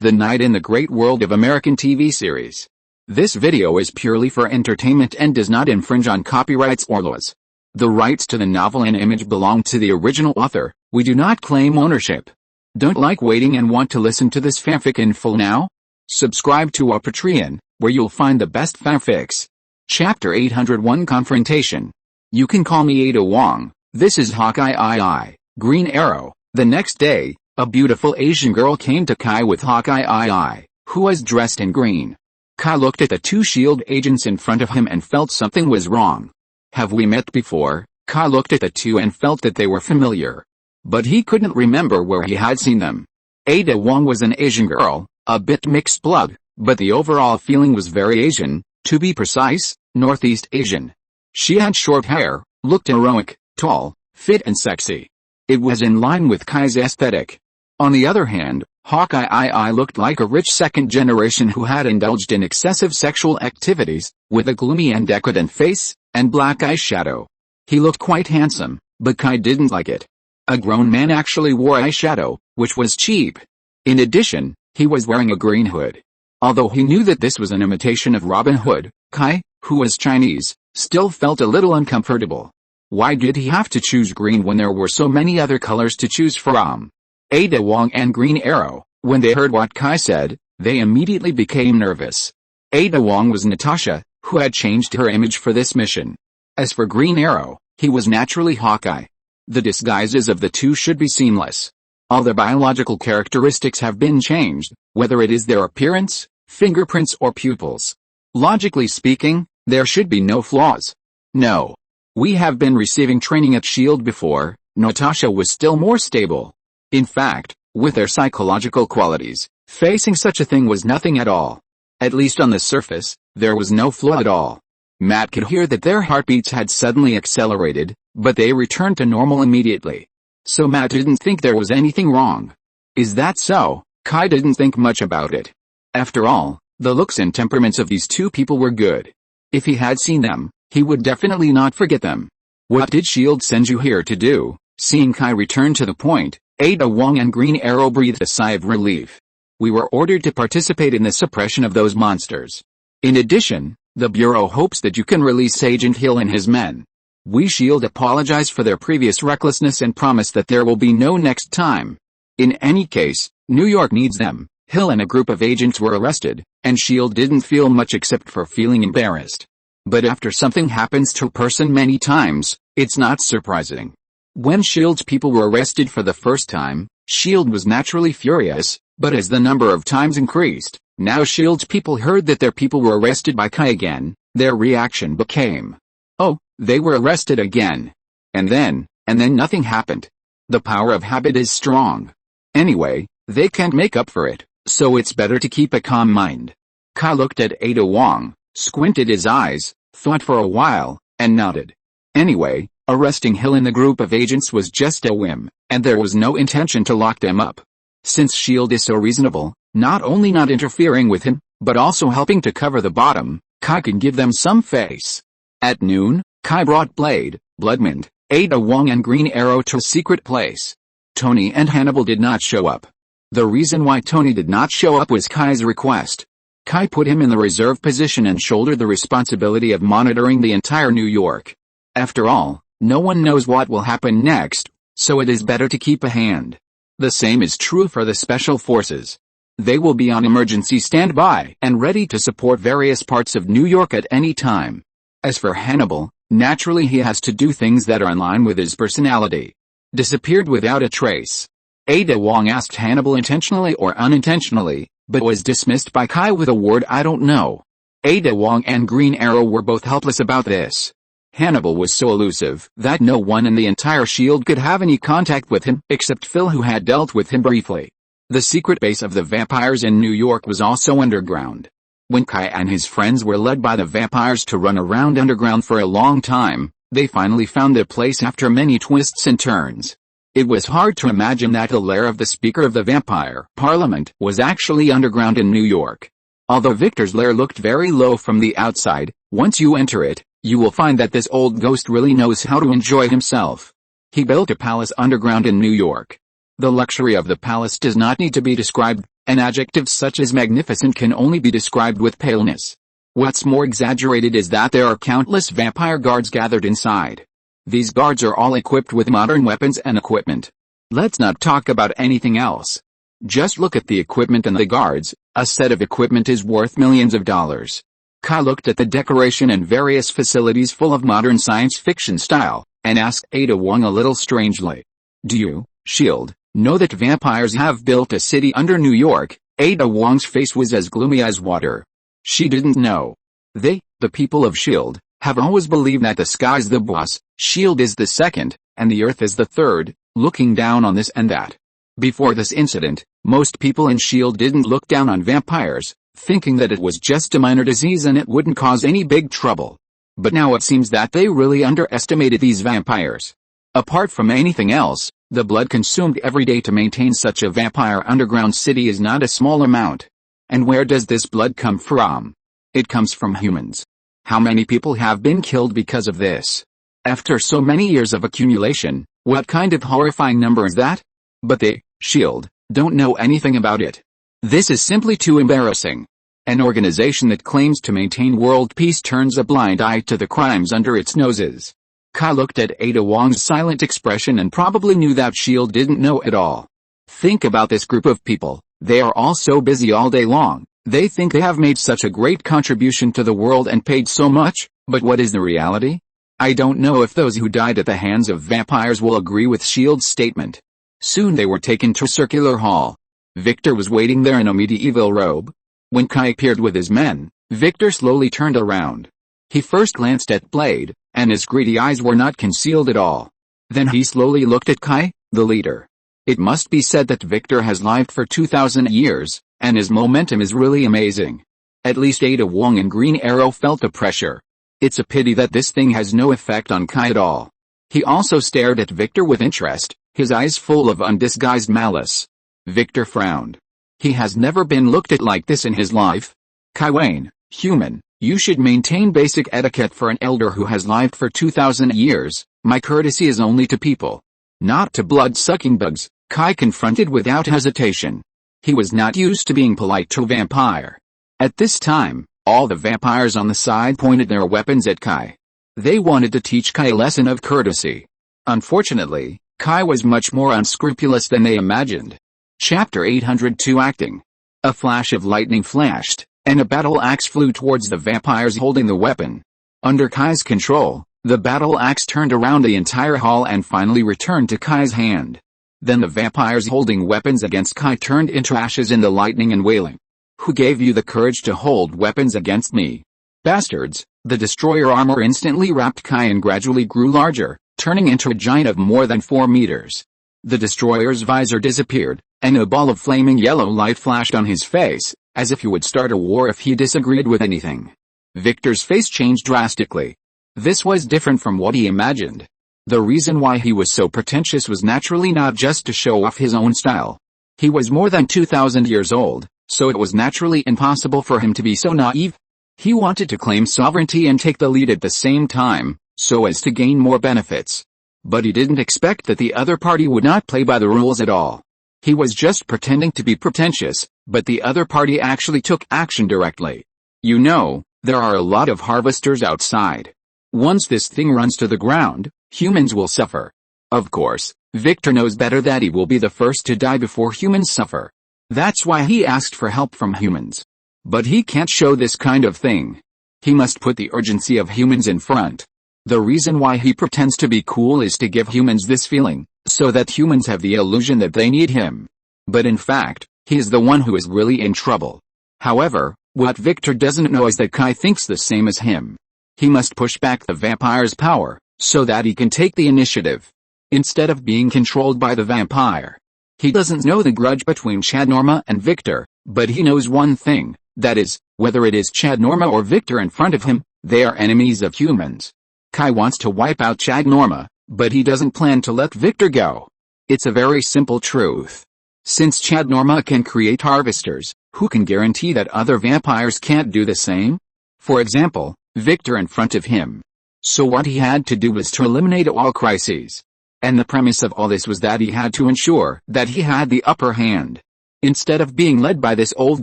the night in the great world of American TV series. This video is purely for entertainment and does not infringe on copyrights or laws. The rights to the novel and image belong to the original author. We do not claim ownership. Don't like waiting and want to listen to this fanfic in full now? Subscribe to our Patreon, where you'll find the best fanfics. Chapter 801 Confrontation. You can call me Ada Wong. This is Hawkeye Green Arrow. The next day, a beautiful Asian girl came to Kai with Hawkeye who was dressed in green. Kai looked at the two S.H.I.E.L.D. agents in front of him and felt something was wrong. Have we met before? Kai looked at the two and felt that they were familiar. But he couldn't remember where he had seen them. Ada Wong was an Asian girl, a bit mixed blood, but the overall feeling was very Asian, to be precise, Northeast Asian. She had short hair, looked heroic, tall, fit and sexy. It was in line with Kai's aesthetic. On the other hand, Hawkeye looked like a rich second generation who had indulged in excessive sexual activities, with a gloomy and decadent face, and black eyeshadow. He looked quite handsome, but Kai didn't like it. A grown man actually wore eyeshadow, which was cheap. In addition, he was wearing a green hood. Although he knew that this was an imitation of Robin Hood, Kai, who was Chinese, still felt a little uncomfortable. Why did he have to choose green when there were so many other colors to choose from? Ada Wong and Green Arrow, when they heard what Kai said, they immediately became nervous. Ada Wong was Natasha, who had changed her image for this mission. As for Green Arrow, he was naturally Hawkeye. The disguises of the two should be seamless. All their biological characteristics have been changed, whether it is their appearance, fingerprints or pupils. Logically speaking, there should be no flaws. No. We have been receiving training at S.H.I.E.L.D. before. Natasha was still more stable. In fact, with their psychological qualities, facing such a thing was nothing at all. At least on the surface, there was no flaw at all. Matt could hear that their heartbeats had suddenly accelerated, but they returned to normal immediately. So Matt didn't think there was anything wrong. Is that so? Kai didn't think much about it. After all, the looks and temperaments of these two people were good. If he had seen them, he would definitely not forget them. What did S.H.I.E.L.D. send you here to do? Seeing Kai return to the point, Ada Wong and Green Arrow breathed a sigh of relief. We were ordered to participate in the suppression of those monsters. In addition, the Bureau hopes that you can release Agent Hill and his men. We S.H.I.E.L.D. apologize for their previous recklessness and promise that there will be no next time. In any case, New York needs them. Hill and a group of agents were arrested, and S.H.I.E.L.D. didn't feel much except for feeling embarrassed. But after something happens to a person many times, it's not surprising. When S.H.I.E.L.D.'s people were arrested for the first time, S.H.I.E.L.D. was naturally furious, but as the number of times increased, now S.H.I.E.L.D.'s people heard that their people were arrested by Kai again, their reaction became, oh, they were arrested again. And then nothing happened. The power of habit is strong. Anyway, they can't make up for it, so it's better to keep a calm mind. Kai looked at Ada Wong, squinted his eyes, thought for a while, and nodded. Anyway, arresting Hill and the group of agents was just a whim, and there was no intention to lock them up. Since S.H.I.E.L.D. is so reasonable, not only not interfering with him, but also helping to cover the bottom, Kai can give them some face. At noon, Kai brought Blade, Bloodmond, Ada Wong and Green Arrow to a secret place. Tony and Hannibal did not show up. The reason why Tony did not show up was Kai's request. Kai put him in the reserve position and shouldered the responsibility of monitoring the entire New York. After all, no one knows what will happen next, so it is better to keep a hand. The same is true for the special forces. They will be on emergency standby and ready to support various parts of New York at any time. As for Hannibal, naturally he has to do things that are in line with his personality. Disappeared without a trace. Ada Wong asked Hannibal intentionally or unintentionally, but was dismissed by Kai with a word I don't know. Ada Wong and Green Arrow were both helpless about this. Hannibal was so elusive that no one in the entire S.H.I.E.L.D. could have any contact with him except Phil, who had dealt with him briefly. The secret base of the vampires in New York was also underground. When Kai and his friends were led by the vampires to run around underground for a long time, they finally found their place after many twists and turns. It was hard to imagine that the lair of the Speaker of the Vampire Parliament was actually underground in New York. Although Victor's lair looked very low from the outside, once you enter it, you will find that this old ghost really knows how to enjoy himself. He built a palace underground in New York. The luxury of the palace does not need to be described. An adjective such as magnificent can only be described with paleness. What's more exaggerated is that there are countless vampire guards gathered inside. These guards are all equipped with modern weapons and equipment. Let's not talk about anything else. Just look at the equipment and the guards. A set of equipment is worth millions of dollars. Kai looked at the decoration and various facilities full of modern science fiction style, and asked Ada Wong a little strangely. Do you, S.H.I.E.L.D., know that vampires have built a city under New York? Ada Wong's face was as gloomy as water. She didn't know. They, the people of S.H.I.E.L.D., have always believed that the sky's the boss, S.H.I.E.L.D. is the second, and the earth is the third, looking down on this and that. Before this incident, most people in S.H.I.E.L.D. didn't look down on vampires, thinking that it was just a minor disease and it wouldn't cause any big trouble. But now it seems that they really underestimated these vampires. Apart from anything else, the blood consumed every day to maintain such a vampire underground city is not a small amount. And where does this blood come from? It comes from humans. How many people have been killed because of this? After so many years of accumulation, what kind of horrifying number is that? But they, S.H.I.E.L.D., don't know anything about it. This is simply too embarrassing. An organization that claims to maintain world peace turns a blind eye to the crimes under its noses. Kai looked at Ada Wong's silent expression and probably knew that S.H.I.E.L.D. didn't know it all. Think about this group of people. They are all so busy all day long. They think they have made such a great contribution to the world and paid so much, but what is the reality? I don't know if those who died at the hands of vampires will agree with S.H.I.E.L.D.'s statement. Soon they were taken to Circular Hall. Victor was waiting there in a medieval robe. When Kai appeared with his men, Victor slowly turned around. He first glanced at Blade, and his greedy eyes were not concealed at all. Then he slowly looked at Kai, the leader. It must be said that Victor has lived for 2,000 years, and his momentum is really amazing. At least Ada Wong and Green Arrow felt the pressure. It's a pity that this thing has no effect on Kai at all. He also stared at Victor with interest, his eyes full of undisguised malice. Victor frowned. He has never been looked at like this in his life. Kai Wayne, human, you should maintain basic etiquette for an elder who has lived for 2,000 years. My courtesy is only to people, not to blood-sucking bugs, Kai confronted without hesitation. He was not used to being polite to a vampire. At this time, all the vampires on the side pointed their weapons at Kai. They wanted to teach Kai a lesson of courtesy. Unfortunately, Kai was much more unscrupulous than they imagined. Chapter 802 Acting. A flash of lightning flashed, and a battle axe flew towards the vampires holding the weapon. Under Kai's control, the battle axe turned around the entire hall and finally returned to Kai's hand. Then the vampires holding weapons against Kai turned into ashes in the lightning and wailing. Who gave you the courage to hold weapons against me? Bastards! The destroyer armor instantly wrapped Kai and gradually grew larger, turning into a giant of more than 4 meters. The destroyer's visor disappeared, and a ball of flaming yellow light flashed on his face, as if he would start a war if he disagreed with anything. Victor's face changed drastically. This was different from what he imagined. The reason why he was so pretentious was naturally not just to show off his own style. He was more than 2,000 years old, so it was naturally impossible for him to be so naive. He wanted to claim sovereignty and take the lead at the same time, so as to gain more benefits. But he didn't expect that the other party would not play by the rules at all. He was just pretending to be pretentious, but the other party actually took action directly. You know, there are a lot of harvesters outside. Once this thing runs to the ground, humans will suffer. Of course, Victor knows better that he will be the first to die before humans suffer. That's why he asked for help from humans. But he can't show this kind of thing. He must put the urgency of humans in front. The reason why he pretends to be cool is to give humans this feeling, so that humans have the illusion that they need him. But in fact, he is the one who is really in trouble. However, what Victor doesn't know is that Kai thinks the same as him. He must push back the vampire's power, so that he can take the initiative, instead of being controlled by the vampire. He doesn't know the grudge between Chad Norma and Victor, but he knows one thing, that is, whether it is Chad Norma or Victor in front of him, they are enemies of humans. Kai wants to wipe out Chad Norma, but he doesn't plan to let Victor go. It's a very simple truth. Since Chad Norma can create harvesters, who can guarantee that other vampires can't do the same? For example, Victor in front of him. So what he had to do was to eliminate all crises. And the premise of all this was that he had to ensure that he had the upper hand. Instead of being led by this old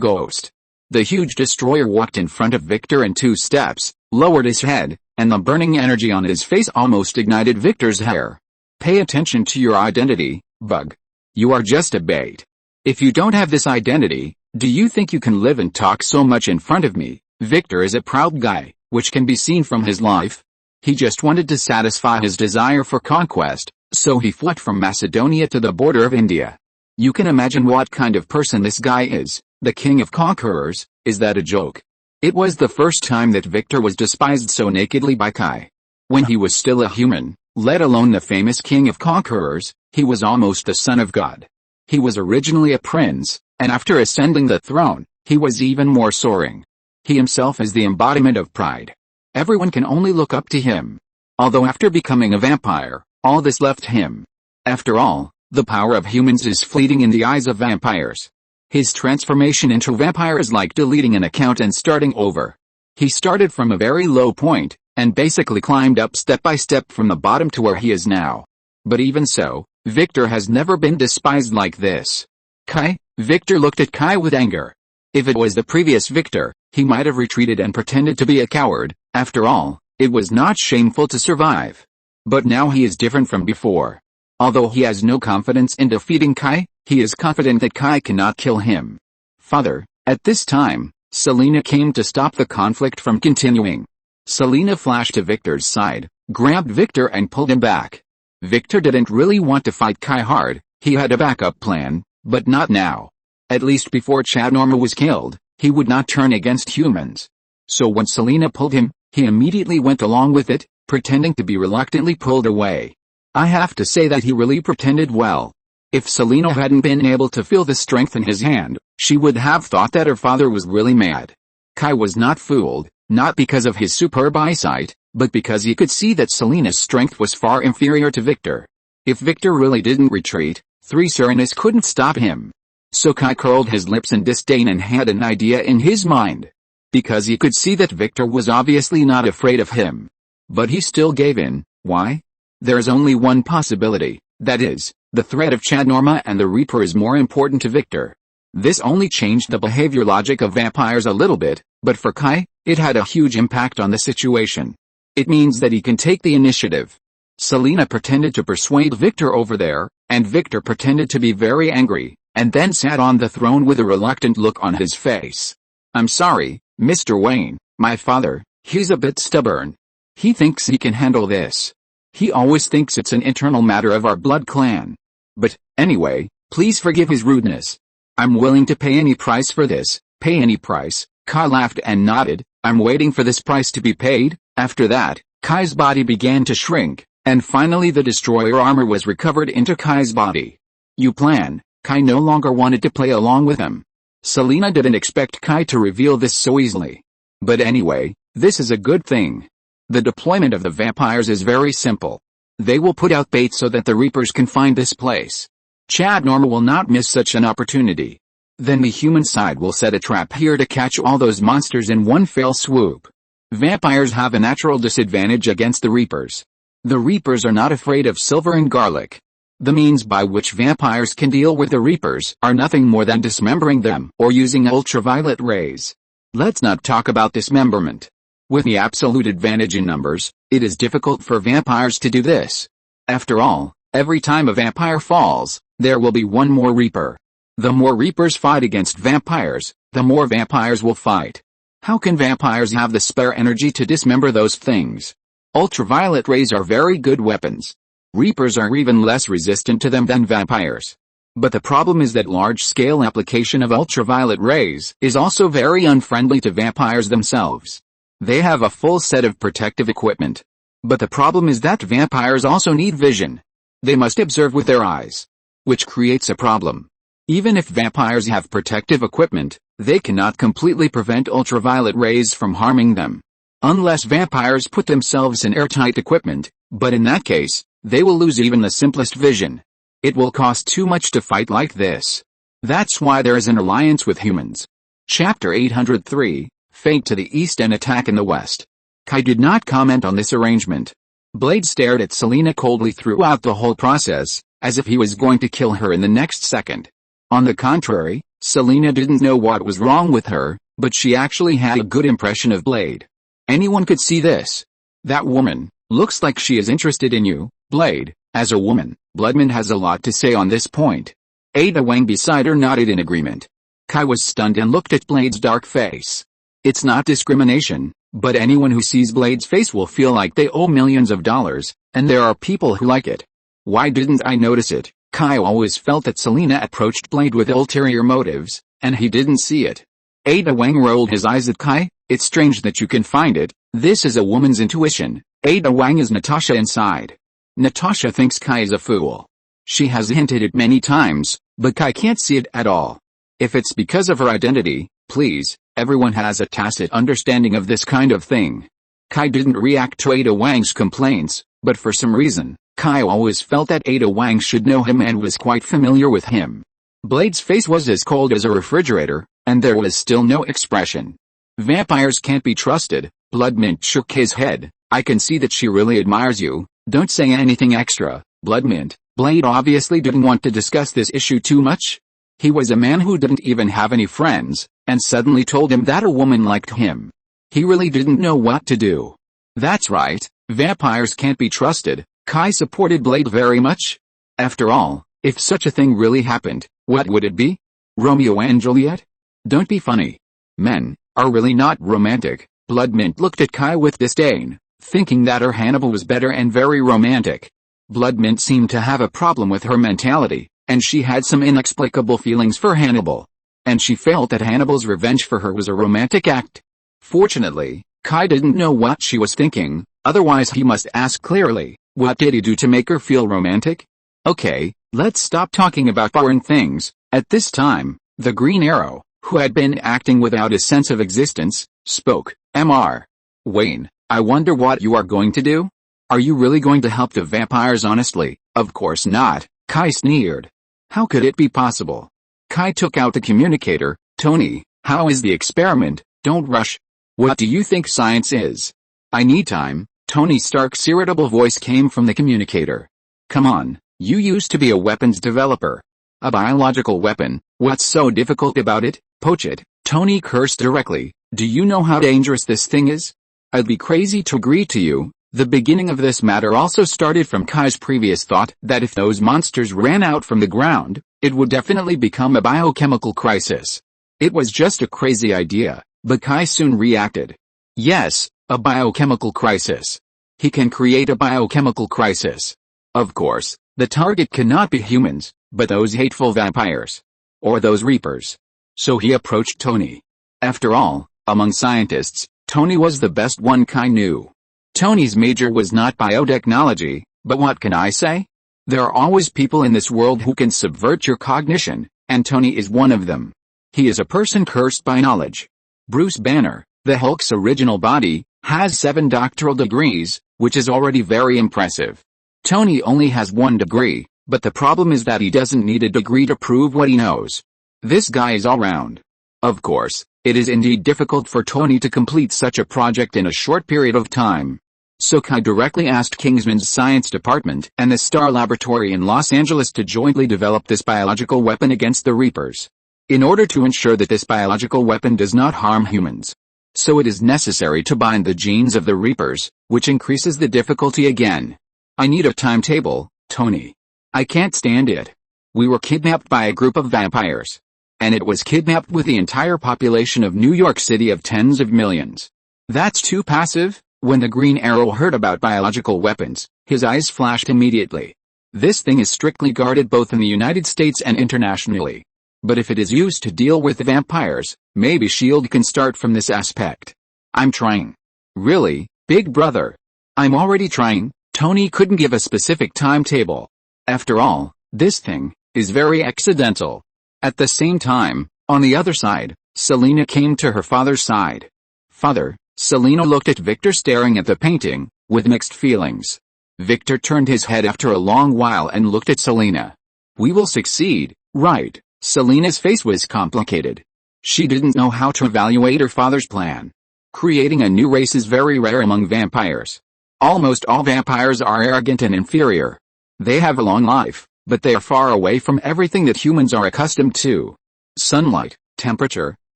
ghost, the huge destroyer walked in front of Victor in 2 steps, lowered his head, and the burning energy on his face almost ignited Victor's hair. Pay attention to your identity, bug. You are just a bait. If you don't have this identity, do you think you can live and talk so much in front of me? Victor is a proud guy, which can be seen from his life. He just wanted to satisfy his desire for conquest, so he fled from Macedonia to the border of India. You can imagine what kind of person this guy is, the king of conquerors. Is that a joke? It was the first time that Victor was despised so nakedly by Kai. When he was still a human, let alone the famous king of conquerors, he was almost the son of God. He was originally a prince, and after ascending the throne, he was even more soaring. He himself is the embodiment of pride. Everyone can only look up to him. Although after becoming a vampire, all this left him. After all, the power of humans is fleeting in the eyes of vampires. His transformation into a vampire is like deleting an account and starting over. He started from a very low point, and basically climbed up step by step from the bottom to where he is now. But even so, Victor has never been despised like this. Kai? Victor looked at Kai with anger. If it was the previous Victor, he might have retreated and pretended to be a coward. After all, it was not shameful to survive. But now he is different from before. Although he has no confidence in defeating Kai, he is confident that Kai cannot kill him. Father, at this time, Selena came to stop the conflict from continuing. Selena flashed to Victor's side, grabbed Victor and pulled him back. Victor didn't really want to fight Kai hard. He had a backup plan, but not now. At least before Chadnorma was killed, he would not turn against humans. So when Selena pulled him, he immediately went along with it, pretending to be reluctantly pulled away. I have to say that he really pretended well. If Selena hadn't been able to feel the strength in his hand, she would have thought that her father was really mad. Kai was not fooled, not because of his superb eyesight, but because he could see that Selena's strength was far inferior to Victor. If Victor really didn't retreat, 3 Serenas couldn't stop him. So Kai curled his lips in disdain and had an idea in his mind. Because he could see that Victor was obviously not afraid of him. But he still gave in. Why? There's only one possibility, that is, the threat of Chadnorma and the Reaper is more important to Victor. This only changed the behavior logic of vampires a little bit, but for Kai, it had a huge impact on the situation. It means that he can take the initiative. Selena pretended to persuade Victor over there, and Victor pretended to be very angry, and then sat on the throne with a reluctant look on his face. I'm sorry, Mr. Wayne, my father, he's a bit stubborn. He thinks he can handle this. He always thinks it's an internal matter of our blood clan. But, anyway, please forgive his rudeness. I'm willing to pay any price for this. Pay any price. Kai laughed and nodded. I'm waiting for this price to be paid. After that, Kai's body began to shrink, and finally the destroyer armor was recovered into Kai's body. You plan. Kai no longer wanted to play along with him. Selena didn't expect Kai to reveal this so easily. But anyway, this is a good thing. The deployment of the vampires is very simple. They will put out bait so that the Reapers can find this place. Chadnorma will not miss such an opportunity. Then the human side will set a trap here to catch all those monsters in one fell swoop. Vampires have a natural disadvantage against the Reapers. The Reapers are not afraid of silver and garlic. The means by which vampires can deal with the Reapers are nothing more than dismembering them or using ultraviolet rays. Let's not talk about dismemberment. With the absolute advantage in numbers, it is difficult for vampires to do this. After all, every time a vampire falls, there will be one more Reaper. The more Reapers fight against vampires, the more vampires will fight. How can vampires have the spare energy to dismember those things? Ultraviolet rays are very good weapons. Reapers are even less resistant to them than vampires. But the problem is that large-scale application of ultraviolet rays is also very unfriendly to vampires themselves. They have a full set of protective equipment. But the problem is that vampires also need vision. They must observe with their eyes. Which creates a problem. Even if vampires have protective equipment, they cannot completely prevent ultraviolet rays from harming them. Unless vampires put themselves in airtight equipment, but in that case, they will lose even the simplest vision. It will cost too much to fight like this. That's why there is an alliance with humans. Chapter 803, Fate to the East and Attack in the West. Kai did not comment on this arrangement. Blade stared at Selena coldly throughout the whole process, as if he was going to kill her in the next second. On the contrary, Selina didn't know what was wrong with her, but she actually had a good impression of Blade. Anyone could see this. That woman looks like she is interested in you, Blade. As a woman, Bloodman has a lot to say on this point. Ada Wang beside her nodded in agreement. Kai was stunned and looked at Blade's dark face. It's not discrimination, but anyone who sees Blade's face will feel like they owe millions of dollars, and there are people who like it. Why didn't I notice it? Kai always felt that Selina approached Blade with ulterior motives, and he didn't see it. Ada Wang rolled his eyes at Kai. It's strange that you can find it. This is a woman's intuition. Ada Wang is Natasha inside. Natasha thinks Kai is a fool. She has hinted it many times, but Kai can't see it at all. If it's because of her identity, please, everyone has a tacit understanding of this kind of thing. Kai didn't react to Ada Wang's complaints, but for some reason, Kai always felt that Ada Wang should know him and was quite familiar with him. Blade's face was as cold as a refrigerator, and there was still no expression. Vampires can't be trusted. Bloodmint shook his head. I can see that she really admires you. Don't say anything extra, Bloodmint. Blade obviously didn't want to discuss this issue too much. He was a man who didn't even have any friends, and suddenly told him that a woman liked him. He really didn't know what to do. That's right, vampires can't be trusted. Kai supported Blade very much. After all, if such a thing really happened, what would it be? Romeo and Juliet? Don't be funny. Men are really not romantic. Bloodmint looked at Kai with disdain, thinking that her Hannibal was better and very romantic. Bloodmint seemed to have a problem with her mentality, and she had some inexplicable feelings for Hannibal. And she felt that Hannibal's revenge for her was a romantic act. Fortunately, Kai didn't know what she was thinking, otherwise he must ask clearly, what did he do to make her feel romantic? Okay, let's stop talking about foreign things. At this time, the Green Arrow, who had been acting without a sense of existence, spoke. Mr. Wayne, I wonder what you are going to do? Are you really going to help the vampires honestly? Of course not, Kai sneered. How could it be possible? Kai took out the communicator. Tony, how is the experiment? Don't rush. What do you think science is? I need time. Tony Stark's irritable voice came from the communicator. Come on, you used to be a weapons developer. A biological weapon, what's so difficult about it? Poach it. Tony cursed directly. Do you know how dangerous this thing is? I'd be crazy to agree to you. The beginning of this matter also started from Kai's previous thought that if those monsters ran out from the ground, it would definitely become a biochemical crisis. It was just a crazy idea, but Kai soon reacted. Yes, a biochemical crisis. He can create a biochemical crisis. Of course, the target cannot be humans, but those hateful vampires. Or those reapers. So he approached Tony. After all, among scientists, Tony was the best one Kai knew. Tony's major was not biotechnology, but what can I say? There are always people in this world who can subvert your cognition, and Tony is one of them. He is a person cursed by knowledge. Bruce Banner, the Hulk's original body, has 7 doctoral degrees, which is already very impressive. Tony only has 1 degree, but the problem is that he doesn't need a degree to prove what he knows. This guy is all round. Of course, it is indeed difficult for Tony to complete such a project in a short period of time. So Kai directly asked Kingsman's science department and the Star Laboratory in Los Angeles to jointly develop this biological weapon against the Reapers. In order to ensure that this biological weapon does not harm humans. So it is necessary to bind the genes of the Reapers, which increases the difficulty again. I need a timetable, Tony. I can't stand it. We were kidnapped by a group of vampires. And it was kidnapped with the entire population of New York City of tens of millions. That's too passive? When the Green Arrow heard about biological weapons, his eyes flashed immediately. This thing is strictly guarded both in the United States and internationally. But if it is used to deal with the vampires, maybe S.H.I.E.L.D. can start from this aspect. I'm trying. Really, big brother? I'm already trying. Tony couldn't give a specific timetable. After all, this thing is very accidental. At the same time, on the other side, Selina came to her father's side. Father, Selina looked at Victor staring at the painting, with mixed feelings. Victor turned his head after a long while and looked at Selina. We will succeed, right? Selina's face was complicated. She didn't know how to evaluate her father's plan. Creating a new race is very rare among vampires. Almost all vampires are arrogant and inferior. They have a long life, but they are far away from everything that humans are accustomed to. Sunlight, temperature,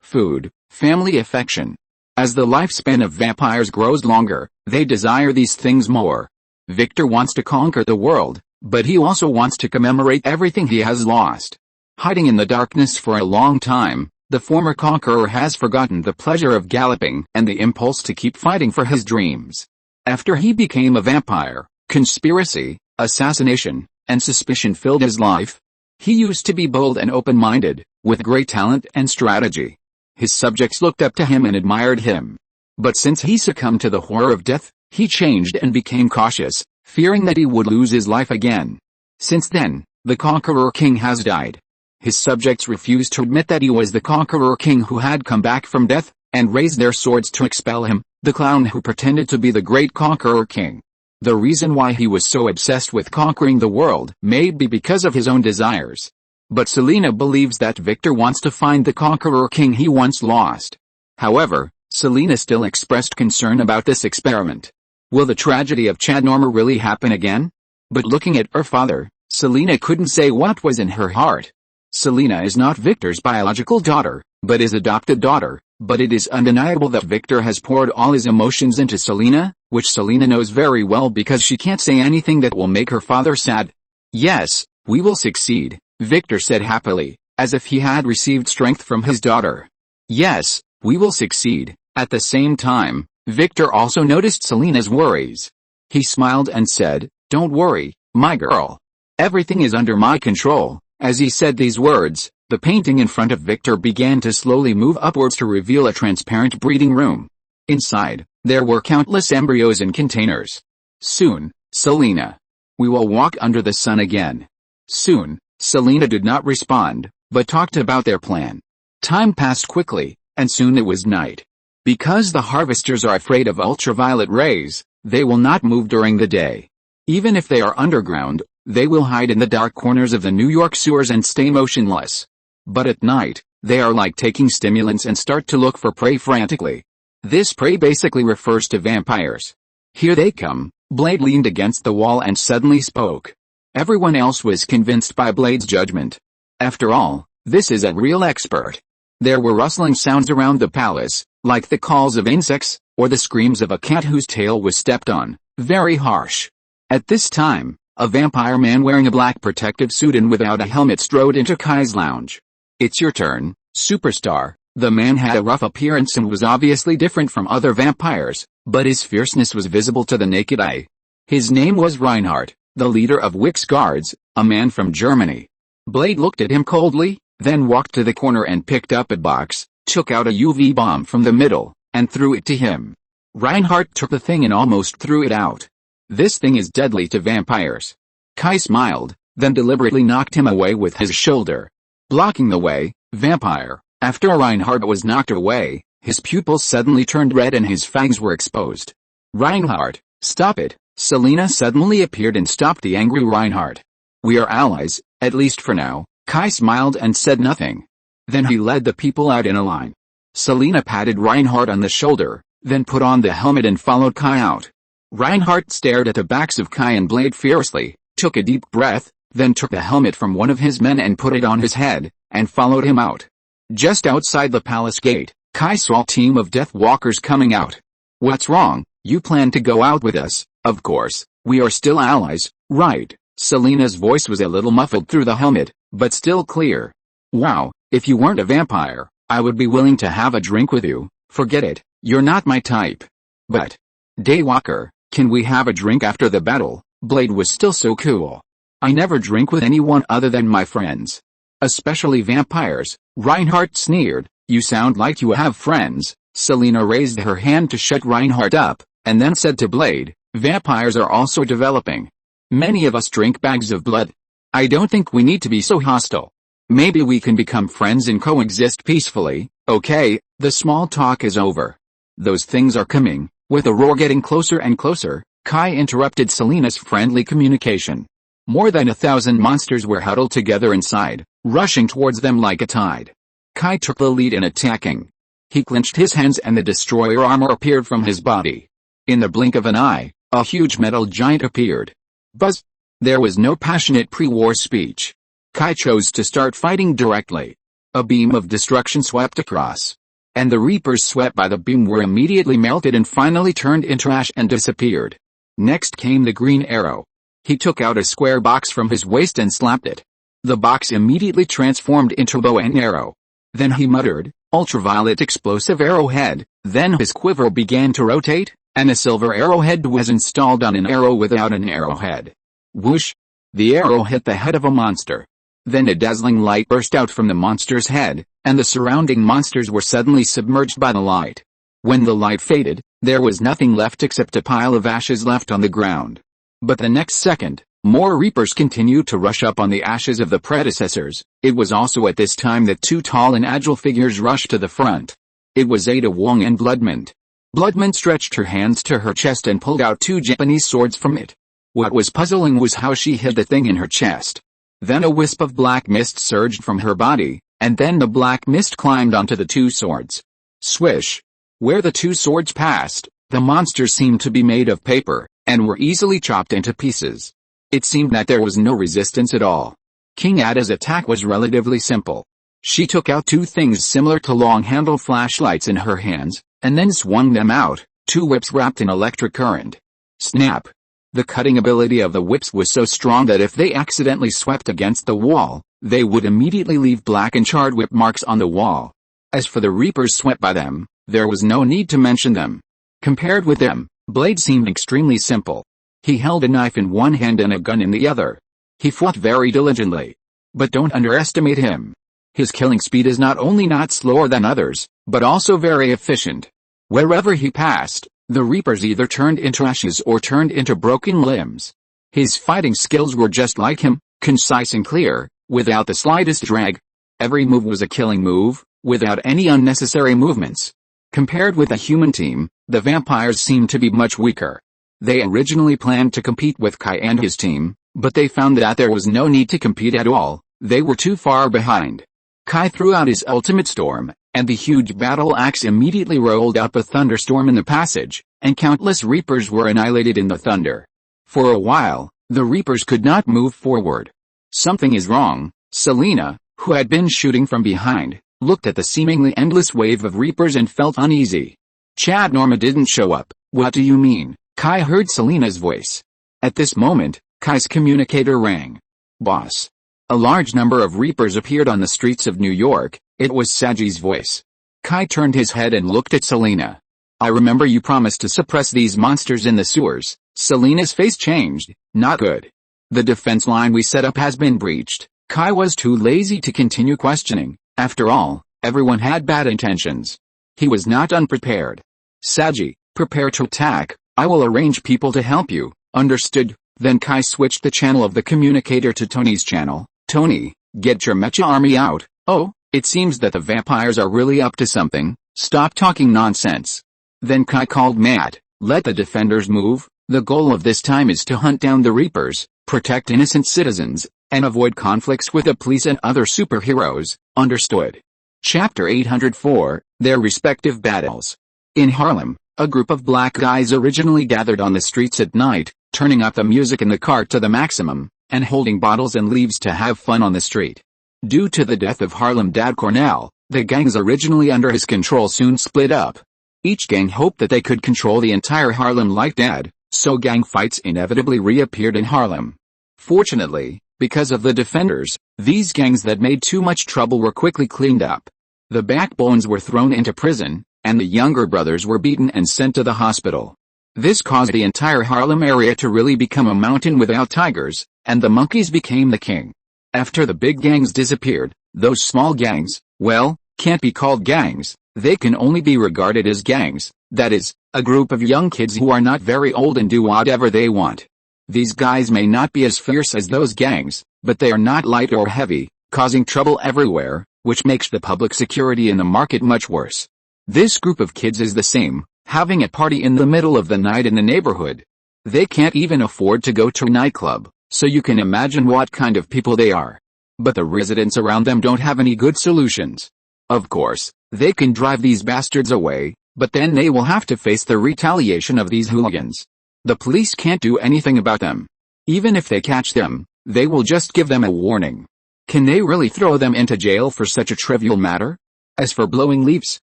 food, family affection. As the lifespan of vampires grows longer, they desire these things more. Victor wants to conquer the world, but he also wants to commemorate everything he has lost. Hiding in the darkness for a long time, the former conqueror has forgotten the pleasure of galloping and the impulse to keep fighting for his dreams. After he became a vampire, conspiracy, assassination, and suspicion filled his life. He used to be bold and open-minded, with great talent and strategy. His subjects looked up to him and admired him. But since he succumbed to the horror of death, he changed and became cautious, fearing that he would lose his life again. Since then, the conqueror king has died. His subjects refused to admit that he was the conqueror king who had come back from death, and raised their swords to expel him, the clown who pretended to be the great conqueror king. The reason why he was so obsessed with conquering the world may be because of his own desires. But Selina believes that Victor wants to find the conqueror king he once lost. However, Selina still expressed concern about this experiment. Will the tragedy of Chadnormer really happen again? But looking at her father, Selina couldn't say what was in her heart. Selina is not Victor's biological daughter, but his adopted daughter, but it is undeniable that Victor has poured all his emotions into Selina, which Selina knows very well because she can't say anything that will make her father sad. Yes, we will succeed, Victor said happily, as if he had received strength from his daughter. Yes, we will succeed. At the same time, Victor also noticed Selina's worries. He smiled and said, "Don't worry, my girl. Everything is under my control." As he said these words, the painting in front of Victor began to slowly move upwards to reveal a transparent breeding room. Inside, there were countless embryos in containers. Soon, Selina. We will walk under the sun again. Soon, Selina did not respond, but talked about their plan. Time passed quickly, and soon it was night. Because the harvesters are afraid of ultraviolet rays, they will not move during the day. Even if they are underground, they will hide in the dark corners of the New York sewers and stay motionless. But at night, they are like taking stimulants and start to look for prey frantically. This prey basically refers to vampires. Here they come. Blade leaned against the wall and suddenly spoke. Everyone else was convinced by Blade's judgment. After all, this is a real expert. There were rustling sounds around the palace, like the calls of insects, or the screams of a cat whose tail was stepped on, very harsh. At this time, a vampire man wearing a black protective suit and without a helmet strode into Kai's lounge. "It's your turn, superstar." The man had a rough appearance and was obviously different from other vampires, but his fierceness was visible to the naked eye. His name was Reinhardt, the leader of Wick's guards, a man from Germany. Blade looked at him coldly, then walked to the corner and picked up a box, took out a UV bomb from the middle, and threw it to him. Reinhardt took the thing and almost threw it out. "This thing is deadly to vampires." Kai smiled, then deliberately knocked him away with his shoulder. Blocking the way, vampire. After Reinhardt was knocked away, his pupils suddenly turned red and his fangs were exposed. "Reinhardt, stop it." Selina suddenly appeared and stopped the angry Reinhardt. "We are allies, at least for now." Kai smiled and said nothing. Then he led the people out in a line. Selina patted Reinhardt on the shoulder, then put on the helmet and followed Kai out. Reinhardt stared at the backs of Kai and Blade fiercely, took a deep breath, then took the helmet from one of his men and put it on his head, and followed him out. Just outside the palace gate, Kai saw a team of death walkers coming out. "What's wrong? You plan to go out with us?" "Of course, we are still allies, right?" Selina's voice was a little muffled through the helmet, but still clear. "Wow, if you weren't a vampire, I would be willing to have a drink with you." "Forget it, you're not my type." "But, Daywalker, can we have a drink after the battle?" Blade was still so cool. "I never drink with anyone other than my friends. Especially vampires." Reinhardt sneered. "You sound like you have friends." Selina raised her hand to shut Reinhardt up, and then said to Blade, "Vampires are also developing. Many of us drink bags of blood. I don't think we need to be so hostile. Maybe we can become friends and coexist peacefully." "Okay, the small talk is over. Those things are coming." With the roar getting closer and closer, Kai interrupted Selina's friendly communication. More than 1,000 monsters were huddled together inside, rushing towards them like a tide. Kai took the lead in attacking. He clenched his hands and the destroyer armor appeared from his body. In the blink of an eye, a huge metal giant appeared. Buzz! There was no passionate pre-war speech. Kai chose to start fighting directly. A beam of destruction swept across, and the reapers swept by the beam were immediately melted and finally turned into ash and disappeared. Next came the green arrow. He took out a square box from his waist and slapped it. The box immediately transformed into a bow and arrow. Then he muttered, "Ultraviolet explosive arrowhead." Then his quiver began to rotate, and a silver arrowhead was installed on an arrow without an arrowhead. Whoosh! The arrow hit the head of a monster. Then a dazzling light burst out from the monster's head, and the surrounding monsters were suddenly submerged by the light. When the light faded, there was nothing left except a pile of ashes left on the ground. But the next second, more reapers continued to rush up on the ashes of the predecessors. It was also at this time that two tall and agile figures rushed to the front. It was Ada Wong and Bloodmint. Bloodmint stretched her hands to her chest and pulled out two Japanese swords from it. What was puzzling was how she hid the thing in her chest. Then a wisp of black mist surged from her body, and then the black mist climbed onto the two swords. Swish! Where the two swords passed, the monsters seemed to be made of paper, and were easily chopped into pieces. It seemed that there was no resistance at all. King Ada's attack was relatively simple. She took out two things similar to long-handled flashlights in her hands, and then swung them out, two whips wrapped in electric current. Snap! The cutting ability of the whips was so strong that if they accidentally swept against the wall, they would immediately leave black and charred whip marks on the wall. As for the reapers swept by them, there was no need to mention them. Compared with them, Blade seemed extremely simple. He held a knife in one hand and a gun in the other. He fought very diligently. But don't underestimate him. His killing speed is not only not slower than others, but also very efficient. Wherever he passed, the reapers either turned into ashes or turned into broken limbs. His fighting skills were just like him, concise and clear, without the slightest drag. Every move was a killing move, without any unnecessary movements. Compared with a human team, the vampires seemed to be much weaker. They originally planned to compete with Kai and his team, but they found that there was no need to compete at all. They were too far behind. Kai threw out his ultimate storm, and the huge battle axe immediately rolled up a thunderstorm in the passage, and countless reapers were annihilated in the thunder. For a while, the reapers could not move forward. "Something is wrong," Selena, who had been shooting from behind, looked at the seemingly endless wave of reapers and felt uneasy. "Chad Norma didn't show up." "What do you mean?" Kai heard Selena's voice. At this moment, Kai's communicator rang. "Boss." A large number of reapers appeared on the streets of New York. It was Saji's voice. Kai turned his head and looked at Selena. "I remember you promised to suppress these monsters in the sewers." Selena's face changed. "Not good. The defense line we set up has been breached." Kai was too lazy to continue questioning. After all, everyone had bad intentions. He was not unprepared. "Saji, prepare to attack. I will arrange people to help you." "Understood." Then Kai switched the channel of the communicator to Tony's channel. "Tony, get your mecha army out." "Oh, it seems that the vampires are really up to something. Stop talking nonsense." Then Kai called Matt. "Let the defenders move. The goal of this time is to hunt down the reapers, protect innocent citizens, and avoid conflicts with the police and other superheroes." "Understood." Chapter 804, Their Respective Battles. In Harlem, a group of black guys originally gathered on the streets at night, turning up the music in the car to the maximum, and holding bottles and leaves to have fun on the street. Due to the death of Harlem Dad Cornell, the gangs originally under his control soon split up. Each gang hoped that they could control the entire Harlem like Dad, so gang fights inevitably reappeared in Harlem. Fortunately, because of the defenders, these gangs that made too much trouble were quickly cleaned up. The backbones were thrown into prison, and the younger brothers were beaten and sent to the hospital. This caused the entire Harlem area to really become a mountain without tigers, and the monkeys became the king. After the big gangs disappeared, those small gangs, well, can't be called gangs, they can only be regarded as gangs, that is, a group of young kids who are not very old and do whatever they want. These guys may not be as fierce as those gangs, but they are not light or heavy, causing trouble everywhere, which makes the public security in the market much worse. This group of kids is the same, having a party in the middle of the night in the neighborhood. They can't even afford to go to a nightclub, so you can imagine what kind of people they are. But the residents around them don't have any good solutions. Of course, they can drive these bastards away, but then they will have to face the retaliation of these hooligans. The police can't do anything about them. Even if they catch them, they will just give them a warning. Can they really throw them into jail for such a trivial matter? As for blowing leaves,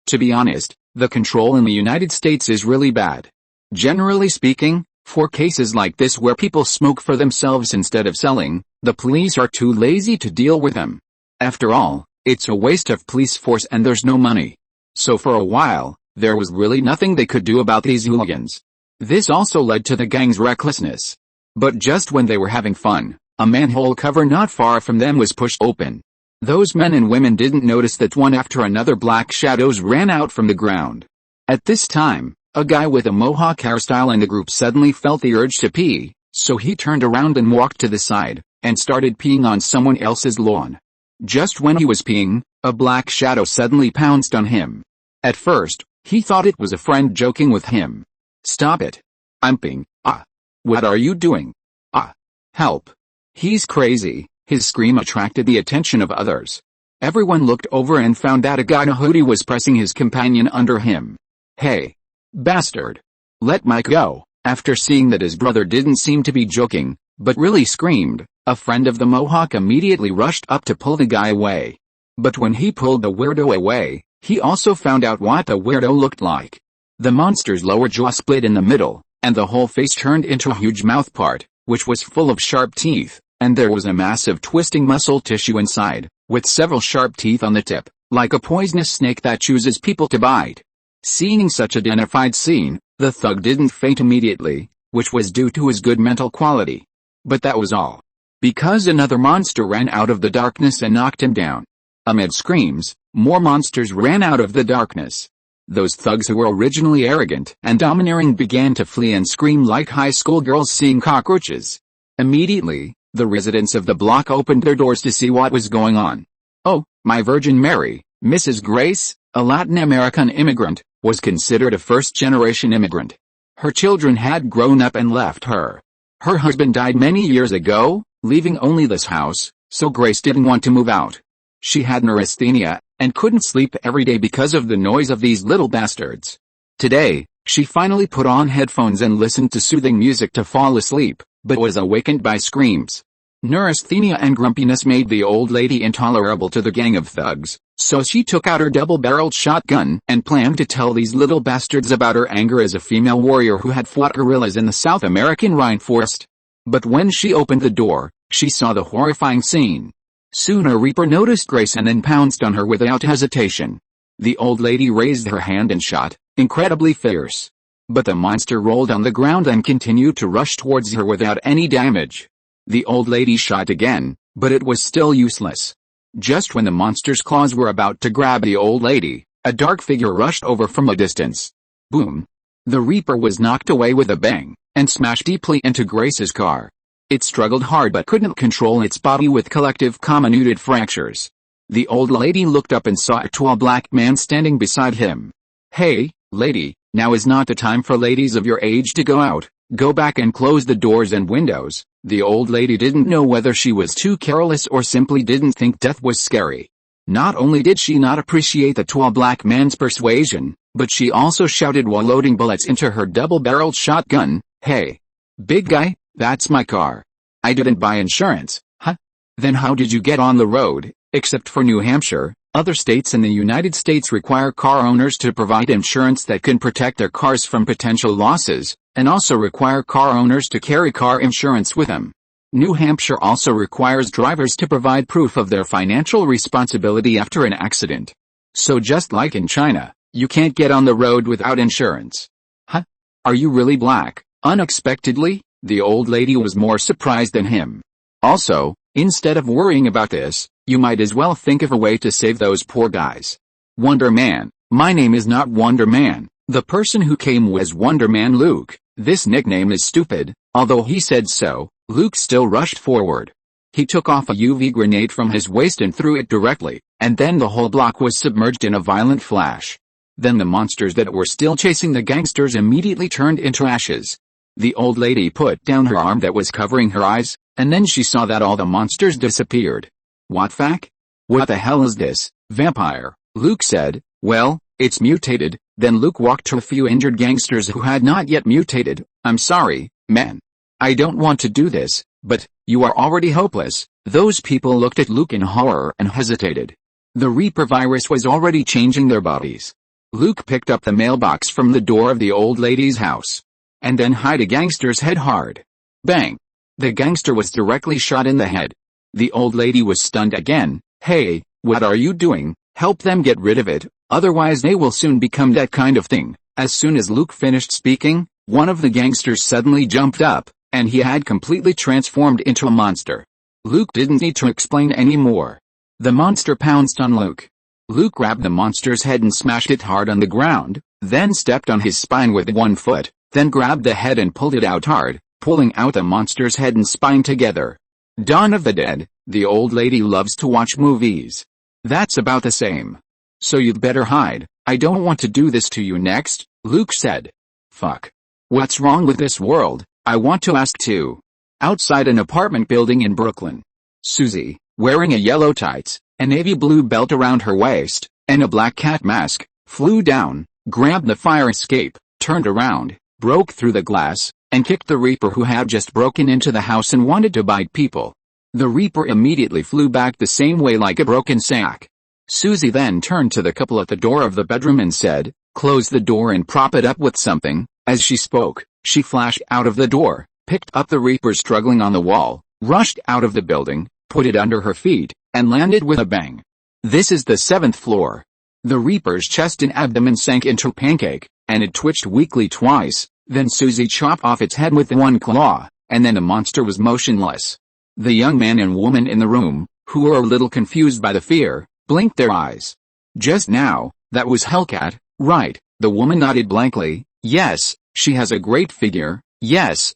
to be honest, the control in the United States is really bad. Generally speaking, for cases like this where people smoke for themselves instead of selling, the police are too lazy to deal with them. After all, it's a waste of police force and there's no money. So for a while, there was really nothing they could do about these hooligans. This also led to the gang's recklessness. But just when they were having fun, a manhole cover not far from them was pushed open. Those men and women didn't notice that one after another black shadows ran out from the ground. At this time, a guy with a mohawk hairstyle in the group suddenly felt the urge to pee, so he turned around and walked to the side, and started peeing on someone else's lawn. Just when he was peeing, a black shadow suddenly pounced on him. At first, he thought it was a friend joking with him. "Stop it. I'm peeing. Ah. What are you doing? Ah. Help. He's crazy." His scream attracted the attention of others. Everyone looked over and found that a guy in a hoodie was pressing his companion under him. "Hey. Bastard. Let Mike go." After seeing that his brother didn't seem to be joking, but really screamed, a friend of the Mohawk immediately rushed up to pull the guy away. But when he pulled the weirdo away, he also found out what the weirdo looked like. The monster's lower jaw split in the middle, and the whole face turned into a huge mouth part, which was full of sharp teeth, and there was a massive twisting muscle tissue inside, with several sharp teeth on the tip, like a poisonous snake that chooses people to bite. Seeing such a dignified scene, the thug didn't faint immediately, which was due to his good mental quality. But that was all. Because another monster ran out of the darkness and knocked him down. Amid screams, more monsters ran out of the darkness. Those thugs who were originally arrogant and domineering began to flee and scream like high school girls seeing cockroaches. Immediately, the residents of the block opened their doors to see what was going on. Oh, my Virgin Mary, Mrs. Grace, a Latin American immigrant, was considered a first-generation immigrant. Her children had grown up and left her. Her husband died many years ago, leaving only this house, so Grace didn't want to move out. She had neurasthenia, and couldn't sleep every day because of the noise of these little bastards. Today, she finally put on headphones and listened to soothing music to fall asleep, but was awakened by screams. Neurasthenia and grumpiness made the old lady intolerable to the gang of thugs, so she took out her double-barreled shotgun and planned to tell these little bastards about her anger as a female warrior who had fought gorillas in the South American rainforest. But when she opened the door, she saw the horrifying scene. Soon a reaper noticed Grace and then pounced on her without hesitation. The old lady raised her hand and shot, incredibly fierce. But the monster rolled on the ground and continued to rush towards her without any damage. The old lady shot again, but it was still useless. Just when the monster's claws were about to grab the old lady, a dark figure rushed over from a distance. Boom! The reaper was knocked away with a bang, and smashed deeply into Grace's car. It struggled hard but couldn't control its body with collective comminuted fractures. The old lady looked up and saw a tall black man standing beside him. "Hey, lady, now is not the time for ladies of your age to go out. Go back and close the doors and windows." The old lady didn't know whether she was too careless or simply didn't think death was scary. Not only did she not appreciate the tall black man's persuasion, but she also shouted while loading bullets into her double-barreled shotgun, "Hey, big guy, that's my car. I didn't buy insurance." "Huh? Then how did you get on the road?" Except for New Hampshire, other states in the United States require car owners to provide insurance that can protect their cars from potential losses, and also require car owners to carry car insurance with them. New Hampshire also requires drivers to provide proof of their financial responsibility after an accident. So just like in China, you can't get on the road without insurance. "Huh? Are you really black?" Unexpectedly, the old lady was more surprised than him. "Also, instead of worrying about this, you might as well think of a way to save those poor guys." "Wonder Man, my name is not Wonder Man. The person who came was Wonder Man Luke. This nickname is stupid." Although he said so, Luke still rushed forward. He took off a UV grenade from his waist and threw it directly, and then the whole block was submerged in a violent flash. Then the monsters that were still chasing the gangsters immediately turned into ashes. The old lady put down her arm that was covering her eyes, and then she saw that all the monsters disappeared. "What fuck? What the hell is this, vampire?" Luke said. "Well, it's mutated." Then Luke walked to a few injured gangsters who had not yet mutated. "I'm sorry, man. I don't want to do this, but you are already hopeless." Those people looked at Luke in horror and hesitated. The Reaper virus was already changing their bodies. Luke picked up the mailbox from the door of the old lady's house, and then hit a gangster's head hard. Bang! The gangster was directly shot in the head. The old lady was stunned again. "Hey, what are you doing? Help them get rid of it, otherwise they will soon become that kind of thing." As soon as Luke finished speaking, one of the gangsters suddenly jumped up, and he had completely transformed into a monster. Luke didn't need to explain any more. The monster pounced on Luke. Luke grabbed the monster's head and smashed it hard on the ground, then stepped on his spine with one foot, then grabbed the head and pulled it out hard, pulling out the monster's head and spine together. Dawn of the Dead. The old lady loves to watch movies. That's about the same. "So you'd better hide. I don't want to do this to you next," Luke said. "Fuck. What's wrong with this world, I want to ask too." Outside an apartment building in Brooklyn, Susie, wearing a yellow tights, a navy blue belt around her waist, and a black cat mask, flew down, grabbed the fire escape, turned around, broke through the glass, and kicked the Reaper who had just broken into the house and wanted to bite people. The Reaper immediately flew back the same way like a broken sack. Susie then turned to the couple at the door of the bedroom and said, "Close the door and prop it up with something." As she spoke, she flashed out of the door, picked up the Reaper struggling on the wall, rushed out of the building, put it under her feet, and landed with a bang. This is the 7th floor. The Reaper's chest and abdomen sank into a pancake, and it twitched weakly twice. Then Susie chopped off its head with one claw, and then the monster was motionless. The young man and woman in the room, who were a little confused by the fear, blinked their eyes. "Just now, that was Hellcat, right?" The woman nodded blankly. "Yes, she has a great figure." Yes.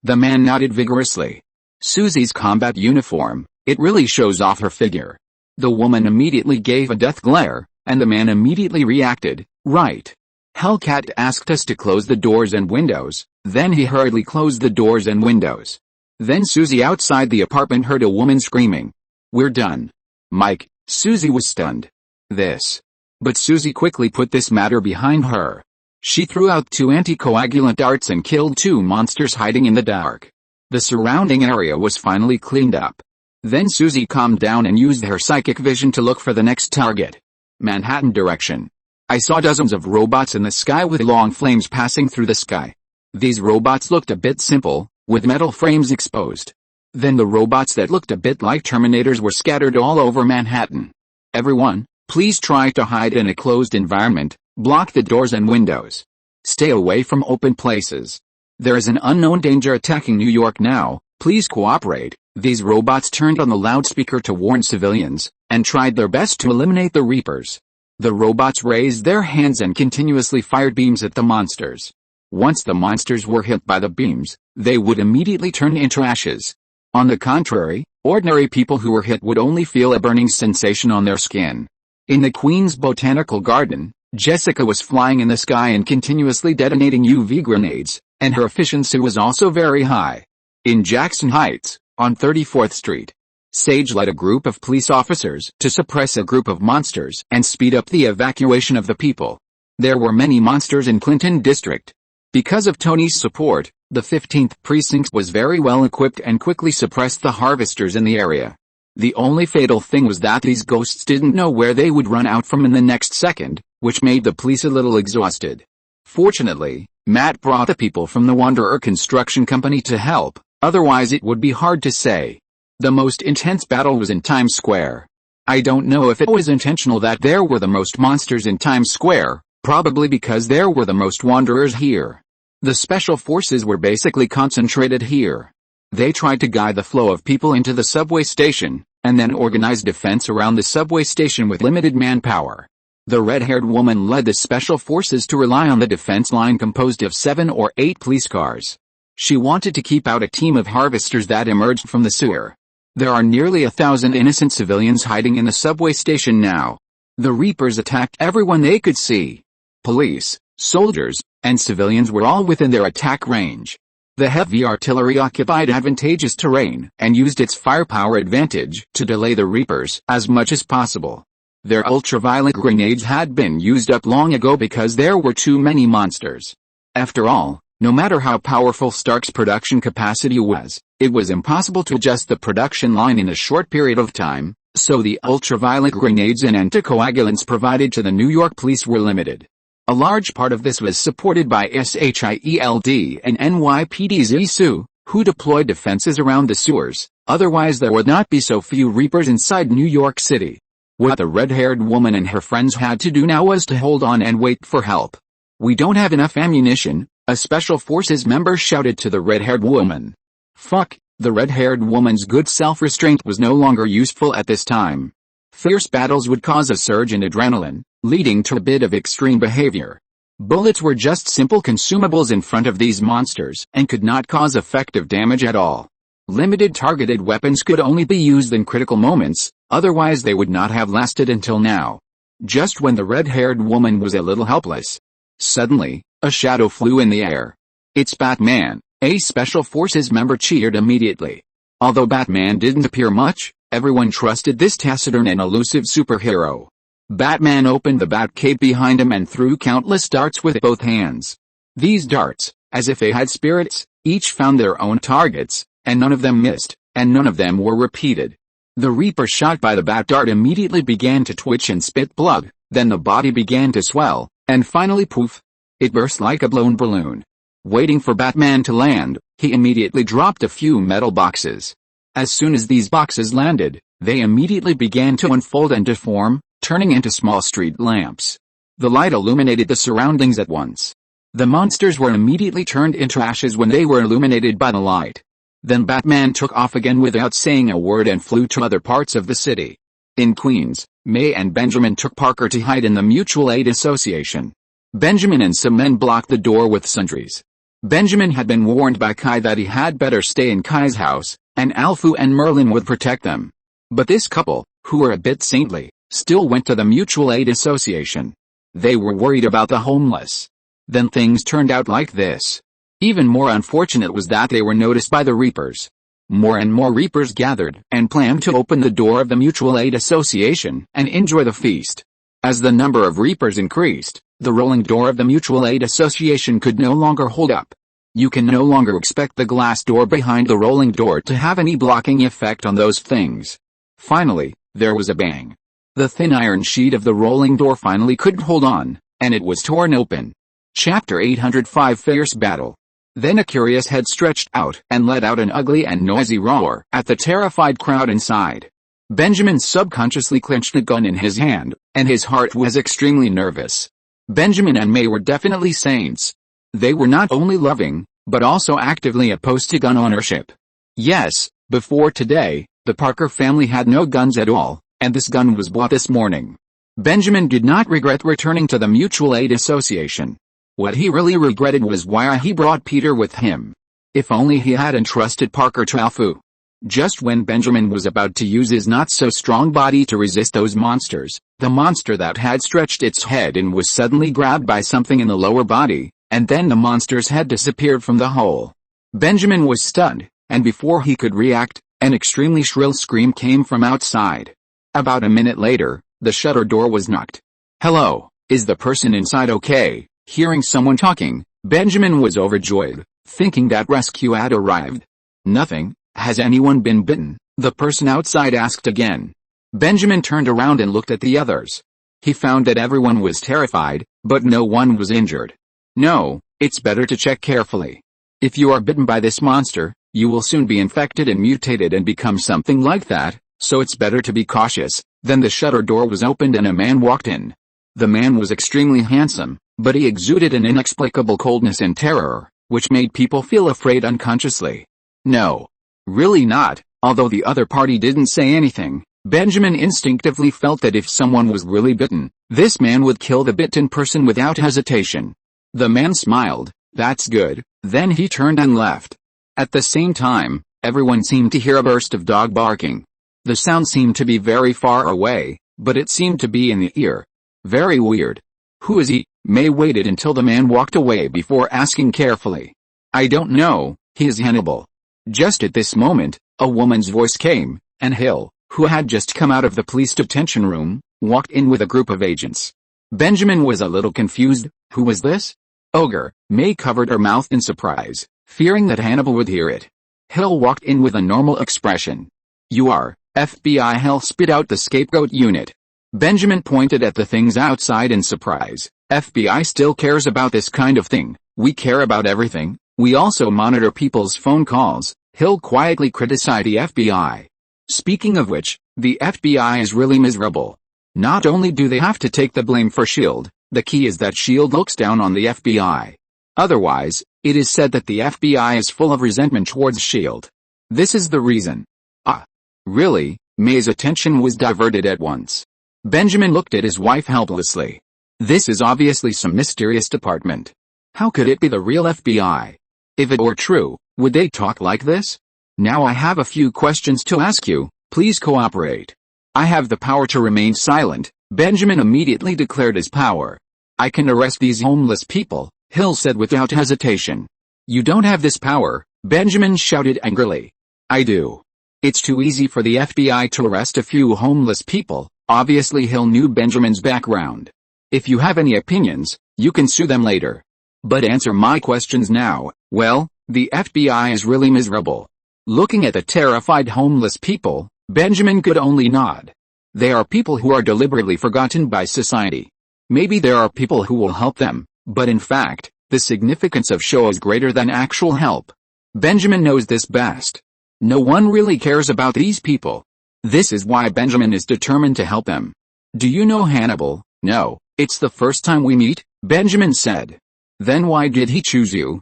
The man nodded vigorously. "Susie's combat uniform, it really shows off her figure." The woman immediately gave a death glare, and the man immediately reacted, "Right. Hellcat asked us to close the doors and windows." Then he hurriedly closed the doors and windows. Then Susie outside the apartment heard a woman screaming, "We're done." Mike, Susie was stunned. But Susie quickly put this matter behind her. She threw out 2 anticoagulant darts and killed 2 monsters hiding in the dark. The surrounding area was finally cleaned up. Then Susie calmed down and used her psychic vision to look for the next target. Manhattan direction. "I saw dozens of robots in the sky with long flames passing through the sky. These robots looked a bit simple, with metal frames exposed. Then the robots that looked a bit like Terminators were scattered all over Manhattan. Everyone, please try to hide in a closed environment, block the doors and windows. Stay away from open places. There is an unknown danger attacking New York now, please cooperate." These robots turned on the loudspeaker to warn civilians, and tried their best to eliminate the Reapers. The robots raised their hands and continuously fired beams at the monsters. Once the monsters were hit by the beams, they would immediately turn into ashes. On the contrary, ordinary people who were hit would only feel a burning sensation on their skin. In the Queen's Botanical Garden, Jessica was flying in the sky and continuously detonating UV grenades, and her efficiency was also very high. In Jackson Heights, on 34th Street, Sage led a group of police officers to suppress a group of monsters and speed up the evacuation of the people. There were many monsters in Clinton District. Because of Tony's support, the 15th Precinct was very well equipped and quickly suppressed the harvesters in the area. The only fatal thing was that these ghosts didn't know where they would run out from in the next second, which made the police a little exhausted. Fortunately, Matt brought the people from the Wanderer Construction Company to help, otherwise it would be hard to say. The most intense battle was in Times Square. I don't know if it was intentional that there were the most monsters in Times Square, probably because there were the most wanderers here. The special forces were basically concentrated here. They tried to guide the flow of people into the subway station, and then organized defense around the subway station with limited manpower. The red-haired woman led the special forces to rely on the defense line composed of 7 or 8 police cars. She wanted to keep out a team of harvesters that emerged from the sewer. There are nearly 1,000 innocent civilians hiding in the subway station now. The Reapers attacked everyone they could see. Police, soldiers, and civilians were all within their attack range. The heavy artillery occupied advantageous terrain and used its firepower advantage to delay the Reapers as much as possible. Their ultraviolet grenades had been used up long ago because there were too many monsters. After all, No matter how powerful Stark's production capacity was, it was impossible to adjust the production line in a short period of time, so the ultraviolet grenades and anticoagulants provided to the New York police were limited. A large part of this was supported by SHIELD and NYPD's ISU, who deployed defenses around the sewers, otherwise there would not be so few Reapers inside New York City. What the red-haired woman and her friends had to do now was to hold on and wait for help. "We don't have enough ammunition," a Special Forces member shouted to the red-haired woman. Fuck, the red-haired woman's good self-restraint was no longer useful at this time. Fierce battles would cause a surge in adrenaline, leading to a bit of extreme behavior. Bullets were just simple consumables in front of these monsters and could not cause effective damage at all. Limited targeted weapons could only be used in critical moments, otherwise they would not have lasted until now. Just when the red-haired woman was a little helpless, suddenly, a shadow flew in the air. "It's Batman," a Special Forces member cheered immediately. Although Batman didn't appear much, everyone trusted this taciturn and elusive superhero. Batman opened the Batcave behind him and threw countless darts with both hands. These darts, as if they had spirits, each found their own targets, and none of them missed, and none of them were repeated. The Reaper shot by the bat dart immediately began to twitch and spit blood, then the body began to swell, and finally poof! It burst like a blown balloon. Waiting for Batman to land, he immediately dropped a few metal boxes. As soon as these boxes landed, they immediately began to unfold and deform, turning into small street lamps. The light illuminated the surroundings at once. The monsters were immediately turned into ashes when they were illuminated by the light. Then Batman took off again without saying a word and flew to other parts of the city. In Queens, May and Benjamin took Parker to hide in the Mutual Aid Association. Benjamin and some men blocked the door with sundries. Benjamin had been warned by Kai that he had better stay in Kai's house, and Alfu and Merlin would protect them. But this couple, who were a bit saintly, still went to the Mutual Aid Association. They were worried about the homeless. Then things turned out like this. Even more unfortunate was that they were noticed by the Reapers. More and more Reapers gathered and planned to open the door of the Mutual Aid Association and enjoy the feast. As the number of Reapers increased, the rolling door of the Mutual Aid Association could no longer hold up. You can no longer expect the glass door behind the rolling door to have any blocking effect on those things. Finally, there was a bang. The thin iron sheet of the rolling door finally couldn't hold on, and it was torn open. Chapter 805 Fierce Battle. Then a curious head stretched out and let out an ugly and noisy roar at the terrified crowd inside. Benjamin subconsciously clenched a gun in his hand, and his heart was extremely nervous. Benjamin and May were definitely saints. They were not only loving, but also actively opposed to gun ownership. Yes, before today, the Parker family had no guns at all, and this gun was bought this morning. Benjamin did not regret returning to the Mutual Aid Association. What he really regretted was why he brought Peter with him. If only he had entrusted Parker to Alfu. Just when Benjamin was about to use his not-so-strong body to resist those monsters, the monster that had stretched its head in was suddenly grabbed by something in the lower body, and then the monster's head disappeared from the hole. Benjamin was stunned, and before he could react, an extremely shrill scream came from outside. About a minute later, the shutter door was knocked. "Hello, is the person inside okay?" Hearing someone talking, Benjamin was overjoyed, thinking that rescue had arrived. "Nothing. Has anyone been bitten?" the person outside asked again. Benjamin turned around and looked at the others. He found that everyone was terrified, but no one was injured. "No, it's better to check carefully. If you are bitten by this monster, you will soon be infected and mutated and become something like that, so it's better to be cautious." Then the shutter door was opened and a man walked in. The man was extremely handsome, but he exuded an inexplicable coldness and terror, which made people feel afraid unconsciously. No. Really not. Although the other party didn't say anything, Benjamin instinctively felt that if someone was really bitten, this man would kill the bitten person without hesitation. The man smiled. "That's good." Then he turned and left. At the same time, everyone seemed to hear a burst of dog barking. The sound seemed to be very far away, but it seemed to be in the ear. Very weird. "Who is he?" May waited until the man walked away before asking carefully. "I don't know, he is Hannibal." Just at this moment, a woman's voice came, and Hill, who had just come out of the police detention room, walked in with a group of agents. Benjamin was a little confused. Who was this? Ogre, May covered her mouth in surprise, fearing that Hannibal would hear it. Hill walked in with a normal expression. "You are, FBI." Hill spit out the scapegoat unit. Benjamin pointed at the things outside in surprise. "FBI still cares about this kind of thing. We care about everything. We also monitor people's phone calls." Hill quietly criticized the FBI. "Speaking of which, the FBI is really miserable. Not only do they have to take the blame for S.H.I.E.L.D., the key is that S.H.I.E.L.D. looks down on the FBI. Otherwise, it is said that the FBI is full of resentment towards S.H.I.E.L.D. This is the reason." "Ah. Really?" May's attention was diverted at once. Benjamin looked at his wife helplessly. "This is obviously some mysterious department. How could it be the real FBI? If it were true, would they talk like this? Now I have a few questions to ask you. Please cooperate." "I have the power to remain silent," Benjamin immediately declared his power. "I can arrest these homeless people," Hill said without hesitation. "You don't have this power," Benjamin shouted angrily. "I do. It's too easy for the FBI to arrest a few homeless people." Obviously Hill knew Benjamin's background. "If you have any opinions, you can sue them later. But answer my questions now." "Well, the FBI is really miserable." Looking at the terrified homeless people, Benjamin could only nod. They are people who are deliberately forgotten by society. Maybe there are people who will help them, but in fact, the significance of show is greater than actual help. Benjamin knows this best. No one really cares about these people. This is why Benjamin is determined to help them. "Do you know Hannibal?" "No, it's the first time we meet," Benjamin said. "Then why did he choose you?"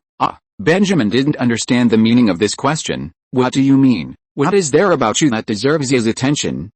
Benjamin didn't understand the meaning of this question. "What do you mean? What is there about you that deserves his attention?"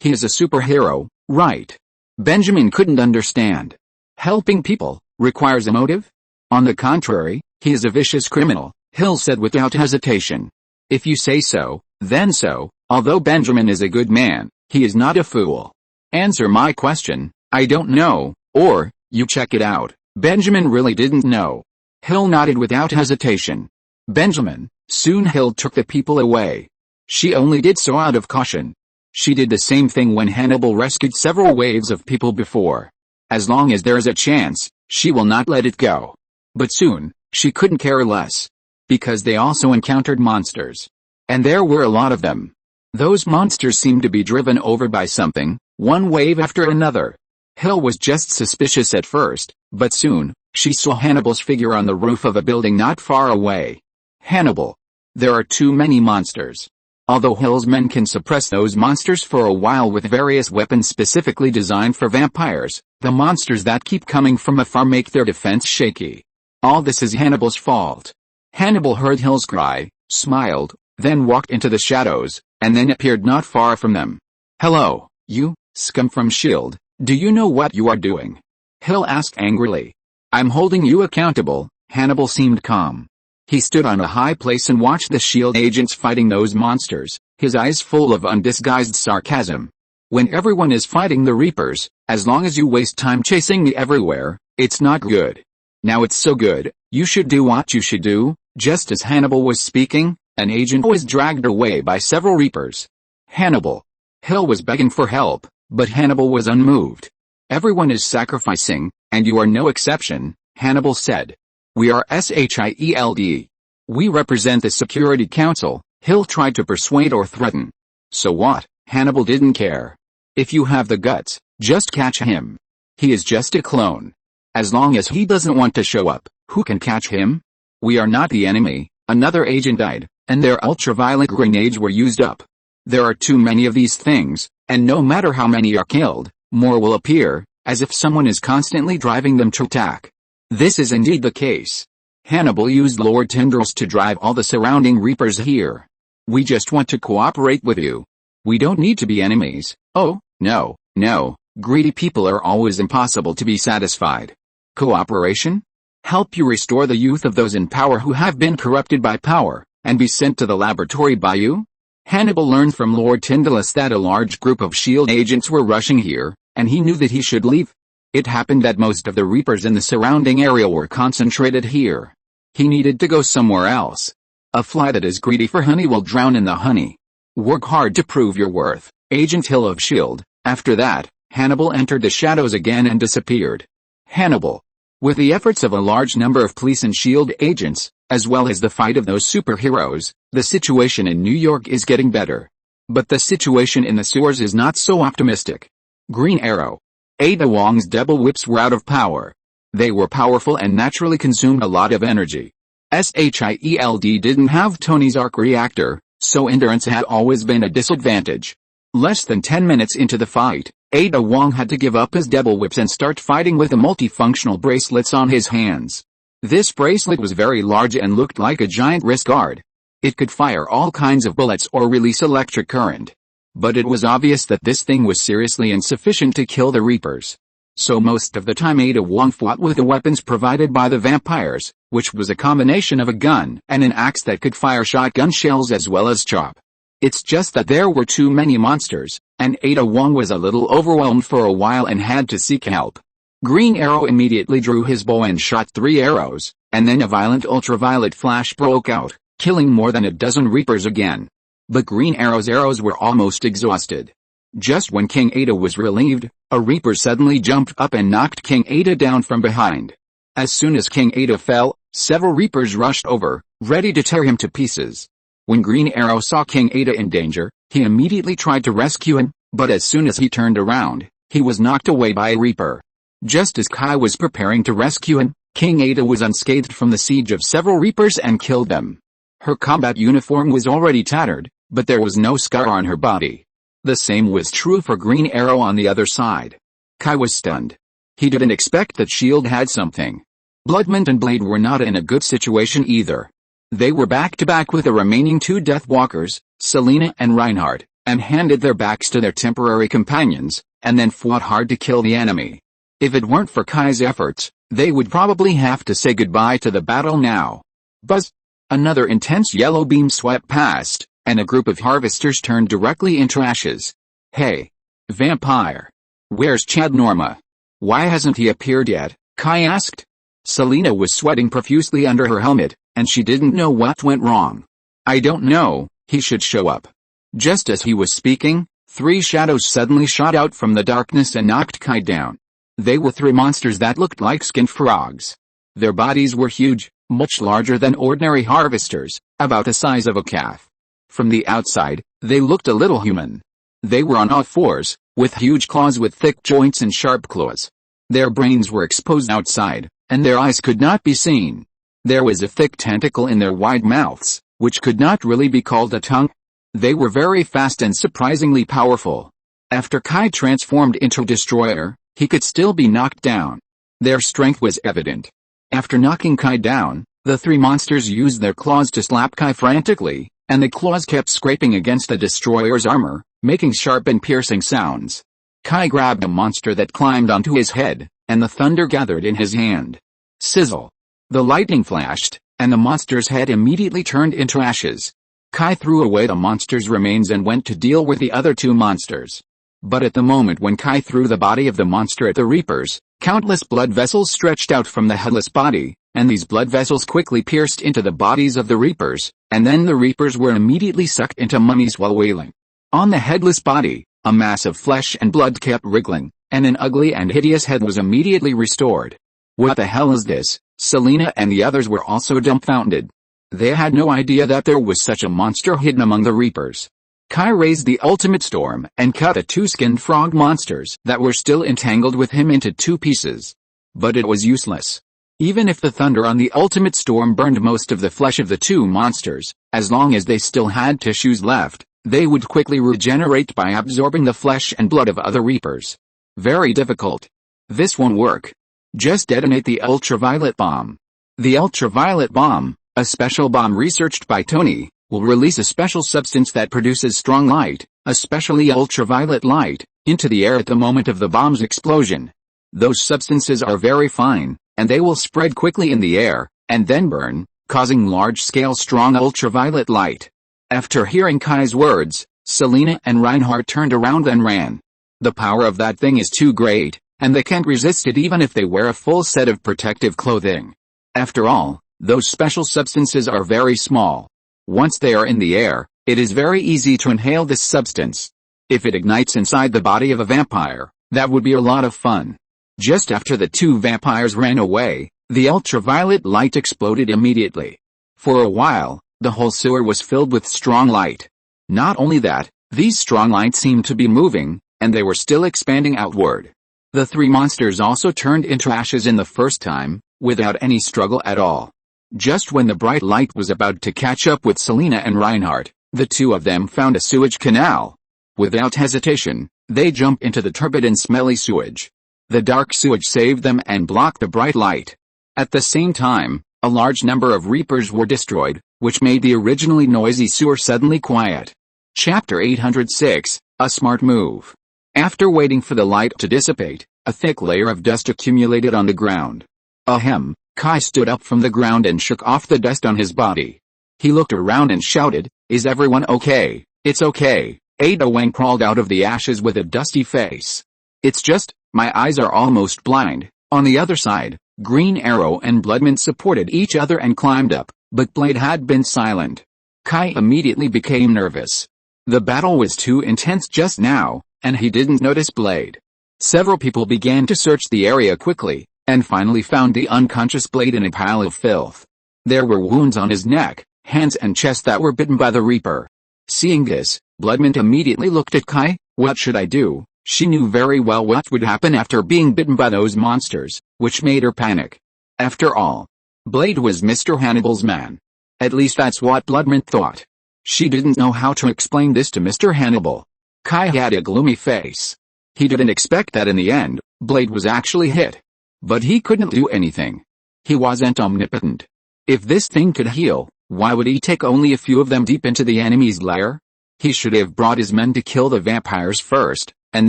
He is a superhero, right?" Benjamin couldn't understand. "Helping people requires a motive?" "On the contrary, he is a vicious criminal," Hill said without hesitation. "If you say so, then so. Although Benjamin is a good man, he is not a fool." "Answer my question." "I don't know, or, you check it out." Benjamin really didn't know. Hill nodded without hesitation. "Benjamin." Soon Hill took the people away. She only did so out of caution. She did the same thing when Hannibal rescued several waves of people before. As long as there is a chance, she will not let it go. But soon, she couldn't care less. Because they also encountered monsters. And there were a lot of them. Those monsters seemed to be driven over by something, one wave after another. Hill was just suspicious at first, but soon, she saw Hannibal's figure on the roof of a building not far away. Hannibal. There are too many monsters. Although Hill's men can suppress those monsters for a while with various weapons specifically designed for vampires, the monsters that keep coming from afar make their defense shaky. All this is Hannibal's fault. Hannibal heard Hill's cry, smiled, then walked into the shadows, and then appeared not far from them. "Hello, you, scum from S.H.I.E.L.D., do you know what you are doing?" Hill asked angrily. "I'm holding you accountable." Hannibal seemed calm. He stood on a high place and watched the S.H.I.E.L.D. agents fighting those monsters, his eyes full of undisguised sarcasm. "When everyone is fighting the Reapers, as long as you waste time chasing me everywhere, it's not good. Now it's so good, you should do what you should do." Just as Hannibal was speaking, an agent was dragged away by several Reapers. "Hannibal." Hill was begging for help, but Hannibal was unmoved. "Everyone is sacrificing, and you are no exception," Hannibal said. "We are S.H.I.E.L.D. We represent the Security Council," Hill tried to persuade or threaten. "So what?" Hannibal didn't care. "If you have the guts, just catch him. He is just a clone. As long as he doesn't want to show up, who can catch him? We are not the enemy." Another agent died, and their ultraviolet grenades were used up. There are too many of these things, and no matter how many are killed, more will appear, as if someone is constantly driving them to attack. This is indeed the case. Hannibal used Lord tendrils to drive all the surrounding Reapers here. "We just want to cooperate with you. We don't need to be enemies." "Oh, no, no, greedy people are always impossible to be satisfied." "Cooperation? Help you restore the youth of those in power who have been corrupted by power, and be sent to the laboratory by you?" Hannibal learned from Lord Tyndalis that a large group of S.H.I.E.L.D. agents were rushing here, and he knew that he should leave. It happened that most of the Reapers in the surrounding area were concentrated here. He needed to go somewhere else. A fly that is greedy for honey will drown in the honey. Work hard to prove your worth, Agent Hill of S.H.I.E.L.D. After that, Hannibal entered the shadows again and disappeared. Hannibal. With the efforts of a large number of police and SHIELD agents, as well as the fight of those superheroes, the situation in New York is getting better. But the situation in the sewers is not so optimistic. Green Arrow. Ada Wong's double whips were out of power. They were powerful and naturally consumed a lot of energy. SHIELD didn't have Tony's arc reactor, so endurance had always been a disadvantage. Less than 10 minutes into the fight, Ada Wong had to give up his double whips and start fighting with the multifunctional bracelets on his hands. This bracelet was very large and looked like a giant wrist guard. It could fire all kinds of bullets or release electric current. But it was obvious that this thing was seriously insufficient to kill the Reapers. So most of the time Ada Wong fought with the weapons provided by the vampires, which was a combination of a gun and an axe that could fire shotgun shells as well as chop. It's just that there were too many monsters, and Ada Wong was a little overwhelmed for a while and had to seek help. Green Arrow immediately drew his bow and shot 3 arrows, and then a violent ultraviolet flash broke out, killing more than a dozen Reapers again. But Green Arrow's arrows were almost exhausted. Just when King Ada was relieved, a Reaper suddenly jumped up and knocked King Ada down from behind. As soon as King Ada fell, several Reapers rushed over, ready to tear him to pieces. When Green Arrow saw King Ada in danger, he immediately tried to rescue him, but as soon as he turned around, he was knocked away by a Reaper. Just as Kai was preparing to rescue him, King Ada was unscathed from the siege of several Reapers and killed them. Her combat uniform was already tattered, but there was no scar on her body. The same was true for Green Arrow on the other side. Kai was stunned. He didn't expect that SHIELD had something. Bloodmint and Blade were not in a good situation either. They were back-to-back with the remaining 2 Deathwalkers, Selena and Reinhardt, and handed their backs to their temporary companions, and then fought hard to kill the enemy. If it weren't for Kai's efforts, they would probably have to say goodbye to the battle now. Buzz! Another intense yellow beam swept past, and a group of harvesters turned directly into ashes. Hey! Vampire! Where's Chad Norma? Why hasn't he appeared yet? Kai asked. Selena was sweating profusely under her helmet, and she didn't know what went wrong. I don't know, he should show up. Just as he was speaking, 3 shadows suddenly shot out from the darkness and knocked Kai down. They were 3 monsters that looked like skinned frogs. Their bodies were huge, much larger than ordinary harvesters, about the size of a calf. From the outside, they looked a little human. They were on all fours, with huge claws with thick joints and sharp claws. Their brains were exposed outside, and their eyes could not be seen. There was a thick tentacle in their wide mouths, which could not really be called a tongue. They were very fast and surprisingly powerful. After Kai transformed into Destroyer, he could still be knocked down. Their strength was evident. After knocking Kai down, the 3 monsters used their claws to slap Kai frantically, and the claws kept scraping against the Destroyer's armor, making sharp and piercing sounds. Kai grabbed a monster that climbed onto his head, and the thunder gathered in his hand. Sizzle! The lightning flashed, and the monster's head immediately turned into ashes. Kai threw away the monster's remains and went to deal with the other 2 monsters. But at the moment when Kai threw the body of the monster at the Reapers, countless blood vessels stretched out from the headless body, and these blood vessels quickly pierced into the bodies of the Reapers, and then the Reapers were immediately sucked into mummies while wailing. On the headless body, a mass of flesh and blood kept wriggling, and an ugly and hideous head was immediately restored. What the hell is this? Selena and the others were also dumbfounded. They had no idea that there was such a monster hidden among the Reapers. Kai raised the ultimate storm and cut the 2 skinned frog monsters that were still entangled with him into 2 pieces. But it was useless. Even if the thunder on the ultimate storm burned most of the flesh of the 2 monsters, as long as they still had tissues left, they would quickly regenerate by absorbing the flesh and blood of other Reapers. Very difficult. This won't work. Just detonate the ultraviolet bomb. The ultraviolet bomb, a special bomb researched by Tony, will release a special substance that produces strong light, especially ultraviolet light, into the air at the moment of the bomb's explosion. Those substances are very fine, and they will spread quickly in the air, and then burn, causing large-scale strong ultraviolet light. After hearing Kai's words, Selena and Reinhardt turned around and ran. The power of that thing is too great, and they can't resist it even if they wear a full set of protective clothing. After all, those special substances are very small. Once they are in the air, it is very easy to inhale this substance. If it ignites inside the body of a vampire, that would be a lot of fun. Just after the two vampires ran away, the ultraviolet light exploded immediately. For a while, the whole sewer was filled with strong light. Not only that, these strong lights seemed to be moving, and they were still expanding outward. The three monsters also turned into ashes in the first time, without any struggle at all. Just when the bright light was about to catch up with Selina and Reinhardt, the two of them found a sewage canal. Without hesitation, they jumped into the turbid and smelly sewage. The dark sewage saved them and blocked the bright light. At the same time, a large number of reapers were destroyed, which made the originally noisy sewer suddenly quiet. Chapter 806, A Smart Move. After waiting for the light to dissipate, a thick layer of dust accumulated on the ground. Ahem, Kai stood up from the ground and shook off the dust on his body. He looked around and shouted, "Is everyone okay?" "It's okay," Ada Wang crawled out of the ashes with a dusty face. "It's just, my eyes are almost blind." On the other side, Green Arrow and Bloodmint supported each other and climbed up, but Blade had been silent. Kai immediately became nervous. The battle was too intense just now, and he didn't notice Blade. Several people began to search the area quickly, and finally found the unconscious Blade in a pile of filth. There were wounds on his neck, hands and chest that were bitten by the Reaper. Seeing this, Bloodmint immediately looked at Kai. What should I do? She knew very well what would happen after being bitten by those monsters, which made her panic. After all, Blade was Mr. Hannibal's man. At least that's what Bloodmint thought. She didn't know how to explain this to Mr. Hannibal. Kai had a gloomy face. He didn't expect that in the end, Blade was actually hit. But he couldn't do anything. He wasn't omnipotent. If this thing could heal, why would he take only a few of them deep into the enemy's lair? He should have brought his men to kill the vampires first, and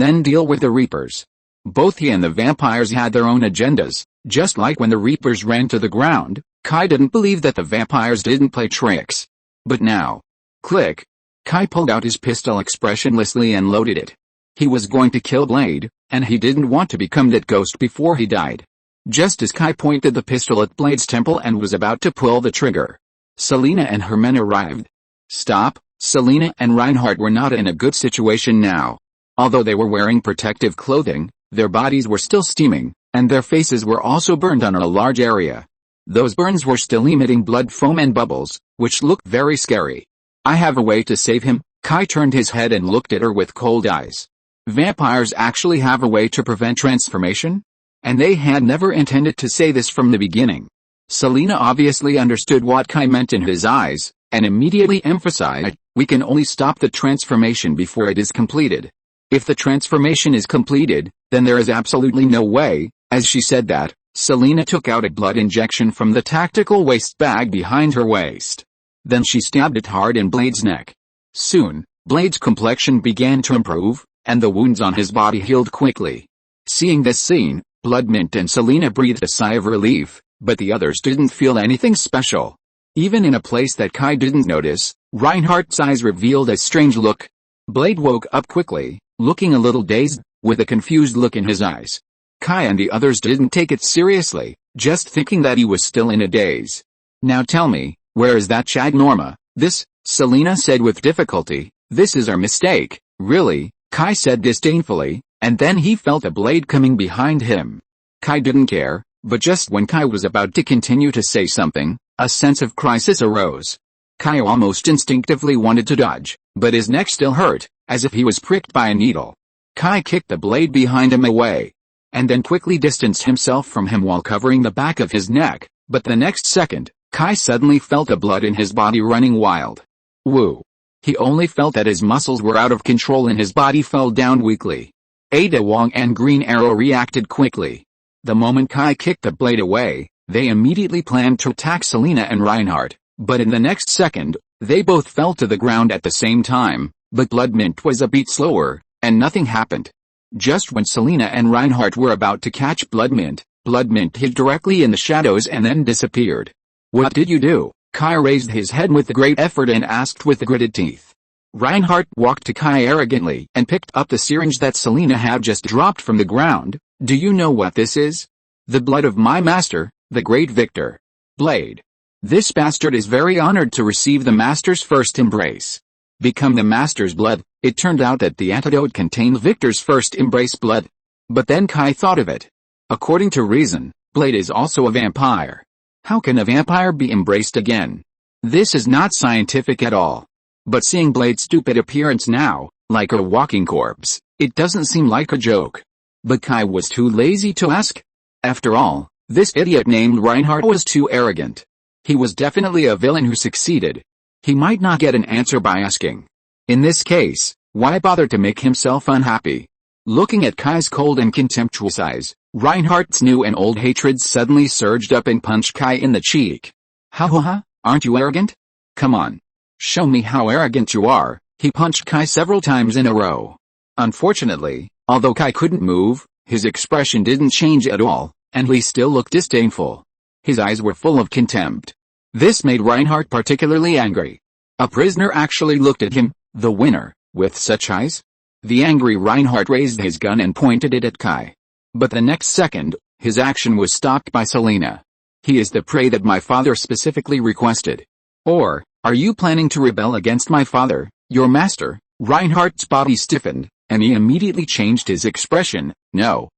then deal with the Reapers. Both he and the vampires had their own agendas, just like when the Reapers ran to the ground. Kai didn't believe that the vampires didn't play tricks. But now. Click. Kai pulled out his pistol expressionlessly and loaded it. He was going to kill Blade, and he didn't want to become that ghost before he died. Just as Kai pointed the pistol at Blade's temple and was about to pull the trigger, Selina and her men arrived. Stop. Selina and Reinhardt were not in a good situation now. Although they were wearing protective clothing, their bodies were still steaming, and their faces were also burned on a large area. Those burns were still emitting blood foam and bubbles, which looked very scary. I have a way to save him. Kai turned his head and looked at her with cold eyes. Vampires actually have a way to prevent transformation? And they had never intended to say this from the beginning. Selina obviously understood what Kai meant in his eyes, and immediately emphasized, we can only stop the transformation before it is completed. If the transformation is completed, then there is absolutely no way. As she said that, Selina took out a blood injection from the tactical waste bag behind her waist. Then she stabbed it hard in Blade's neck. Soon, Blade's complexion began to improve, and the wounds on his body healed quickly. Seeing this scene, Bloodmint and Selina breathed a sigh of relief, but the others didn't feel anything special. Even in a place that Kai didn't notice, Reinhardt's eyes revealed a strange look. Blade woke up quickly, looking a little dazed, with a confused look in his eyes. Kai and the others didn't take it seriously, just thinking that he was still in a daze. Now tell me, where is that Chad Norma? This, Selina said with difficulty. This is our mistake, really, Kai said disdainfully, and then he felt a blade coming behind him. Kai didn't care, but just when Kai was about to continue to say something, a sense of crisis arose. Kai almost instinctively wanted to dodge, but his neck still hurt, as if he was pricked by a needle. Kai kicked the blade behind him away, and then quickly distanced himself from him while covering the back of his neck, but the next second, Kai suddenly felt the blood in his body running wild. Woo! He only felt that his muscles were out of control and his body fell down weakly. Ada Wong and Green Arrow reacted quickly. The moment Kai kicked the blade away, they immediately planned to attack Selina and Reinhardt, but in the next second, they both fell to the ground at the same time, but Bloodmint was a beat slower, and nothing happened. Just when Selina and Reinhardt were about to catch Bloodmint, Bloodmint hid directly in the shadows and then disappeared. What did you do? Kai raised his head with great effort and asked with gritted teeth. Reinhardt walked to Kai arrogantly and picked up the syringe that Selina had just dropped from the ground. Do you know what this is? The blood of my master, the great Victor. Blade. This bastard is very honored to receive the master's first embrace. Become the master's blood. It turned out that the antidote contained Victor's first embrace blood. But then Kai thought of it. According to reason, Blade is also a vampire. How can a vampire be embraced again? This is not scientific at all. But seeing Blade's stupid appearance now, like a walking corpse, it doesn't seem like a joke. But Kai was too lazy to ask. After all, this idiot named Reinhardt was too arrogant. He was definitely a villain who succeeded. He might not get an answer by asking. In this case, why bother to make himself unhappy? Looking at Kai's cold and contemptuous eyes, Reinhardt's new and old hatred suddenly surged up and punched Kai in the cheek. Ha ha ha, aren't you arrogant? Come on. Show me how arrogant you are. He punched Kai several times in a row. Unfortunately, although Kai couldn't move, his expression didn't change at all, and he still looked disdainful. His eyes were full of contempt. This made Reinhardt particularly angry. A prisoner actually looked at him, the winner, with such eyes? The angry Reinhardt raised his gun and pointed it at Kai. But the next second, his action was stopped by Selena. He is the prey that my father specifically requested. Or, are you planning to rebel against my father, your master? Reinhardt's body stiffened, and he immediately changed his expression. No,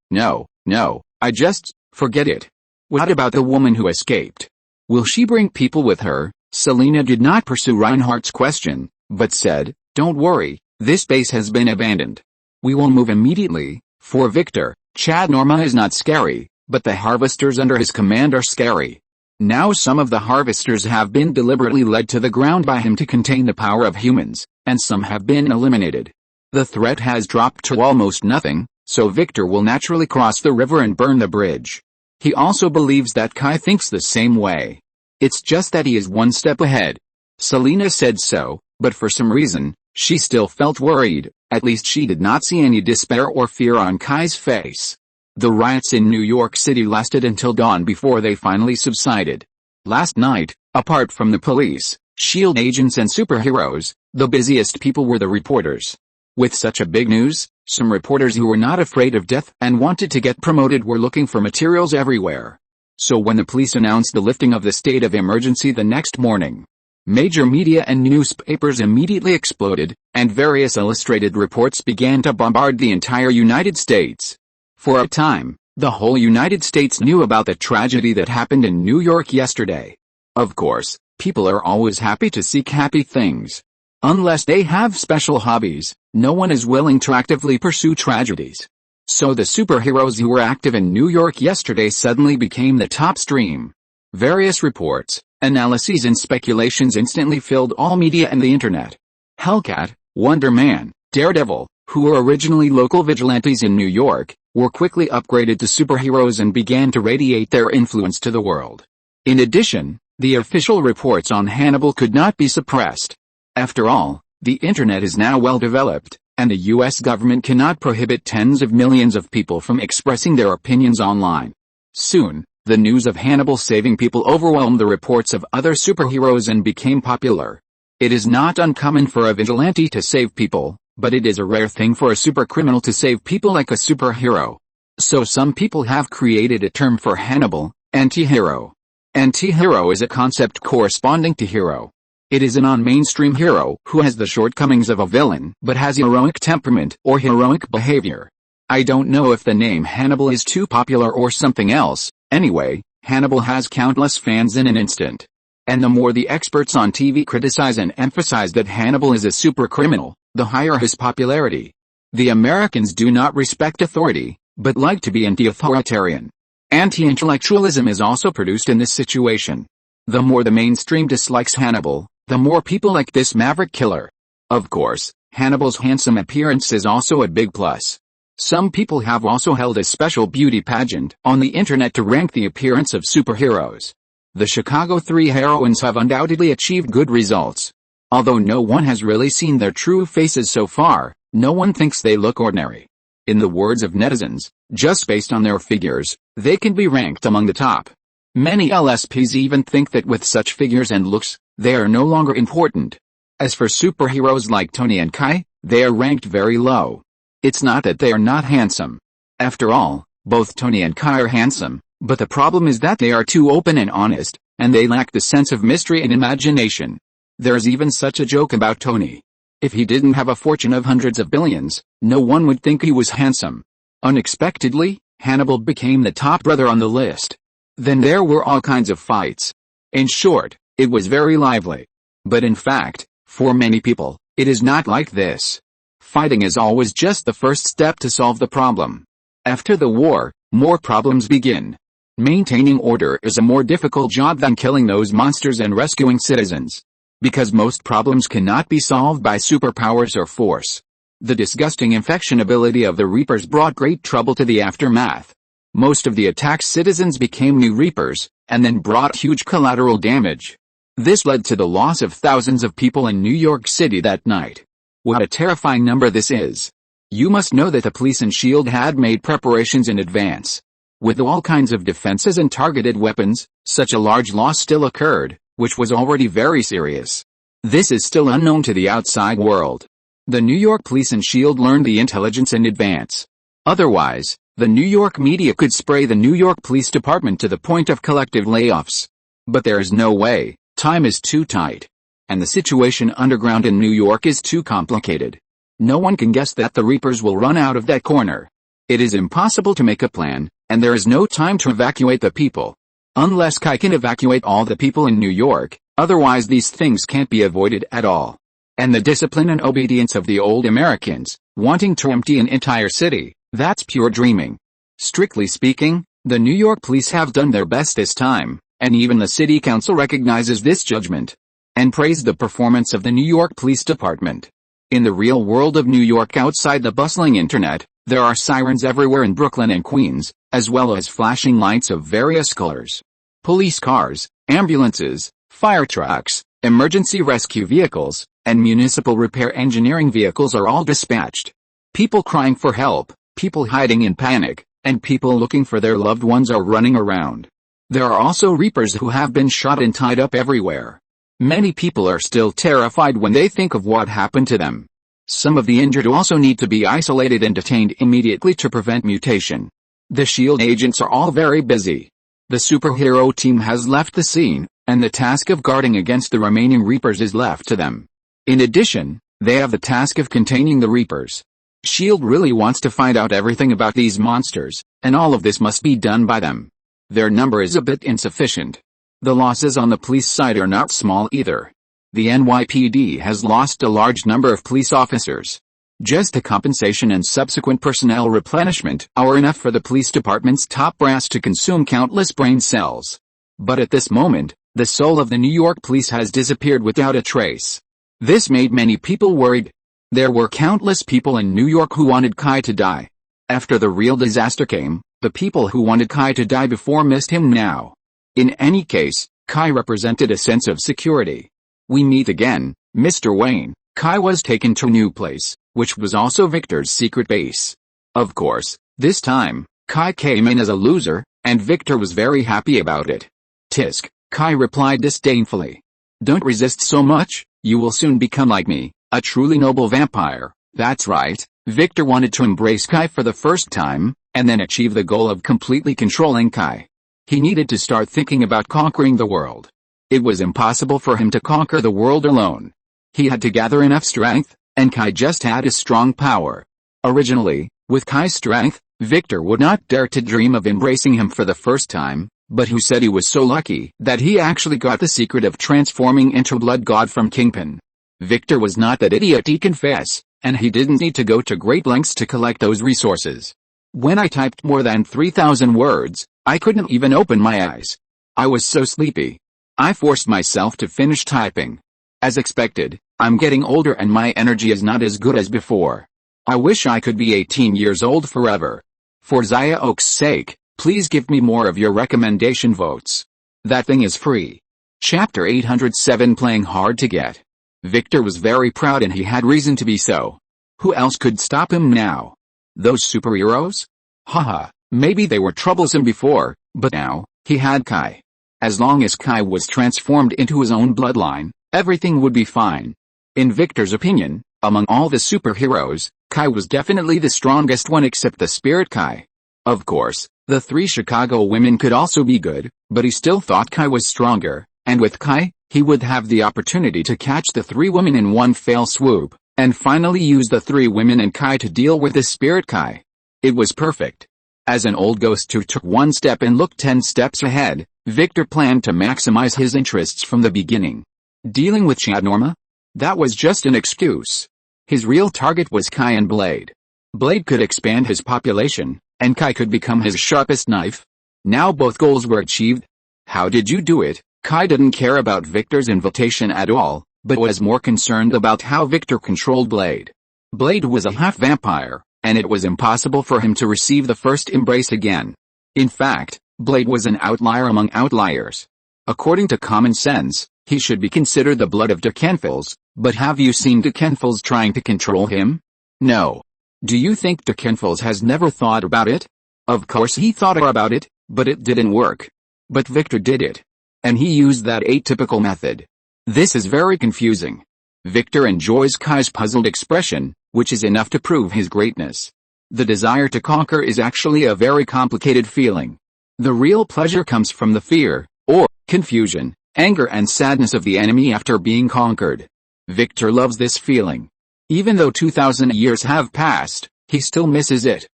forget it. What about the woman who escaped? Will she bring people with her? Selena did not pursue Reinhardt's question, but said, don't worry, this base has been abandoned. We will move immediately. For Victor, Chad Norma is not scary, but the harvesters under his command are scary. Now some of the harvesters have been deliberately led to the ground by him to contain the power of humans, and some have been eliminated. The threat has dropped to almost nothing, so Victor will naturally cross the river and burn the bridge. He also believes that Kai thinks the same way. It's just that he is one step ahead. Selena said so, but for some reason, she still felt worried. At least she did not see any despair or fear on Kai's face. The riots in New York City lasted until dawn before they finally subsided. Last night, apart from the police, SHIELD agents and superheroes, the busiest people were the reporters. With such a big news, some reporters who were not afraid of death and wanted to get promoted were looking for materials everywhere. So when the police announced the lifting of the state of emergency the next morning, major media and newspapers immediately exploded, and various illustrated reports began to bombard the entire United States. For a time, the whole United States knew about the tragedy that happened in New York yesterday. Of course, people are always happy to seek happy things. Unless they have special hobbies, no one is willing to actively pursue tragedies. So the superheroes who were active in New York yesterday suddenly became the top stream. Various reports, analyses and speculations instantly filled all media and the internet. Hellcat, Wonder Man, Daredevil, who were originally local vigilantes in New York, were quickly upgraded to superheroes and began to radiate their influence to the world. In addition, the official reports on Hannibal could not be suppressed. After all, the internet is now well developed, and the US government cannot prohibit tens of millions of people from expressing their opinions online. Soon, the news of Hannibal saving people overwhelmed the reports of other superheroes and became popular. It is not uncommon for a vigilante to save people, but it is a rare thing for a supercriminal to save people like a superhero. So some people have created a term for Hannibal, anti-hero. Anti-hero is a concept corresponding to hero. It is a non-mainstream hero who has the shortcomings of a villain but has heroic temperament or heroic behavior. I don't know if the name Hannibal is too popular or something else. Anyway, Hannibal has countless fans in an instant. And the more the experts on TV criticize and emphasize that Hannibal is a supercriminal, the higher his popularity. The Americans do not respect authority, but like to be anti-authoritarian. Anti-intellectualism is also produced in this situation. The more the mainstream dislikes Hannibal, the more people like this maverick killer. Of course, Hannibal's handsome appearance is also a big plus. Some people have also held a special beauty pageant on the internet to rank the appearance of superheroes. The Chicago 3 heroines have undoubtedly achieved good results. Although no one has really seen their true faces so far, no one thinks they look ordinary. In the words of netizens, just based on their figures, they can be ranked among the top. Many LSPs even think that with such figures and looks, they are no longer important. As for superheroes like Tony and Kai, they are ranked very low. It's not that they are not handsome. After all, both Tony and Kai are handsome, but the problem is that they are too open and honest, and they lack the sense of mystery and imagination. There's even such a joke about Tony. If he didn't have a fortune of hundreds of billions, no one would think he was handsome. Unexpectedly, Hannibal became the top brother on the list. Then there were all kinds of fights. In short, it was very lively. But in fact, for many people, it is not like this. Fighting is always just the first step to solve the problem. After the war, more problems begin. Maintaining order is a more difficult job than killing those monsters and rescuing citizens. Because most problems cannot be solved by superpowers or force. The disgusting infection ability of the Reapers brought great trouble to the aftermath. Most of the attacked citizens became new Reapers, and then brought huge collateral damage. This led to the loss of thousands of people in New York City that night. What a terrifying number this is. You must know that the police and SHIELD had made preparations in advance. With all kinds of defenses and targeted weapons, such a large loss still occurred, which was already very serious. This is still unknown to the outside world. The New York police and SHIELD learned the intelligence in advance. Otherwise, the New York media could spray the New York Police Department to the point of collective layoffs. But there is no way, time is too tight. And the situation underground in New York is too complicated. No one can guess that the Reapers will run out of that corner. It is impossible to make a plan, and there is no time to evacuate the people. Unless Kai can evacuate all the people in New York, otherwise these things can't be avoided at all. And the discipline and obedience of the old Americans, wanting to empty an entire city, that's pure dreaming. Strictly speaking, the New York police have done their best this time, and even the city council recognizes this judgment. And praised the performance of the New York Police Department. In the real world of New York outside the bustling internet, there are sirens everywhere in Brooklyn and Queens, as well as flashing lights of various colors. Police cars, ambulances, fire trucks, emergency rescue vehicles, and municipal repair engineering vehicles are all dispatched. People crying for help, people hiding in panic, and people looking for their loved ones are running around. There are also Reapers who have been shot and tied up everywhere. Many people are still terrified when they think of what happened to them. Some of the injured also need to be isolated and detained immediately to prevent mutation. The SHIELD agents are all very busy. The superhero team has left the scene, and the task of guarding against the remaining Reapers is left to them. In addition, they have the task of containing the Reapers. SHIELD really wants to find out everything about these monsters, and all of this must be done by them. Their number is a bit insufficient. The losses on the police side are not small either. The NYPD has lost a large number of police officers. Just the compensation and subsequent personnel replenishment are enough for the police department's top brass to consume countless brain cells. But at this moment, the soul of the New York police has disappeared without a trace. This made many people worried. There were countless people in New York who wanted Kai to die. After the real disaster came, the people who wanted Kai to die before missed him now. In any case, Kai represented a sense of security. We meet again, Mr. Wayne. Kai was taken to a new place, which was also Victor's secret base. Of course, this time, Kai came in as a loser, and Victor was very happy about it. Tisk, Kai replied disdainfully. Don't resist so much, you will soon become like me, a truly noble vampire. That's right, Victor wanted to embrace Kai for the first time, and then achieve the goal of completely controlling Kai. He needed to start thinking about conquering the world. It was impossible for him to conquer the world alone. He had to gather enough strength, and Kai just had a strong power. Originally, with Kai's strength, Victor would not dare to dream of embracing him for the first time, but who said he was so lucky that he actually got the secret of transforming into a blood god from Kingpin. Victor was not that idiot he confess, and he didn't need to go to great lengths to collect those resources. When I typed more than 3,000 words, I couldn't even open my eyes. I was so sleepy. I forced myself to finish typing. As expected, I'm getting older and my energy is not as good as before. I wish I could be 18 years old forever. For Zaya Oak's sake, please give me more of your recommendation votes. That thing is free. Chapter 807 Playing Hard to Get. Victor was very proud and he had reason to be so. Who else could stop him now? Those superheroes? Haha, maybe they were troublesome before, but now, he had Kai. As long as Kai was transformed into his own bloodline, everything would be fine. In Victor's opinion, among all the superheroes, Kai was definitely the strongest one except the Spirit Kai. Of course, the 3 Chicago women could also be good, but he still thought Kai was stronger, and with Kai, he would have the opportunity to catch the 3 women in one fell swoop, and finally use the 3 women and Kai to deal with the Spirit Kai. It was perfect. As an old ghost who took one step and looked 10 steps ahead, Victor planned to maximize his interests from the beginning. Dealing with Chad Norma? That was just an excuse. His real target was Kai and Blade. Blade could expand his population, and Kai could become his sharpest knife. Now both goals were achieved. How did you do it? Kai didn't care about Victor's invitation at all, but was more concerned about how Victor controlled Blade. Blade was a half-vampire, and it was impossible for him to receive the first embrace again. In fact, Blade was an outlier among outliers. According to common sense, he should be considered the blood of Dekenfils, but have you seen Dekenfils trying to control him? No. Do you think Dekenfils has never thought about it? Of course he thought about it, but it didn't work. But Victor did it. And he used that atypical method. This is very confusing. Victor enjoys Kai's puzzled expression, which is enough to prove his greatness. The desire to conquer is actually a very complicated feeling. The real pleasure comes from the fear, or confusion, anger and sadness of the enemy after being conquered. Victor loves this feeling. Even though 2,000 years have passed, he still misses it.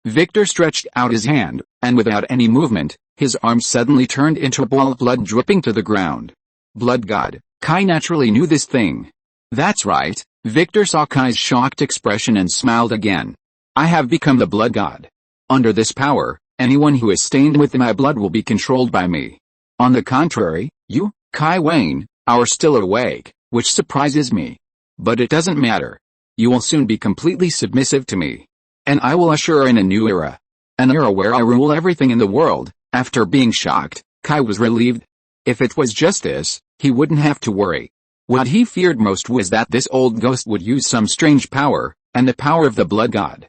Victor stretched out his hand, and without any movement, his arm suddenly turned into a ball of blood dripping to the ground. Blood god. Kai naturally knew this thing. That's right, Victor saw Kai's shocked expression and smiled again. I have become the blood god. Under this power, anyone who is stained with my blood will be controlled by me. On the contrary, you, Kai Wayne, are still awake, which surprises me. But it doesn't matter. You will soon be completely submissive to me. And I will usher in a new era. An era where I rule everything in the world. After being shocked, Kai was relieved. If it was just this, he wouldn't have to worry. What he feared most was that this old ghost would use some strange power, and the power of the blood god.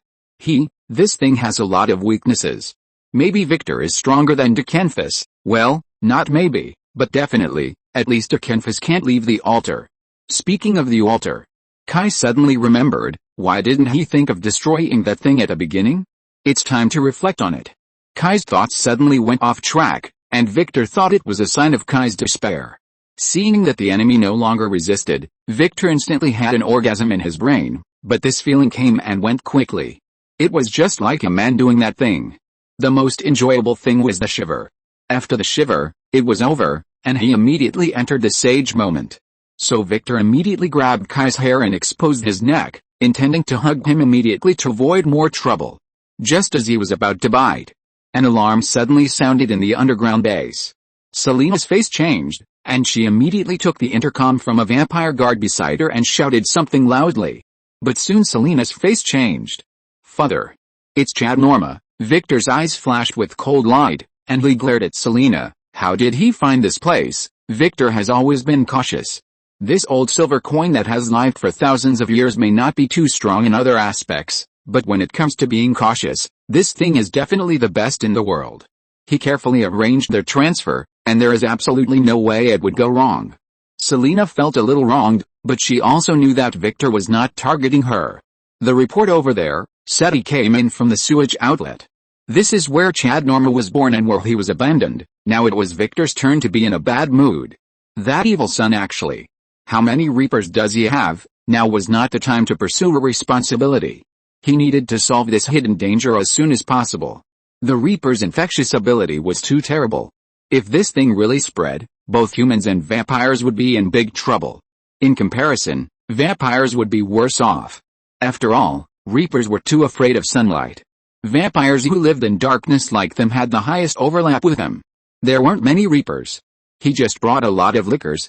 This thing has a lot of weaknesses. Maybe Victor is stronger than Dekenfis. Well, not maybe, but definitely, at least Dekenfis can't leave the altar. Speaking of the altar, Kai suddenly remembered, why didn't he think of destroying that thing at the beginning? It's time to reflect on it. Kai's thoughts suddenly went off track, and Victor thought it was a sign of Kai's despair. Seeing that the enemy no longer resisted, Victor instantly had an orgasm in his brain, but this feeling came and went quickly. It was just like a man doing that thing. The most enjoyable thing was the shiver. After the shiver, it was over, and he immediately entered the sage moment. So Victor immediately grabbed Kai's hair and exposed his neck, intending to hug him immediately to avoid more trouble. Just as he was about to bite, an alarm suddenly sounded in the underground base. Selina's face changed, and she immediately took the intercom from a vampire guard beside her and shouted something loudly. But soon Selina's face changed. Father. It's Chad Norma. Victor's eyes flashed with cold light, and he glared at Selina. How did he find this place? Victor has always been cautious. This old silver coin that has lived for thousands of years may not be too strong in other aspects, but when it comes to being cautious, this thing is definitely the best in the world. He carefully arranged their transfer, and there is absolutely no way it would go wrong. Selina felt a little wronged, but she also knew that Victor was not targeting her. The report over there said he came in from the sewage outlet. This is where Chad Norma was born and where he was abandoned. Now it was Victor's turn to be in a bad mood. That evil son actually. How many reapers does he have? Now was not the time to pursue a responsibility. He needed to solve this hidden danger as soon as possible. The reaper's infectious ability was too terrible. If this thing really spread, both humans and vampires would be in big trouble. In comparison, vampires would be worse off. After all, reapers were too afraid of sunlight. Vampires who lived in darkness like them had the highest overlap with him. There weren't many reapers. He just brought a lot of lickers.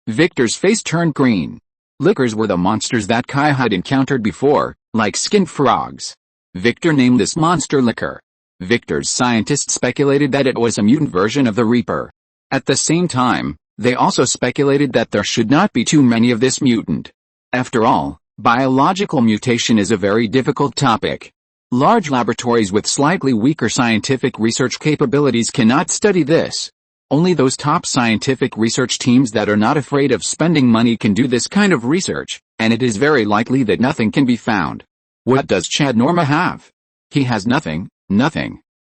Victor's face turned green. Lickers were the monsters that Kai had encountered before, like skinned frogs. Victor named this monster Licker. Victor's scientists speculated that it was a mutant version of the Reaper. At the same time, they also speculated that there should not be too many of this mutant. After all, biological mutation is a very difficult topic. Large laboratories with slightly weaker scientific research capabilities cannot study this. Only those top scientific research teams that are not afraid of spending money can do this kind of research, and it is very likely that nothing can be found. What does Chad Norma have? He has nothing.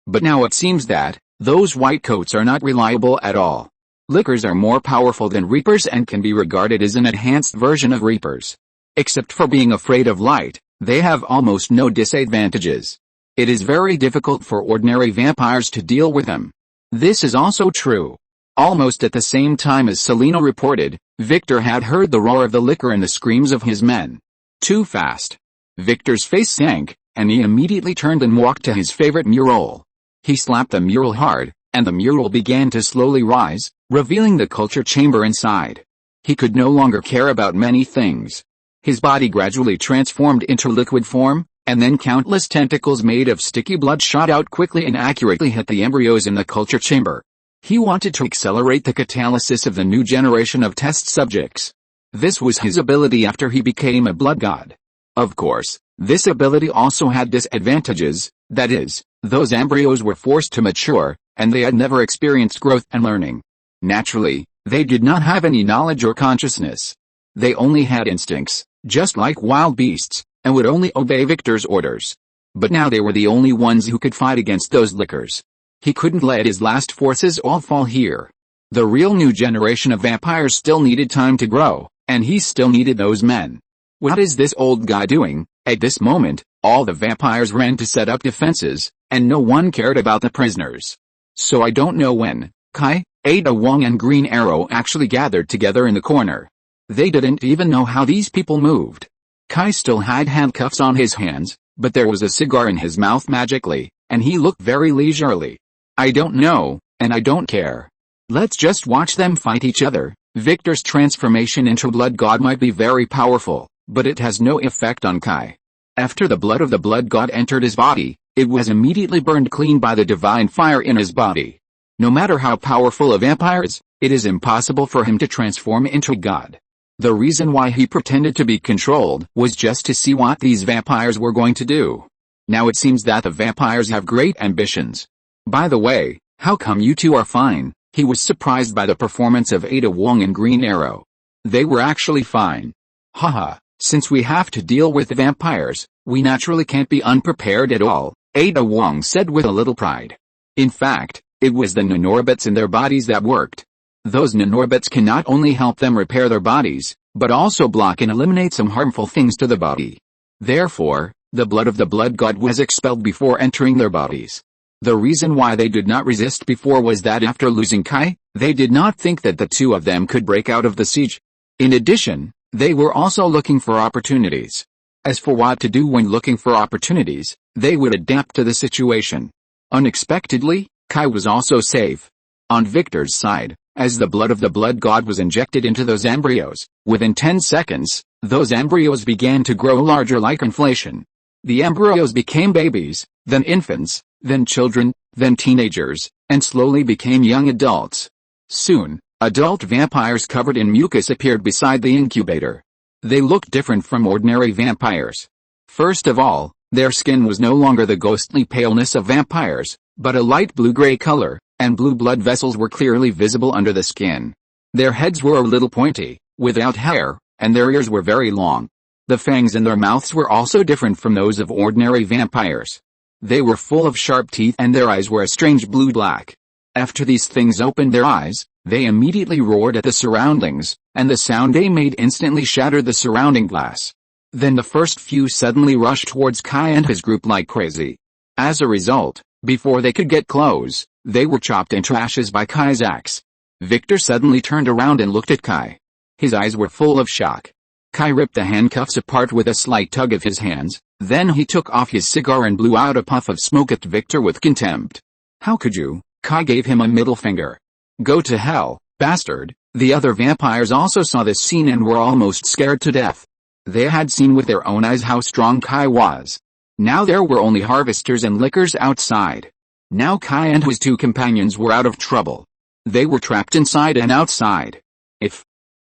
But now it seems that those white coats are not reliable at all. Lickers are more powerful than Reapers and can be regarded as an enhanced version of Reapers. Except for being afraid of light, they have almost no disadvantages. It is very difficult for ordinary vampires to deal with them. This is also true. Almost at the same time as Selena reported, Victor had heard the roar of the liquor and the screams of his men. Too fast. Victor's face sank, and he immediately turned and walked to his favorite mural. He slapped the mural hard, and the mural began to slowly rise, revealing the culture chamber inside. He could no longer care about many things. His body gradually transformed into liquid form, and then countless tentacles made of sticky blood shot out quickly and accurately hit the embryos in the culture chamber. He wanted to accelerate the catalysis of the new generation of test subjects. This was his ability after he became a blood god. Of course, this ability also had disadvantages, that is, those embryos were forced to mature, and they had never experienced growth and learning. Naturally, they did not have any knowledge or consciousness. They only had instincts, just like wild beasts, and would only obey Victor's orders. But now they were the only ones who could fight against those lickers. He couldn't let his last forces all fall here. The real new generation of vampires still needed time to grow, and he still needed those men. What is this old guy doing? At this moment, all the vampires ran to set up defenses, and no one cared about the prisoners. So I don't know when Kai, Ada Wong and Green Arrow actually gathered together in the corner. They didn't even know how these people moved. Kai still had handcuffs on his hands, but there was a cigar in his mouth magically, and he looked very leisurely. I don't know, and I don't care. Let's just watch them fight each other. Victor's transformation into blood god might be very powerful, but it has no effect on Kai. After the blood of the blood god entered his body, it was immediately burned clean by the divine fire in his body. No matter how powerful a vampire is, it is impossible for him to transform into a god. The reason why he pretended to be controlled was just to see what these vampires were going to do. Now it seems that the vampires have great ambitions. By the way, how come you two are fine? He was surprised by the performance of Ada Wong and Green Arrow. They were actually fine. Haha, since we have to deal with the vampires, we naturally can't be unprepared at all, Ada Wong said with a little pride. In fact, it was the nanorbits in their bodies that worked. Those nanorbits can not only help them repair their bodies, but also block and eliminate some harmful things to the body. Therefore, the blood of the blood god was expelled before entering their bodies. The reason why they did not resist before was that after losing Kai, they did not think that the two of them could break out of the siege. In addition, they were also looking for opportunities. As for what to do when looking for opportunities, they would adapt to the situation. Unexpectedly, Kai was also safe. On Victor's side, as the blood of the blood god was injected into those embryos, within 10 seconds, those embryos began to grow larger like inflation. The embryos became babies, then infants, then children, then teenagers, and slowly became young adults. Soon, adult vampires covered in mucus appeared beside the incubator. They looked different from ordinary vampires. First of all, their skin was no longer the ghostly paleness of vampires, but a light blue-gray color, and blue blood vessels were clearly visible under the skin. Their heads were a little pointy, without hair, and their ears were very long. The fangs in their mouths were also different from those of ordinary vampires. They were full of sharp teeth and their eyes were a strange blue-black. After these things opened their eyes, they immediately roared at the surroundings, and the sound they made instantly shattered the surrounding glass. Then the first few suddenly rushed towards Kai and his group like crazy. As a result, before they could get close, they were chopped into ashes by Kai's axe. Victor suddenly turned around and looked at Kai. His eyes were full of shock. Kai ripped the handcuffs apart with a slight tug of his hands, then he took off his cigar and blew out a puff of smoke at Victor with contempt. How could you? Kai gave him a middle finger. Go to hell, bastard. The other vampires also saw this scene and were almost scared to death. They had seen with their own eyes how strong Kai was. Now there were only harvesters and lickers outside. Now Kai and his two companions were out of trouble. They were trapped inside and outside.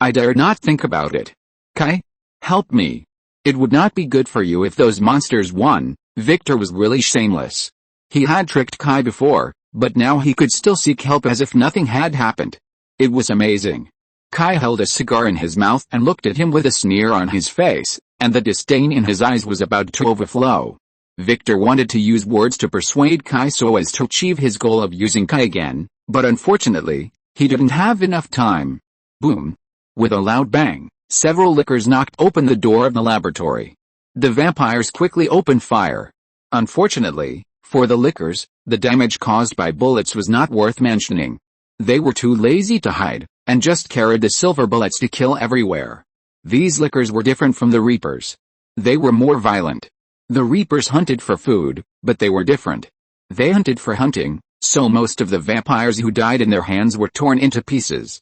I dared not think about it. Kai? Help me. It would not be good for you if those monsters won. Victor was really shameless. He had tricked Kai before, but now he could still seek help as if nothing had happened. It was amazing. Kai held a cigar in his mouth and looked at him with a sneer on his face, and the disdain in his eyes was about to overflow. Victor wanted to use words to persuade Kai so as to achieve his goal of using Kai again, but unfortunately, he didn't have enough time. Boom. With a loud bang, several lickers knocked open the door of the laboratory. The vampires quickly opened fire. Unfortunately, for the lickers, the damage caused by bullets was not worth mentioning. They were too lazy to hide, and just carried the silver bullets to kill everywhere. These lickers were different from the reapers. They were more violent. The reapers hunted for food, but they were different. They hunted for hunting, so most of the vampires who died in their hands were torn into pieces.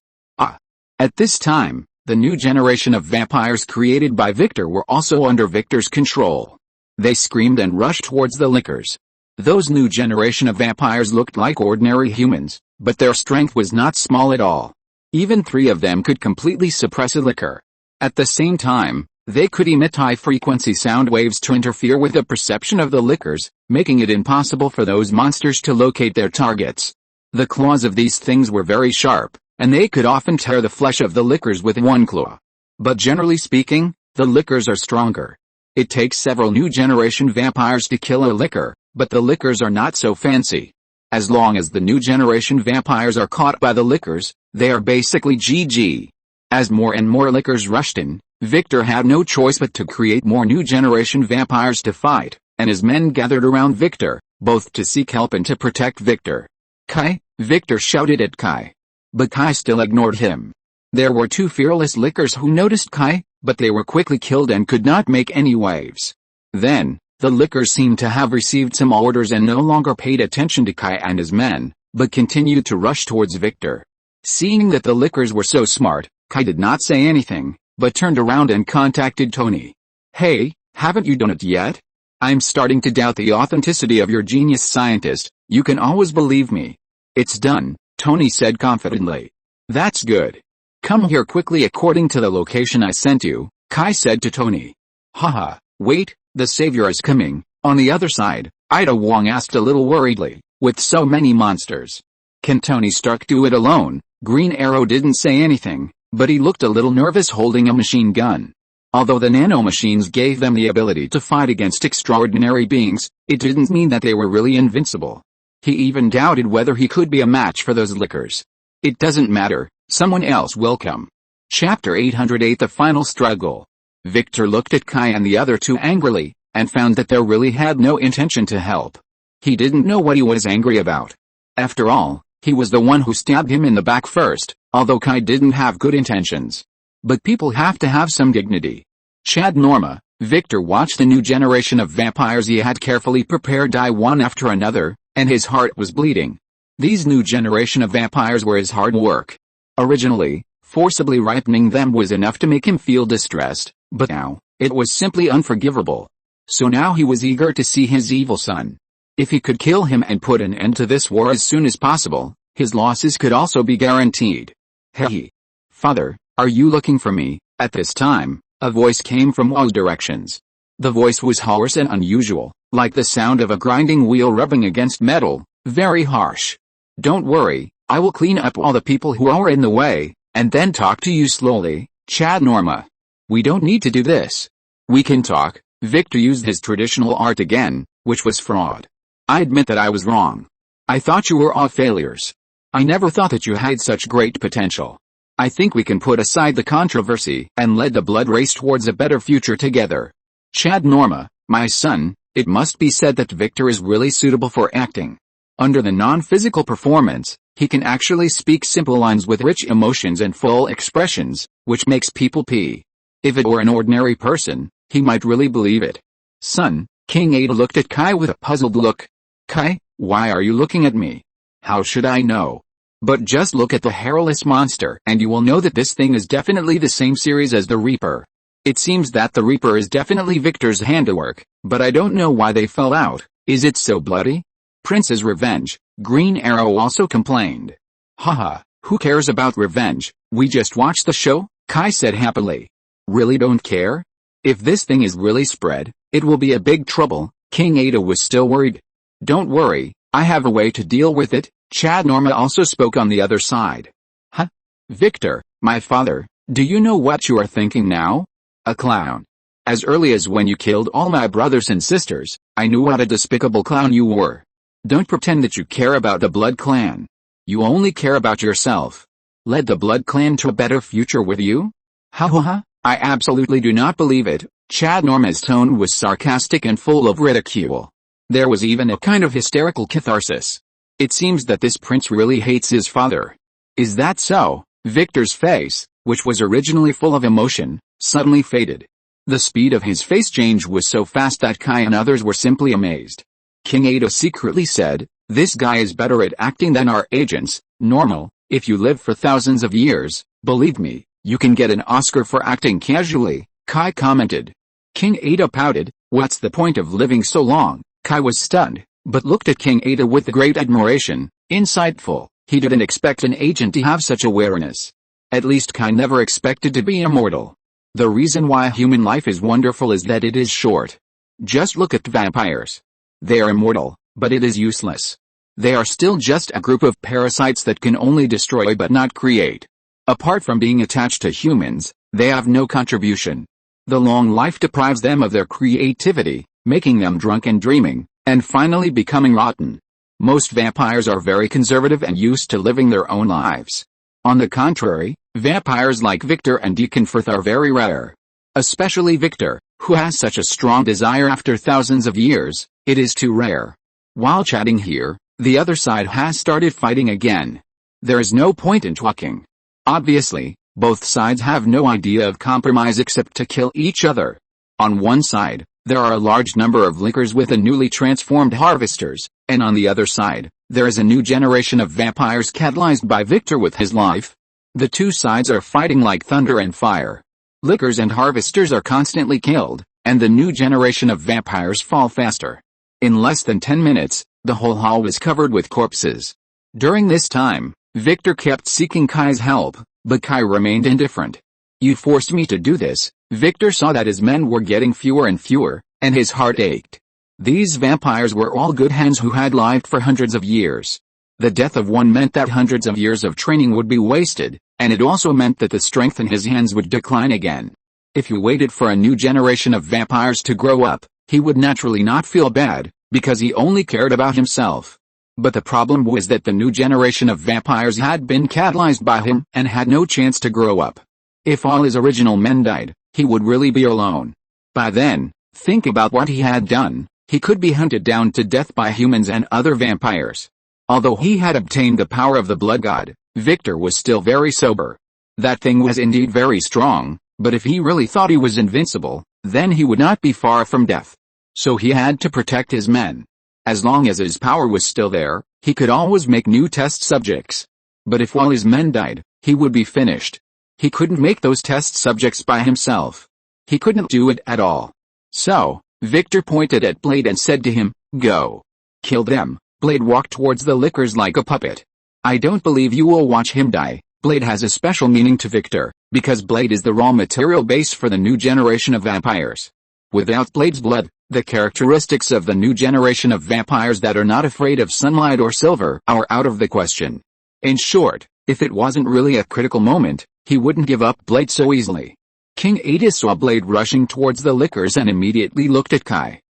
At this time, the new generation of vampires created by Victor were also under Victor's control. They screamed and rushed towards the lickers. Those new generation of vampires looked like ordinary humans, but their strength was not small at all. Even 3 of them could completely suppress a licker. At the same time, they could emit high-frequency sound waves to interfere with the perception of the lickers, making it impossible for those monsters to locate their targets. The claws of these things were very sharp, and they could often tear the flesh of the lickers with one claw. But generally speaking, the lickers are stronger. It takes several new generation vampires to kill a licker, but the lickers are not so fancy. As long as the new generation vampires are caught by the lickers, they are basically GG. As more and more lickers rushed in, Victor had no choice but to create more new generation vampires to fight, and his men gathered around Victor, both to seek help and to protect Victor. Kai, Victor shouted at Kai. But Kai still ignored him. There were 2 fearless lickers who noticed Kai, but they were quickly killed and could not make any waves. Then, the lickers seemed to have received some orders and no longer paid attention to Kai and his men, but continued to rush towards Victor. Seeing that the lickers were so smart, Kai did not say anything, but turned around and contacted Tony. Hey, haven't you done it yet? I'm starting to doubt the authenticity of your genius scientist. You can always believe me. It's done, Tony said confidently. That's good. Come here quickly according to the location I sent you, Kai said to Tony. Haha, wait, the savior is coming. On the other side, Ida Wong asked a little worriedly, with so many monsters. Can Tony Stark do it alone? Green Arrow didn't say anything, but he looked a little nervous holding a machine gun. Although the nanomachines gave them the ability to fight against extraordinary beings, it didn't mean that they were really invincible. He even doubted whether he could be a match for those lickers. It doesn't matter, someone else will come. Chapter 808 The Final Struggle. Victor looked at Kai and the other 2 angrily, and found that they really had no intention to help. He didn't know what he was angry about. After all, he was the one who stabbed him in the back first, although Kai didn't have good intentions. But people have to have some dignity. Chad Norma, Victor watched the new generation of vampires he had carefully prepared die one after another, and his heart was bleeding. These new generation of vampires were his hard work. Originally, forcibly ripening them was enough to make him feel distressed, but now, it was simply unforgivable. So now he was eager to see his evil son. If he could kill him and put an end to this war as soon as possible, his losses could also be guaranteed. Hey! Father, are you looking for me? At this time, a voice came from all directions. The voice was hoarse and unusual, like the sound of a grinding wheel rubbing against metal, very harsh. Don't worry, I will clean up all the people who are in the way, and then talk to you slowly, Chad Norma. We don't need to do this. We can talk. Victor used his traditional art again, which was fraud. I admit that I was wrong. I thought you were all failures. I never thought that you had such great potential. I think we can put aside the controversy and let the blood race towards a better future together. Chad Norma, my son, it must be said that Victor is really suitable for acting. Under the non-physical performance, he can actually speak simple lines with rich emotions and full expressions, which makes people pee. If it were an ordinary person, he might really believe it. Son, King Uther looked at Kai with a puzzled look. Kai, why are you looking at me? How should I know? But just look at the hairless monster and you will know that this thing is definitely the same series as the Reaper. It seems that the Reaper is definitely Victor's handiwork, but I don't know why they fell out. Is it so bloody? Prince's revenge, Green Arrow also complained. Haha, who cares about revenge? We just watched the show, Kai said happily. Really don't care? If this thing is really spread, it will be a big trouble. King Uther was still worried. Don't worry, I have a way to deal with it. Chad Norma also spoke on the other side. Huh? Victor, my father, do you know what you are thinking now? A clown. As early as when you killed all my brothers and sisters, I knew what a despicable clown you were. Don't pretend that you care about the Blood Clan. You only care about yourself. Led the Blood Clan to a better future with you? Ha ha ha, I absolutely do not believe it. Chad Norma's tone was sarcastic and full of ridicule. There was even a kind of hysterical catharsis. It seems that this prince really hates his father. Is that so? Victor's face, which was originally full of emotion, suddenly faded. The speed of his face change was so fast that Kai and others were simply amazed. King Uther secretly said, "This guy is better at acting than our agents. Normal, if you live for thousands of years, believe me, you can get an Oscar for acting casually," Kai commented. King Uther pouted, "What's the point of living so long?" Kai was stunned, but looked at King Uther with great admiration, insightful. He didn't expect an agent to have such awareness. At least Kai never expected to be immortal. The reason why human life is wonderful is that it is short. Just look at vampires. They are immortal, but it is useless. They are still just a group of parasites that can only destroy but not create. Apart from being attached to humans, they have no contribution. The long life deprives them of their creativity, making them drunk and dreaming, and finally becoming rotten. Most vampires are very conservative and used to living their own lives. On the contrary, vampires like Victor and Deacon Firth are very rare. Especially Victor, who has such a strong desire after thousands of years, it is too rare. While chatting here, the other side has started fighting again. There is no point in talking. Obviously, both sides have no idea of compromise except to kill each other. On one side, there are a large number of lickers with the newly transformed harvesters, and on the other side, there is a new generation of vampires catalyzed by Victor with his life. The two sides are fighting like thunder and fire. Lickers and harvesters are constantly killed, and the new generation of vampires fall faster. In less than 10 minutes, the whole hall was covered with corpses. During this time, Victor kept seeking Kai's help, but Kai remained indifferent. "You forced me to do this." Victor saw that his men were getting fewer and fewer, and his heart ached. These vampires were all good hands who had lived for hundreds of years. The death of one meant that hundreds of years of training would be wasted, and it also meant that the strength in his hands would decline again. If you waited for a new generation of vampires to grow up, he would naturally not feel bad, because he only cared about himself. But the problem was that the new generation of vampires had been catalyzed by him and had no chance to grow up. If all his original men died, he would really be alone. By then, think about what he had done. He could be hunted down to death by humans and other vampires. Although he had obtained the power of the blood god, Victor was still very sober. That thing was indeed very strong, but if he really thought he was invincible, then he would not be far from death. So he had to protect his men. As long as his power was still there, he could always make new test subjects. But if all his men died, he would be finished. He couldn't make those test subjects by himself. He couldn't do it at all. So, Victor pointed at Blade and said to him, "Go. Kill them." Blade walked towards the lickers like a puppet. "I don't believe you will watch him die." Blade has a special meaning to Victor, because Blade is the raw material base for the new generation of vampires. Without Blade's blood, the characteristics of the new generation of vampires that are not afraid of sunlight or silver are out of the question. In short, if it wasn't really a critical moment, he wouldn't give up Blade so easily. King Uther saw Blade rushing towards the lickers and immediately looked at Kai.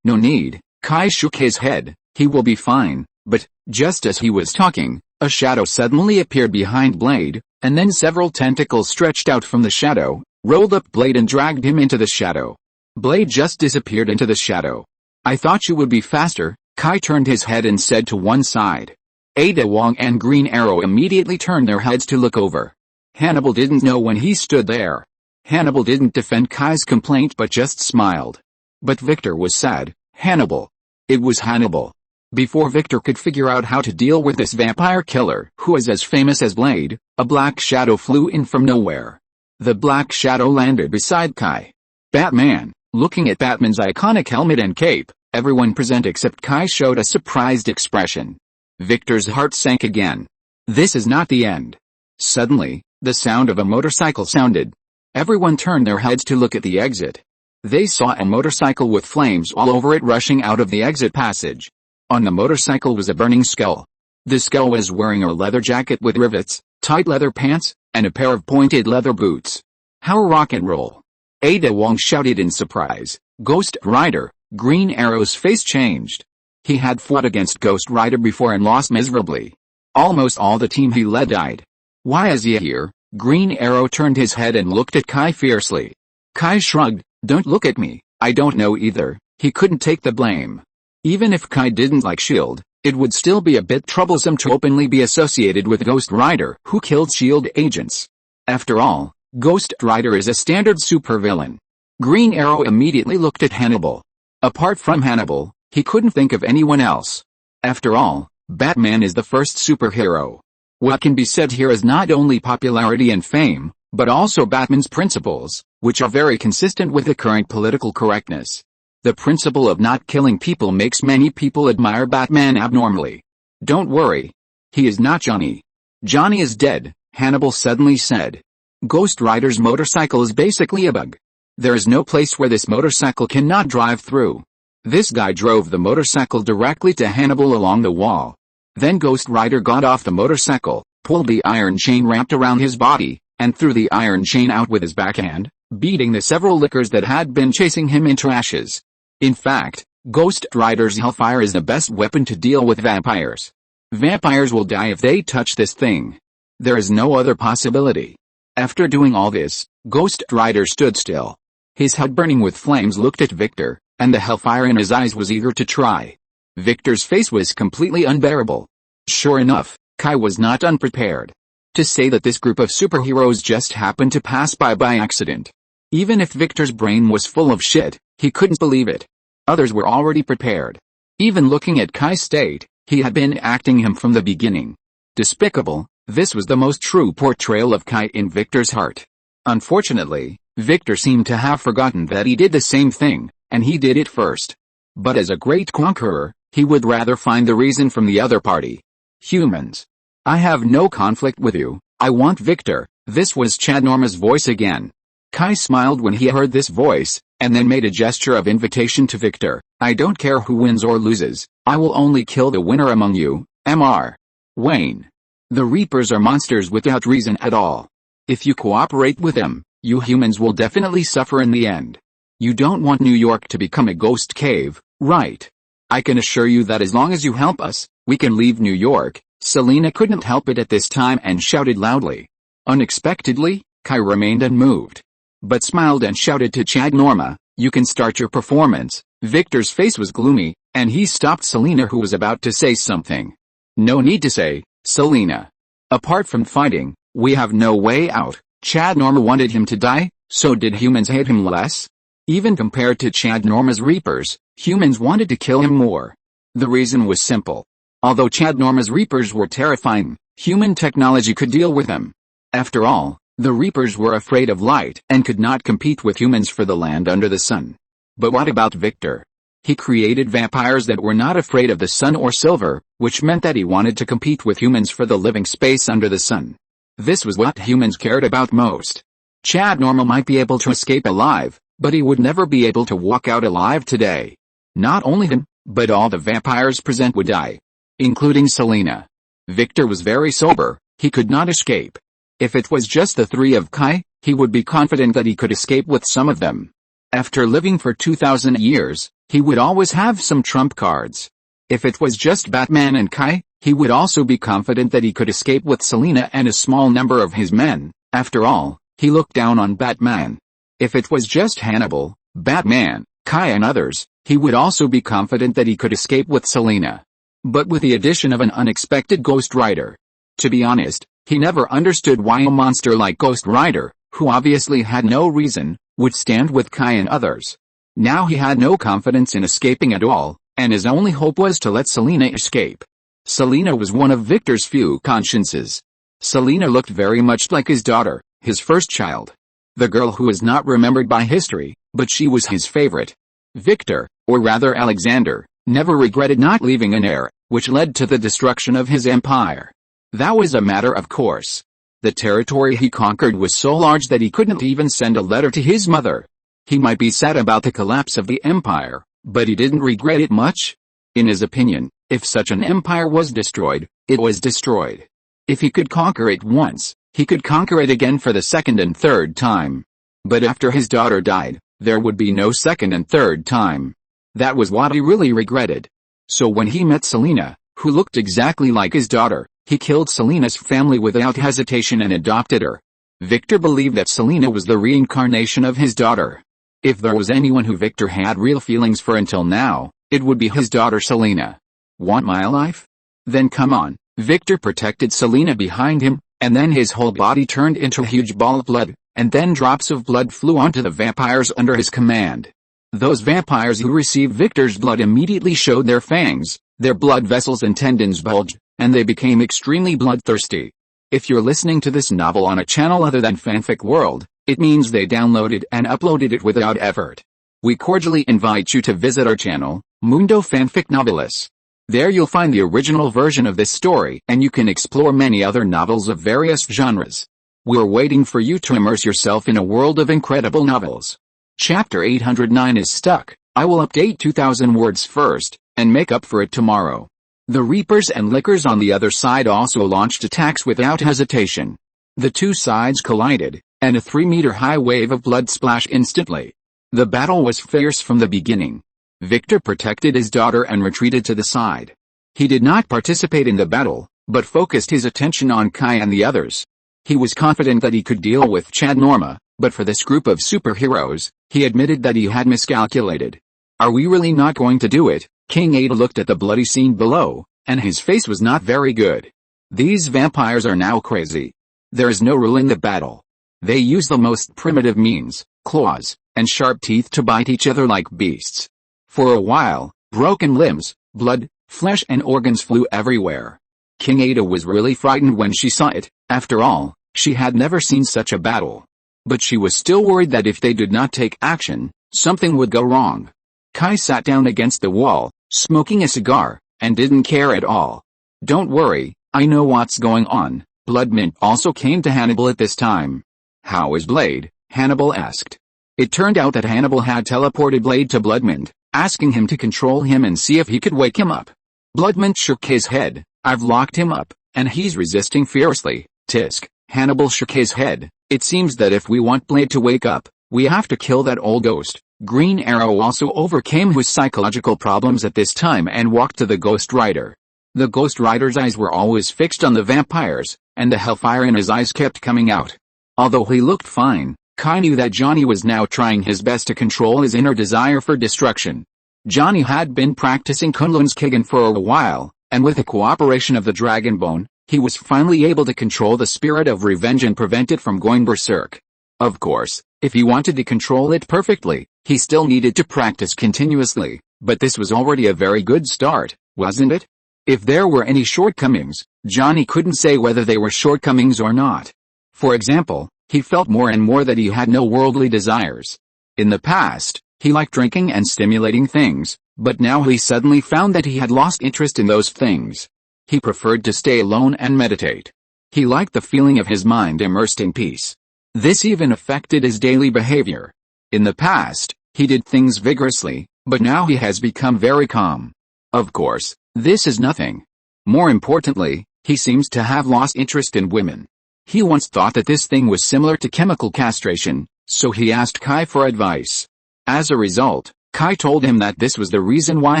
No need." Kai shook his head. "He will be fine." But, just as he was talking, a shadow suddenly appeared behind Blade, and then several tentacles stretched out from the shadow, rolled up Blade and dragged him into the shadow. Blade just disappeared into the shadow. "I thought you would be faster." Kai turned his head and said to one side. Ada Wong and Green Arrow immediately turned their heads to look over. Hannibal didn't know when he stood there. Hannibal didn't defend Kai's complaint but just smiled. But Victor was sad. Hannibal. It was Hannibal. Before Victor could figure out how to deal with this vampire killer who was as famous as Blade, a black shadow flew in from nowhere. The black shadow landed beside Kai. Batman. Looking at Batman's iconic helmet and cape, everyone present except Kai showed a surprised expression. Victor's heart sank again. This is not the end. Suddenly, the sound of a motorcycle sounded. Everyone turned their heads to look at the exit. They saw a motorcycle with flames all over it rushing out of the exit passage. On the motorcycle was a burning skull. The skull was wearing a leather jacket with rivets, tight leather pants, and a pair of pointed leather boots. How rock and roll. Ada Wong shouted in surprise. Ghost Rider. Green Arrow's face changed. He had fought against Ghost Rider before and lost miserably. Almost all the team he led died. Why is he here? Green Arrow turned his head and looked at Kai fiercely. Kai shrugged. Don't look at me. I don't know either. He couldn't take the blame. Even if Kai didn't like S.H.I.E.L.D., it would still be a bit troublesome to openly be associated with Ghost Rider, who killed S.H.I.E.L.D. agents. After all, Ghost Rider is a standard supervillain. Green Arrow immediately looked at Hannibal. Apart from Hannibal, he couldn't think of anyone else. After all, Batman is the first superhero. What can be said here is not only popularity and fame, but also Batman's principles, which are very consistent with the current political correctness. The principle of not killing people makes many people admire Batman abnormally. Don't worry. He is not Johnny. Johnny is dead, Hannibal suddenly said. Ghost Rider's motorcycle is basically a bug. There is no place where this motorcycle cannot drive through. This guy drove the motorcycle directly to Hannibal along the wall. Then Ghost Rider got off the motorcycle, pulled the iron chain wrapped around his body, and threw the iron chain out with his backhand, beating the several lickers that had been chasing him into ashes. In fact, Ghost Rider's Hellfire is the best weapon to deal with vampires. Vampires will die if they touch this thing. There is no other possibility. After doing all this, Ghost Rider stood still. His head burning with flames looked at Victor, and the hellfire in his eyes was eager to try. Victor's face was completely unbearable. Sure enough, Kai was not unprepared. To say that this group of superheroes just happened to pass by accident. Even if Victor's brain was full of shit, he couldn't believe it. Others were already prepared. Even looking at Kai's state, he had been acting him from the beginning. Despicable, this was the most true portrayal of Kai in Victor's heart. Unfortunately, Victor seemed to have forgotten that he did the same thing, and he did it first. But as a great conqueror, he would rather find the reason from the other party. Humans. I have no conflict with you, I want Victor. This was Chad Norma's voice again. Kai smiled when he heard this voice, and then made a gesture of invitation to Victor. I don't care who wins or loses, I will only kill the winner among you, Mr. Wayne. The Reapers are monsters without reason at all. If you cooperate with them, you humans will definitely suffer in the end. You don't want New York to become a ghost cave, right? I can assure you that as long as you help us, we can leave New York. Selina couldn't help it at this time and shouted loudly. Unexpectedly, Kai remained unmoved, but smiled and shouted to Chad Norma, you can start your performance. Victor's face was gloomy, and he stopped Selina, who was about to say something. No need to say, Selina. Apart from fighting, we have no way out. Chad Norma wanted him to die, so did humans hate him less? Even compared to Chad Norma's Reapers, humans wanted to kill him more. The reason was simple. Although Chad Norma's Reapers were terrifying, human technology could deal with them. After all, the Reapers were afraid of light and could not compete with humans for the land under the sun. But what about Victor? He created vampires that were not afraid of the sun or silver, which meant that he wanted to compete with humans for the living space under the sun. This was what humans cared about most. Chad Norma might be able to escape alive, but he would never be able to walk out alive today. Not only him, but all the vampires present would die, including Selina. Victor was very sober, he could not escape. If it was just the three of Kai, he would be confident that he could escape with some of them. After living for 2,000 years, he would always have some trump cards. If it was just Batman and Kai, he would also be confident that he could escape with Selina and a small number of his men. After all, he looked down on Batman. If it was just Hannibal, Batman, Kai and others, he would also be confident that he could escape with Selina. But with the addition of an unexpected Ghost Rider. To be honest, he never understood why a monster like Ghost Rider, who obviously had no reason, would stand with Kai and others. Now he had no confidence in escaping at all, and his only hope was to let Selina escape. Selina was one of Victor's few consciences. Selina looked very much like his daughter, his first child. The girl who is not remembered by history, but she was his favorite. Victor, or rather Alexander, never regretted not leaving an heir, which led to the destruction of his empire. That was a matter of course. The territory he conquered was so large that he couldn't even send a letter to his mother. He might be sad about the collapse of the empire, but he didn't regret it much. In his opinion, if such an empire was destroyed, it was destroyed. If he could conquer it once, he could conquer it again for the second and third time. But after his daughter died, there would be no second and third time. That was what he really regretted. So when he met Selina, who looked exactly like his daughter, he killed Selina's family without hesitation and adopted her. Victor believed that Selina was the reincarnation of his daughter. If there was anyone who Victor had real feelings for until now, It would be his daughter Selena. Want my life? Then come on. Victor protected Selena behind him, and then his whole body turned into a huge ball of blood, and then drops of blood flew onto the vampires under his command. Those vampires who received Victor's blood immediately showed their fangs, their blood vessels and tendons bulged, and they became extremely bloodthirsty. If you're listening to this novel on a channel other than Fanfic World, it means they downloaded and uploaded it without effort. We cordially invite you to visit our channel, Mundo Fanfic Novelis. There you'll find the original version of this story, and you can explore many other novels of various genres. We're waiting for you to immerse yourself in a world of incredible novels. Chapter 809 is stuck. I will update 2,000 words first, and make up for it tomorrow. The Reapers and Lickers on the other side also launched attacks without hesitation. The two sides collided, and a 3-meter-high wave of blood splashed instantly. The battle was fierce from the beginning. Victor protected his daughter and retreated to the side. He did not participate in the battle, but focused his attention on Kai and the others. He was confident that he could deal with Chad Norma, but for this group of superheroes, he admitted that he had miscalculated. Are we really not going to do it? King Uther looked at the bloody scene below, and his face was not very good. These vampires are now crazy. There is no rule in the battle. They use the most primitive means, claws, and sharp teeth to bite each other like beasts. For a while, broken limbs, blood, flesh and organs flew everywhere. King Uther was really frightened when she saw it. After all, she had never seen such a battle. But she was still worried that if they did not take action, something would go wrong. Kai sat down against the wall, smoking a cigar, and didn't care at all. Don't worry, I know what's going on. Bloodmint also came to Hannibal at this time. How is Blade? Hannibal asked. It turned out that Hannibal had teleported Blade to Bloodmint, asking him to control him and see if he could wake him up. Bloodmint shook his head. I've locked him up, and he's resisting fiercely. Tisk. Hannibal shook his head. It seems that if we want Blade to wake up, we have to kill that old ghost. Green Arrow also overcame his psychological problems at this time and walked to the Ghost Rider. The Ghost Rider's eyes were always fixed on the vampires, and the hellfire in his eyes kept coming out. Although he looked fine, Kai knew that Johnny was now trying his best to control his inner desire for destruction. Johnny had been practicing Kunlun's Kigen for a while, and with the cooperation of the Dragonbone, he was finally able to control the spirit of revenge and prevent it from going berserk. Of course, if he wanted to control it perfectly, he still needed to practice continuously, but this was already a very good start, wasn't it? If there were any shortcomings, Johnny couldn't say whether they were shortcomings or not. For example, he felt more and more that he had no worldly desires. In the past, he liked drinking and stimulating things, but now he suddenly found that he had lost interest in those things. He preferred to stay alone and meditate. He liked the feeling of his mind immersed in peace. This even affected his daily behavior. In the past, he did things vigorously, but now he has become very calm. Of course, this is nothing. More importantly, he seems to have lost interest in women. He once thought that this thing was similar to chemical castration, so he asked Kai for advice. As a result, Kai told him that this was the reason why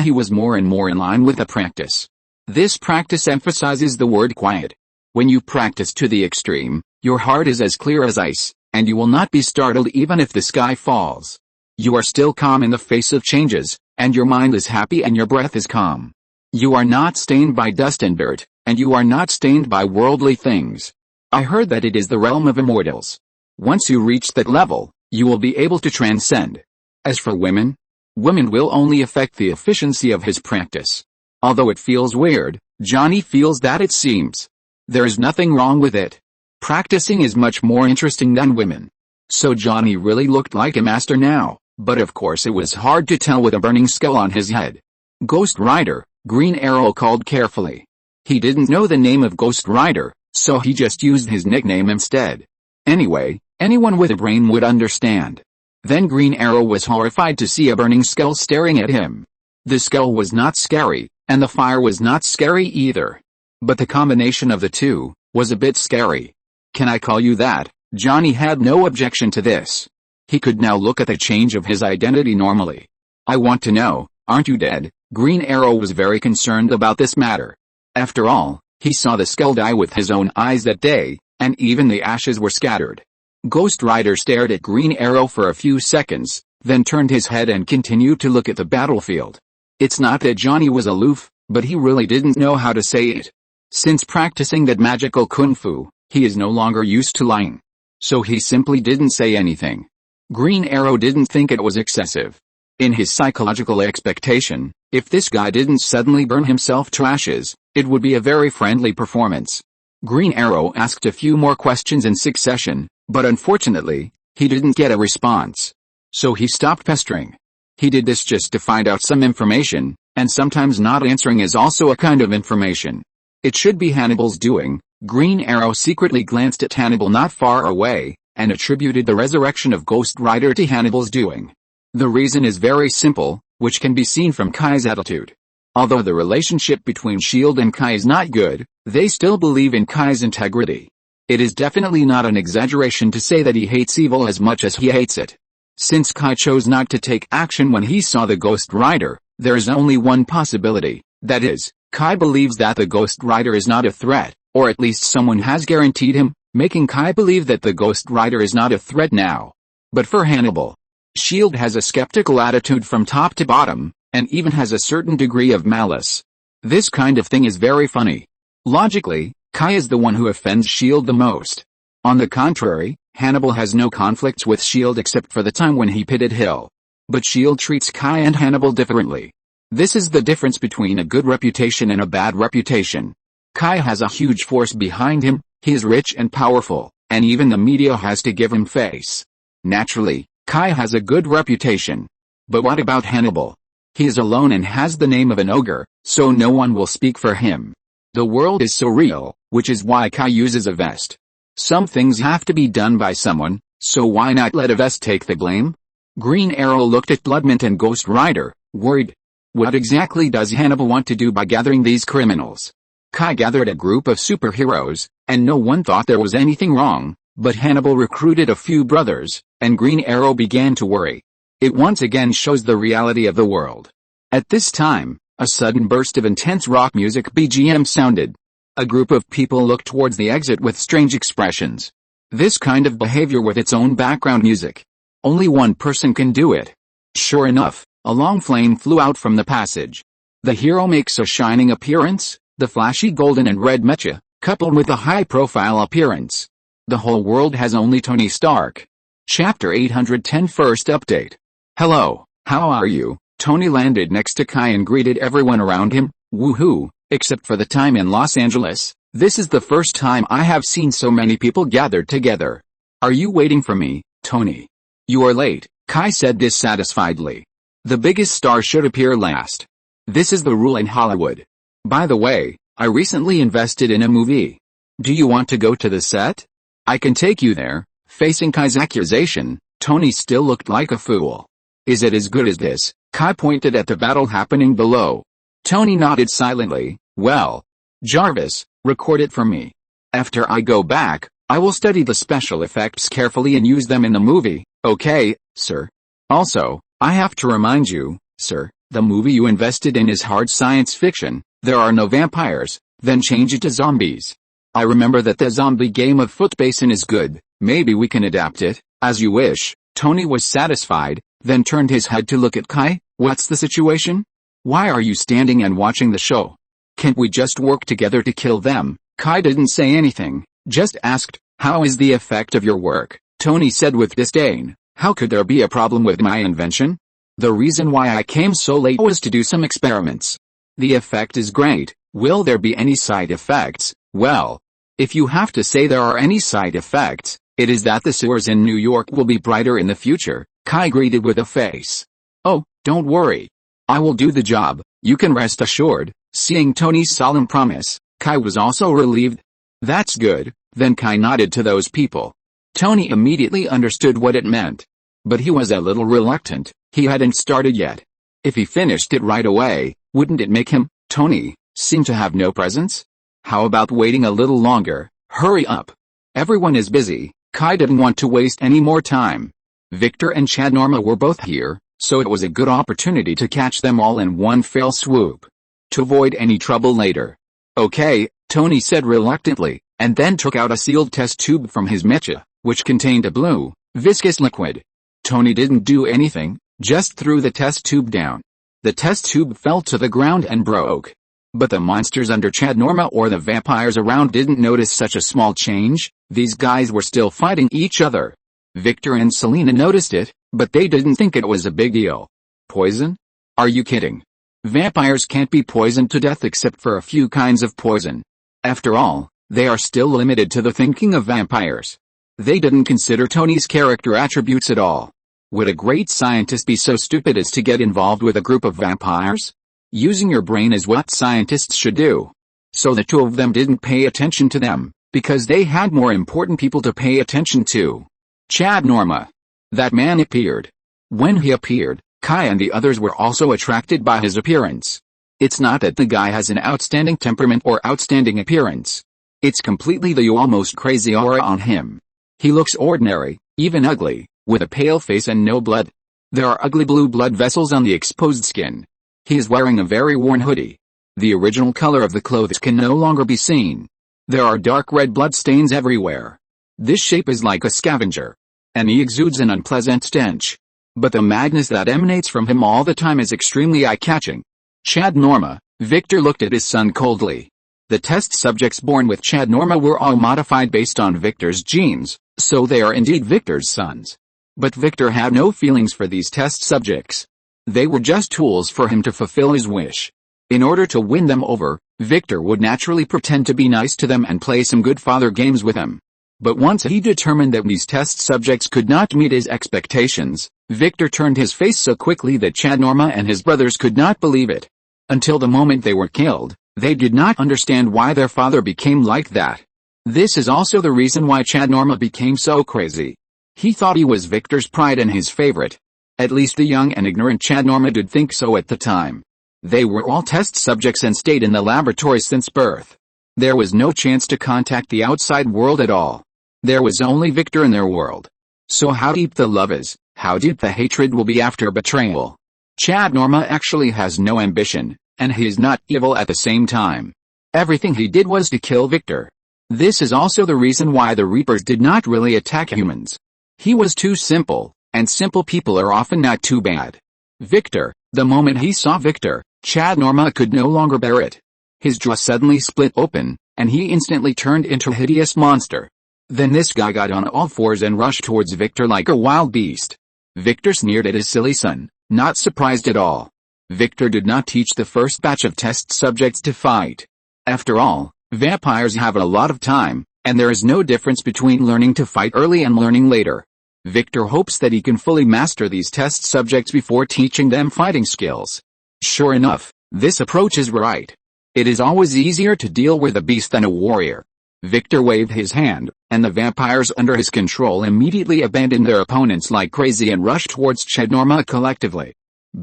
he was more and more in line with the practice. This practice emphasizes the word quiet. When you practice to the extreme, your heart is as clear as ice, and you will not be startled even if the sky falls. You are still calm in the face of changes, and your mind is happy and your breath is calm. You are not stained by dust and dirt, and you are not stained by worldly things. I heard that it is the realm of immortals. Once you reach that level, you will be able to transcend. As for women will only affect the efficiency of his practice. Although it feels weird, Johnny feels that it seems. There is nothing wrong with it. Practicing is much more interesting than women. So Johnny really looked like a master now, but of course it was hard to tell with a burning skull on his head. Ghost Rider, Green Arrow called carefully. He didn't know the name of Ghost Rider, so he just used his nickname instead. Anyway, anyone with a brain would understand. Then Green Arrow was horrified to see a burning skull staring at him. The skull was not scary, and the fire was not scary either. But the combination of the two was a bit scary. Can I call you that? Johnny had no objection to this. He could now look at the change of his identity normally. I want to know, aren't you dead? Green Arrow was very concerned about this matter. After all, he saw the skull die with his own eyes that day, and even the ashes were scattered. Ghost Rider stared at Green Arrow for a few seconds, then turned his head and continued to look at the battlefield. It's not that Johnny was aloof, but he really didn't know how to say it. Since practicing that magical kung fu, he is no longer used to lying. So he simply didn't say anything. Green Arrow didn't think it was excessive. In his psychological expectation, if this guy didn't suddenly burn himself to ashes, it would be a very friendly performance. Green Arrow asked a few more questions in succession, but unfortunately, he didn't get a response. So he stopped pestering. He did this just to find out some information, and sometimes not answering is also a kind of information. It should be Hannibal's doing. Green Arrow secretly glanced at Hannibal not far away, and attributed the resurrection of Ghost Rider to Hannibal's doing. The reason is very simple, which can be seen from Kai's attitude. Although the relationship between S.H.I.E.L.D. and Kai is not good, they still believe in Kai's integrity. It is definitely not an exaggeration to say that he hates evil as much as he hates it. Since Kai chose not to take action when he saw the Ghost Rider, there is only one possibility, that is, Kai believes that the Ghost Rider is not a threat, or at least someone has guaranteed him, making Kai believe that the Ghost Rider is not a threat now. But for Hannibal, S.H.I.E.L.D. has a skeptical attitude from top to bottom, and even has a certain degree of malice. This kind of thing is very funny. Logically, Kai is the one who offends S.H.I.E.L.D. the most. On the contrary, Hannibal has no conflicts with S.H.I.E.L.D. except for the time when he pitted Hill. But S.H.I.E.L.D. treats Kai and Hannibal differently. This is the difference between a good reputation and a bad reputation. Kai has a huge force behind him, he is rich and powerful, and even the media has to give him face. Naturally, Kai has a good reputation. But what about Hannibal? He is alone and has the name of an ogre, so no one will speak for him. The world is so real, which is why Kai uses a vest. Some things have to be done by someone, so why not let a vest take the blame? Green Arrow looked at Bloodmint and Ghost Rider, worried. What exactly does Hannibal want to do by gathering these criminals? Kai gathered a group of superheroes, and no one thought there was anything wrong, but Hannibal recruited a few brothers, and Green Arrow began to worry. It once again shows the reality of the world. At this time, a sudden burst of intense rock music BGM sounded. A group of people looked towards the exit with strange expressions. This kind of behavior with its own background music. Only one person can do it. Sure enough, a long flame flew out from the passage. The hero makes a shining appearance, the flashy golden and red mecha, coupled with a high-profile appearance. The whole world has only Tony Stark. Chapter 810 First Update. Hello, how are you? Tony landed next to Kai and greeted everyone around him. Woohoo, except for the time in Los Angeles. This is the first time I have seen so many people gathered together. Are you waiting for me, Tony? You are late, Kai said dissatisfiedly. The biggest star should appear last. This is the rule in Hollywood. By the way, I recently invested in a movie. Do you want to go to the set? I can take you there. Facing Kai's accusation, Tony still looked like a fool. Is it as good as this? Kai pointed at the battle happening below. Tony nodded silently. Well, Jarvis, record it for me. After I go back, I will study the special effects carefully and use them in the movie. Okay, sir. Also, I have to remind you, sir, the movie you invested in is hard science fiction. There are no vampires. Then change it to zombies. I remember that the zombie game of Foot Basin is good. Maybe we can adapt it, as you wish. Tony was satisfied, then turned his head to look at Kai. What's the situation? Why are you standing and watching the show? Can't we just work together to kill them? Kai didn't say anything, just asked, how is the effect of your work? Tony said with disdain, how could there be a problem with my invention? The reason why I came so late was to do some experiments. The effect is great. Will there be any side effects? Well, if you have to say there are any side effects, it is that the sewers in New York will be brighter in the future, Kai greeted with a face. Oh, don't worry. I will do the job, you can rest assured. Seeing Tony's solemn promise, Kai was also relieved. That's good. Then Kai nodded to those people. Tony immediately understood what it meant. But he was a little reluctant, he hadn't started yet. If he finished it right away, wouldn't it make him, Tony, seem to have no presence? How about waiting a little longer? Hurry up. Everyone is busy. Kai didn't want to waste any more time. Victor and Chad Norma were both here, so it was a good opportunity to catch them all in one fell swoop. To avoid any trouble later. Okay, Tony said reluctantly, and then took out a sealed test tube from his mecha, which contained a blue, viscous liquid. Tony didn't do anything, just threw the test tube down. The test tube fell to the ground and broke. But the monsters under Chad Norma or the vampires around didn't notice such a small change. These guys were still fighting each other. Victor and Selena noticed it, but they didn't think it was a big deal. Poison? Are you kidding? Vampires can't be poisoned to death except for a few kinds of poison. After all, they are still limited to the thinking of vampires. They didn't consider Tony's character attributes at all. Would a great scientist be so stupid as to get involved with a group of vampires? Using your brain is what scientists should do. So the two of them didn't pay attention to them, because they had more important people to pay attention to. Chad Norma. That man appeared. When he appeared, Kai and the others were also attracted by his appearance. It's not that the guy has an outstanding temperament or outstanding appearance. It's completely the almost crazy aura on him. He looks ordinary, even ugly, with a pale face and no blood. There are ugly blue blood vessels on the exposed skin. He is wearing a very worn hoodie. The original color of the clothes can no longer be seen. There are dark red blood stains everywhere. This shape is like a scavenger. And he exudes an unpleasant stench. But the madness that emanates from him all the time is extremely eye-catching. Chad Norma. Victor looked at his son coldly. The test subjects born with Chad Norma were all modified based on Victor's genes, so they are indeed Victor's sons. But Victor had no feelings for these test subjects. They were just tools for him to fulfill his wish. In order to win them over, Victor would naturally pretend to be nice to them and play some good father games with them. But once he determined that these test subjects could not meet his expectations, Victor turned his face so quickly that Chad Norma and his brothers could not believe it. Until the moment they were killed, they did not understand why their father became like that. This is also the reason why Chad Norma became so crazy. He thought he was Victor's pride and his favorite. At least the young and ignorant Chad Norma did think so at the time. They were all test subjects and stayed in the laboratory since birth. There was no chance to contact the outside world at all. There was only Victor in their world. So how deep the love is, how deep the hatred will be after betrayal. Chad Norma actually has no ambition, and he is not evil at the same time. Everything he did was to kill Victor. This is also the reason why the Reapers did not really attack humans. He was too simple, and simple people are often not too bad. Victor, the moment he saw Victor, Chad Norma could no longer bear it. His jaw suddenly split open, and he instantly turned into a hideous monster. Then this guy got on all fours and rushed towards Victor like a wild beast. Victor sneered at his silly son, not surprised at all. Victor did not teach the first batch of test subjects to fight. After all, vampires have a lot of time, and there is no difference between learning to fight early and learning later. Victor hopes that he can fully master these test subjects before teaching them fighting skills. Sure enough, this approach is right. It is always easier to deal with a beast than a warrior. Victor waved his hand, and the vampires under his control immediately abandoned their opponents like crazy and rushed towards Chad Norma collectively.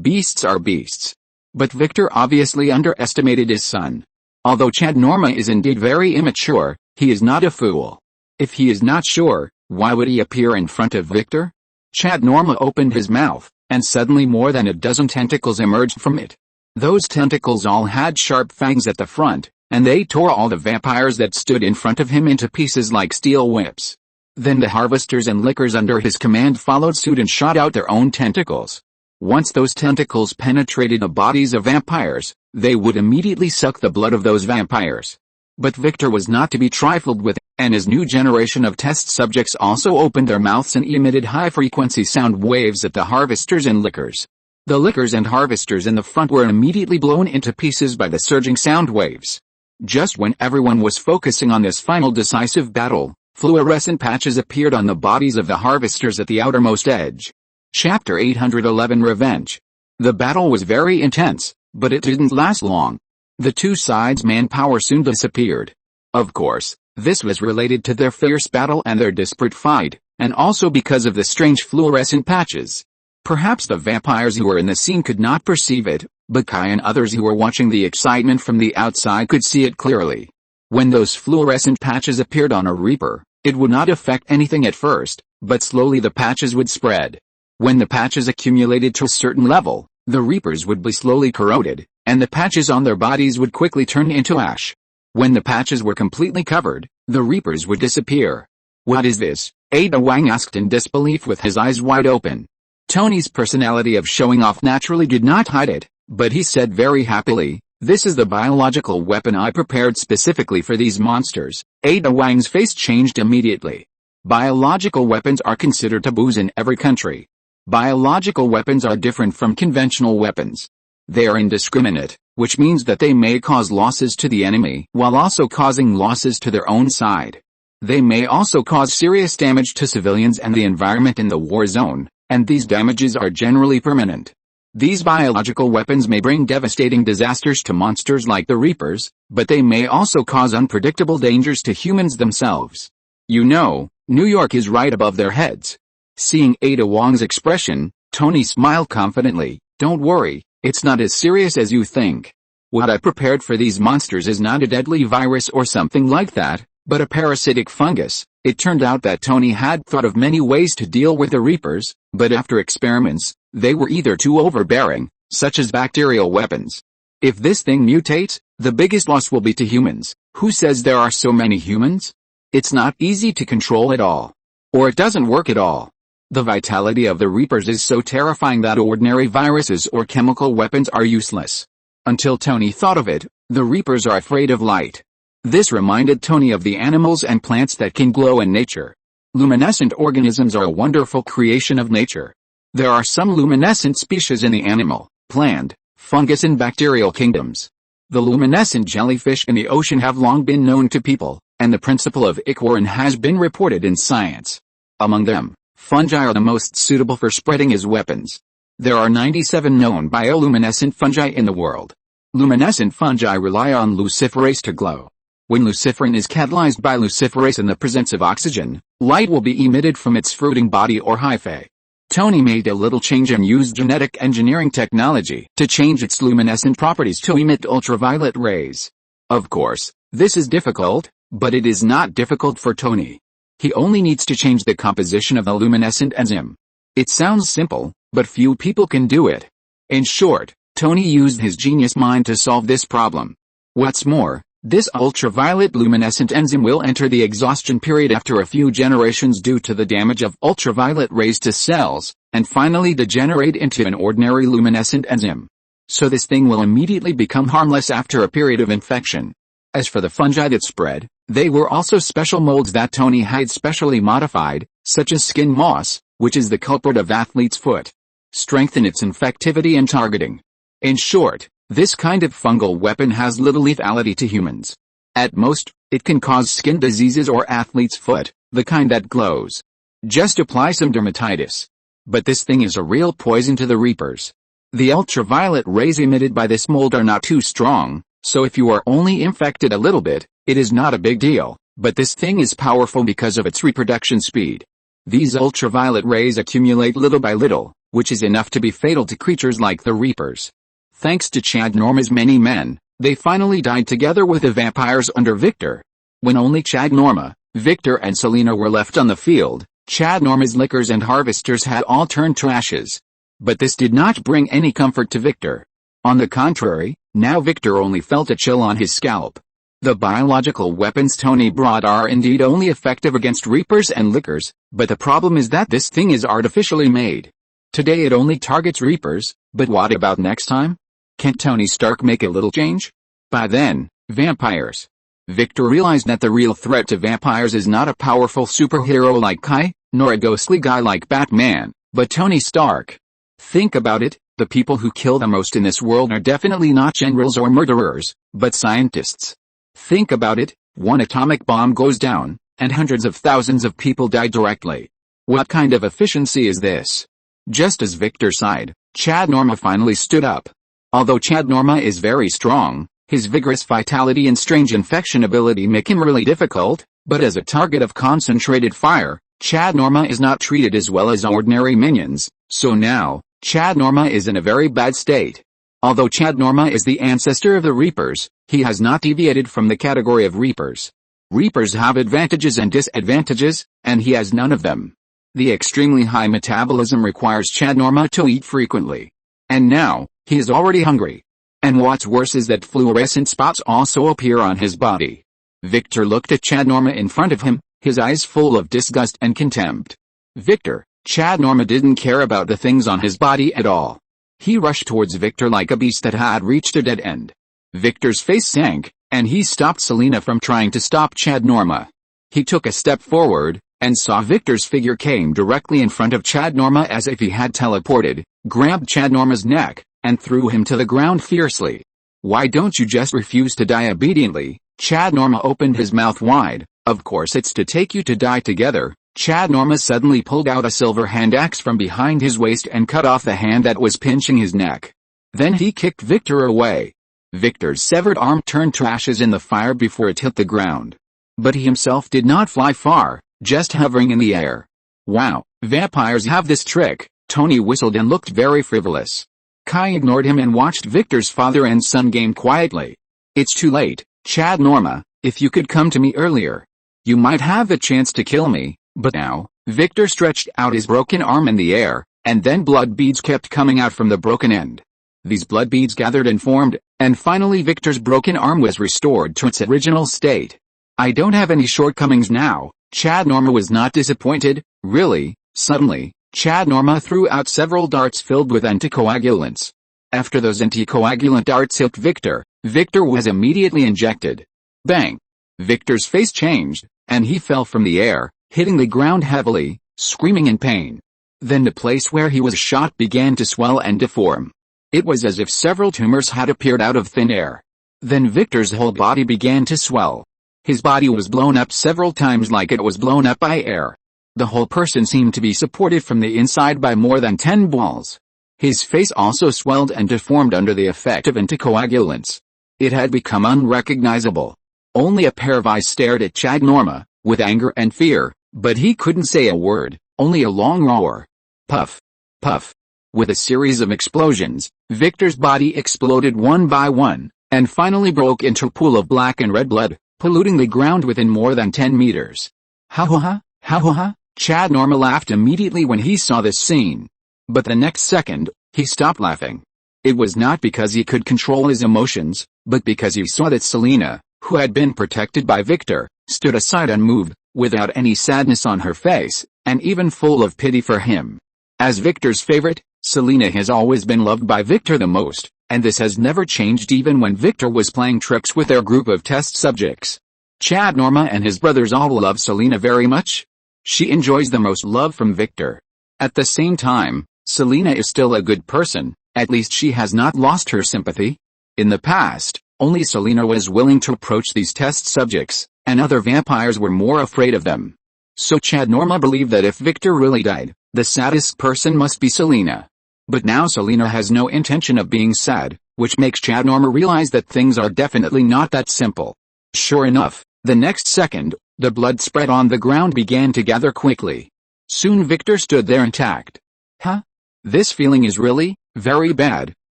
Beasts are beasts. But Victor obviously underestimated his son. Although Chad Norma is indeed very immature, he is not a fool. If he is not sure, why would he appear in front of Victor? Chad Norma opened his mouth, and suddenly more than a dozen tentacles emerged from it. Those tentacles all had sharp fangs at the front, and they tore all the vampires that stood in front of him into pieces like steel whips. Then the harvesters and lickers under his command followed suit and shot out their own tentacles. Once those tentacles penetrated the bodies of vampires, they would immediately suck the blood of those vampires. But Victor was not to be trifled with, and his new generation of test subjects also opened their mouths and emitted high-frequency sound waves at the harvesters and lickers. The lickers and harvesters in the front were immediately blown into pieces by the surging sound waves. Just when everyone was focusing on this final decisive battle, fluorescent patches appeared on the bodies of the harvesters at the outermost edge. Chapter 811 Revenge. The battle was very intense, but it didn't last long. The two sides' manpower soon disappeared. Of course, this was related to their fierce battle and their desperate fight, and also because of the strange fluorescent patches. Perhaps the vampires who were in the scene could not perceive it, but Kai and others who were watching the excitement from the outside could see it clearly. When those fluorescent patches appeared on a Reaper, it would not affect anything at first, but slowly the patches would spread. When the patches accumulated to a certain level, the Reapers would be slowly corroded, and the patches on their bodies would quickly turn into ash. When the patches were completely covered, the Reapers would disappear. What is this? Ada Wang asked in disbelief with his eyes wide open. Tony's personality of showing off naturally did not hide it, But he said very happily, "This is the biological weapon I prepared specifically for these monsters." Ada Wang's face changed immediately. Biological weapons are considered taboos in every country. Biological weapons are different from conventional weapons. They are indiscriminate, which means that they may cause losses to the enemy while also causing losses to their own side. They may also cause serious damage to civilians and the environment in the war zone, and these damages are generally permanent. These biological weapons may bring devastating disasters to monsters like the Reapers, but they may also cause unpredictable dangers to humans themselves. You know, New York is right above their heads. Seeing Ada Wong's expression, Tony smiled confidently. "Don't worry, it's not as serious as you think. What I prepared for these monsters is not a deadly virus or something like that, but a parasitic fungus." It turned out that Tony had thought of many ways to deal with the Reapers, but after experiments, they were either too overbearing, such as bacterial weapons. If this thing mutates, the biggest loss will be to humans. Who says there are so many humans? It's not easy to control at all. Or it doesn't work at all. The vitality of the Reapers is so terrifying that ordinary viruses or chemical weapons are useless. Until Tony thought of it, the Reapers are afraid of light. This reminded Tony of the animals and plants that can glow in nature. Luminescent organisms are a wonderful creation of nature. There are some luminescent species in the animal, plant, fungus and bacterial kingdoms. The luminescent jellyfish in the ocean have long been known to people, and the principle of ichthyorin has been reported in science. Among them, fungi are the most suitable for spreading as weapons. There are 97 known bioluminescent fungi in the world. Luminescent fungi rely on luciferase to glow. When luciferin is catalyzed by luciferase in the presence of oxygen, light will be emitted from its fruiting body or hyphae. Tony made a little change and used genetic engineering technology to change its luminescent properties to emit ultraviolet rays. Of course, this is difficult, but it is not difficult for Tony. He only needs to change the composition of the luminescent enzyme. It sounds simple, but few people can do it. In short, Tony used his genius mind to solve this problem. What's more, this ultraviolet luminescent enzyme will enter the exhaustion period after a few generations due to the damage of ultraviolet rays to cells, and finally degenerate into an ordinary luminescent enzyme. So this thing will immediately become harmless after a period of infection. As for the fungi that spread, they were also special molds that Tony had specially modified, such as skin moss, which is the culprit of athlete's foot. Strengthen its infectivity and targeting. In short, this kind of fungal weapon has little lethality to humans. At most, it can cause skin diseases or athlete's foot, the kind that glows. Just apply some dermatitis. But this thing is a real poison to the Reapers. The ultraviolet rays emitted by this mold are not too strong, so if you are only infected a little bit, it is not a big deal, but this thing is powerful because of its reproduction speed. These ultraviolet rays accumulate little by little, which is enough to be fatal to creatures like the Reapers. Thanks to Chad Norma's many men, they finally died together with the vampires under Victor. When only Chad Norma, Victor and Selena were left on the field, Chad Norma's lickers and harvesters had all turned to ashes. But this did not bring any comfort to Victor. On the contrary, now Victor only felt a chill on his scalp. The biological weapons Tony brought are indeed only effective against Reapers and lickers, but the problem is that this thing is artificially made. Today it only targets Reapers, but what about next time? Can't Tony Stark make a little change? By then, vampires. Victor realized that the real threat to vampires is not a powerful superhero like Kai, nor a ghostly guy like Batman, but Tony Stark. Think about it, the people who kill the most in this world are definitely not generals or murderers, but scientists. Think about it, one atomic bomb goes down, and hundreds of thousands of people die directly. What kind of efficiency is this? Just as Victor sighed, Chad Norma finally stood up. Although Chad Norma is very strong, his vigorous vitality and strange infection ability make him really difficult, but as a target of concentrated fire, Chad Norma is not treated as well as ordinary minions, so now, Chad Norma is in a very bad state. Although Chad Norma is the ancestor of the Reapers, he has not deviated from the category of Reapers. Reapers have advantages and disadvantages, and he has none of them. The extremely high metabolism requires Chad Norma to eat frequently. And now, he is already hungry. And what's worse is that fluorescent spots also appear on his body. Victor looked at Chad Norma in front of him, his eyes full of disgust and contempt. Victor, Chad Norma didn't care about the things on his body at all. He rushed towards Victor like a beast that had reached a dead end. Victor's face sank, and he stopped Selena from trying to stop Chad Norma. He took a step forward, and saw Victor's figure came directly in front of Chad Norma as if he had teleported, grabbed Chad Norma's neck, and threw him to the ground fiercely. "Why don't you just refuse to die obediently?" Chad Norma opened his mouth wide. "Of course it's to take you to die together." Chad Norma suddenly pulled out a silver hand axe from behind his waist and cut off the hand that was pinching his neck. Then he kicked Victor away. Victor's severed arm turned to ashes in the fire before it hit the ground. But he himself did not fly far, just hovering in the air. "Wow, vampires have this trick," Tony whistled and looked very frivolous. Kai ignored him and watched Victor's father and son game quietly. "It's too late, Chad Norma. If you could come to me earlier, you might have a chance to kill me, but now." Victor stretched out his broken arm in the air, and then blood beads kept coming out from the broken end. These blood beads gathered and formed, and finally Victor's broken arm was restored to its original state. "I don't have any shortcomings now." Chad Norma was not disappointed, really. Suddenly, Chad Norma threw out several darts filled with anticoagulants. After those anticoagulant darts hit Victor, Victor was immediately injected. Bang! Victor's face changed, and he fell from the air, hitting the ground heavily, screaming in pain. Then the place where he was shot began to swell and deform. It was as if several tumors had appeared out of thin air. Then Victor's whole body began to swell. His body was blown up several times like it was blown up by air. The whole person seemed to be supported from the inside by more than 10 balls. His face also swelled and deformed under the effect of anticoagulants. It had become unrecognizable. Only a pair of eyes stared at Chad Norma, with anger and fear, but he couldn't say a word, only a long roar. Puff! Puff! With a series of explosions, Victor's body exploded one by one, and finally broke into a pool of black and red blood, polluting the ground within more than 10 meters. Ha ha ha, ha ha ha! Chad Norma laughed immediately when he saw this scene. But the next second, he stopped laughing. It was not because he could control his emotions, but because he saw that Selena, who had been protected by Victor, stood aside unmoved, without any sadness on her face, and even full of pity for him. As Victor's favorite, Selena has always been loved by Victor the most, and this has never changed even when Victor was playing tricks with their group of test subjects. Chad Norma and his brothers all love Selena very much. She enjoys the most love from Victor. At the same time, Selena is still a good person, at least she has not lost her sympathy. In the past, only Selena was willing to approach these test subjects, and other vampires were more afraid of them. So Chad Norma believed that if Victor really died, the saddest person must be Selena. But now Selena has no intention of being sad, which makes Chad Norma realize that things are definitely not that simple. Sure enough, the next second, the blood spread on the ground began to gather quickly. Soon Victor stood there intact. Huh? This feeling is really, very bad,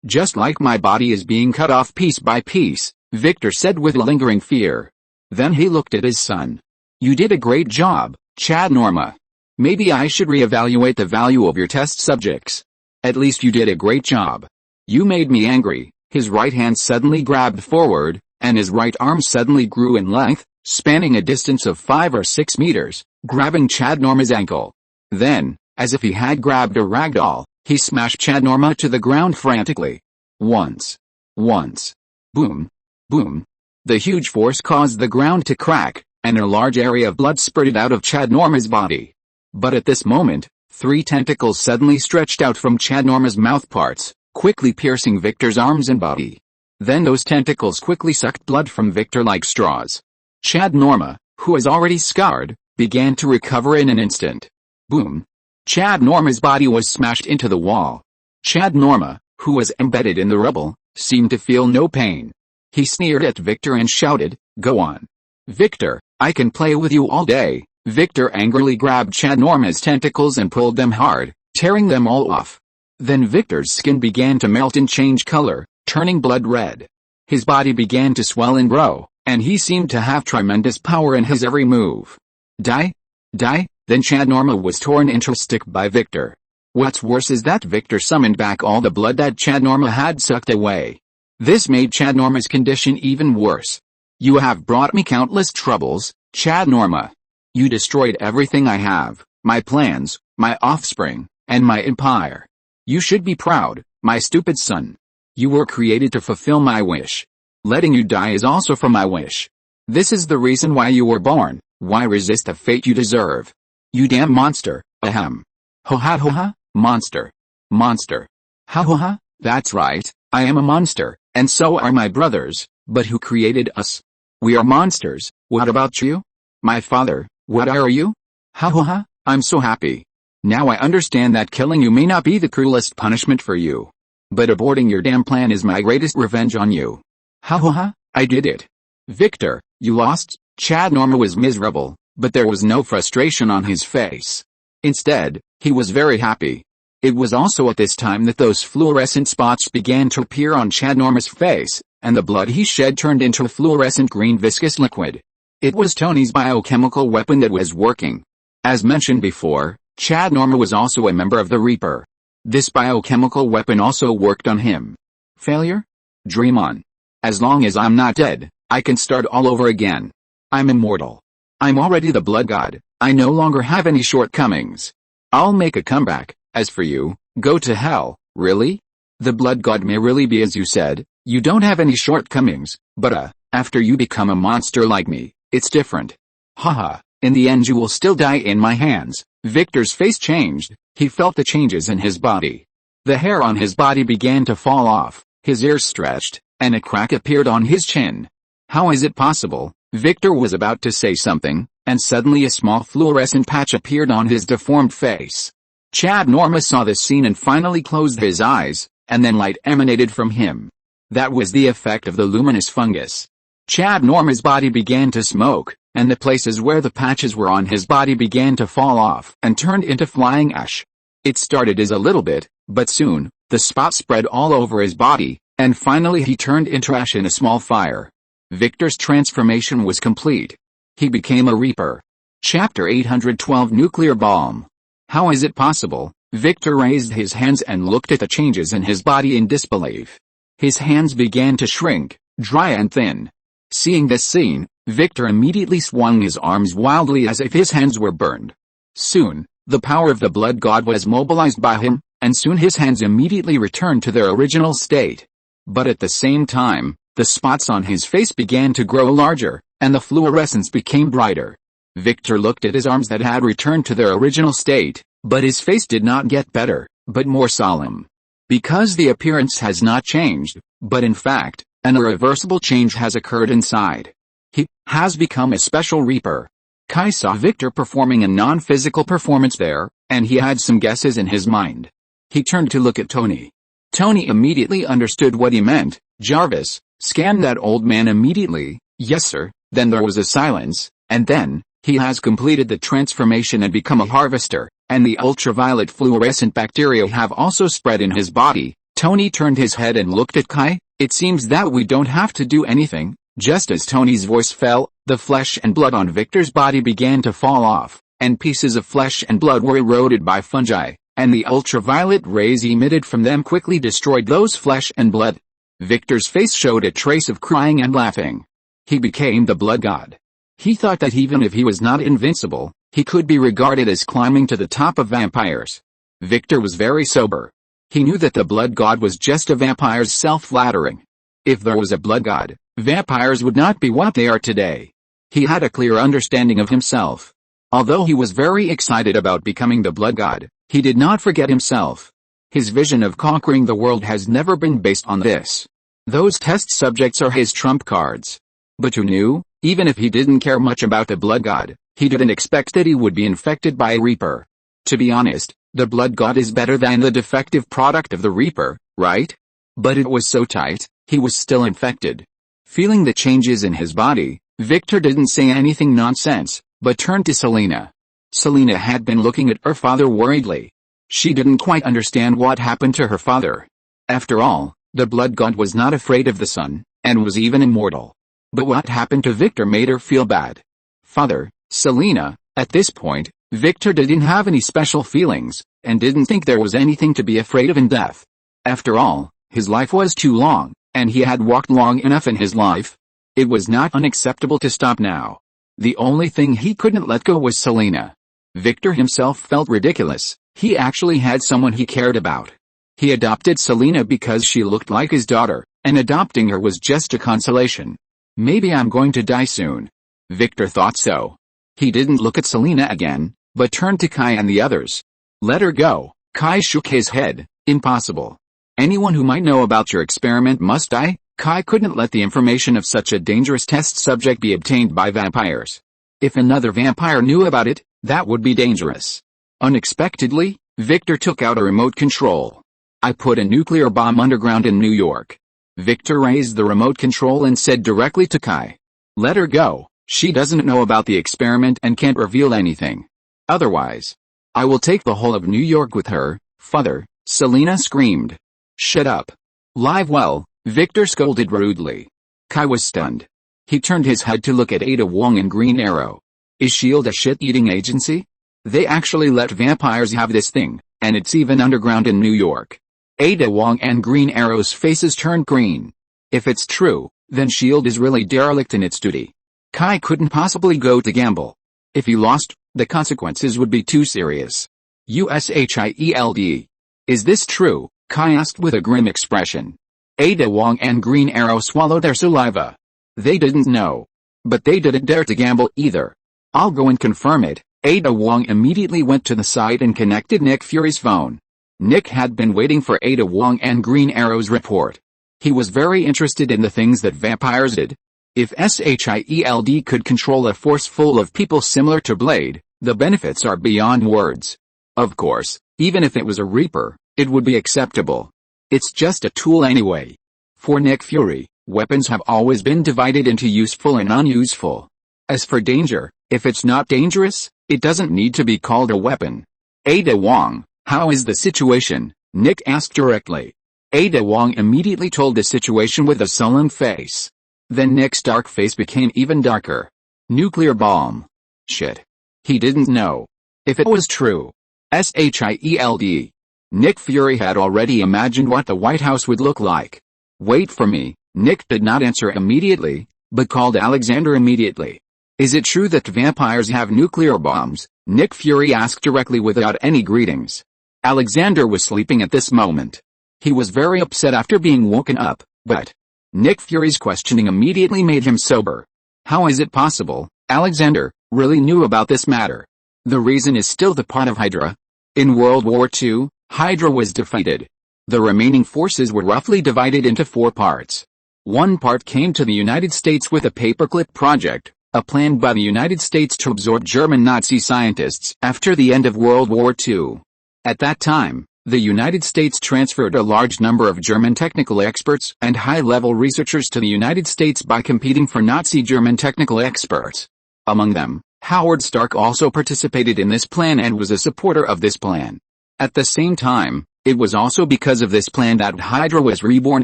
just like my body is being cut off piece by piece, Victor said with lingering fear. Then he looked at his son. You did a great job, Chad Norma. Maybe I should reevaluate the value of your test subjects. At least you did a great job. You made me angry. His right hand suddenly grabbed forward, and his right arm suddenly grew in length, spanning a distance of 5 or 6 meters, grabbing Chad Norma's ankle. Then, as if he had grabbed a rag doll, he smashed Chad Norma to the ground frantically. Once. Boom. Boom. The huge force caused the ground to crack, and a large area of blood spurted out of Chad Norma's body. But at this moment, 3 tentacles suddenly stretched out from Chad Norma's mouth parts, quickly piercing Victor's arms and body. Then those tentacles quickly sucked blood from Victor like straws. Chad Norma, who was already scarred, began to recover in an instant. Boom. Chad Norma's body was smashed into the wall. Chad Norma, who was embedded in the rubble, seemed to feel no pain. He sneered at Victor and shouted, "Go on. Victor, I can play with you all day." Victor angrily grabbed Chad Norma's tentacles and pulled them hard, tearing them all off. Then Victor's skin began to melt and change color, turning blood red. His body began to swell and grow, and he seemed to have tremendous power in his every move. Die? Die? Then Chad Norma was torn into a stick by Victor. What's worse is that Victor summoned back all the blood that Chad Norma had sucked away. This made Chad Norma's condition even worse. You have brought me countless troubles, Chad Norma. You destroyed everything I have, my plans, my offspring, and my empire. You should be proud, My stupid son. You were created to fulfill my wish. Letting you die is also for my wish. This is the reason why you were born. Why resist the fate you deserve? You damn monster, ahem. Ho ha ho ha, monster. Monster. Ha ho ha, that's right, I am a monster, and so are my brothers, but who created us? We are monsters. What about you? My father, what are you? Ha ho ha, I'm so happy. Now I understand that killing you may not be the cruelest punishment for you. But aborting your damn plan is my greatest revenge on you. Ha ha ha, I did it. Victor, you lost. Chad Norma was miserable, but there was no frustration on his face. Instead, he was very happy. It was also at this time that those fluorescent spots began to appear on Chad Norma's face, and the blood he shed turned into a fluorescent green viscous liquid. It was Tony's biochemical weapon that was working. As mentioned before, Chad Norma was also a member of the Reaper. This biochemical weapon also worked on him. Failure? Dream on. As long as I'm not dead, I can start all over again. I'm immortal. I'm already the blood god. I no longer have any shortcomings. I'll make a comeback. As for you, go to hell. Really? The blood god may really be as you said, you don't have any shortcomings, but after you become a monster like me, it's different. Haha, in the end you will still die in my hands. Victor's face changed, he felt the changes in his body. The hair on his body began to fall off, his ears stretched, and a crack appeared on his chin. How is it possible? Victor was about to say something, and suddenly a small fluorescent patch appeared on his deformed face. Chad Norma saw this scene and finally closed his eyes, and then light emanated from him. That was the effect of the luminous fungus. Chad Norma's body began to smoke, and the places where the patches were on his body began to fall off and turned into flying ash. It started as a little bit, but soon, the spot spread all over his body, and finally he turned into ash in a small fire. Victor's transformation was complete. He became a Reaper. Chapter 812 Nuclear Bomb. How is it possible? Victor raised his hands and looked at the changes in his body in disbelief. His hands began to shrink, dry and thin. Seeing this scene, Victor immediately swung his arms wildly as if his hands were burned. Soon, the power of the blood god was mobilized by him, and soon his hands immediately returned to their original state. But at the same time, the spots on his face began to grow larger, and the fluorescence became brighter. Victor looked at his arms that had returned to their original state, but his face did not get better, but more solemn. Because the appearance has not changed, but in fact, an irreversible change has occurred inside. He has become a special Reaper. Kai saw Victor performing a non-physical performance there, and he had some guesses in his mind. He turned to look at Tony. Tony immediately understood what he meant. Jarvis, scan that old man immediately. Yes sir. Then there was a silence, and then, he has completed the transformation and become a harvester, and the ultraviolet fluorescent bacteria have also spread in his body. Tony turned his head and looked at Kai. It seems that we don't have to do anything. Just as Tony's voice fell, the flesh and blood on Victor's body began to fall off, and pieces of flesh and blood were eroded by fungi, and the ultraviolet rays emitted from them quickly destroyed those flesh and blood. Victor's face showed a trace of crying and laughing. He became the blood god. He thought that even if he was not invincible, he could be regarded as climbing to the top of vampires. Victor was very sober. He knew that the blood god was just a vampire's self-flattering. If there was a blood god, vampires would not be what they are today. He had a clear understanding of himself. Although he was very excited about becoming the blood god, he did not forget himself. His vision of conquering the world has never been based on this. Those test subjects are his trump cards. But who knew? Even if he didn't care much about the blood god, he didn't expect that he would be infected by a Reaper. To be honest, the blood god is better than the defective product of the Reaper, right? But it was so tight, he was still infected. Feeling the changes in his body, Victor didn't say anything nonsense, but turned to Selena. Selena had been looking at her father worriedly. She didn't quite understand what happened to her father. After all, the blood god was not afraid of the sun, and was even immortal. But what happened to Victor made her feel bad. Father, Selena, at this point, Victor didn't have any special feelings, and didn't think there was anything to be afraid of in death. After all, his life was too long, and he had walked long enough in his life. It was not unacceptable to stop now. The only thing he couldn't let go was Selena. Victor himself felt ridiculous. He actually had someone he cared about. He adopted Selena because she looked like his daughter, and adopting her was just a consolation. Maybe I'm going to die soon. Victor thought so. He didn't look at Selena again, but turned to Kai and the others. Let her go. Kai shook his head. Impossible. Anyone who might know about your experiment must die. Kai couldn't let the information of such a dangerous test subject be obtained by vampires. If another vampire knew about it, that would be dangerous. Unexpectedly, Victor took out a remote control. I put a nuclear bomb underground in New York. Victor raised the remote control and said directly to Kai. Let her go. She doesn't know about the experiment and can't reveal anything. Otherwise, I will take the whole of New York with her. Father, Selena screamed. Shut up. Live well, Victor scolded rudely. Kai was stunned. He turned his head to look at Ada Wong and Green Arrow. Is S.H.I.E.L.D. a shit-eating agency? They actually let vampires have this thing, and it's even underground in New York. Ada Wong and Green Arrow's faces turned green. If it's true, then S.H.I.E.L.D. is really derelict in its duty. Kai couldn't possibly go to gamble. If he lost, the consequences would be too serious. U.S.H.I.E.L.D. Is this true? Kai asked with a grim expression. Ada Wong and Green Arrow swallowed their saliva. They didn't know. But they didn't dare to gamble either. I'll go and confirm it. Ada Wong immediately went to the site and connected Nick Fury's phone. Nick had been waiting for Ada Wong and Green Arrow's report. He was very interested in the things that vampires did. If S.H.I.E.L.D. could control a force full of people similar to Blade, the benefits are beyond words. Of course, even if it was a Reaper, it would be acceptable. It's just a tool anyway. For Nick Fury, weapons have always been divided into useful and unuseful. As for danger, if it's not dangerous, it doesn't need to be called a weapon. Ada Wong, how is the situation? Nick asked directly. Ada Wong immediately told the situation with a sullen face. Then Nick's dark face became even darker. Nuclear bomb. Shit. He didn't know. If it was true. S.H.I.E.L.D. Nick Fury had already imagined what the White House would look like. Wait for me. Nick did not answer immediately, but called Alexander immediately. Is it true that vampires have nuclear bombs? Nick Fury asked directly without any greetings. Alexander was sleeping at this moment. He was very upset after being woken up, but Nick Fury's questioning immediately made him sober. How is it possible, Alexander, really knew about this matter? The reason is still the part of Hydra. In World War II, Hydra was defeated. The remaining forces were roughly divided into 4 parts. One part came to the United States with a paperclip project, a plan by the United States to absorb German Nazi scientists after the end of World War II. At that time, the United States transferred a large number of German technical experts and high-level researchers to the United States by competing for Nazi German technical experts. Among them, Howard Stark also participated in this plan and was a supporter of this plan. At the same time, it was also because of this plan that Hydra was reborn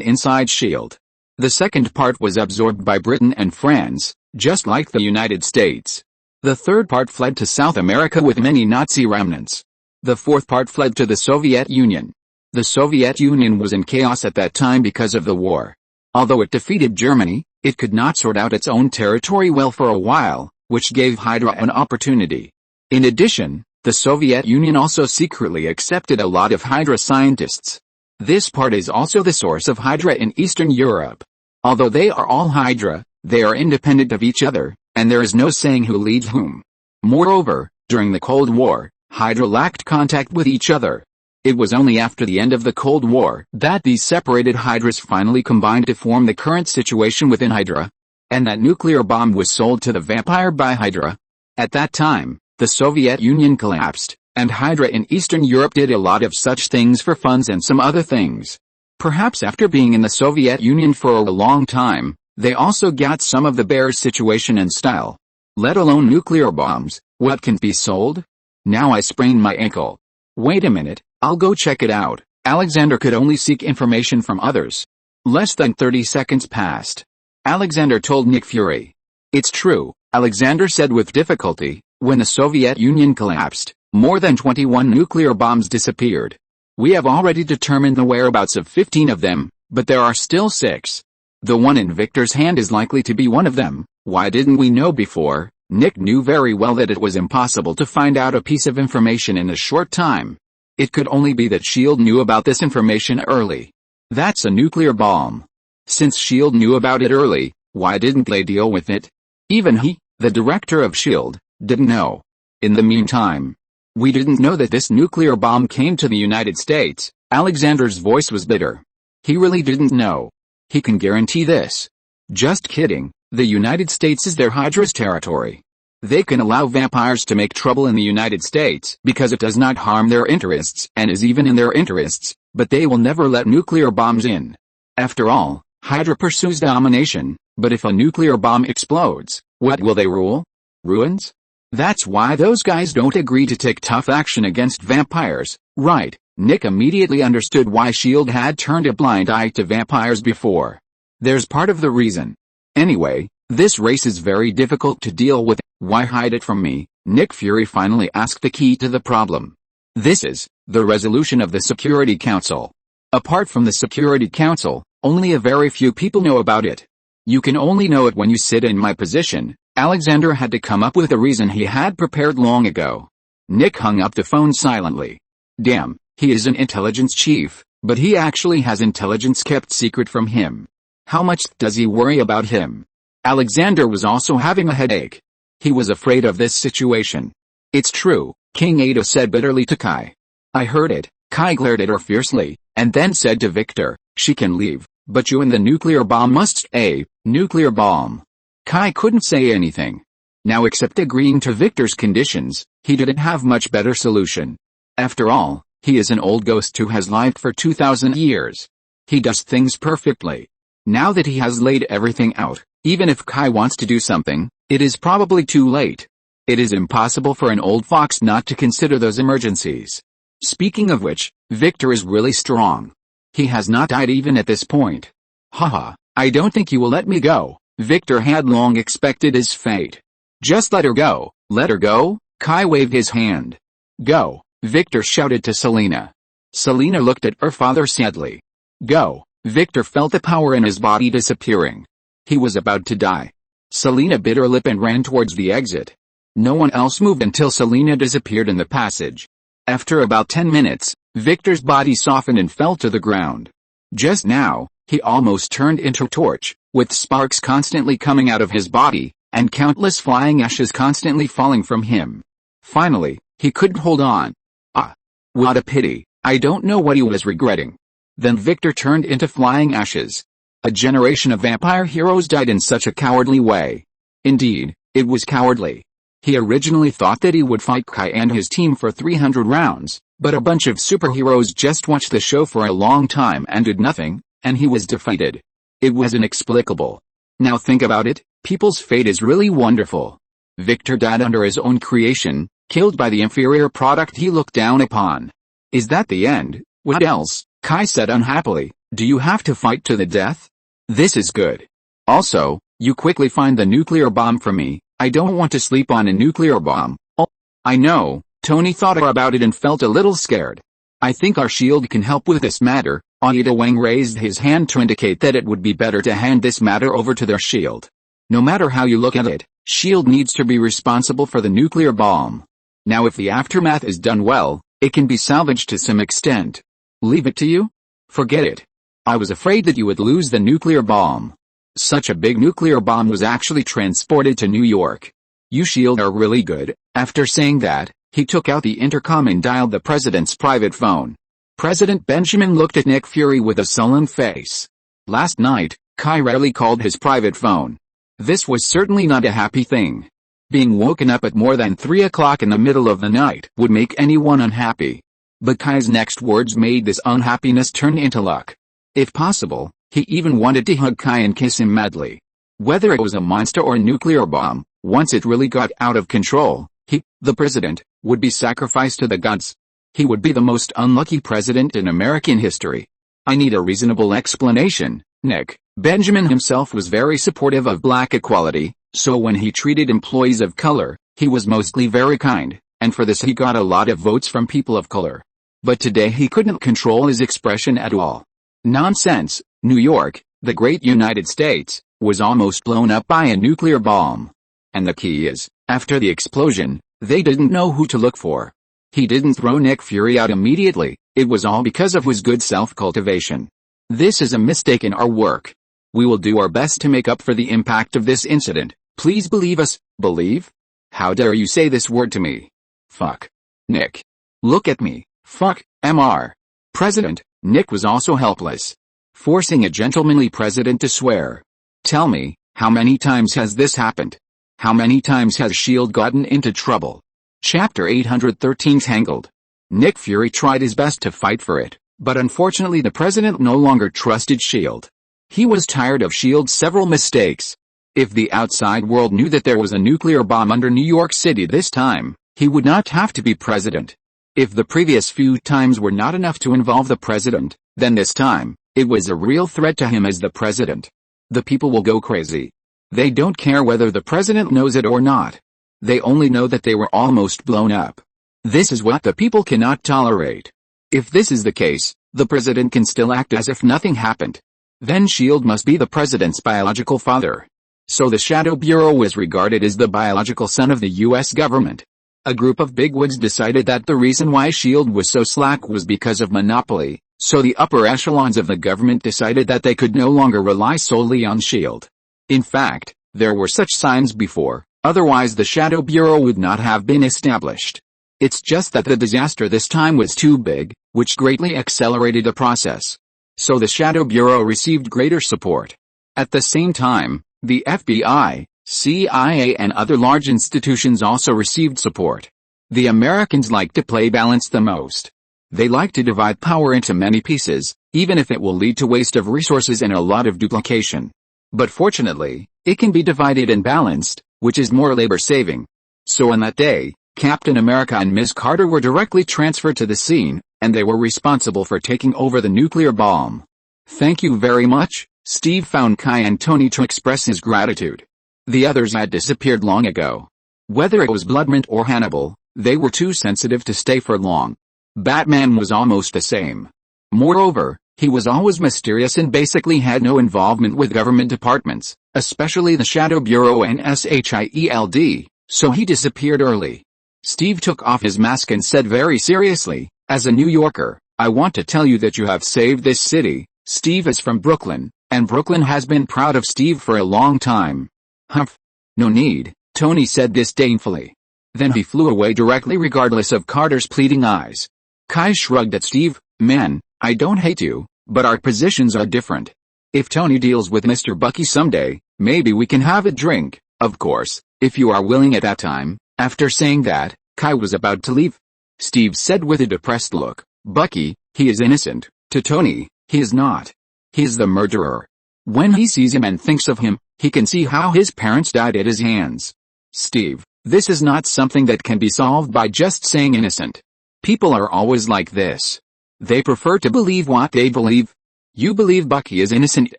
inside S.H.I.E.L.D. The second part was absorbed by Britain and France, just like the United States. The third part fled to South America with many Nazi remnants. The fourth part fled to the Soviet Union. The Soviet Union was in chaos at that time because of the war. Although it defeated Germany, it could not sort out its own territory well for a while, which gave Hydra an opportunity. In addition, the Soviet Union also secretly accepted a lot of Hydra scientists. This part is also the source of Hydra in Eastern Europe. Although they are all Hydra, they are independent of each other, and there is no saying who leads whom. Moreover, during the Cold War, Hydra lacked contact with each other. It was only after the end of the Cold War that these separated Hydras finally combined to form the current situation within Hydra. And that nuclear bomb was sold to the vampire by Hydra. At that time, the Soviet Union collapsed, and Hydra in Eastern Europe did a lot of such things for funds and some other things. Perhaps after being in the Soviet Union for a long time, they also got some of the bear's situation and style. Let alone nuclear bombs, what can be sold? Now I sprained my ankle. Wait a minute, I'll go check it out. Alexander could only seek information from others. Less than 30 seconds passed. Alexander told Nick Fury. It's true, Alexander said with difficulty, when the Soviet Union collapsed, more than 21 nuclear bombs disappeared. We have already determined the whereabouts of 15 of them, but there are still 6. The one in Victor's hand is likely to be one of them. Why didn't we know before? Nick knew very well that it was impossible to find out a piece of information in a short time. It could only be that S.H.I.E.L.D. knew about this information early. That's a nuclear bomb. Since S.H.I.E.L.D. knew about it early, why didn't they deal with it? Even he, the director of S.H.I.E.L.D., didn't know. In the meantime, we didn't know that this nuclear bomb came to the United States. Alexander's voice was bitter. He really didn't know. He can guarantee this. Just kidding, the United States is their Hydra's territory. They can allow vampires to make trouble in the United States because it does not harm their interests and is even in their interests, but they will never let nuclear bombs in. After all, Hydra pursues domination, but if a nuclear bomb explodes, what will they rule? Ruins? That's why those guys don't agree to take tough action against vampires, right? Nick immediately understood why S.H.I.E.L.D. had turned a blind eye to vampires before. There's part of the reason. Anyway, this race is very difficult to deal with. Why hide it from me? Nick Fury finally asked the key to the problem. This is the resolution of the Security Council. Apart from the Security Council, only a very few people know about it. You can only know it when you sit in my position. Alexander had to come up with a reason he had prepared long ago. Nick hung up the phone silently. Damn, he is an intelligence chief, but he actually has intelligence kept secret from him. How much does he worry about him? Alexander was also having a headache. He was afraid of this situation. It's true, King Uther said bitterly to Kai. I heard it. Kai glared at her fiercely, and then said to Victor, she can leave, but you and the nuclear bomb must stay. Nuclear bomb. Kai couldn't say anything. Now except agreeing to Victor's conditions, he didn't have much better solution. After all, he is an old ghost who has lived for 2,000 years. He does things perfectly. Now that he has laid everything out, even if Kai wants to do something, it is probably too late. It is impossible for an old fox not to consider those emergencies. Speaking of which, Victor is really strong. He has not died even at this point. Haha, I don't think you will let me go. Victor had long expected his fate. Just let her go. Let her go? Kai waved his hand. Go, Victor shouted to Selena. Selena looked at her father sadly. Go. Victor felt the power in his body disappearing. He was about to die. Selena bit her lip and ran towards the exit. No one else moved until Selena disappeared in the passage. After about 10 minutes, Victor's body softened and fell to the ground. Just now, he almost turned into a torch, with sparks constantly coming out of his body, and countless flying ashes constantly falling from him. Finally, he couldn't hold on. Ah! What a pity. I don't know what he was regretting. Then Victor turned into flying ashes. A generation of vampire heroes died in such a cowardly way. Indeed, it was cowardly. He originally thought that he would fight Kai and his team for 300 rounds, but a bunch of superheroes just watched the show for a long time and did nothing, and he was defeated. It was inexplicable. Now think about it, people's fate is really wonderful. Victor died under his own creation, killed by the inferior product he looked down upon. Is that the end? What else? Kai said unhappily. Do you have to fight to the death? This is good. Also, you quickly find the nuclear bomb for me. I don't want to sleep on a nuclear bomb. Oh, I know. Tony thought about it and felt a little scared. I think our S.H.I.E.L.D. can help with this matter. Aida Wang raised his hand to indicate that it would be better to hand this matter over to their S.H.I.E.L.D. No matter how you look at it, S.H.I.E.L.D. needs to be responsible for the nuclear bomb. Now if the aftermath is done well, it can be salvaged to some extent. Leave it to you? Forget it. I was afraid that you would lose the nuclear bomb. Such a big nuclear bomb was actually transported to New York. You S.H.I.E.L.D. are really good. After saying that, he took out the intercom and dialed the president's private phone. President Benjamin looked at Nick Fury with a sullen face. Last night, Kai rarely called his private phone. This was certainly not a happy thing. Being woken up at more than 3 o'clock in the middle of the night would make anyone unhappy. But Kai's next words made this unhappiness turn into luck. If possible, he even wanted to hug Kai and kiss him madly. Whether it was a monster or a nuclear bomb, once it really got out of control, he, the president, would be sacrificed to the gods. He would be the most unlucky president in American history. I need a reasonable explanation, Nick. Benjamin himself was very supportive of black equality, so when he treated employees of color, he was mostly very kind, and for this he got a lot of votes from people of color. But today he couldn't control his expression at all. Nonsense. New York, the great United States, was almost blown up by a nuclear bomb. And the key is, after the explosion, they didn't know who to look for. He didn't throw Nick Fury out immediately, it was all because of his good self-cultivation. This is a mistake in our work. We will do our best to make up for the impact of this incident. Please believe us. Believe? How dare you say this word to me? Fuck. Nick. Look at me. Fuck, Mr. President. Nick was also helpless. Forcing a gentlemanly president to swear. Tell me, how many times has this happened? How many times has S.H.I.E.L.D. gotten into trouble? Chapter 813 Tangled. Nick Fury tried his best to fight for it, but unfortunately the president no longer trusted S.H.I.E.L.D. He was tired of S.H.I.E.L.D.'s several mistakes. If the outside world knew that there was a nuclear bomb under New York City this time, he would not have to be president. If the previous few times were not enough to involve the president, then this time, it was a real threat to him as the president. The people will go crazy. They don't care whether the president knows it or not. They only know that they were almost blown up. This is what the people cannot tolerate. If this is the case, the president can still act as if nothing happened. Then S.H.I.E.L.D. must be the president's biological father. So the Shadow Bureau was regarded as the biological son of the U.S. government. A group of bigwigs decided that the reason why S.H.I.E.L.D. was so slack was because of monopoly, so the upper echelons of the government decided that they could no longer rely solely on S.H.I.E.L.D. In fact, there were such signs before. Otherwise the Shadow Bureau would not have been established. It's just that the disaster this time was too big, which greatly accelerated the process. So the Shadow Bureau received greater support. At the same time, the FBI, CIA and other large institutions also received support. The Americans like to play balance the most. They like to divide power into many pieces, even if it will lead to waste of resources and a lot of duplication. But fortunately, it can be divided and balanced, which is more labor-saving. So on that day, Captain America and Ms. Carter were directly transferred to the scene, and they were responsible for taking over the nuclear bomb. Thank you very much. Steve found Kai and Tony to express his gratitude. The others had disappeared long ago. Whether it was Bloodmint or Hannibal, they were too sensitive to stay for long. Batman was almost the same. Moreover, he was always mysterious and basically had no involvement with government departments, especially the Shadow Bureau and S.H.I.E.L.D., so he disappeared early. Steve took off his mask and said very seriously, as a New Yorker, I want to tell you that you have saved this city. Steve is from Brooklyn, and Brooklyn has been proud of Steve for a long time. Humph. No need, Tony said disdainfully. Then he flew away directly regardless of Carter's pleading eyes. Kai shrugged at Steve, man, I don't hate you, but our positions are different. If Tony deals with Mr. Bucky someday, maybe we can have a drink, of course, if you are willing at that time. After saying that, Kai was about to leave. Steve said with a depressed look, Bucky, he is innocent. To Tony, he is not. He is the murderer. When he sees him and thinks of him, he can see how his parents died at his hands. Steve, this is not something that can be solved by just saying innocent. People are always like this. They prefer to believe what they believe. You believe Bucky is innocent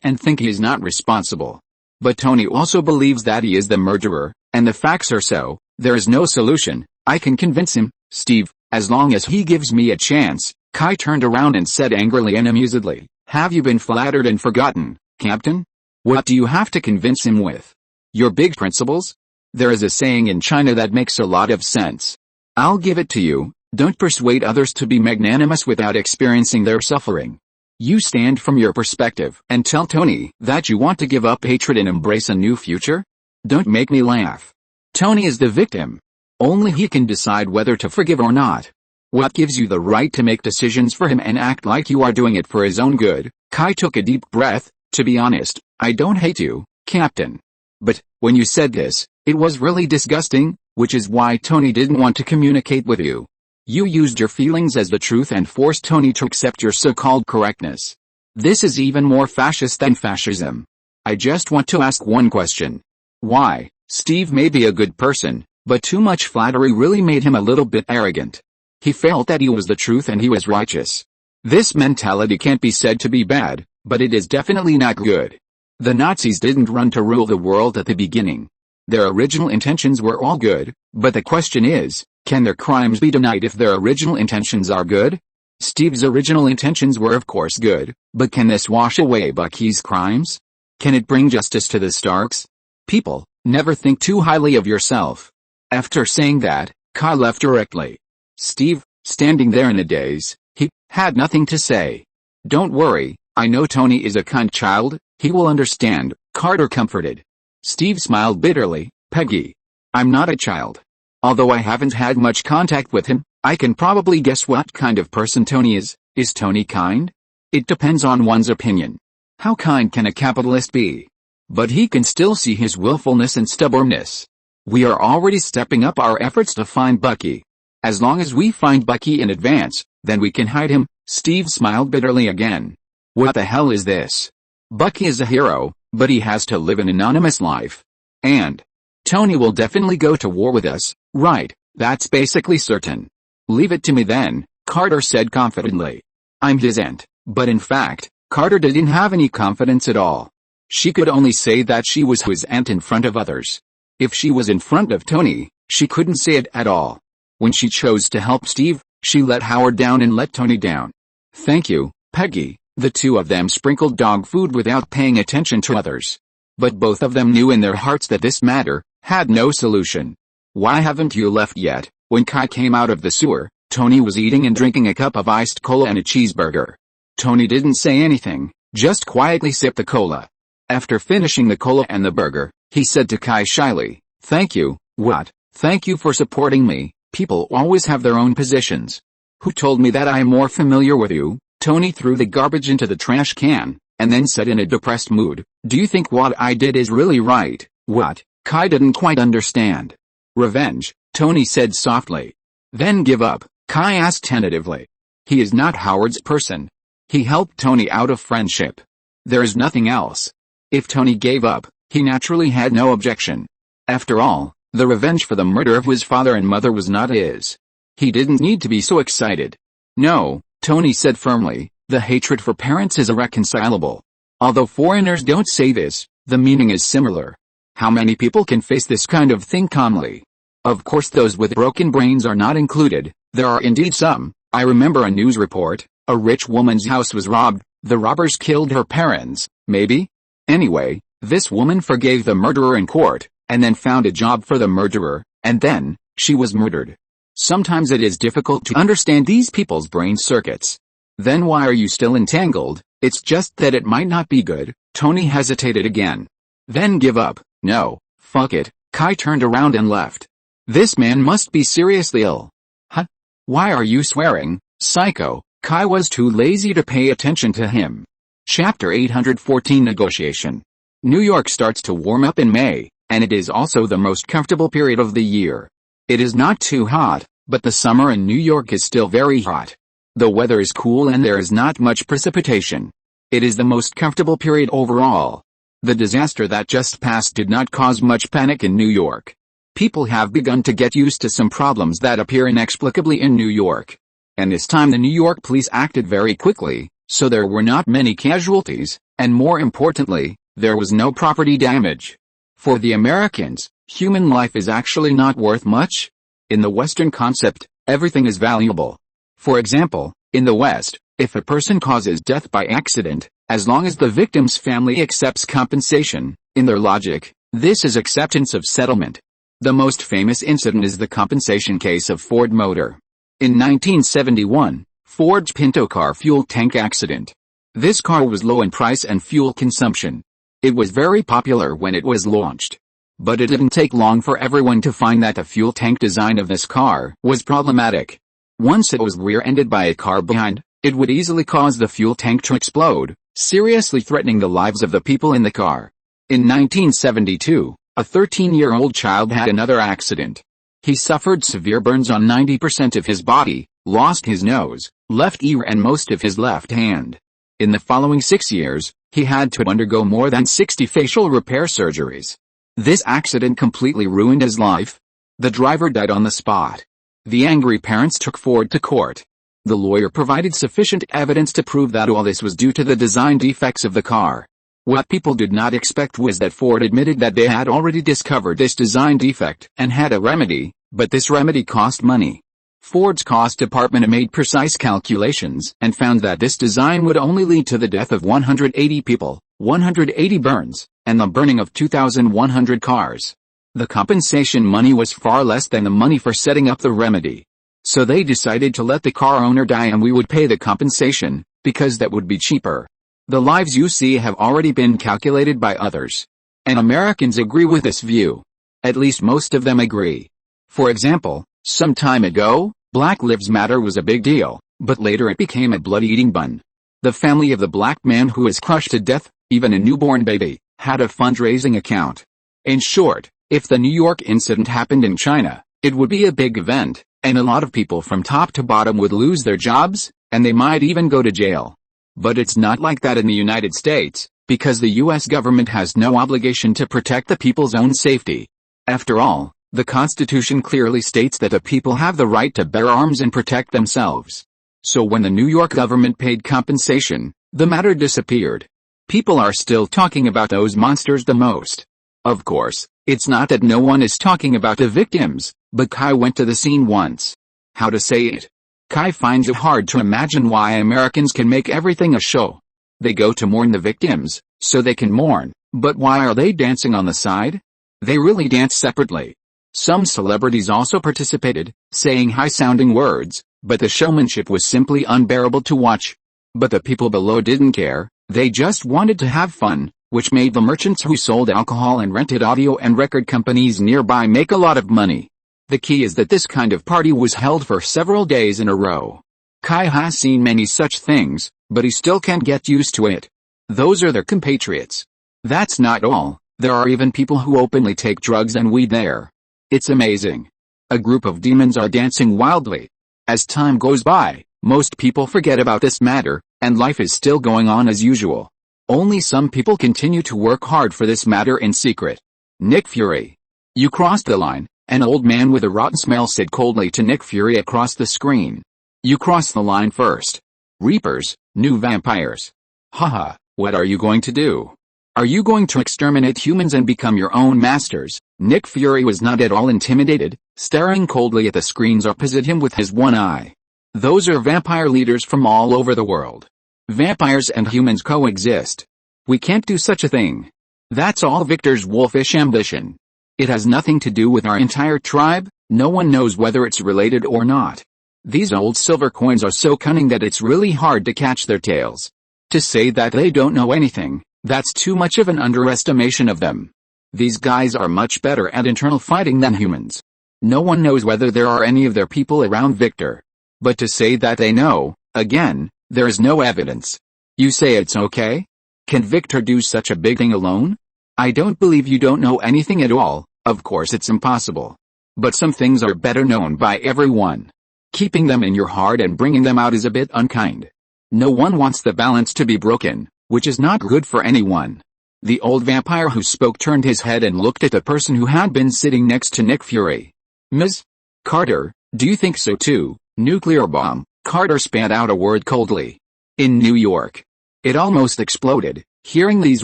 and think he is not responsible. But Tony also believes that he is the murderer, and the facts are so. There is no solution. I can convince him, Steve, as long as he gives me a chance. Kai turned around and said angrily and amusedly, have you been flattered and forgotten, Captain? What do you have to convince him with? Your big principles? There is a saying in China that makes a lot of sense. I'll give it to you, don't persuade others to be magnanimous without experiencing their suffering. You stand from your perspective and tell Tony that you want to give up hatred and embrace a new future? Don't make me laugh. Tony is the victim. Only he can decide whether to forgive or not. What gives you the right to make decisions for him and act like you are doing it for his own good? Kai took a deep breath. To be honest, I don't hate you, Captain. But, when you said this, it was really disgusting, which is why Tony didn't want to communicate with you. You used your feelings as the truth and forced Tony to accept your so-called correctness. This is even more fascist than fascism. I just want to ask one question. Why? Steve may be a good person, but too much flattery really made him a little bit arrogant. He felt that he was the truth and he was righteous. This mentality can't be said to be bad, but it is definitely not good. The Nazis didn't run to rule the world at the beginning. Their original intentions were all good, but the question is, can their crimes be denied if their original intentions are good? Steve's original intentions were of course good, but can this wash away Bucky's crimes? Can it bring justice to the Starks? People, never think too highly of yourself. After saying that, Kai left directly. Steve, standing there in a daze, he had nothing to say. "Don't worry, I know Tony is a kind child, he will understand," Carter comforted. Steve smiled bitterly. "Peggy, I'm not a child. Although I haven't had much contact with him, I can probably guess what kind of person Tony is. Is Tony kind? It depends on one's opinion. How kind can a capitalist be? But he can still see his willfulness and stubbornness. We are already stepping up our efforts to find Bucky. As long as we find Bucky in advance, then we can hide him." Steve smiled bitterly again. "What the hell is this? Bucky is a hero, but he has to live an anonymous life. And Tony will definitely go to war with us, right? That's basically certain." "Leave it to me then," Carter said confidently. "I'm his aunt." But in fact, Carter didn't have any confidence at all. She could only say that she was his aunt in front of others. If she was in front of Tony, she couldn't say it at all. When she chose to help Steve, she let Howard down and let Tony down. "Thank you, Peggy." The two of them sprinkled dog food without paying attention to others. But both of them knew in their hearts that this matter had no solution. "Why haven't you left yet?" When Kai came out of the sewer, Tony was eating and drinking a cup of iced cola and a cheeseburger. Tony didn't say anything, just quietly sipped the cola. After finishing the cola and the burger, he said to Kai shyly, "Thank you." "What?" "Thank you for supporting me. People always have their own positions." "Who told me that I am more familiar with you?" Tony threw the garbage into the trash can, and then said in a depressed mood, "Do you think what I did is really right?" "What?" Kai didn't quite understand. "Revenge," Tony said softly. "Then give up," Kai asked tentatively. "He is not Howard's person. He helped Tony out of friendship. There is nothing else." If Tony gave up, he naturally had no objection. After all, the revenge for the murder of his father and mother was not his. He didn't need to be so excited. "No," Tony said firmly, "the hatred for parents is irreconcilable. Although foreigners don't say this, the meaning is similar. How many people can face this kind of thing calmly? Of course those with broken brains are not included. There are indeed some. I remember a news report, a rich woman's house was robbed, the robbers killed her parents, maybe? Anyway, this woman forgave the murderer in court, and then found a job for the murderer, and then, she was murdered. Sometimes it is difficult to understand these people's brain circuits. Then why are you still entangled? It's just that it might not be good." Tony hesitated again. "Then give up." "No, fuck it." Kai turned around and left. "This man must be seriously ill." "Huh? Why are you swearing, psycho?" Kai was too lazy to pay attention to him. Chapter 814 Negotiation. New York starts to warm up in May, and it is also the most comfortable period of the year. It is not too hot, but the summer in New York is still very hot. The weather is cool and there is not much precipitation. It is the most comfortable period overall. The disaster that just passed did not cause much panic in New York. People have begun to get used to some problems that appear inexplicably in New York. And this time the New York police acted very quickly, so there were not many casualties, and more importantly, there was no property damage. For the Americans, human life is actually not worth much. In the Western concept, everything is valuable. For example, in the West, if a person causes death by accident, as long as the victim's family accepts compensation, in their logic, this is acceptance of settlement. The most famous incident is the compensation case of Ford Motor. In 1971, Ford's Pinto car fuel tank accident. This car was low in price and fuel consumption. It was very popular when it was launched. But it didn't take long for everyone to find that the fuel tank design of this car was problematic. Once it was rear-ended by a car behind, it would easily cause the fuel tank to explode, seriously threatening the lives of the people in the car. In 1972, a 13-year-old child had another accident. He suffered severe burns on 90% of his body, lost his nose, left ear and most of his left hand. In the following 6 years, he had to undergo more than 60 facial repair surgeries. This accident completely ruined his life. The driver died on the spot. The angry parents took Ford to court. The lawyer provided sufficient evidence to prove that all this was due to the design defects of the car. What people did not expect was that Ford admitted that they had already discovered this design defect and had a remedy, but this remedy cost money. Ford's cost department made precise calculations and found that this design would only lead to the death of 180 people, 180 burns, and the burning of 2,100 cars. The compensation money was far less than the money for setting up the remedy. So they decided to let the car owner die and we would pay the compensation, because that would be cheaper. The lives you see have already been calculated by others. And Americans agree with this view. At least most of them agree. For example, some time ago, Black Lives Matter was a big deal, but later it became a blood-eating bun. The family of the black man who was crushed to death, even a newborn baby, had a fundraising account. In short, if the New York incident happened in China, it would be a big event, and a lot of people from top to bottom would lose their jobs, and they might even go to jail. But it's not like that in the United States, because the U.S. government has no obligation to protect the people's own safety. After all, the Constitution clearly states that the people have the right to bear arms and protect themselves. So when the New York government paid compensation, the matter disappeared. People are still talking about those monsters the most. Of course, it's not that no one is talking about the victims, but Kai went to the scene once. How to say it? Kai finds it hard to imagine why Americans can make everything a show. They go to mourn the victims, so they can mourn, but why are they dancing on the side? They really dance separately. Some celebrities also participated, saying high-sounding words, but the showmanship was simply unbearable to watch. But the people below didn't care, they just wanted to have fun, which made the merchants who sold alcohol and rented audio and record companies nearby make a lot of money. The key is that this kind of party was held for several days in a row. Kai has seen many such things, but he still can't get used to it. Those are their compatriots. That's not all, there are even people who openly take drugs and weed there. It's amazing. A group of demons are dancing wildly. As time goes by, most people forget about this matter, and life is still going on as usual. Only some people continue to work hard for this matter in secret. Nick Fury. You crossed the line, an old man with a rotten smell said coldly to Nick Fury across the screen. You crossed the line first. Reapers, new vampires. Haha, what are you going to do? Are you going to exterminate humans and become your own masters? Nick Fury was not at all intimidated, staring coldly at the screens opposite him with his one eye. Those are vampire leaders from all over the world. Vampires and humans coexist. We can't do such a thing. That's all Victor's wolfish ambition. It has nothing to do with our entire tribe, no one knows whether it's related or not. These old silver coins are so cunning that it's really hard to catch their tails. To say that they don't know anything, that's too much of an underestimation of them. These guys are much better at internal fighting than humans. No one knows whether there are any of their people around Victor. But to say that they know, again, there is no evidence. You say it's okay? Can Victor do such a big thing alone? I don't believe you don't know anything at all, of course it's impossible. But some things are better known by everyone. Keeping them in your heart and bringing them out is a bit unkind. No one wants the balance to be broken, which is not good for anyone. The old vampire who spoke turned his head and looked at the person who had been sitting next to Nick Fury. Ms. Carter, do you think so too? Nuclear bomb. Carter spat out a word coldly. In New York. It almost exploded. Hearing these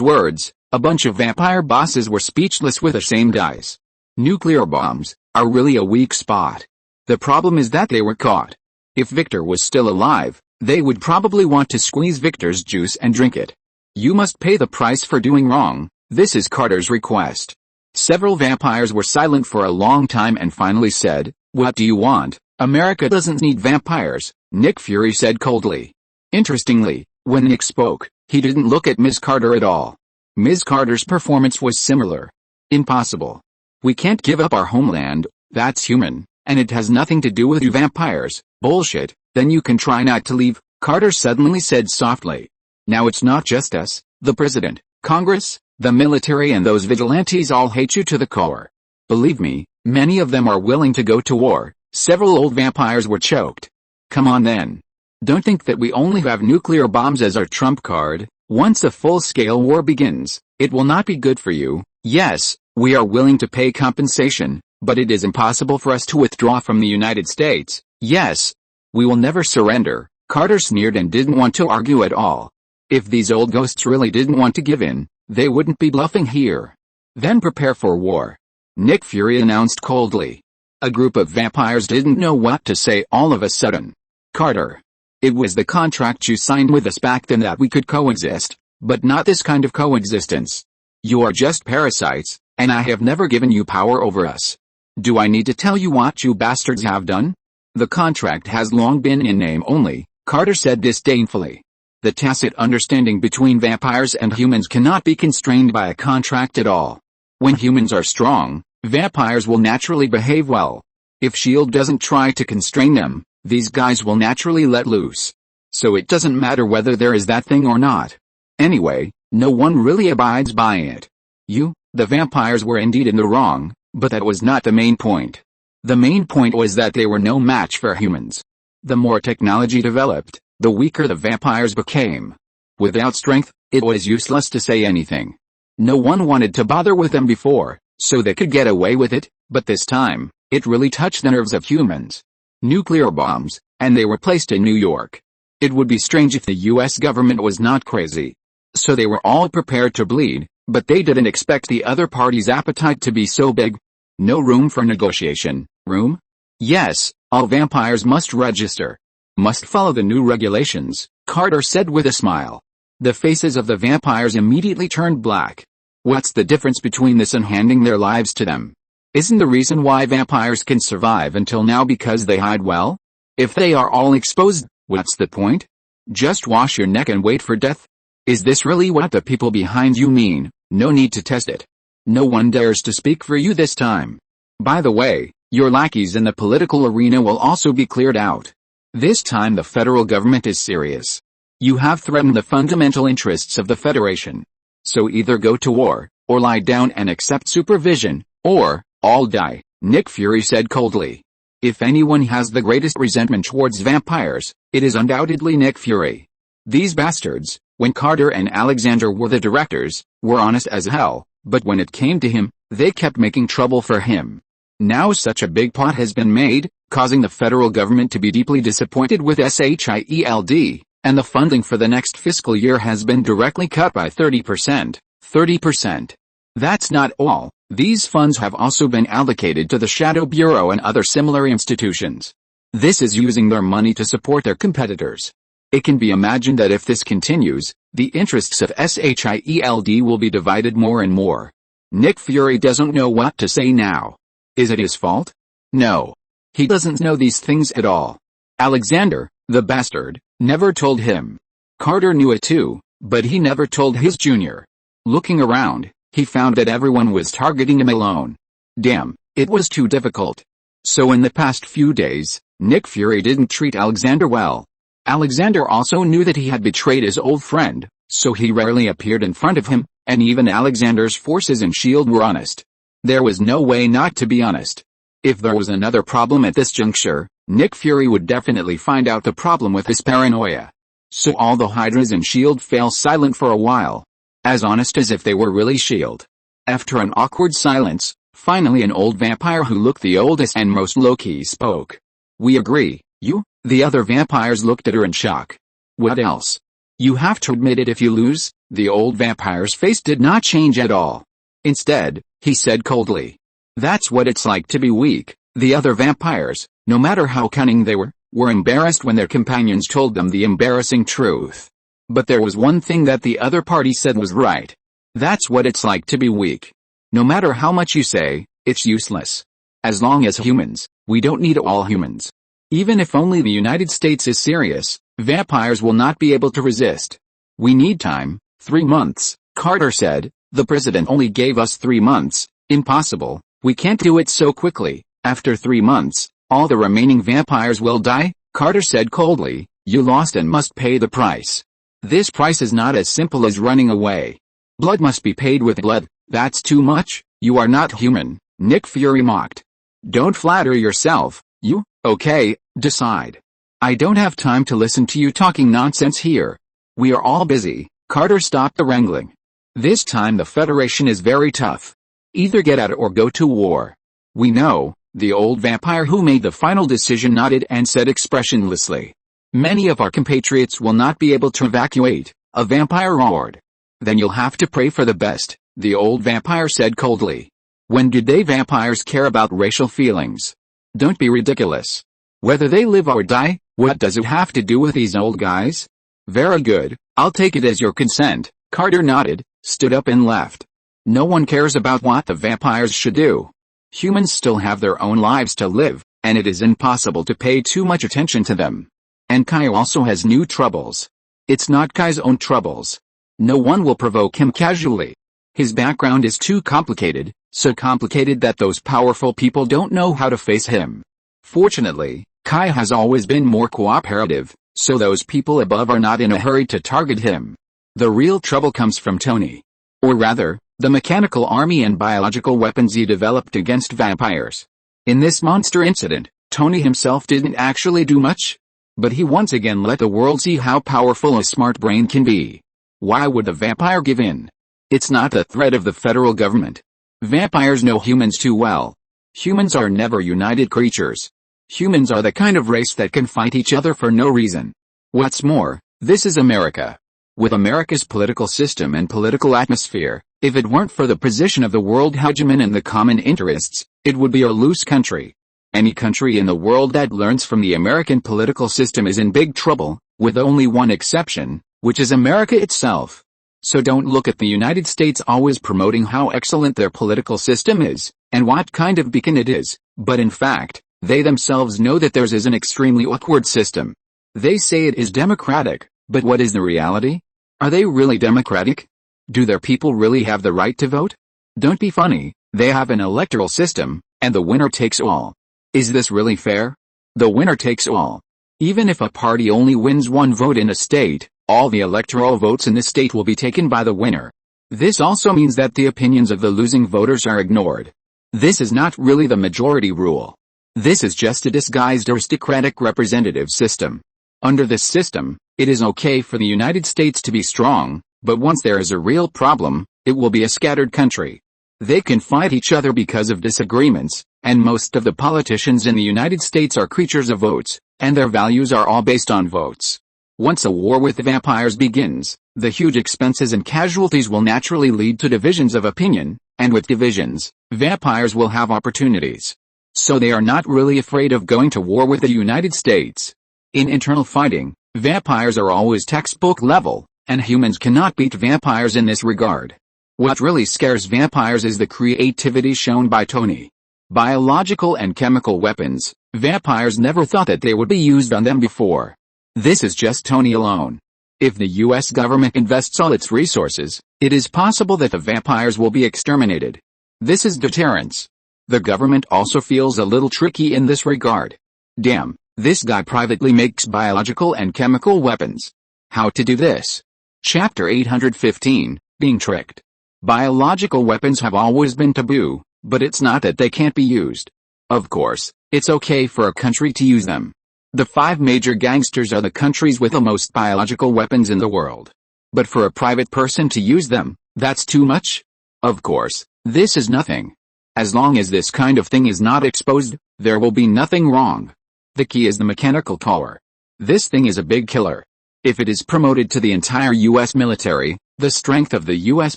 words, a bunch of vampire bosses were speechless with the same guys. Nuclear bombs are really a weak spot. The problem is that they were caught. If Victor was still alive, they would probably want to squeeze Victor's juice and drink it. You must pay the price for doing wrong, this is Carter's request. Several vampires were silent for a long time and finally said, what do you want? America doesn't need vampires, Nick Fury said coldly. Interestingly, when Nick spoke, he didn't look at Ms. Carter at all. Ms. Carter's performance was similar. Impossible. We can't give up our homeland, that's human, and it has nothing to do with you vampires. Bullshit, then you can try not to leave, Carter suddenly said softly. Now it's not just us, the president, Congress, the military and those vigilantes all hate you to the core. Believe me, many of them are willing to go to war. Several old vampires were choked. Come on then. Don't think that we only have nuclear bombs as our trump card. Once a full-scale war begins, it will not be good for you. Yes, we are willing to pay compensation, but it is impossible for us to withdraw from the United States. Yes, we will never surrender. Carter sneered and didn't want to argue at all. If these old ghosts really didn't want to give in, they wouldn't be bluffing here. Then prepare for war. Nick Fury announced coldly. A group of vampires didn't know what to say all of a sudden. Carter. It was the contract you signed with us back then that we could coexist, but not this kind of coexistence. You are just parasites, and I have never given you power over us. Do I need to tell you what you bastards have done? The contract has long been in name only, Carter said disdainfully. The tacit understanding between vampires and humans cannot be constrained by a contract at all. When humans are strong, vampires will naturally behave well. If S.H.I.E.L.D. doesn't try to constrain them, these guys will naturally let loose. So it doesn't matter whether there is that thing or not. Anyway, no one really abides by it. The vampires were indeed in the wrong, but that was not the main point. The main point was that they were no match for humans. The more technology developed, the weaker the vampires became. Without strength, it was useless to say anything. No one wanted to bother with them before, so they could get away with it, but this time, it really touched the nerves of humans. Nuclear bombs, and they were placed in New York. It would be strange if the US government was not crazy. So they were all prepared to bleed, but they didn't expect the other party's appetite to be so big. No room for negotiation. Room? Yes, all vampires must register. Must follow the new regulations, Carter said with a smile. The faces of the vampires immediately turned black. What's the difference between this and handing their lives to them? Isn't the reason why vampires can survive until now because they hide well? If they are all exposed, what's the point? Just wash your neck and wait for death? Is this really what the people behind you mean? No need to test it. No one dares to speak for you this time. By the way, your lackeys in the political arena will also be cleared out. This time the federal government is serious. You have threatened the fundamental interests of the Federation. So either go to war, or lie down and accept supervision, or all die, Nick Fury said coldly. If anyone has the greatest resentment towards vampires, it is undoubtedly Nick Fury. These bastards, when Carter and Alexander were the directors, were honest as hell, but when it came to him, they kept making trouble for him. Now such a big pot has been made, causing the federal government to be deeply disappointed with SYNOPSIS, and the funding for the next fiscal year has been directly cut by 30%. 30%. That's not all. These funds have also been allocated to the Shadow Bureau and other similar institutions. This is using their money to support their competitors. It can be imagined that if this continues, the interests of SYNOPSIS will be divided more and more. Nick Fury doesn't know what to say now. Is it his fault? No. He doesn't know these things at all. Alexander, the bastard, never told him. Carter knew it too, but he never told his junior. Looking around, he found that everyone was targeting him alone. Damn, it was too difficult. So in the past few days, Nick Fury didn't treat Alexander well. Alexander also knew that he had betrayed his old friend, so he rarely appeared in front of him, and even Alexander's forces in S.H.I.E.L.D. were honest. There was no way not to be honest. If there was another problem at this juncture, Nick Fury would definitely find out the problem with his paranoia. So all the Hydras in S.H.I.E.L.D. fell silent for a while. As honest as if they were really S.H.I.E.L.D. After an awkward silence, finally an old vampire who looked the oldest and most low-key spoke. We agree, you? The other vampires looked at her in shock. What else? You have to admit it if you lose. The old vampire's face did not change at all. Instead, he said coldly. That's what it's like to be weak. The other vampires, no matter how cunning they were embarrassed when their companions told them the embarrassing truth. But there was one thing that the other party said was right. That's what it's like to be weak. No matter how much you say, it's useless. As long as humans, we don't need all humans. Even if only the United States is serious, vampires will not be able to resist. We need time. 3 months, Carter said. The president only gave us 3 months. Impossible. We can't do it so quickly. After 3 months, all the remaining vampires will die, Carter said coldly. You lost and must pay the price. This price is not as simple as running away. Blood must be paid with blood. That's too much. You are not human, Nick Fury mocked. Don't flatter yourself. You? Okay, decide. I don't have time to listen to you talking nonsense here. We are all busy. Carter stopped the wrangling. This time the Federation is very tough. Either get out or go to war. We know, the old vampire who made the final decision nodded and said expressionlessly. Many of our compatriots will not be able to evacuate, a vampire roared. Then you'll have to pray for the best, the old vampire said coldly. When did they vampires care about racial feelings? Don't be ridiculous. Whether they live or die, what does it have to do with these old guys? Very good, I'll take it as your consent, Carter nodded, stood up and left. No one cares about what the vampires should do. Humans still have their own lives to live. and it is impossible to pay too much attention to them. And Kai also has new troubles. It's not Kai's own troubles. No one will provoke him casually. His background is too complicated, so complicated that those powerful people don't know how to face him. Fortunately, Kai has always been more cooperative, so those people above are not in a hurry to target him. The real trouble comes from Tony. Or rather, the mechanical army and biological weapons he developed against vampires. In this monster incident, Tony himself didn't actually do much. But he once again let the world see how powerful a smart brain can be. Why would the vampire give in? It's not the threat of the federal government. Vampires know humans too well. Humans are never united creatures. Humans are the kind of race that can fight each other for no reason. What's more, this is America. With America's political system and political atmosphere, if it weren't for the position of the world hegemon and the common interests, it would be a loose country. Any country in the world that learns from the American political system is in big trouble, with only one exception, which is America itself. So don't look at the United States always promoting how excellent their political system is, and what kind of beacon it is, but in fact, they themselves know that theirs is an extremely awkward system. They say it is democratic, but what is the reality? Are they really democratic? Do their people really have the right to vote? Don't be funny, they have an electoral system, and the winner takes all. Is this really fair? The winner takes all. Even if a party only wins one vote in a state, all the electoral votes in the state will be taken by the winner. This also means that the opinions of the losing voters are ignored. This is not really the majority rule. This is just a disguised aristocratic representative system. Under this system, it is okay for the United States to be strong, but once there is a real problem, it will be a scattered country. They can fight each other because of disagreements, and most of the politicians in the United States are creatures of votes, and their values are all based on votes. Once a war with the vampires begins, the huge expenses and casualties will naturally lead to divisions of opinion, and with divisions, vampires will have opportunities. So they are not really afraid of going to war with the United States. In internal fighting, vampires are always textbook level, and humans cannot beat vampires in this regard. What really scares vampires is the creativity shown by Tony. Biological and chemical weapons, vampires never thought that they would be used on them before. This is just Tony alone. If the US government invests all its resources, it is possible that the vampires will be exterminated. This is deterrence. The government also feels a little tricky in this regard. Damn, this guy privately makes biological and chemical weapons. How to do this? Chapter 815, Being Tricked. Biological weapons have always been taboo, but it's not that they can't be used. Of course, it's okay for a country to use them. The 5 major gangsters are the countries with the most biological weapons in the world. But for a private person to use them, that's too much? Of course, this is nothing. As long as this kind of thing is not exposed, there will be nothing wrong. The key is the mechanical collar. This thing is a big killer. If it is promoted to the entire US military, the strength of the US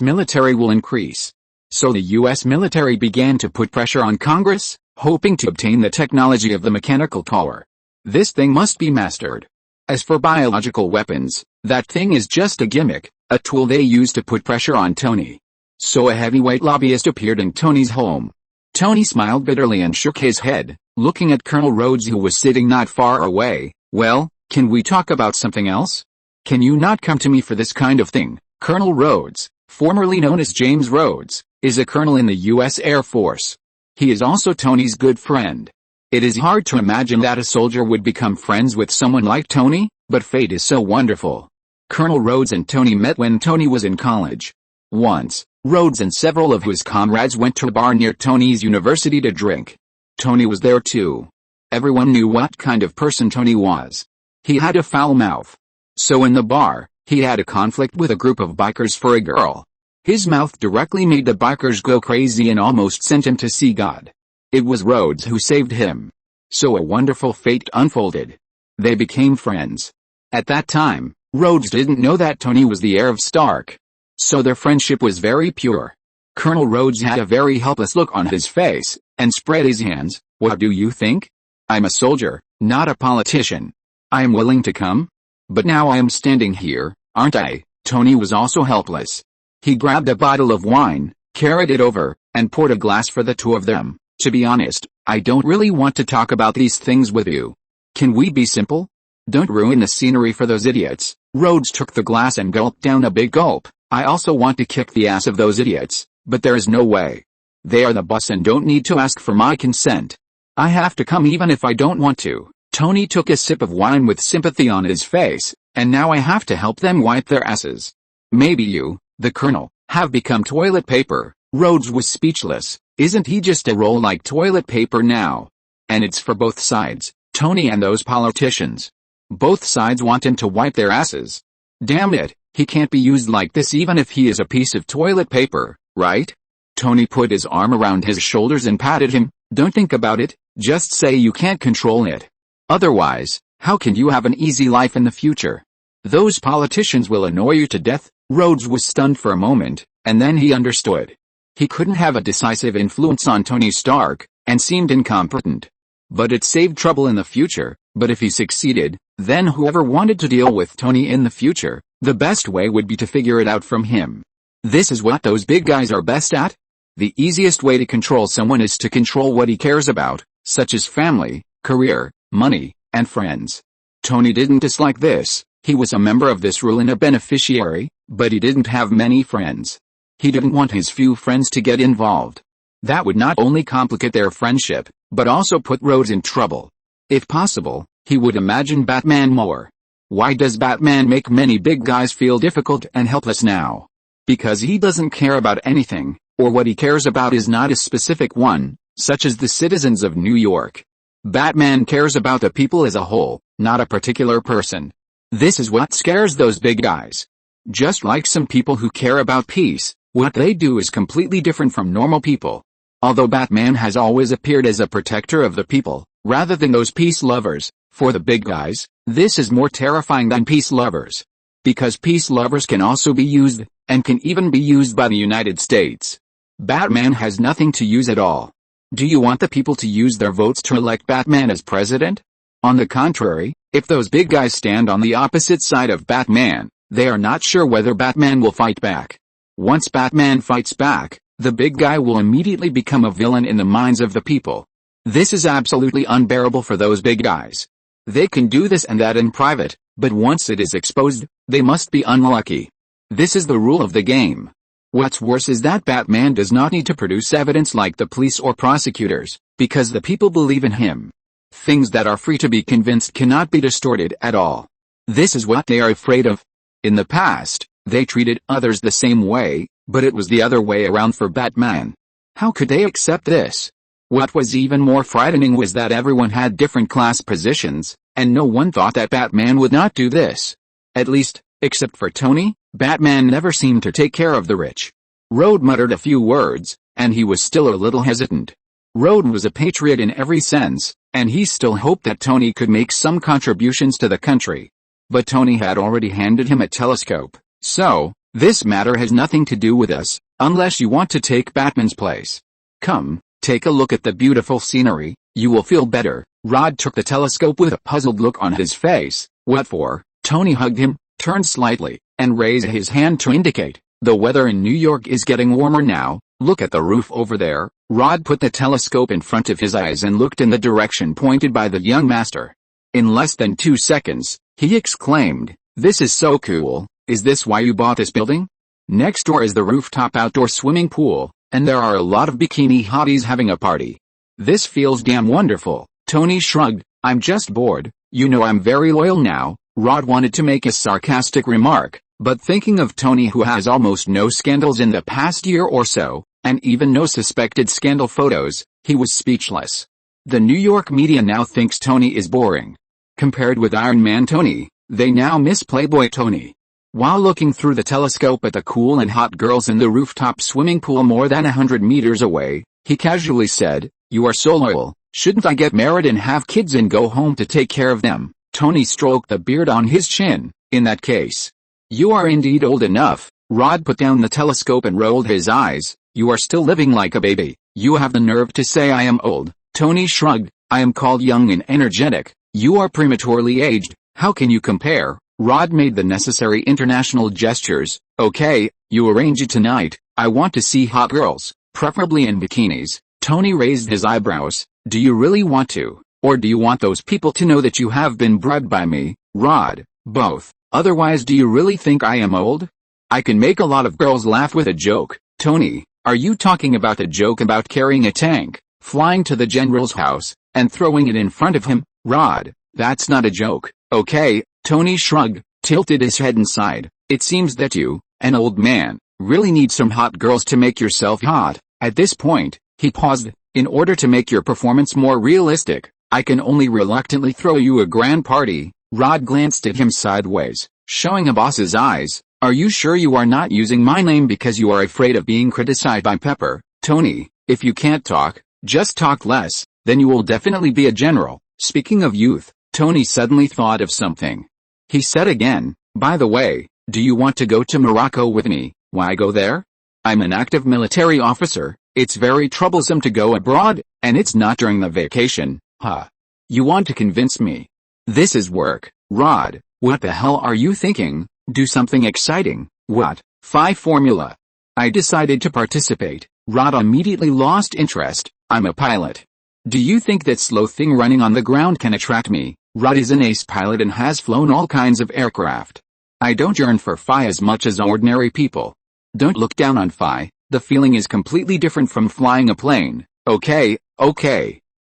military will increase. So the US military began to put pressure on Congress, hoping to obtain the technology of the mechanical collar. This thing must be mastered. As for biological weapons, that thing is just a gimmick, a tool they use to put pressure on Tony. So a heavyweight lobbyist appeared in Tony's home. Tony smiled bitterly and shook his head, looking at Colonel Rhodes, who was sitting not far away. Well, can we talk about something else? Can you not come to me for this kind of thing? Colonel Rhodes, formerly known as James Rhodes, is a colonel in the US Air Force. He is also Tony's good friend. It is hard to imagine that a soldier would become friends with someone like Tony, but fate is so wonderful. Colonel Rhodes and Tony met when Tony was in college. Once, Rhodes and several of his comrades went to a bar near Tony's university to drink. Tony was there too. Everyone knew what kind of person Tony was. He had a foul mouth. So in the bar, he had a conflict with a group of bikers for a girl. His mouth directly made the bikers go crazy and almost sent him to see God. It was Rhodes who saved him. So a wonderful fate unfolded. They became friends. At that time, Rhodes didn't know that Tony was the heir of Stark. So their friendship was very pure. Colonel Rhodes had a very helpless look on his face, and spread his hands. What do you think? I'm a soldier, not a politician. I am willing to come. But now I am standing here, aren't I? Tony was also helpless. He grabbed a bottle of wine, carried it over, and poured a glass for the two of them. To be honest, I don't really want to talk about these things with you. Can we be simple? Don't ruin the scenery for those idiots. Rhodes took the glass and gulped down a big gulp. I also want to kick the ass of those idiots, but there is no way. They are the boss and don't need to ask for my consent. I have to come even if I don't want to. Tony took a sip of wine with sympathy on his face, and now I have to help them wipe their asses. Maybe you, the Colonel, have become toilet paper. Rhodes was speechless. Isn't he just a roll like toilet paper now? And it's for both sides, Tony and those politicians. Both sides want him to wipe their asses. Damn it, he can't be used like this even if he is a piece of toilet paper, right? Tony put his arm around his shoulders and patted him. Don't think about it, just say you can't control it. Otherwise, how can you have an easy life in the future? Those politicians will annoy you to death. Rhodes was stunned for a moment, and then he understood. He couldn't have a decisive influence on Tony Stark, and seemed incompetent. But it saved trouble in the future. But if he succeeded, then whoever wanted to deal with Tony in the future, the best way would be to figure it out from him. This is what those big guys are best at. The easiest way to control someone is to control what he cares about, such as family, career, money, and friends. Tony didn't dislike this. He was a member of this rule and a beneficiary, but he didn't have many friends. He didn't want his few friends to get involved. That would not only complicate their friendship, but also put Rhodes in trouble. If possible, he would imagine Batman more. Why does Batman make many big guys feel difficult and helpless now? Because he doesn't care about anything, or what he cares about is not a specific one, such as the citizens of New York. Batman cares about the people as a whole, not a particular person. This is what scares those big guys. Just like some people who care about peace, what they do is completely different from normal people. Although Batman has always appeared as a protector of the people, rather than those peace lovers, for the big guys, this is more terrifying than peace lovers. Because peace lovers can also be used, and can even be used by the United States. Batman has nothing to use at all. Do you want the people to use their votes to elect Batman as president? On the contrary, if those big guys stand on the opposite side of Batman, they are not sure whether Batman will fight back. Once Batman fights back, the big guy will immediately become a villain in the minds of the people. This is absolutely unbearable for those big guys. They can do this and that in private, but once it is exposed, they must be unlucky. This is the rule of the game. What's worse is that Batman does not need to produce evidence like the police or prosecutors, because the people believe in him. Things that are free to be convinced cannot be distorted at all. This is what they are afraid of. In the past, they treated others the same way, but it was the other way around for Batman. How could they accept this? What was even more frightening was that everyone had different class positions, and no one thought that Batman would not do this. At least, except for Tony, Batman never seemed to take care of the rich. Rhodes muttered a few words, and he was still a little hesitant. Rhodes was a patriot in every sense, and he still hoped that Tony could make some contributions to the country. But Tony had already handed him a telescope, so, this matter has nothing to do with us, unless you want to take Batman's place. Come, take a look at the beautiful scenery, you will feel better. Rod took the telescope with a puzzled look on his face. What for? Tony hugged him, turned slightly, and raised his hand to indicate. The weather in New York is getting warmer now. Look at the roof over there. Rod put the telescope in front of his eyes and looked in the direction pointed by the young master. In less than 2 seconds, he exclaimed, "This is so cool. Is this why you bought this building? Next door is the rooftop outdoor swimming pool, and there are a lot of bikini hotties having a party. This feels damn wonderful." Tony shrugged. "I'm just bored. You know I'm very loyal now." Rod wanted to make a sarcastic remark, but thinking of Tony, who has almost no scandals in the past year or so, and even no suspected scandal photos, he was speechless. The New York media now thinks Tony is boring. Compared with Iron Man Tony, they now miss Playboy Tony. While looking through the telescope at the cool and hot girls in the rooftop swimming pool more than 100 meters away, he casually said, "You are so loyal. Shouldn't I get married and have kids and go home to take care of them?" Tony stroked the beard on his chin. "In that case, you are indeed old enough." Rod put down the telescope and rolled his eyes. "You are still living like a baby. You have the nerve to say I am old." Tony shrugged. "I am called young and energetic. You are prematurely aged. How can you compare?" Rod made the necessary international gestures. "Okay, you arrange it tonight. I want to see hot girls, preferably in bikinis. Tony raised his eyebrows. Do you really want to, or do you want those people to know that you have been bribed by me, Rod? Both. Otherwise, do you really think I am old? I can make a lot of girls laugh with a joke. Tony, are you talking about the joke about carrying a tank, flying to the general's house, and throwing it in front of him? Rod, that's not a joke, okay? Tony shrugged, tilted his head and sighed. It seems that you, an old man, really need some hot girls to make yourself hot. At this point, he paused. In order to make your performance more realistic, I can only reluctantly throw you a grand party. Rod glanced at him sideways, showing a boss's eyes. Are you sure you are not using my name because you are afraid of being criticized by Pepper? Tony, if you can't talk, just talk less, then you will definitely be a general. Speaking of youth, Tony suddenly thought of something. He said again, by the way, do you want to go to Morocco with me? Why go there? I'm an active military officer. It's very troublesome to go abroad, and it's not during the vacation. Huh. You want to convince me? This is work. Rod, what the hell are you thinking? Do something exciting. What? 5 formula. I decided to participate. Rod immediately lost interest. I'm a pilot. Do you think that slow thing running on the ground can attract me? Rod is an ace pilot and has flown all kinds of aircraft. I don't yearn for FI as much as ordinary people. Don't look down on FI. The feeling is completely different from flying a plane. Okay.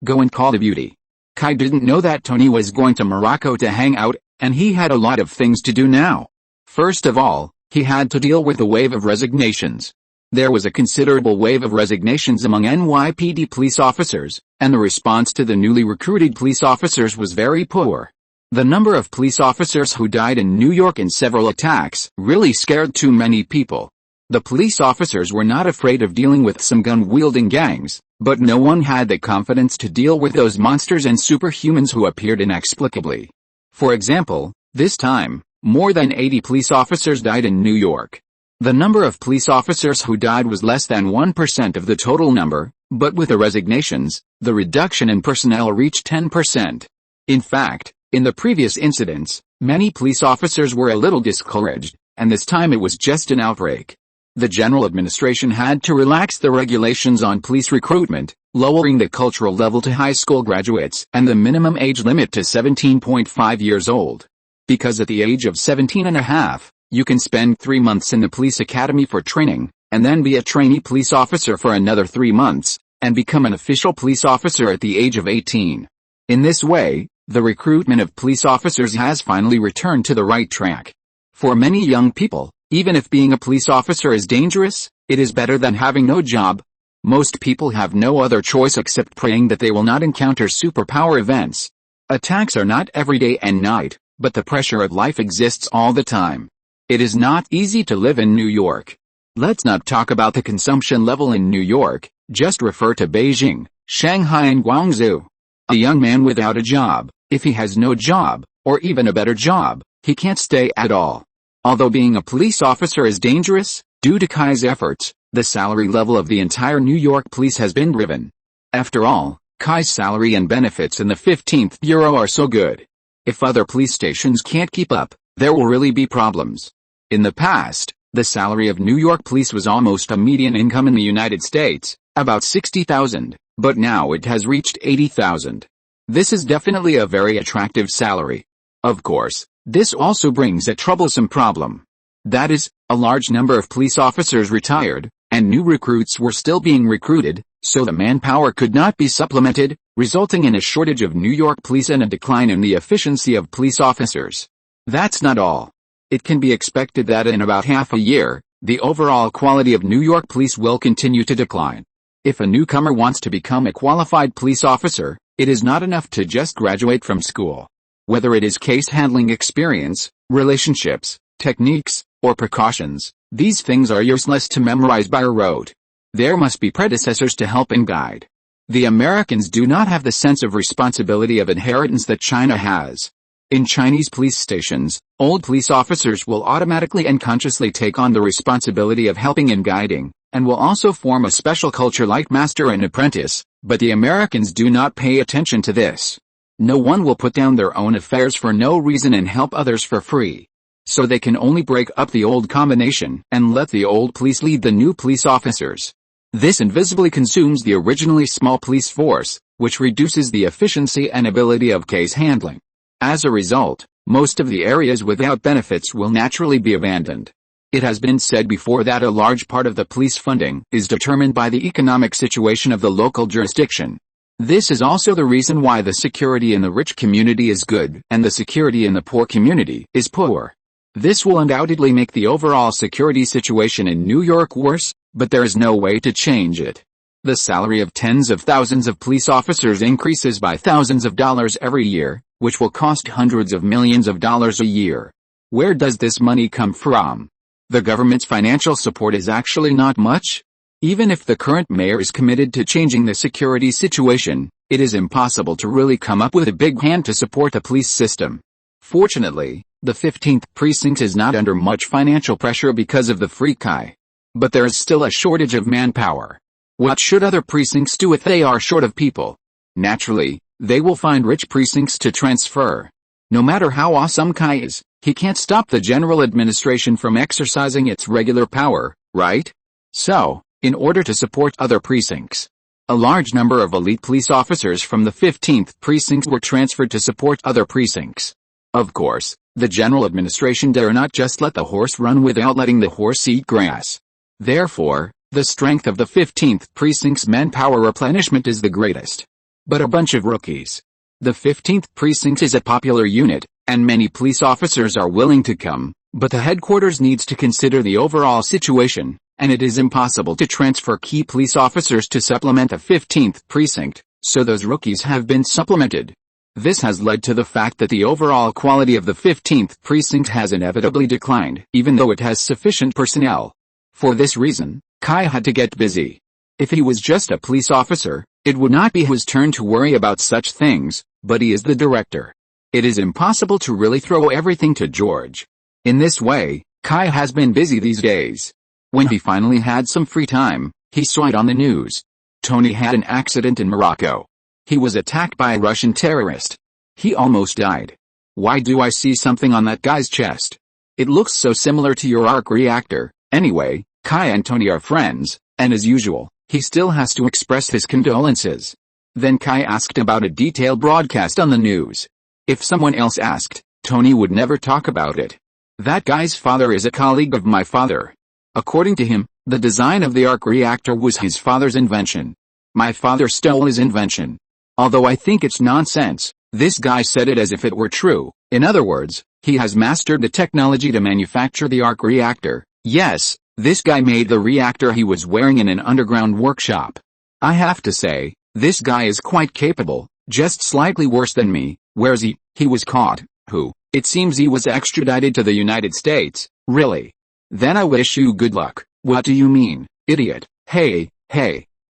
Go and Call of Duty. Kai didn't know that Tony was going to Morocco to hang out, and he had a lot of things to do now. First of all, he had to deal with a wave of resignations. There was a considerable wave of resignations among NYPD police officers, and the response to the newly recruited police officers was very poor. The number of police officers who died in New York in several attacks really scared too many people. The police officers were not afraid of dealing with some gun-wielding gangs, but no one had the confidence to deal with those monsters and superhumans who appeared inexplicably. For example, this time, more than 80 police officers died in New York. The number of police officers who died was less than 1% of the total number, but with the resignations, the reduction in personnel reached 10%. In fact, in the previous incidents, many police officers were a little discouraged, and this time it was just an outbreak. The general administration had to relax the regulations on police recruitment, lowering the cultural level to high school graduates and the minimum age limit to 17.5 years old. Because at the age of 17.5, you can spend 3 months in the police academy for training, and then be a trainee police officer for another 3 months, and become an official police officer at the age of 18. In this way, the recruitment of police officers has finally returned to the right track. For many young people, even if being a police officer is dangerous, it is better than having no job. Most people have no other choice except praying that they will not encounter superpower events. Attacks are not every day and night, but the pressure of life exists all the time. It is not easy to live in New York. Let's not talk about the consumption level in New York, just refer to Beijing, Shanghai and Guangzhou. A young man without a job, if he has no job, or even a better job, he can't stay at all. Although being a police officer is dangerous, due to Kai's efforts, the salary level of the entire New York police has been driven. After all, Kai's salary and benefits in the 15th bureau are so good. If other police stations can't keep up, there will really be problems. In the past, the salary of New York police was almost a median income in the United States, about $60,000, but now it has reached $80,000. This is definitely a very attractive salary. Of course, this also brings a troublesome problem. That is, a large number of police officers retired, and new recruits were still being recruited, so the manpower could not be supplemented, resulting in a shortage of New York police and a decline in the efficiency of police officers. That's not all. It can be expected that in about half a year, the overall quality of New York police will continue to decline. If a newcomer wants to become a qualified police officer, it is not enough to just graduate from school. Whether it is case handling experience, relationships, techniques, or precautions, these things are useless to memorize by rote. There must be predecessors to help and guide. The Americans do not have the sense of responsibility of inheritance that China has. In Chinese police stations, old police officers will automatically and consciously take on the responsibility of helping and guiding, and will also form a special culture like master and apprentice, but the Americans do not pay attention to this. No one will put down their own affairs for no reason and help others for free. So they can only break up the old combination and let the old police lead the new police officers. This invisibly consumes the originally small police force, which reduces the efficiency and ability of case handling. As a result, most of the areas without benefits will naturally be abandoned. It has been said before that a large part of the police funding is determined by the economic situation of the local jurisdiction. This is also the reason why the security in the rich community is good and the security in the poor community is poor. This will undoubtedly make the overall security situation in New York worse, but there is no way to change it. The salary of tens of thousands of police officers increases by thousands of dollars every year, which will cost hundreds of millions of dollars a year. Where does this money come from? The government's financial support is actually not much. Even if the current mayor is committed to changing the security situation, it is impossible to really come up with a big hand to support the police system. Fortunately, the 15th precinct is not under much financial pressure because of the free KI. But there is still a shortage of manpower. What should other precincts do if they are short of people? Naturally, they will find rich precincts to transfer. No matter how awesome KI is, he can't stop the general administration from exercising its regular power, right? So, in order to support other precincts, a large number of elite police officers from the 15th precinct were transferred to support other precincts. Of course, the general administration dare not just let the horse run without letting the horse eat grass. Therefore, the strength of the 15th precinct's manpower replenishment is the greatest. But a bunch of rookies. The 15th precinct is a popular unit, and many police officers are willing to come, but the headquarters needs to consider the overall situation, and it is impossible to transfer key police officers to supplement the 15th precinct, so those rookies have been supplemented. This has led to the fact that the overall quality of the 15th precinct has inevitably declined, even though it has sufficient personnel. For this reason, KI had to get busy. If he was just a police officer, it would not be his turn to worry about such things, but he is the director. It is impossible to really throw everything to George. In this way, KI has been busy these days. When he finally had some free time, he saw it on the news. Tony had an accident in Morocco. He was attacked by a Russian terrorist. He almost died. Why do I see something on that guy's chest? It looks so similar to your arc reactor. Anyway, KI and Tony are friends, and as usual, he still has to express his condolences. Then KI asked about a detailed broadcast on the news. If someone else asked, Tony would never talk about it. That guy's father is a colleague of my father. According to him, the design of the arc reactor was his father's invention. My father stole his invention. Although I think it's nonsense, this guy said it as if it were true. In other words, he has mastered the technology to manufacture the arc reactor. Yes, this guy made the reactor he was wearing in an underground workshop. I have to say, this guy is quite capable, just slightly worse than me. Where's he? He was caught. Who? It seems he was extradited to the United States. Really? Then I wish you good luck. What do you mean, idiot? Hey.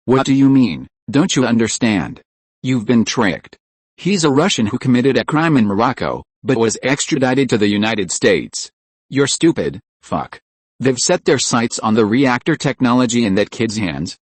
What do you mean? Don't you understand? You've been tricked. He's a Russian who committed a crime in Morocco, but was extradited to the United States. You're stupid, fuck. They've set their sights on the reactor technology in that kid's hands.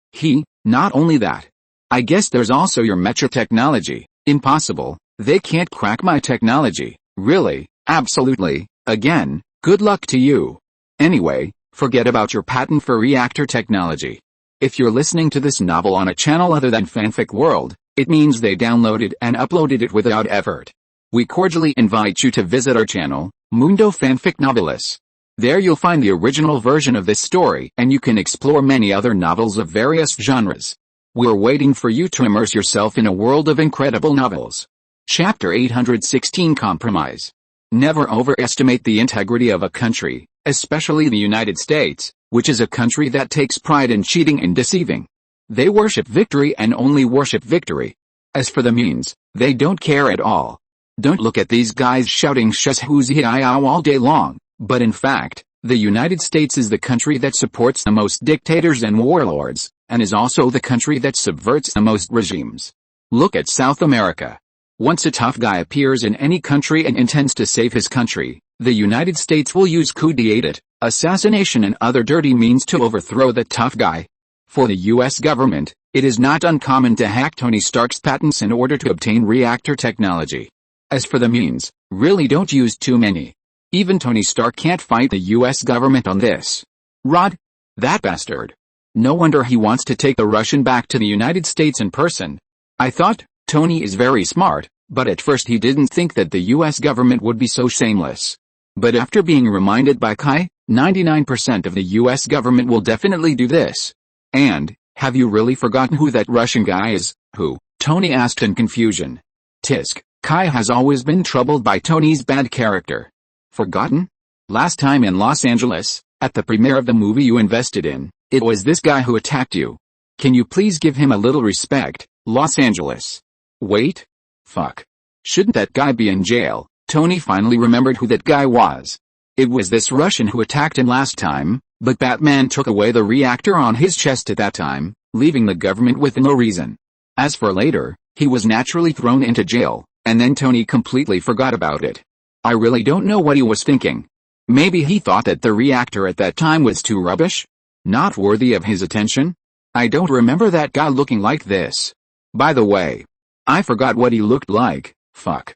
Not only that. I guess there's also your metro technology. Impossible. They can't crack my technology. Really? Absolutely. Again, good luck to you. Anyway, forget about your patent for reactor technology. If you're listening to this novel on a channel other than Fanfic World, it means they downloaded and uploaded it without effort. We cordially invite you to visit our channel, Mundo Fanfic Novelis. There you'll find the original version of this story, and you can explore many other novels of various genres. We're waiting for you to immerse yourself in a world of incredible novels. Chapter 816 Compromise. Never overestimate the integrity of a country, especially the United States, which is a country that takes pride in cheating and deceiving. They worship victory and only worship victory. As for the means, they don't care at all. Don't look at these guys shouting "Shus who's all day long. But in fact, the United States is the country that supports the most dictators and warlords, and is also the country that subverts the most regimes. Look at South America. Once a tough guy appears in any country and intends to save his country, the United States will use coup d'état, assassination and other dirty means to overthrow that tough guy. For the US government, it is not uncommon to hack Tony Stark's patents in order to obtain reactor technology. As for the means, really don't use too many. Even Tony Stark can't fight the US government on this. Rod? That bastard. No wonder he wants to take the Russian back to the United States in person. I thought, Tony is very smart, but at first he didn't think that the US government would be so shameless. But after being reminded by Kai, 99% of the US government will definitely do this. And, have you really forgotten who that Russian guy is? Who? Tony asked in confusion. Tisk, Kai has always been troubled by Tony's bad character. Forgotten? Last time in Los Angeles, at the premiere of the movie you invested in, it was this guy who attacked you. Can you please give him a little respect, Los Angeles? Wait? Fuck. Shouldn't that guy be in jail? Tony finally remembered who that guy was. It was this Russian who attacked him last time, but Batman took away the reactor on his chest at that time, leaving the government with no reason. As for later, he was naturally thrown into jail, and then Tony completely forgot about it. I really don't know what he was thinking. Maybe he thought that the reactor at that time was too rubbish? Not worthy of his attention? I don't remember that guy looking like this. By the way, I forgot what he looked like. Fuck.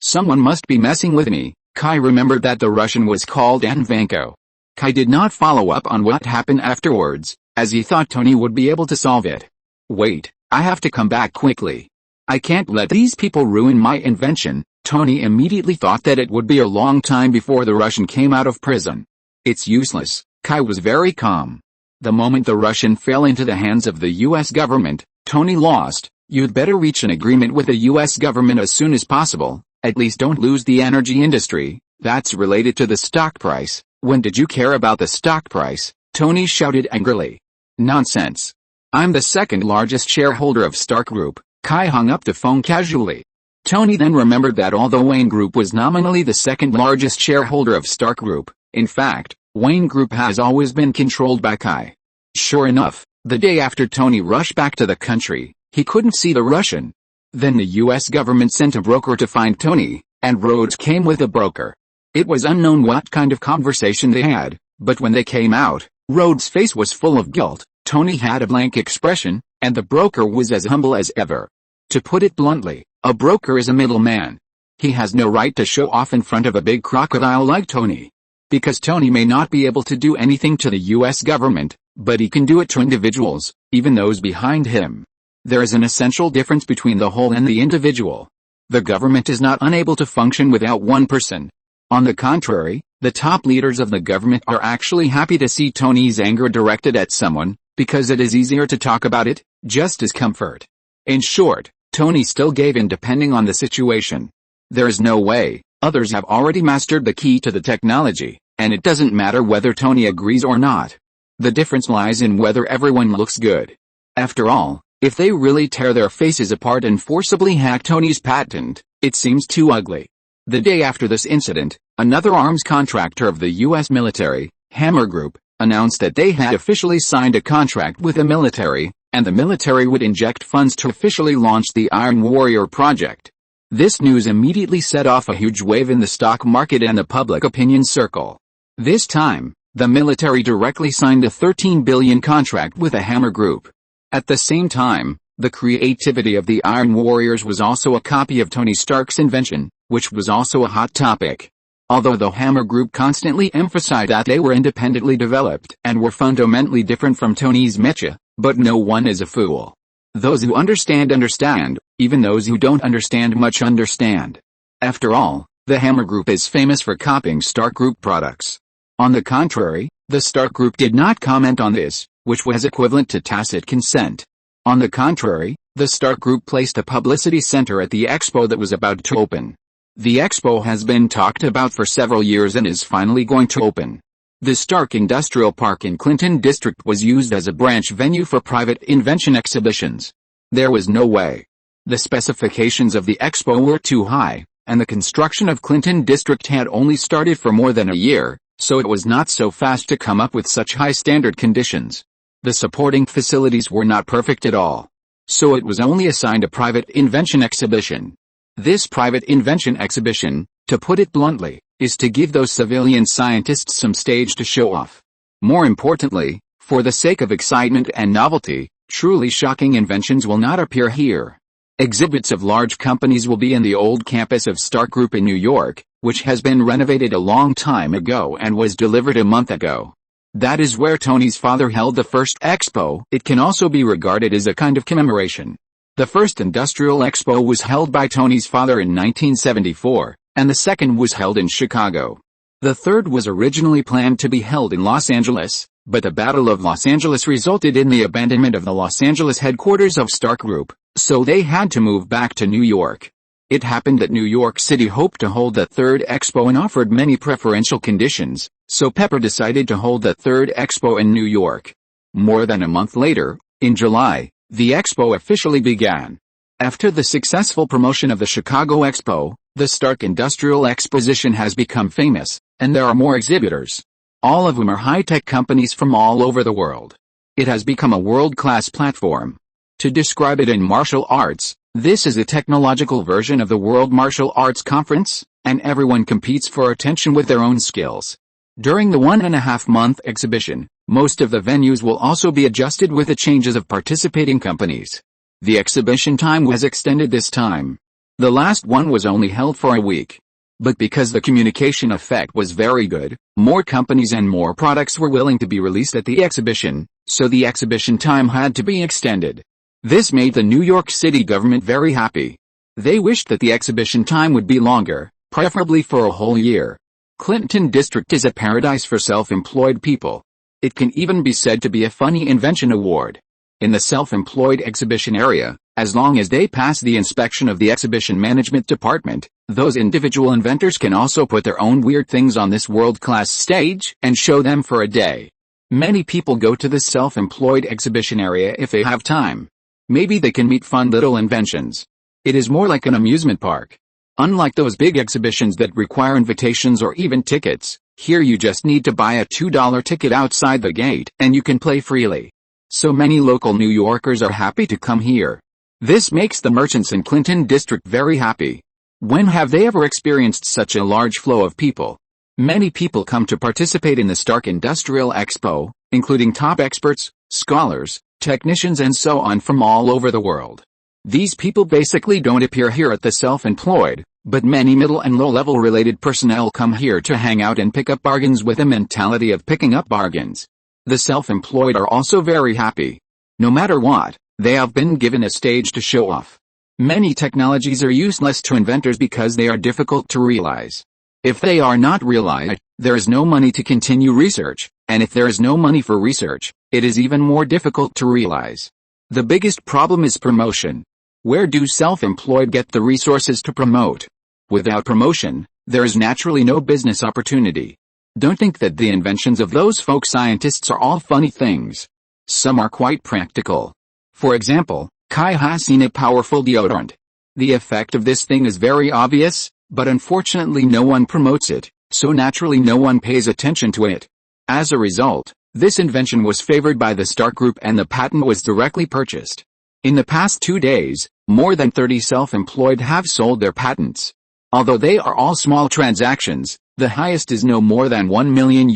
Someone must be messing with me. Kai remembered that the Russian was called Anvanko. Kai did not follow up on what happened afterwards, as he thought Tony would be able to solve it. Wait, I have to come back quickly. I can't let these people ruin my invention. Tony immediately thought that it would be a long time before the Russian came out of prison. It's useless. Kai was very calm. The moment the Russian fell into the hands of the US government, Tony lost. You'd better reach an agreement with the US government as soon as possible. At least don't lose the energy industry. That's related to the stock price. When did you care about the stock price? Tony shouted angrily. Nonsense. I'm the second largest shareholder of Stark Group. Kai hung up the phone casually. Tony then remembered that although Wayne Group was nominally the second largest shareholder of Stark Group, in fact, Wayne Group has always been controlled by Kai. Sure enough, the day after Tony rushed back to the country, he couldn't see the Russian. Then the US government sent a broker to find Tony, and Rhodes came with a broker. It was unknown what kind of conversation they had, but when they came out, Rhodes' face was full of guilt, Tony had a blank expression, and the broker was as humble as ever. To put it bluntly, a broker is a middleman. He has no right to show off in front of a big crocodile like Tony. Because Tony may not be able to do anything to the US government, but he can do it to individuals, even those behind him. There is an essential difference between the whole and the individual. The government is not unable to function without one person. On the contrary, the top leaders of the government are actually happy to see Tony's anger directed at someone, because it is easier to talk about it, just as comfort. In short, Tony still gave in depending on the situation. There is no way. Others have already mastered the key to the technology, and it doesn't matter whether Tony agrees or not. The difference lies in whether everyone looks good. After all, if they really tear their faces apart and forcibly hack Tony's patent, it seems too ugly. The day after this incident, another arms contractor of the US military, Hammer Group, announced that they had officially signed a contract with the military, and the military would inject funds to officially launch the Iron Warrior project. This news immediately set off a huge wave in the stock market and the public opinion circle. This time, the military directly signed a $13 billion contract with the Hammer Group. At the same time, the creativity of the Iron Warriors was also a copy of Tony Stark's invention, which was also a hot topic. Although the Hammer Group constantly emphasized that they were independently developed and were fundamentally different from Tony's mecha, but no one is a fool. Those who understand understand, even those who don't understand much understand. After all, the Hammer Group is famous for copying Stark Group products. On the contrary, the Stark Group did not comment on this, which was equivalent to tacit consent. On the contrary, the Stark Group placed a publicity center at the expo that was about to open. The expo has been talked about for several years and is finally going to open. The Stark Industrial Park in Clinton District was used as a branch venue for private invention exhibitions. There was no way. The specifications of the expo were too high, and the construction of Clinton District had only started for more than a year, so it was not so fast to come up with such high standard conditions. The supporting facilities were not perfect at all. So it was only assigned a private invention exhibition. This private invention exhibition, to put it bluntly, is to give those civilian scientists some stage to show off. More importantly, for the sake of excitement and novelty, truly shocking inventions will not appear here. Exhibits of large companies will be in the old campus of Stark Group in New York, which has been renovated a long time ago and was delivered a month ago. That is where Tony's father held the first expo. It can also be regarded as a kind of commemoration. The first industrial expo was held by Tony's father in 1974, and the second was held in Chicago. The third was originally planned to be held in Los Angeles, but the Battle of Los Angeles resulted in the abandonment of the Los Angeles headquarters of Stark Group, so they had to move back to New York. It happened that New York City hoped to hold the third expo and offered many preferential conditions, so Pepper decided to hold the third expo in New York. More than a month later, in July, the expo officially began. After the successful promotion of the Chicago Expo, the Stark Industrial Exposition has become famous, and there are more exhibitors. All of whom are high-tech companies from all over the world. It has become a world-class platform. To describe it in martial arts, this is a technological version of the World Martial Arts Conference, and everyone competes for attention with their own skills. During the 1.5-month exhibition, most of the venues will also be adjusted with the changes of participating companies. The exhibition time was extended this time. The last one was only held for a week. But because the communication effect was very good, more companies and more products were willing to be released at the exhibition, so the exhibition time had to be extended. This made the New York City government very happy. They wished that the exhibition time would be longer, preferably for a whole year. Clinton District is a paradise for self-employed people. It can even be said to be a funny invention award. In the self-employed exhibition area, as long as they pass the inspection of the exhibition management department, those individual inventors can also put their own weird things on this world-class stage and show them for a day. Many people go to the self-employed exhibition area if they have time. Maybe they can meet fun little inventions. It is more like an amusement park. Unlike those big exhibitions that require invitations or even tickets, here you just need to buy a $2 ticket outside the gate and you can play freely. So many local New Yorkers are happy to come here. This makes the merchants in Clinton District very happy. When have they ever experienced such a large flow of people? Many people come to participate in the Stark Industrial Expo, including top experts, scholars, technicians and so on from all over the world. These people basically don't appear here at the self-employed, but many middle and low-level related personnel come here to hang out and pick up bargains with a mentality of picking up bargains. The self-employed are also very happy. No matter what, they have been given a stage to show off. Many technologies are useless to inventors because they are difficult to realize. If they are not realized, there is no money to continue research, and if there is no money for research, it is even more difficult to realize. The biggest problem is promotion. Where do self-employed get the resources to promote? Without promotion, there is naturally no business opportunity. Don't think that the inventions of those folk scientists are all funny things. Some are quite practical. For example, Kai has seen a powerful deodorant. The effect of this thing is very obvious, but unfortunately no one promotes it, so naturally no one pays attention to it. As a result, this invention was favored by the Stark Group and the patent was directly purchased. In the past 2 days, more than 30 self-employed have sold their patents. Although they are all small transactions, the highest is no more than $1 million,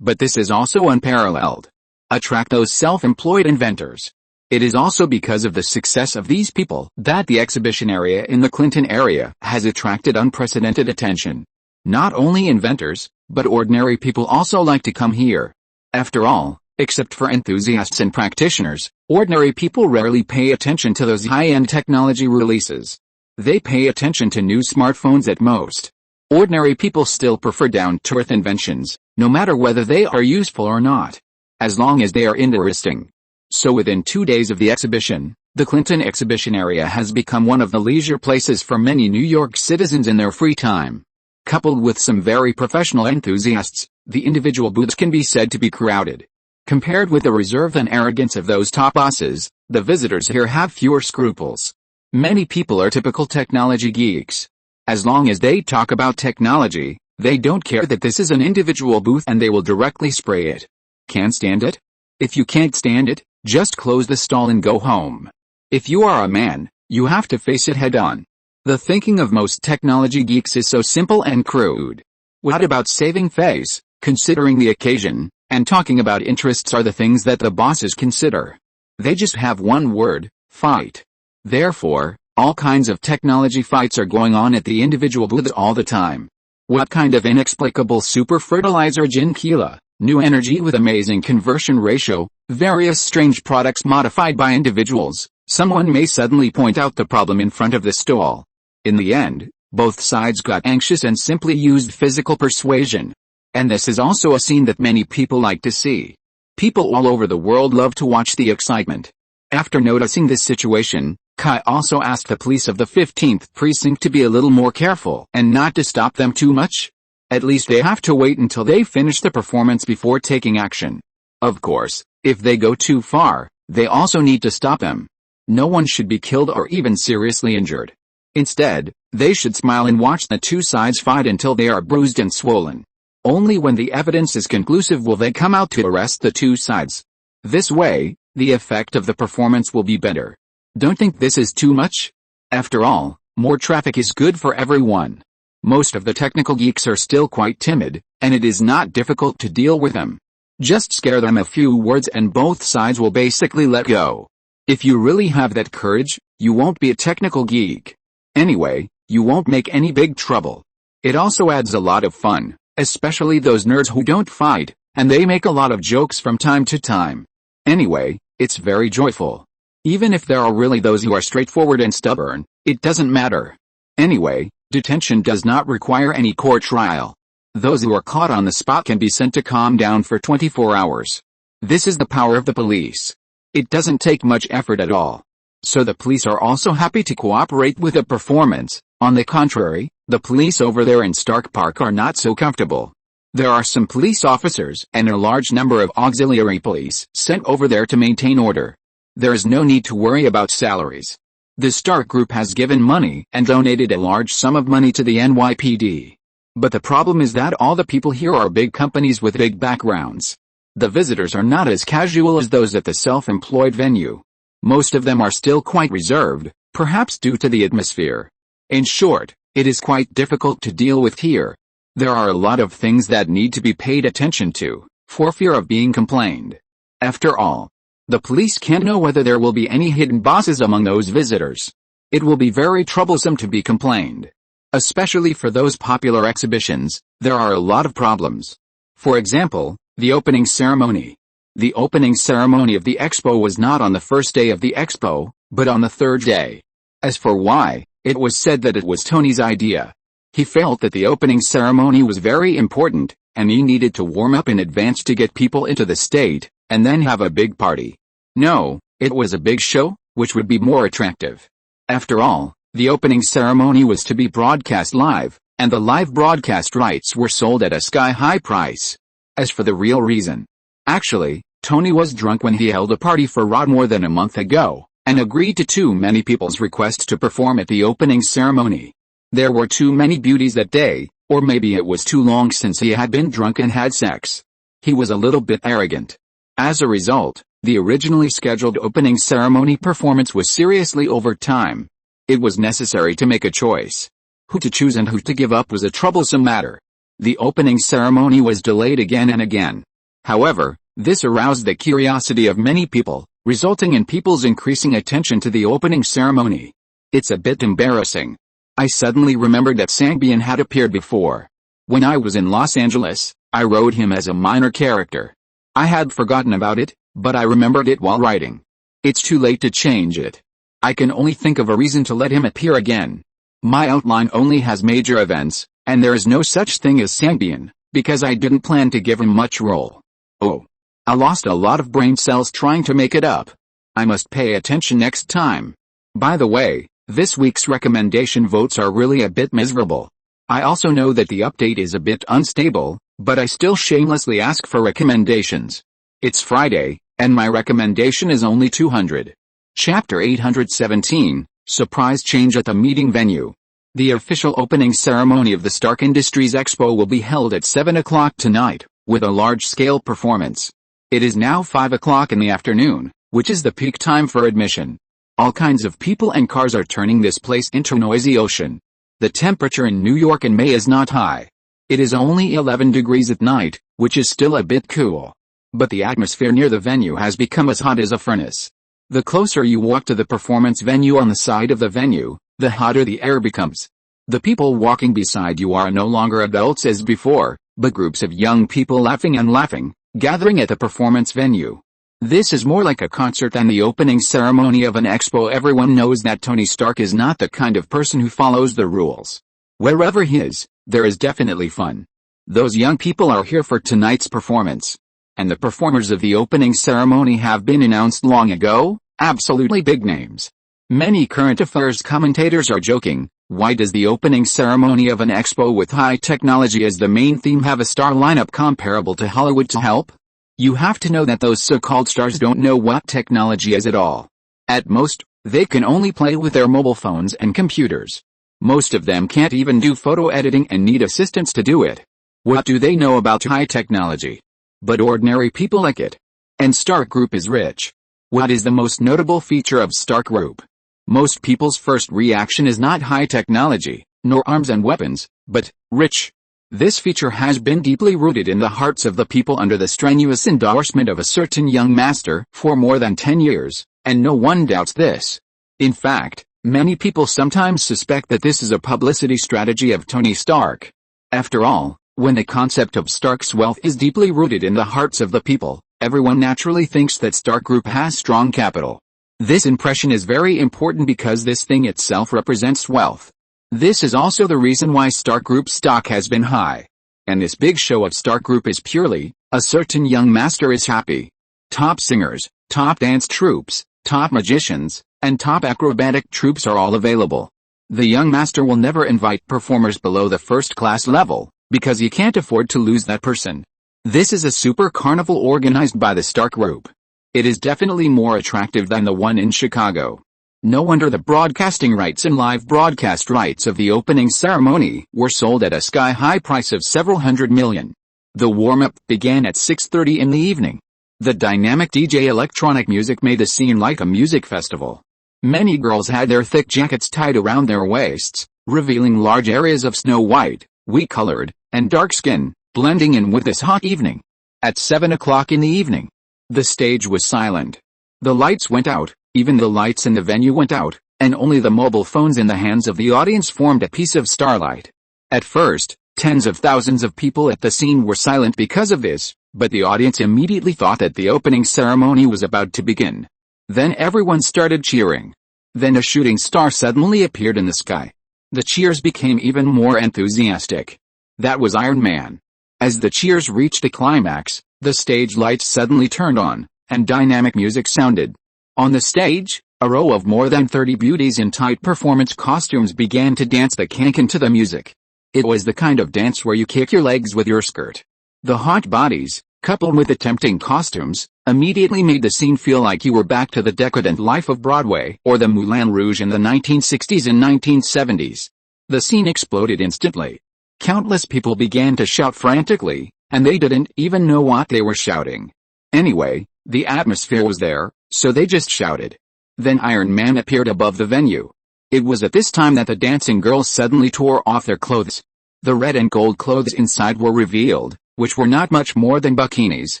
but this is also unparalleled. Attract those self-employed inventors. It is also because of the success of these people that the exhibition area in the Clinton area has attracted unprecedented attention. Not only inventors, but ordinary people also like to come here. After all, except for enthusiasts and practitioners, ordinary people rarely pay attention to those high-end technology releases. They pay attention to new smartphones at most. Ordinary people still prefer down-to-earth inventions, no matter whether they are useful or not, as long as they are interesting. So within 2 days of the exhibition, the Clinton exhibition area has become one of the leisure places for many New York citizens in their free time. Coupled with some very professional enthusiasts, the individual booths can be said to be crowded. Compared with the reserve and arrogance of those top bosses, the visitors here have fewer scruples. Many people are typical technology geeks. As long as they talk about technology, they don't care that this is an individual booth and they will directly spray it. Can't stand it? If you can't stand it, just close the stall and go home. If you are a man, you have to face it head on. The thinking of most technology geeks is so simple and crude. What about saving face, considering the occasion, and talking about interests are the things that the bosses consider. They just have one word, fight. Therefore, all kinds of technology fights are going on at the individual booths all the time. What kind of inexplicable super fertilizer Jinkila, new energy with amazing conversion ratio, various strange products modified by individuals. Someone may suddenly point out the problem in front of the stall. In the end, both sides got anxious and simply used physical persuasion. And this is also a scene that many people like to see. People all over the world love to watch the excitement. After noticing this situation, Kai also asked the police of the 15th precinct to be a little more careful and not to stop them too much. At least they have to wait until they finish the performance before taking action. Of course, if they go too far, they also need to stop them. No one should be killed or even seriously injured. Instead, they should smile and watch the two sides fight until they are bruised and swollen. Only when the evidence is conclusive will they come out to arrest the two sides. This way, the effect of the performance will be better. Don't think this is too much? After all, more traffic is good for everyone. Most of the technical geeks are still quite timid, and it is not difficult to deal with them. Just scare them a few words and both sides will basically let go. If you really have that courage, you won't be a technical geek. Anyway, you won't make any big trouble. It also adds a lot of fun, especially those nerds who don't fight, and they make a lot of jokes from time to time. Anyway, it's very joyful. Even if there are really those who are straightforward and stubborn, it doesn't matter. Anyway, detention does not require any court trial. Those who are caught on the spot can be sent to calm down for 24 hours. This is the power of the police. It doesn't take much effort at all. So the police are also happy to cooperate with the performance. On the contrary, the police over there in Stark Park are not so comfortable. There are some police officers and a large number of auxiliary police sent over there to maintain order. There is no need to worry about salaries. The Stark Group has given money and donated a large sum of money to the NYPD. But the problem is that all the people here are big companies with big backgrounds. The visitors are not as casual as those at the self-employed venue. Most of them are still quite reserved, perhaps due to the atmosphere. In short, it is quite difficult to deal with here. There are a lot of things that need to be paid attention to, for fear of being complained. After all, the police can't know whether there will be any hidden bosses among those visitors. It will be very troublesome to be complained. Especially for those popular exhibitions, there are a lot of problems. For example, the opening ceremony. The opening ceremony of the expo was not on the first day of the expo, but on the third day. As for why, it was said that it was Tony's idea. He felt that the opening ceremony was very important, and he needed to warm up in advance to get people into the state, and then have a big party. No, it was a big show, which would be more attractive. After all, the opening ceremony was to be broadcast live, and the live broadcast rights were sold at a sky-high price. As for the real reason, actually, Tony was drunk when he held a party for Rod more than a month ago, and agreed to too many people's request to perform at the opening ceremony. There were too many beauties that day, or maybe it was too long since he had been drunk and had sex. He was a little bit arrogant. As a result, the originally scheduled opening ceremony performance was seriously over time. It was necessary to make a choice. Who to choose and who to give up was a troublesome matter. The opening ceremony was delayed again and again. However, this aroused the curiosity of many people, resulting in people's increasing attention to the opening ceremony. It's a bit embarrassing. I suddenly remembered that Sangbian had appeared before. When I was in Los Angeles, I wrote him as a minor character. I had forgotten about it, but I remembered it while writing. It's too late to change it. I can only think of a reason to let him appear again. My outline only has major events, and there is no such thing as Sangbian, because I didn't plan to give him much role. Oh. I lost a lot of brain cells trying to make it up. I must pay attention next time. By the way, this week's recommendation votes are really a bit miserable. I also know that the update is a bit unstable, but I still shamelessly ask for recommendations. It's Friday, and my recommendation is only 200. Chapter 817, Surprise Change at the Meeting Venue. The official opening ceremony of the Stark Industries Expo will be held at 7 o'clock tonight, with a large-scale performance. It is now 5 o'clock in the afternoon, which is the peak time for admission. All kinds of people and cars are turning this place into a noisy ocean. The temperature in New York in May is not high. It is only 11 degrees at night, which is still a bit cool. But the atmosphere near the venue has become as hot as a furnace. The closer you walk to the performance venue on the side of the venue, the hotter the air becomes. The people walking beside you are no longer adults as before, but groups of young people laughing and laughing, gathering at the performance venue. This is more like a concert than the opening ceremony of an expo. Everyone knows that Tony Stark is not the kind of person who follows the rules. Wherever he is, there is definitely fun. Those young people are here for tonight's performance. And the performers of the opening ceremony have been announced long ago, absolutely big names. Many current affairs commentators are joking, why does the opening ceremony of an expo with high technology as the main theme have a star lineup comparable to Hollywood to help? You have to know that those so-called stars don't know what technology is at all. At most, they can only play with their mobile phones and computers. Most of them can't even do photo editing and need assistants to do it. What do they know about high technology? But ordinary people like it. And Stark Group is rich. What is the most notable feature of Stark Group? Most people's first reaction is not high technology, nor arms and weapons, but rich. This feature has been deeply rooted in the hearts of the people under the strenuous endorsement of a certain young master for more than 10 years, and no one doubts this. In fact, many people sometimes suspect that this is a publicity strategy of Tony Stark. After all, when the concept of Stark's wealth is deeply rooted in the hearts of the people, everyone naturally thinks that Stark Group has strong capital. This impression is very important because this thing itself represents wealth. This is also the reason why Stark Group stock has been high. And this big show of Stark Group is purely, a certain young master is happy. Top singers, top dance troupes, top magicians, and top acrobatic troupes are all available. The young master will never invite performers below the first-class level, because he can't afford to lose that person. This is a super carnival organized by the Stark Group. It is definitely more attractive than the one in Chicago. No wonder the broadcasting rights and live broadcast rights of the opening ceremony were sold at a sky-high price of several $100 million. The warm-up began at 6:30 in the evening. The dynamic DJ electronic music made the scene like a music festival. Many girls had their thick jackets tied around their waists, revealing large areas of snow white, wheat-colored, and dark skin, blending in with this hot evening. At 7 o'clock in the evening, the stage was silent. The lights went out, even the lights in the venue went out, and only the mobile phones in the hands of the audience formed a piece of starlight. At first, tens of thousands of people at the scene were silent because of this, but the audience immediately thought that the opening ceremony was about to begin. Then everyone started cheering. Then a shooting star suddenly appeared in the sky. The cheers became even more enthusiastic. That was Iron Man. As the cheers reached a climax, the stage lights suddenly turned on, and dynamic music sounded. On the stage, a row of more than 30 beauties in tight performance costumes began to dance the cancan to the music. It was the kind of dance where you kick your legs with your skirt. The hot bodies, coupled with the tempting costumes, immediately made the scene feel like you were back to the decadent life of Broadway or the Moulin Rouge in the 1960s and 1970s. The scene exploded instantly. Countless people began to shout frantically, and they didn't even know what they were shouting. Anyway, the atmosphere was there, so they just shouted. Then Iron Man appeared above the venue. It was at this time that the dancing girls suddenly tore off their clothes. The red and gold clothes inside were revealed, which were not much more than bikinis,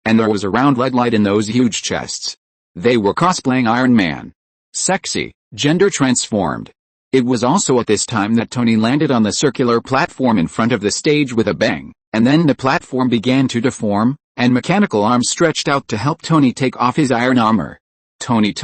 and there was a round red light in those huge chests. They were cosplaying Iron Man. Sexy, gender transformed. It was also at this time that Tony landed on the circular platform in front of the stage with a bang, and then the platform began to deform, and mechanical arms stretched out to help Tony take off his iron armor. Tony,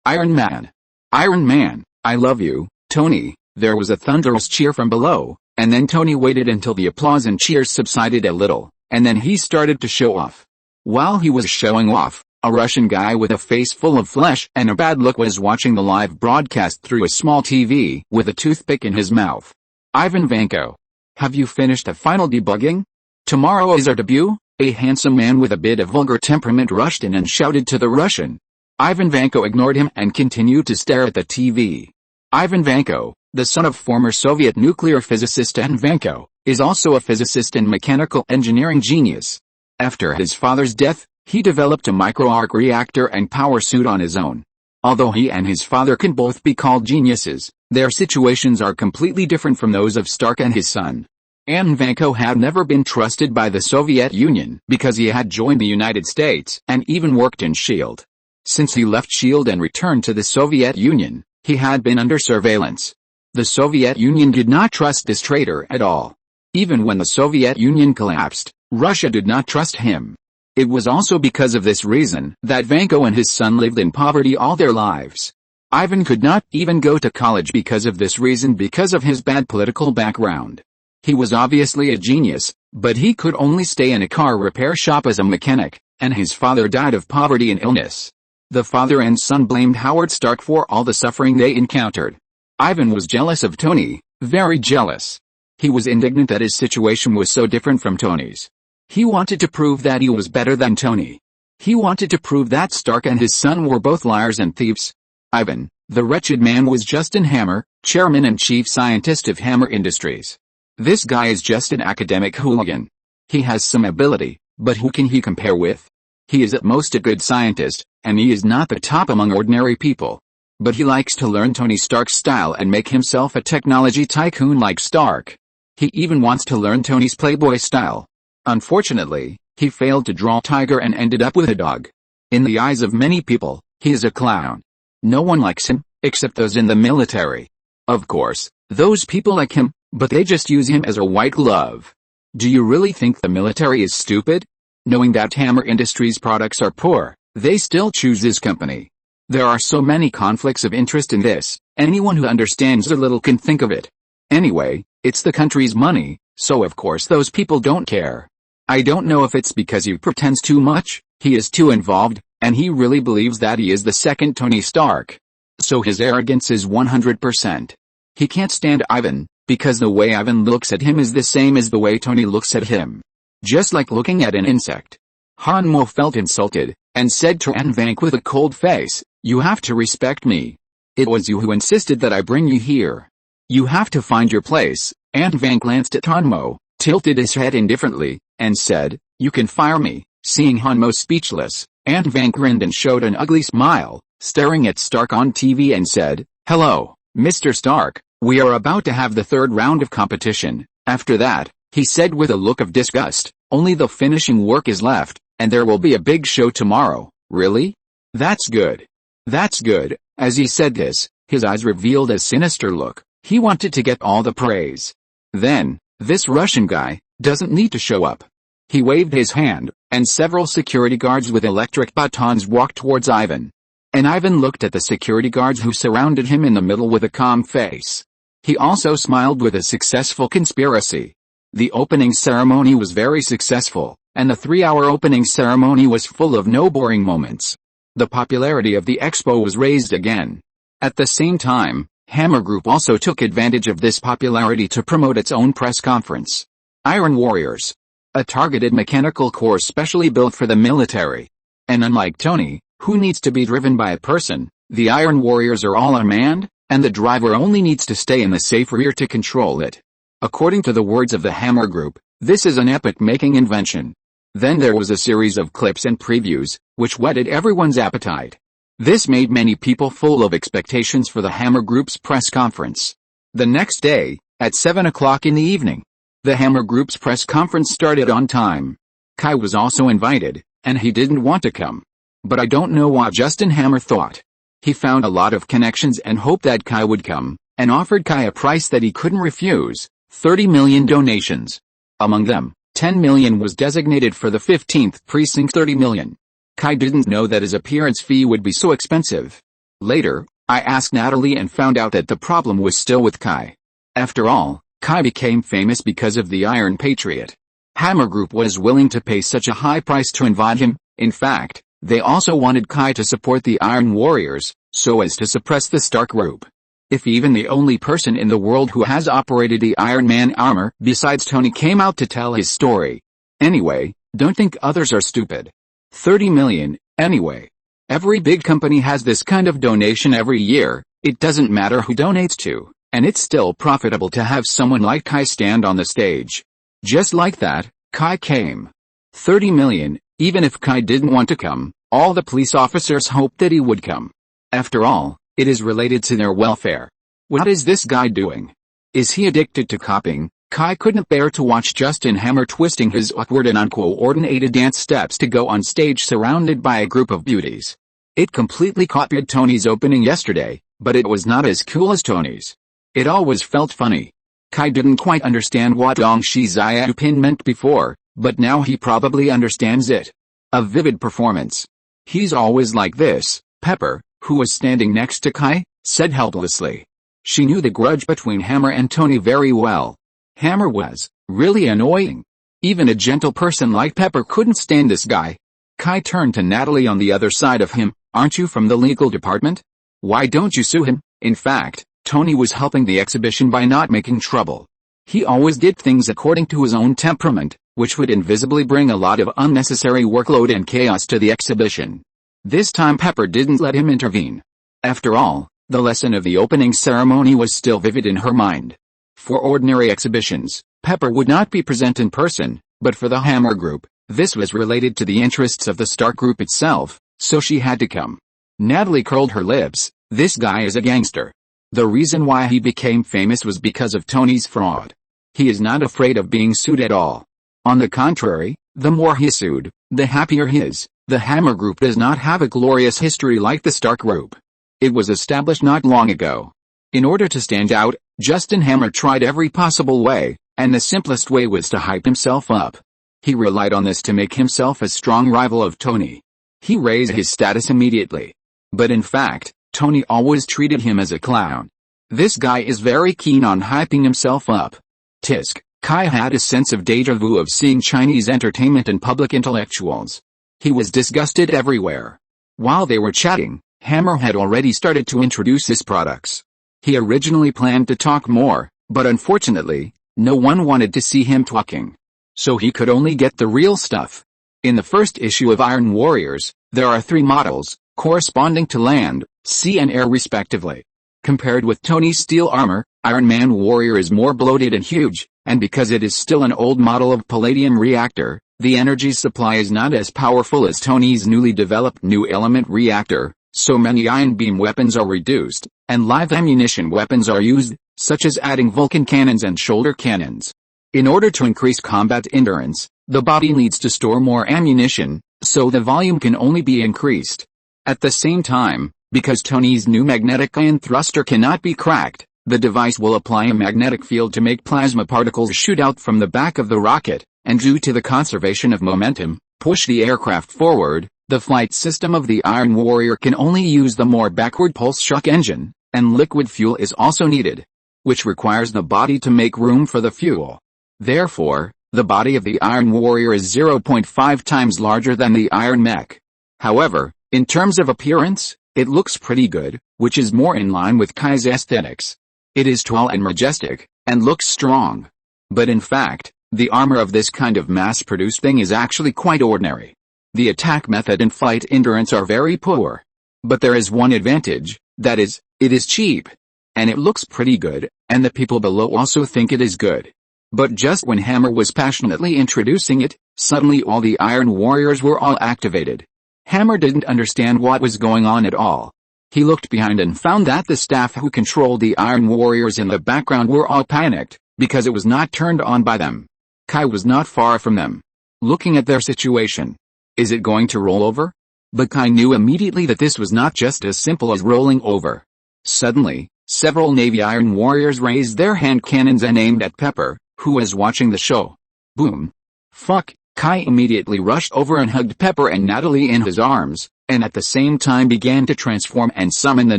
Iron Man. Iron Man, I love you, Tony. There was a thunderous cheer from below, and then Tony waited until the applause and cheers subsided a little, and then he started to show off. While he was showing off, a Russian guy with a face full of flesh and a bad look was watching the live broadcast through a small TV with a toothpick in his mouth. Ivan Vanko. Have you finished the final debugging? Tomorrow is our debut? A handsome man with a bit of vulgar temperament rushed in and shouted to the Russian. Ivan Vanko ignored him and continued to stare at the TV. Ivan Vanko, the son of former Soviet nuclear physicist Ivan Vanko, is also a physicist and mechanical engineering genius. After his father's death, he developed a micro-arc reactor and power suit on his own. Although he and his father can both be called geniuses, their situations are completely different from those of Stark and his son. Ivan Vanko had never been trusted by the Soviet Union because he had joined the United States and even worked in S.H.I.E.L.D. Since he left S.H.I.E.L.D. and returned to the Soviet Union, he had been under surveillance. The Soviet Union did not trust this traitor at all. Even when the Soviet Union collapsed, Russia did not trust him. It was also because of this reason that Vanko and his son lived in poverty all their lives. Ivan could not even go to college because of this reason, because of his bad political background. He was obviously a genius, but he could only stay in a car repair shop as a mechanic, and his father died of poverty and illness. The father and son blamed Howard Stark for all the suffering they encountered. Ivan was jealous of Tony, very jealous. He was indignant that his situation was so different from Tony's. He wanted to prove that he was better than Tony. He wanted to prove that Stark and his son were both liars and thieves. Ivan, the wretched man, was Justin Hammer, chairman and chief scientist of Hammer Industries. This guy is just an academic hooligan. He has some ability, but who can he compare with? He is at most a good scientist, and he is not the top among ordinary people. But he likes to learn Tony Stark's style and make himself a technology tycoon like Stark. He even wants to learn Tony's Playboy style. Unfortunately, he failed to draw a tiger and ended up with a dog. In the eyes of many people, he is a clown. No one likes him, except those in the military. Of course, those people like him, but they just use him as a white glove. Do you really think the military is stupid? Knowing that Hammer Industries products are poor, they still choose this company. There are so many conflicts of interest in this, anyone who understands a little can think of it. Anyway, it's the country's money, so of course those people don't care. I don't know if it's because he pretends too much, he is too involved, and he really believes that he is the second Tony Stark. So his arrogance is 100%. He can't stand Ivan, because the way Ivan looks at him is the same as the way Tony looks at him. Just like looking at an insect. Hanmo felt insulted, and said to Vank with a cold face, "You have to respect me. It was you who insisted that I bring you here. You have to find your place." Vank glanced at Hanmo, tilted his head indifferently, and said, "You can fire me." Seeing Hanmo speechless, Vank grinned and showed an ugly smile, staring at Stark on TV and said, "Hello, Mr. Stark, we are about to have the third round of competition. After that," he said with a look of disgust, "only the finishing work is left, and there will be a big show tomorrow." "Really? That's good. That's good." As he said this, his eyes revealed a sinister look. He wanted to get all the praise. Then, this Russian guy doesn't need to show up. He waved his hand, and several security guards with electric batons walked towards Ivan. And Ivan looked at the security guards who surrounded him in the middle with a calm face. He also smiled with a successful conspiracy. The opening ceremony was very successful, and the 3-hour opening ceremony was full of no boring moments. The popularity of the expo was raised again. At the same time, Hammer Group also took advantage of this popularity to promote its own press conference. Iron Warriors. A targeted mechanical corps specially built for the military. And unlike Tony, who needs to be driven by a person, the Iron Warriors are all unmanned, and the driver only needs to stay in the safe rear to control it. According to the words of the Hammer Group, this is an epoch-making invention. Then there was a series of clips and previews, which whetted everyone's appetite. This made many people full of expectations for the Hammer Group's press conference. The next day, at 7 o'clock in the evening, the Hammer Group's press conference started on time. Kai was also invited, and he didn't want to come. But I don't know what Justin Hammer thought. He found a lot of connections and hoped that Kai would come, and offered Kai a price that he couldn't refuse, 30 million donations. Among them, 10 million was designated for the 15th precinct. 30 million. Kai didn't know that his appearance fee would be so expensive. Later, I asked Natalie and found out that the problem was still with Kai. After all, Kai became famous because of the Iron Patriot. Hammer Group was willing to pay such a high price to invite him. In fact, they also wanted Kai to support the Iron Warriors, so as to suppress the Stark Group. If even the only person in the world who has operated the Iron Man armor besides Tony came out to tell his story. Anyway, don't think others are stupid. 30 million, anyway. Every big company has this kind of donation every year. It doesn't matter who donates to, and it's still profitable to have someone like Kai stand on the stage. Just like that, Kai came. 30 million, even if Kai didn't want to come, all the police officers hoped that he would come. After all, it is related to their welfare. What is this guy doing? Is he addicted to copying? Kai couldn't bear to watch Justin Hammer twisting his awkward and uncoordinated dance steps to go on stage surrounded by a group of beauties. It completely copied Tony's opening yesterday, but it was not as cool as Tony's. It always felt funny. Kai didn't quite understand what Dong Shi Xiao Pin meant before, but now he probably understands it. A vivid performance. He's always like this, Pepper, who was standing next to Kai, said helplessly. She knew the grudge between Hammer and Tony very well. Hammer was really annoying. Even a gentle person like Pepper couldn't stand this guy. Kai turned to Natalie on the other side of him. Aren't you from the legal department? Why don't you sue him? In fact, Tony was helping the exhibition by not making trouble. He always did things according to his own temperament, which would invisibly bring a lot of unnecessary workload and chaos to the exhibition. This time Pepper didn't let him intervene. After all, the lesson of the opening ceremony was still vivid in her mind. For ordinary exhibitions, Pepper would not be present in person, but for the Hammer group, this was related to the interests of the Stark group itself, so she had to come. Natalie curled her lips. This guy is a gangster. The reason why he became famous was because of Tony's fraud. He is not afraid of being sued at all. On the contrary, the more he sued, the happier he is. The Hammer group does not have a glorious history like the Stark group. It was established not long ago. In order to stand out, Justin Hammer tried every possible way, and the simplest way was to hype himself up. He relied on this to make himself a strong rival of Tony. He raised his status immediately. But in fact, Tony always treated him as a clown. This guy is very keen on hyping himself up. Tisk. Kai had a sense of déjà vu of seeing Chinese entertainment and public intellectuals. He was disgusted everywhere. While they were chatting, Hammer had already started to introduce his products. He originally planned to talk more, but unfortunately, no one wanted to see him talking. So he could only get the real stuff. In the first issue of Iron Warriors, there are 3 models, corresponding to land, sea and air respectively. Compared with Tony's steel armor, Iron Man Warrior is more bloated and huge, and because it is still an old model of palladium reactor, the energy supply is not as powerful as Tony's newly developed new element reactor, so many ion beam weapons are reduced, and live ammunition weapons are used, such as adding Vulcan cannons and shoulder cannons. In order to increase combat endurance, the body needs to store more ammunition, so the volume can only be increased. At the same time, because Tony's new magnetic ion thruster cannot be cracked, the device will apply a magnetic field to make plasma particles shoot out from the back of the rocket, and due to the conservation of momentum, push the aircraft forward. The flight system of the Iron Warrior can only use the more backward pulse shock engine, and liquid fuel is also needed, which requires the body to make room for the fuel. Therefore, the body of the Iron Warrior is 0.5 times larger than the Iron Mech. However, in terms of appearance, it looks pretty good, which is more in line with Kai's aesthetics. It is tall and majestic, and looks strong. But in fact, the armor of this kind of mass-produced thing is actually quite ordinary. The attack method and flight endurance are very poor. But there is one advantage, that is, it is cheap. And it looks pretty good, and the people below also think it is good. But just when Hammer was passionately introducing it, suddenly all the Iron Warriors were all activated. Hammer didn't understand what was going on at all. He looked behind and found that the staff who controlled the Iron Warriors in the background were all panicked, because it was not turned on by them. Kai was not far from them. Looking at their situation. Is it going to roll over? But Kai knew immediately that this was not just as simple as rolling over. Suddenly, several Navy Iron Warriors raised their hand cannons and aimed at Pepper, who was watching the show. Boom. Fuck. Kai immediately rushed over and hugged Pepper and Natalie in his arms, and at the same time began to transform and summon the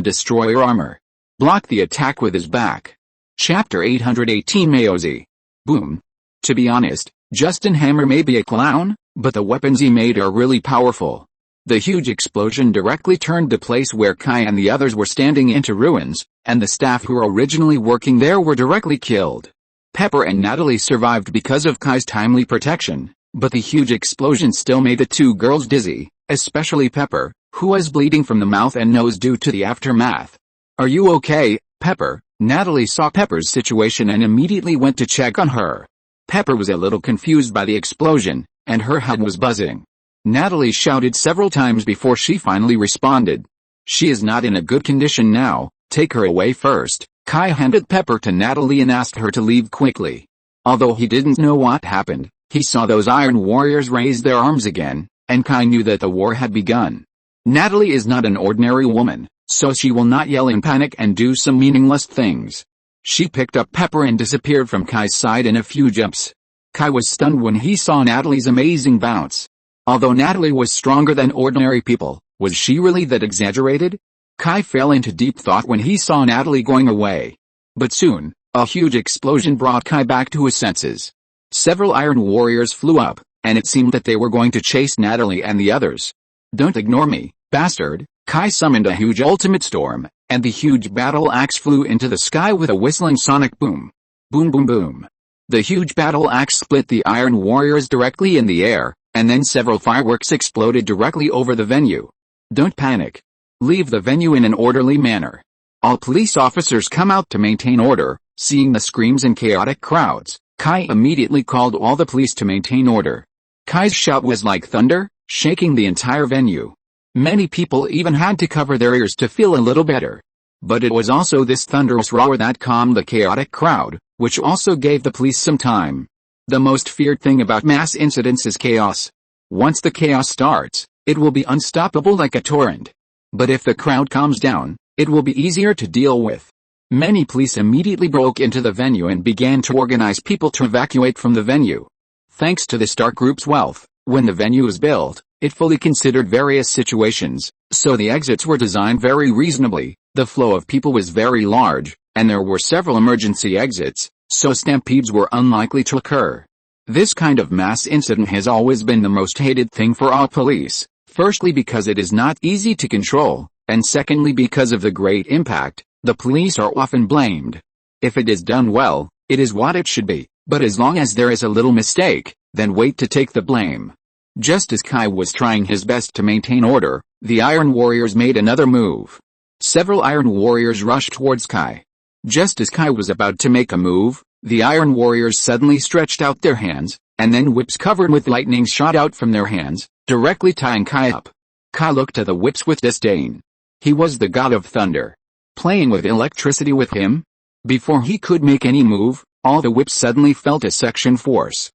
destroyer armor. Block the attack with his back. Chapter 818 Mayozi. Boom. To be honest, Justin Hammer may be a clown, but the weapons he made are really powerful. The huge explosion directly turned the place where Kai and the others were standing into ruins, and the staff who were originally working there were directly killed. Pepper and Natalie survived because of Kai's timely protection, but the huge explosion still made the 2 girls dizzy, especially Pepper, who was bleeding from the mouth and nose due to the aftermath. Are you okay, Pepper? Natalie saw Pepper's situation and immediately went to check on her. Pepper was a little confused by the explosion, and her head was buzzing. Natalie shouted several times before she finally responded. She is not in a good condition now, take her away first. Kai handed Pepper to Natalie and asked her to leave quickly. Although he didn't know what happened, he saw those Iron Warriors raise their arms again, and Kai knew that the war had begun. Natalie is not an ordinary woman, so she will not yell in panic and do some meaningless things. She picked up Pepper and disappeared from Kai's side in a few jumps. Kai was stunned when he saw Natalie's amazing bounce. Although Natalie was stronger than ordinary people, was she really that exaggerated? Kai fell into deep thought when he saw Natalie going away. But soon, a huge explosion brought Kai back to his senses. Several iron warriors flew up, and it seemed that they were going to chase Natalie and the others. "Don't ignore me, bastard!" Kai summoned a huge ultimate storm, and the huge battle axe flew into the sky with a whistling sonic boom. Boom boom boom. The huge battle axe split the iron warriors directly in the air, and then several fireworks exploded directly over the venue. "Don't panic. Leave the venue in an orderly manner. All police officers come out to maintain order." Seeing the screams and chaotic crowds, Kai immediately called all the police to maintain order. Kai's shout was like thunder, shaking the entire venue. Many people even had to cover their ears to feel a little better. But it was also this thunderous roar that calmed the chaotic crowd, which also gave the police some time. The most feared thing about mass incidents is chaos. Once the chaos starts, it will be unstoppable like a torrent. But if the crowd calms down, it will be easier to deal with. Many police immediately broke into the venue and began to organize people to evacuate from the venue. Thanks to the Stark Group's wealth, when the venue was built, it fully considered various situations, so the exits were designed very reasonably. The flow of people was very large, and there were several emergency exits, so stampedes were unlikely to occur. This kind of mass incident has always been the most hated thing for all police, firstly because it is not easy to control, and secondly because of the great impact. The police are often blamed. If it is done well, it is what it should be, but as long as there is a little mistake, then wait to take the blame. Just as Kai was trying his best to maintain order, the Iron Warriors made another move. Several Iron Warriors rushed towards Kai. Just as Kai was about to make a move, the Iron Warriors suddenly stretched out their hands, and then whips covered with lightning shot out from their hands, directly tying Kai up. Kai looked at the whips with disdain. He was the god of thunder. Playing with electricity with him? Before he could make any move, all the whips suddenly felt a suction force.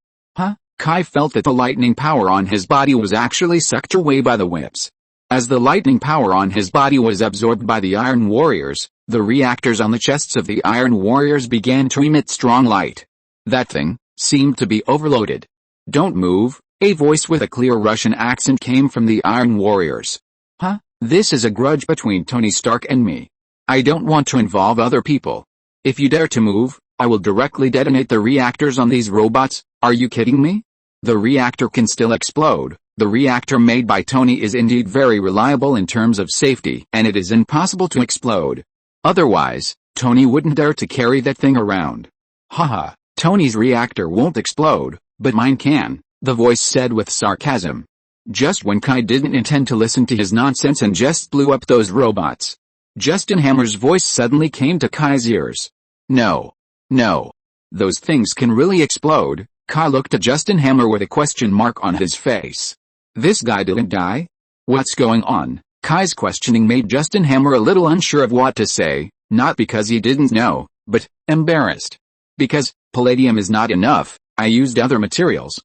Kai felt that the lightning power on his body was actually sucked away by the whips. As the lightning power on his body was absorbed by the Iron Warriors, the reactors on the chests of the Iron Warriors began to emit strong light. That thing seemed to be overloaded. "Don't move," a voice with a clear Russian accent came from the Iron Warriors. This is a grudge between Tony Stark and me. I don't want to involve other people. If you dare to move, I will directly detonate the reactors on these robots. Are you kidding me? The reactor can still explode. The reactor made by Tony is indeed very reliable in terms of safety, and it is impossible to explode. Otherwise, Tony wouldn't dare to carry that thing around. Haha, Tony's reactor won't explode, but mine can, the voice said with sarcasm. Just when Kai didn't intend to listen to his nonsense and just blew up those robots. Justin Hammer's voice suddenly came to Kai's ears. No. Those things can really explode. Kai looked at Justin Hammer with a question mark on his face. This guy didn't die? What's going on? Kai's questioning made Justin Hammer a little unsure of what to say, not because he didn't know, but embarrassed. Because palladium is not enough, I used other materials.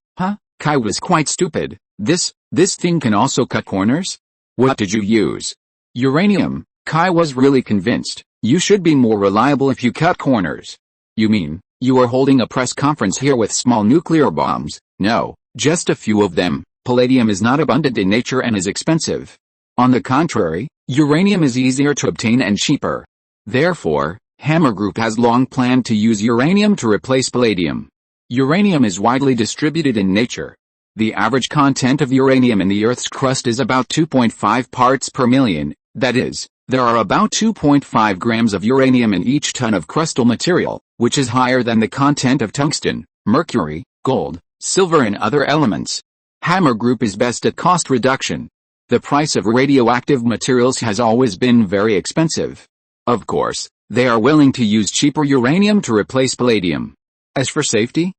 Kai was quite stupid. This thing can also cut corners? What did you use? Uranium. Kai was really convinced. You should be more reliable if you cut corners. You mean, you are holding a press conference here with small nuclear bombs? No, just a few of them. Palladium is not abundant in nature and is expensive. On the contrary, uranium is easier to obtain and cheaper. Therefore, Hammer Group has long planned to use uranium to replace palladium. Uranium is widely distributed in nature. The average content of uranium in the Earth's crust is about 2.5 parts per million, that is, there are about 2.5 grams of uranium in each ton of crustal material, which is higher than the content of tungsten, mercury, gold, silver and other elements. Hammer Group is best at cost reduction. The price of radioactive materials has always been very expensive. Of course, they are willing to use cheaper uranium to replace palladium. As for safety?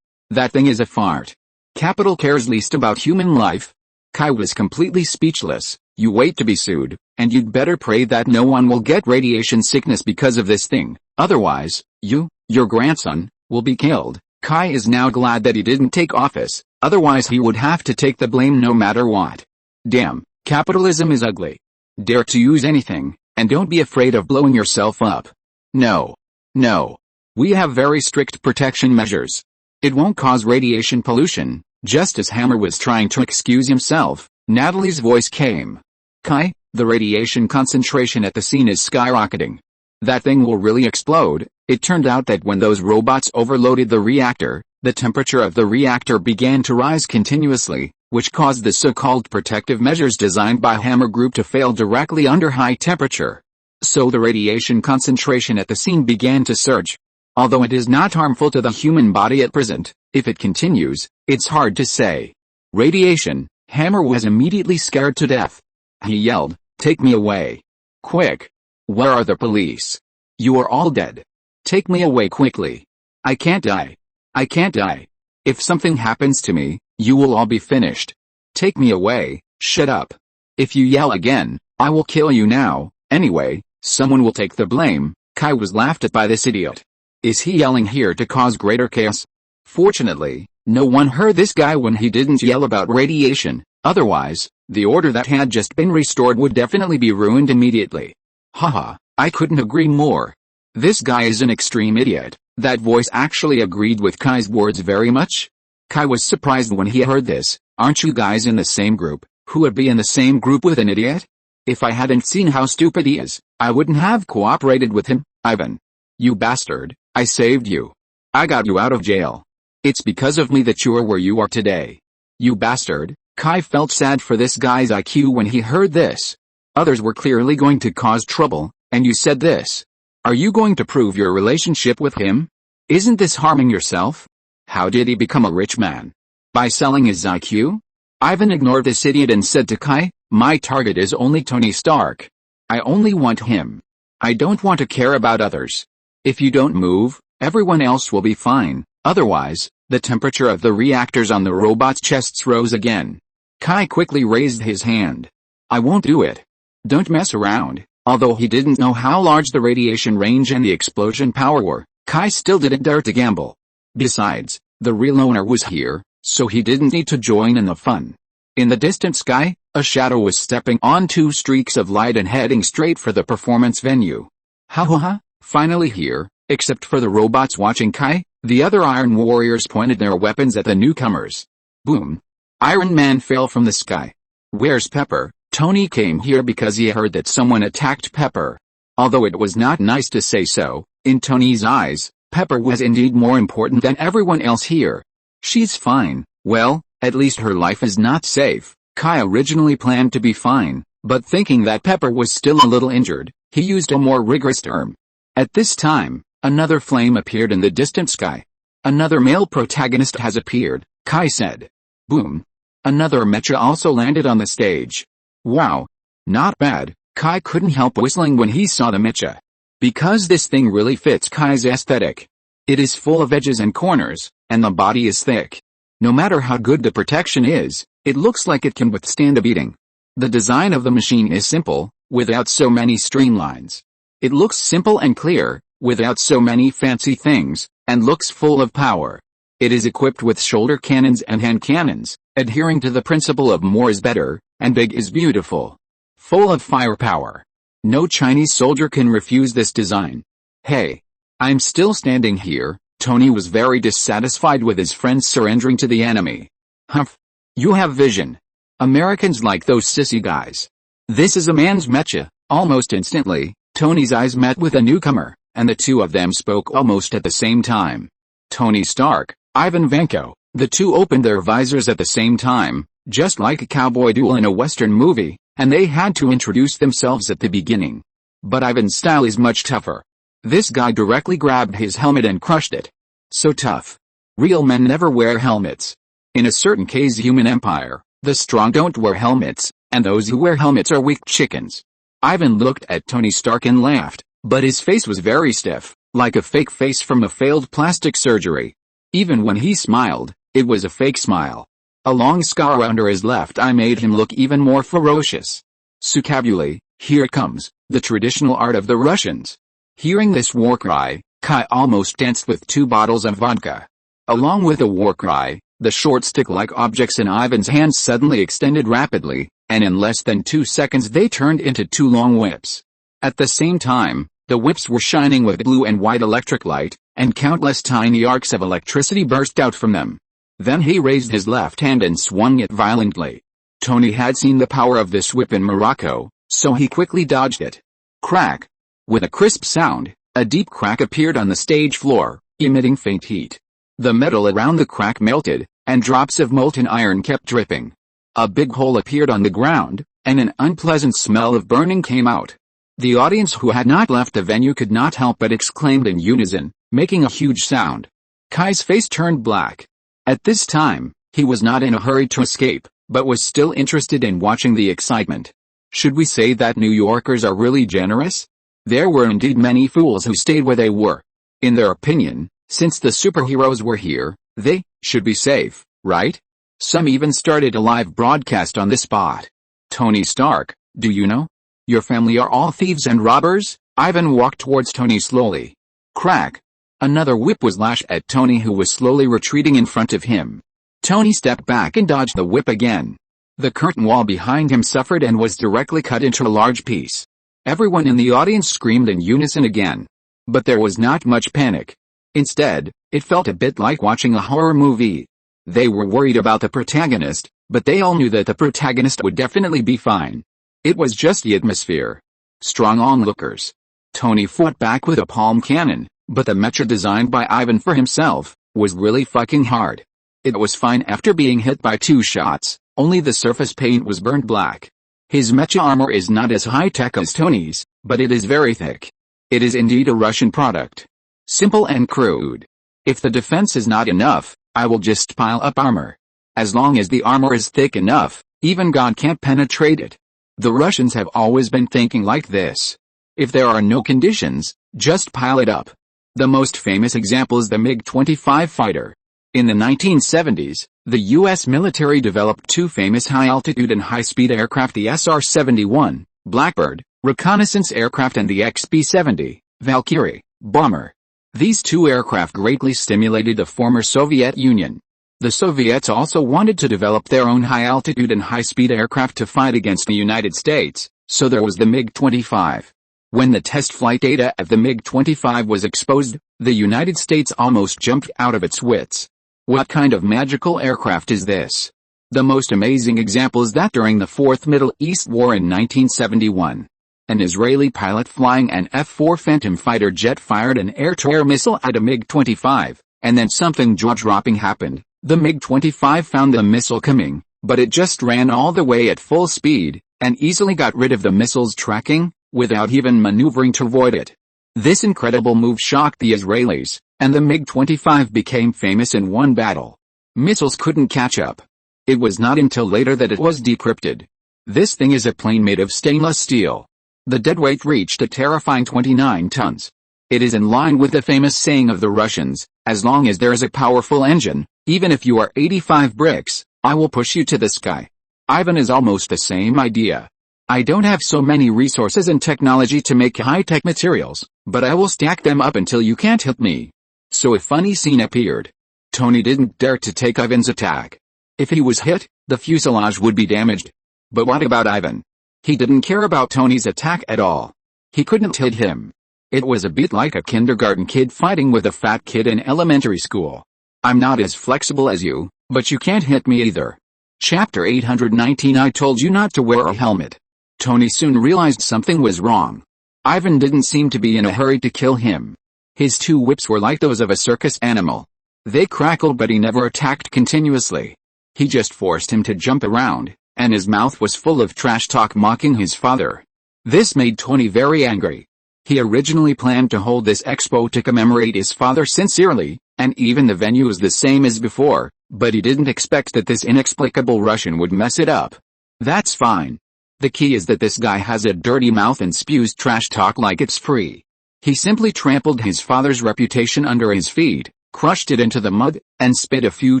That thing is a fart. Capital cares least about human life. Kai was completely speechless. You wait to be sued, and you'd better pray that no one will get radiation sickness because of this thing. Otherwise, your grandson, will be killed. Kai is now glad that he didn't take office, otherwise he would have to take the blame no matter what. Damn, capitalism is ugly. Dare to use anything, and don't be afraid of blowing yourself up. No. No. We have very strict protection measures. It won't cause radiation pollution. Just as Hammer was trying to excuse himself, Natalie's voice came. Kai, the radiation concentration at the scene is skyrocketing. That thing will really explode. It turned out that when those robots overloaded the reactor, the temperature of the reactor began to rise continuously, which caused the so-called protective measures designed by Hammer Group to fail directly under high temperature. So the radiation concentration at the scene began to surge. Although it is not harmful to the human body at present, if it continues, it's hard to say. Radiation, Hammer was immediately scared to death. He yelled, "Take me away. Quick. Where are the police? You are all dead. Take me away quickly. I can't die. I can't die. If something happens to me, you will all be finished. Take me away. Shut up. If you yell again, I will kill you now. Anyway, someone will take the blame." Kai was laughed at by this idiot. Is he yelling here to cause greater chaos? Fortunately, no one heard this guy when he didn't yell about radiation. Otherwise, the order that had just been restored would definitely be ruined immediately. Haha, I couldn't agree more. This guy is an extreme idiot. That voice actually agreed with Kai's words very much. Kai was surprised when he heard this. Aren't you guys in the same group? Who would be in the same group with an idiot? If I hadn't seen how stupid he is, I wouldn't have cooperated with him. Ivan. You bastard, I saved you. I got you out of jail. It's because of me that you are where you are today. You bastard. Kai felt sad for this guy's IQ when he heard this. Others were clearly going to cause trouble, and you said this. Are you going to prove your relationship with him? Isn't this harming yourself? How did he become a rich man? By selling his IQ? Ivan ignored this idiot and said to Kai, my target is only Tony Stark. I only want him. I don't want to care about others. If you don't move, everyone else will be fine. Otherwise, the temperature of the reactors on the robots' chests rose again. Kai quickly raised his hand. I won't do it. Don't mess around. Although he didn't know how large the radiation range and the explosion power were, Kai still didn't dare to gamble. Besides, the real owner was here, so he didn't need to join in the fun. In the distant sky, a shadow was stepping on two streaks of light and heading straight for the performance venue. Ha ha ha, finally here, except for the robots watching Kai, the other Iron Warriors pointed their weapons at the newcomers. Boom. Iron Man fell from the sky. Where's Pepper? Tony came here because he heard that someone attacked Pepper. Although it was not nice to say so, in Tony's eyes, Pepper was indeed more important than everyone else here. She's fine. Well, at least her life is not safe. Kai originally planned to be fine, but thinking that Pepper was still a little injured, he used a more rigorous term. At this time, another flame appeared in the distant sky. Another male protagonist has appeared, Kai said. Boom. Another mecha also landed on the stage. Wow. Not bad. Kai couldn't help whistling when he saw the mecha. Because this thing really fits Kai's aesthetic. It is full of edges and corners, and the body is thick. No matter how good the protection is, it looks like it can withstand a beating. The design of the machine is simple, without so many streamlines. It looks simple and clear, without so many fancy things, and looks full of power. It is equipped with shoulder cannons and hand cannons, adhering to the principle of more is better, and big is beautiful. Full of firepower. No Chinese soldier can refuse this design. Hey. I'm still standing here. Tony was very dissatisfied with his friends surrendering to the enemy. Humph. You have vision. Americans like those sissy guys. This is a man's mecha. Almost instantly, Tony's eyes met with a newcomer, and the two of them spoke almost at the same time. Tony Stark, Ivan Vanko. The two opened their visors at the same time, just like a cowboy duel in a Western movie, and they had to introduce themselves at the beginning. But Ivan's style is much tougher. This guy directly grabbed his helmet and crushed it. So tough. Real men never wear helmets. In a certain case human empire, the strong don't wear helmets, and those who wear helmets are weak chickens. Ivan looked at Tony Stark and laughed, but his face was very stiff, like a fake face from a failed plastic surgery. Even when he smiled, it was a fake smile. A long scar under his left eye made him look even more ferocious. Sukabuli, here it comes, the traditional art of the Russians. Hearing this war cry, Kai almost danced with 2 bottles of vodka. Along with the war cry, the short stick-like objects in Ivan's hands suddenly extended rapidly, and in less than 2 seconds they turned into 2 long whips. At the same time, The whips were shining with blue and white electric light, and countless tiny arcs of electricity burst out from them. Then he raised his left hand and swung it violently. Tony had seen the power of this whip in Morocco, so he quickly dodged it. Crack! With a crisp sound, a deep crack appeared on the stage floor, emitting faint heat. The metal around the crack melted, and drops of molten iron kept dripping. A big hole appeared on the ground, and an unpleasant smell of burning came out. The audience who had not left the venue could not help but exclaimed in unison, making a huge sound. Kai's face turned black. At this time, he was not in a hurry to escape, but was still interested in watching the excitement. Should we say that New Yorkers are really generous? There were indeed many fools who stayed where they were. In their opinion, since the superheroes were here, they should be safe, right? Some even started a live broadcast on the spot. Tony Stark, do you know? Your family are all thieves and robbers? Ivan walked towards Tony slowly. Crack! Another whip was lashed at Tony, who was slowly retreating in front of him. Tony stepped back and dodged the whip again. The curtain wall behind him suffered and was directly cut into a large piece. Everyone in the audience screamed in unison again. But there was not much panic. Instead, it felt a bit like watching a horror movie. They were worried about the protagonist, but they all knew that the protagonist would definitely be fine. It was just the atmosphere. Strong onlookers. Tony fought back with a palm cannon, but the mecha designed by Ivan for himself was really fucking hard. It was fine after being hit by 2 shots, only the surface paint was burned black. His mecha armor is not as high-tech as Tony's, but it is very thick. It is indeed a Russian product. Simple and crude. If the defense is not enough, I will just pile up armor. As long as the armor is thick enough, even God can't penetrate it. The Russians have always been thinking like this. If there are no conditions, just pile it up. The most famous example is the MiG-25 fighter. In the 1970s, the U.S. military developed 2 famous high-altitude and high-speed aircraft, the SR-71, Blackbird, reconnaissance aircraft, and the XB-70, Valkyrie, bomber. These 2 aircraft greatly stimulated the former Soviet Union. The Soviets also wanted to develop their own high-altitude and high-speed aircraft to fight against the United States, so there was the MiG-25. When the test flight data of the MiG-25 was exposed, the United States almost jumped out of its wits. What kind of magical aircraft is this? The most amazing example is that during the Fourth Middle East War in 1971, an Israeli pilot flying an F-4 Phantom fighter jet fired an air-to-air missile at a MiG-25, and then something jaw-dropping happened. The MiG-25 found the missile coming, but it just ran all the way at full speed, and easily got rid of the missile's tracking, without even maneuvering to avoid it. This incredible move shocked the Israelis, and the MiG-25 became famous in one battle. Missiles couldn't catch up. It was not until later that it was decrypted. This thing is a plane made of stainless steel. The deadweight reached a terrifying 29 tons. It is in line with the famous saying of the Russians, as long as there is a powerful engine, even if you are 85 bricks, I will push you to the sky. Ivan is almost the same idea. I don't have so many resources and technology to make high-tech materials, but I will stack them up until you can't hit me. So a funny scene appeared. Tony didn't dare to take Ivan's attack. If he was hit, the fuselage would be damaged. But what about Ivan? He didn't care about Tony's attack at all. He couldn't hit him. It was a bit like a kindergarten kid fighting with a fat kid in elementary school. I'm not as flexible as you, but you can't hit me either. Chapter 819. I told you not to wear a helmet. Tony soon realized something was wrong. Ivan didn't seem to be in a hurry to kill him. His 2 whips were like those of a circus animal. They crackled, but he never attacked continuously. He just forced him to jump around, and his mouth was full of trash talk mocking his father. This made Tony very angry. He originally planned to hold this expo to commemorate his father sincerely, and even the venue was the same as before, but he didn't expect that this inexplicable Russian would mess it up. That's fine. The key is that this guy has a dirty mouth and spews trash talk like it's free. He simply trampled his father's reputation under his feet, crushed it into the mud, and spit a few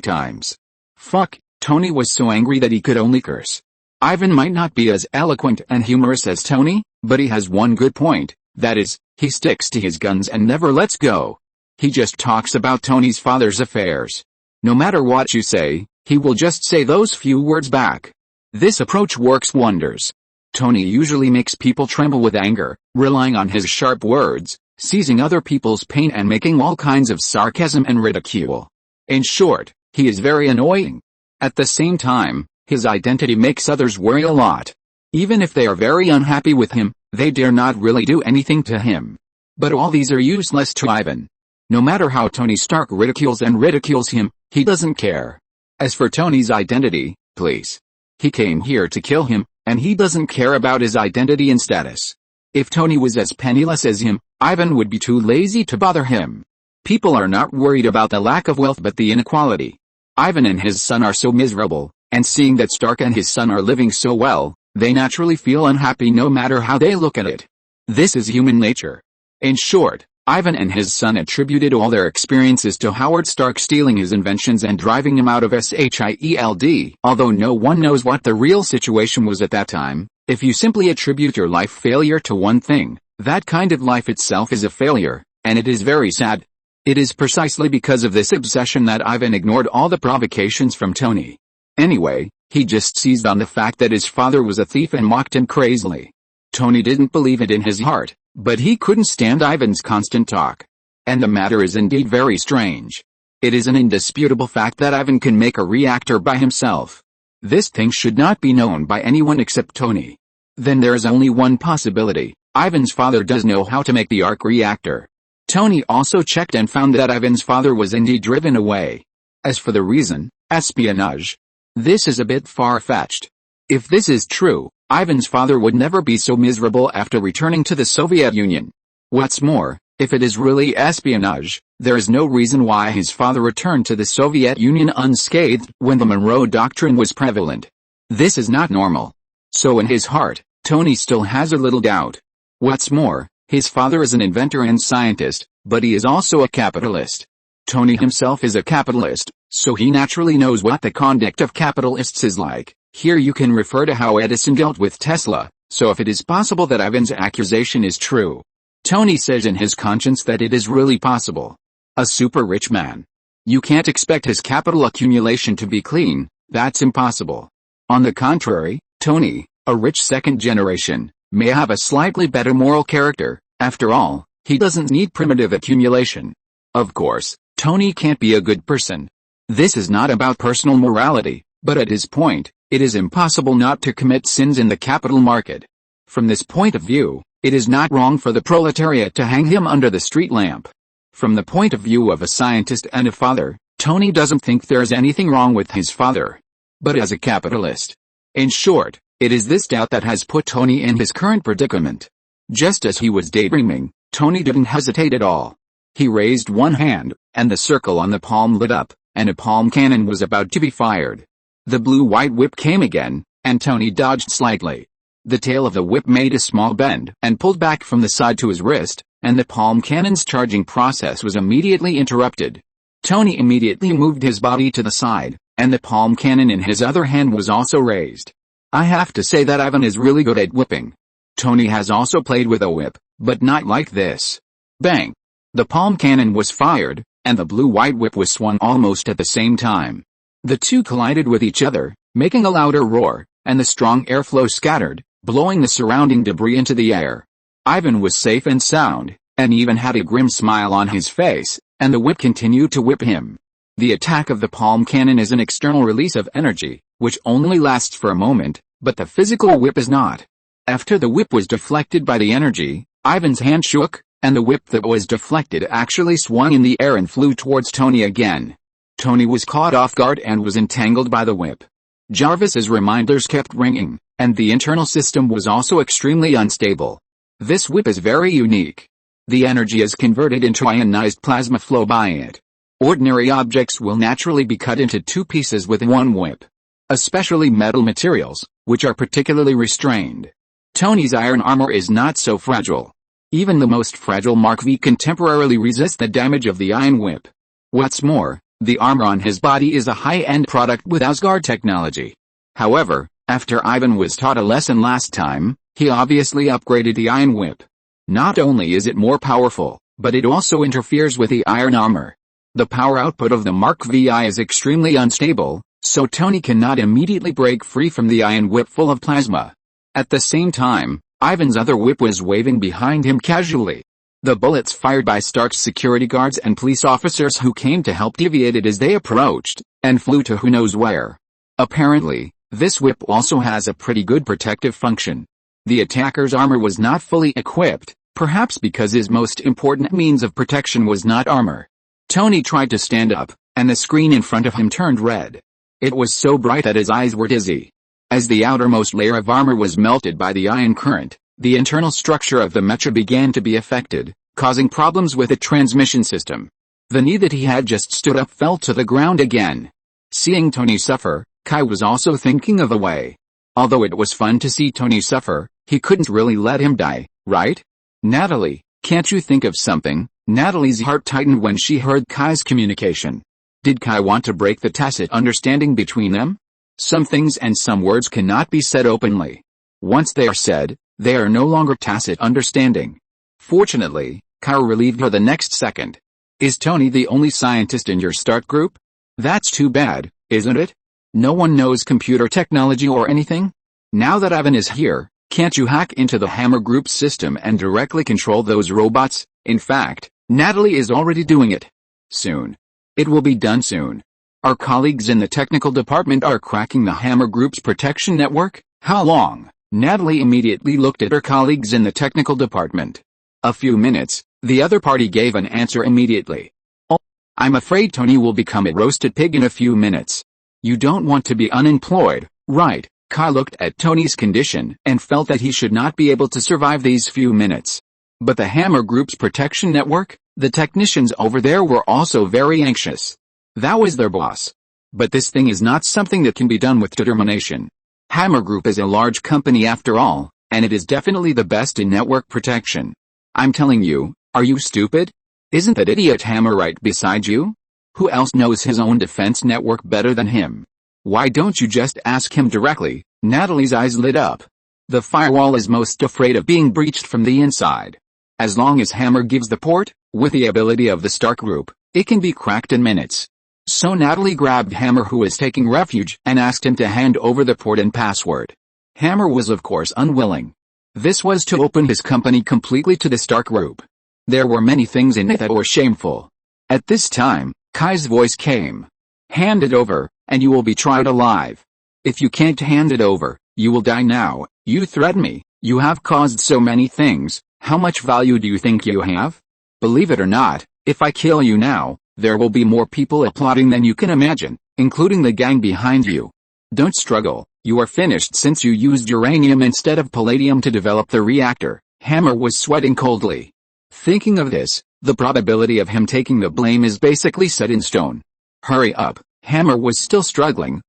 times. Fuck, Tony was so angry that he could only curse. Ivan might not be as eloquent and humorous as Tony, but he has one good point, that is, he sticks to his guns and never lets go. He just talks about Tony's father's affairs. No matter what you say, he will just say those few words back. This approach works wonders. Tony usually makes people tremble with anger, relying on his sharp words, seizing other people's pain and making all kinds of sarcasm and ridicule. In short, he is very annoying. At the same time, his identity makes others worry a lot. Even if they are very unhappy with him, they dare not really do anything to him. But all these are useless to Ivan. No matter how Tony Stark ridicules him, he doesn't care. As for Tony's identity, please. He came here to kill him, and he doesn't care about his identity and status. If Tony was as penniless as him, Ivan would be too lazy to bother him. People are not worried about the lack of wealth but the inequality. Ivan and his son are so miserable, and seeing that Stark and his son are living so well, they naturally feel unhappy no matter how they look at it. This is human nature. In short, Ivan and his son attributed all their experiences to Howard Stark stealing his inventions and driving him out of SHIELD. Although no one knows what the real situation was at that time, if you simply attribute your life failure to one thing, that kind of life itself is a failure, and it is very sad. It is precisely because of this obsession that Ivan ignored all the provocations from Tony. Anyway, he just seized on the fact that his father was a thief and mocked him crazily. Tony didn't believe it in his heart, but he couldn't stand Ivan's constant talk. And the matter is indeed very strange. It is an indisputable fact that Ivan can make a reactor by himself. This thing should not be known by anyone except Tony. Then there is only one possibility: Ivan's father does know how to make the arc reactor. Tony also checked and found that Ivan's father was indeed driven away. As for the reason, espionage. This is a bit far-fetched. If this is true, Ivan's father would never be so miserable after returning to the Soviet Union. What's more, if it is really espionage, there is no reason why his father returned to the Soviet Union unscathed when the Monroe Doctrine was prevalent. This is not normal. So in his heart, Tony still has a little doubt. What's more, his father is an inventor and scientist, but he is also a capitalist. Tony himself is a capitalist, so he naturally knows what the conduct of capitalists is like. Here you can refer to how Edison dealt with Tesla, so if it is possible that Ivan's accusation is true. Tony says in his conscience that it is really possible. A super rich man. You can't expect his capital accumulation to be clean, that's impossible. On the contrary, Tony, a rich second generation, may have a slightly better moral character. After all, he doesn't need primitive accumulation. Of course, Tony can't be a good person. This is not about personal morality, but at his point, it is impossible not to commit sins in the capital market. From this point of view, it is not wrong for the proletariat to hang him under the street lamp. From the point of view of a scientist and a father, Tony doesn't think there is anything wrong with his father. But as a capitalist. In short, it is this doubt that has put Tony in his current predicament. Just as he was daydreaming, Tony didn't hesitate at all. He raised one hand, and the circle on the palm lit up, and a palm cannon was about to be fired. The blue-white whip came again, and Tony dodged slightly. The tail of the whip made a small bend and pulled back from the side to his wrist, and the palm cannon's charging process was immediately interrupted. Tony immediately moved his body to the side, and the palm cannon in his other hand was also raised. I have to say that Ivan is really good at whipping. Tony has also played with a whip, but not like this. Bang! The palm cannon was fired, and the blue-white whip was swung almost at the same time. The two collided with each other, making a louder roar, and the strong airflow scattered, blowing the surrounding debris into the air. Ivan was safe and sound, and even had a grim smile on his face, and the whip continued to whip him. The attack of the palm cannon is an external release of energy, which only lasts for a moment, but the physical whip is not. After the whip was deflected by the energy, Ivan's hand shook, and the whip that was deflected actually swung in the air and flew towards Tony again. Tony was caught off guard and was entangled by the whip. Jarvis's reminders kept ringing, and the internal system was also extremely unstable. This whip is very unique. The energy is converted into ionized plasma flow by it. Ordinary objects will naturally be cut into two pieces with one whip. Especially metal materials, which are particularly restrained. Tony's iron armor is not so fragile. Even the most fragile Mark V can temporarily resist the damage of the iron whip. What's more, the armor on his body is a high-end product with Asgard technology. However, after Ivan was taught a lesson last time, he obviously upgraded the iron whip. Not only is it more powerful, but it also interferes with the iron armor. The power output of the Mark VI is extremely unstable, so Tony cannot immediately break free from the iron whip full of plasma. At the same time, Ivan's other whip was waving behind him casually. The bullets fired by Stark's security guards and police officers who came to help deviated as they approached, and flew to who knows where. Apparently, this whip also has a pretty good protective function. The attacker's armor was not fully equipped, perhaps because his most important means of protection was not armor. Tony tried to stand up, and the screen in front of him turned red. It was so bright that his eyes were dizzy. As the outermost layer of armor was melted by the ion current, the internal structure of the mecha began to be affected, causing problems with the transmission system. The knee that he had just stood up fell to the ground again. Seeing Tony suffer, Kai was also thinking of a way. Although it was fun to see Tony suffer, he couldn't really let him die, right? Natalie, can't you think of something? Natalie's heart tightened when she heard Kai's communication. Did Kai want to break the tacit understanding between them? Some things and some words cannot be said openly. Once they are said, they are no longer tacit understanding. Fortunately, Kai relieved her the next second. Is Tony the only scientist in your start group? That's too bad, isn't it? No one knows computer technology or anything? Now that Ivan is here, can't you hack into the Hammer Group's system and directly control those robots? In fact, Natalie is already doing it. Soon. It will be done soon. Our colleagues in the technical department are cracking the Hammer Group's protection network. How long? Natalie immediately looked at her colleagues in the technical department. A few minutes, the other party gave an answer immediately. Oh, I'm afraid Tony will become a roasted pig in a few minutes. You don't want to be unemployed, right? Kai looked at Tony's condition and felt that he should not be able to survive these few minutes. But the Hammer Group's protection network, the technicians over there were also very anxious. That was their boss. But this thing is not something that can be done with determination. Hammer Group is a large company after all, and it is definitely the best in network protection. I'm telling you, are you stupid? Isn't that idiot Hammer right beside you? Who else knows his own defense network better than him? Why don't you just ask him directly? Natalie's eyes lit up. The firewall is most afraid of being breached from the inside. As long as Hammer gives the port, with the ability of the Stark Group, it can be cracked in minutes. So Natalie grabbed Hammer, who was taking refuge, and asked him to hand over the port and password. Hammer was of course unwilling. This was to open his company completely to the Stark Group. There were many things in it that were shameful. At this time, Kai's voice came. Hand it over, and you will be tried alive. If you can't hand it over, you will die now. You threaten me. You have caused so many things. How much value do you think you have? Believe it or not, if I kill you now, there will be more people applauding than you can imagine, including the gang behind you. Don't struggle, you are finished since you used uranium instead of palladium to develop the reactor. Hammer was sweating coldly. Thinking of this, the probability of him taking the blame is basically set in stone. Hurry up, Hammer was still struggling.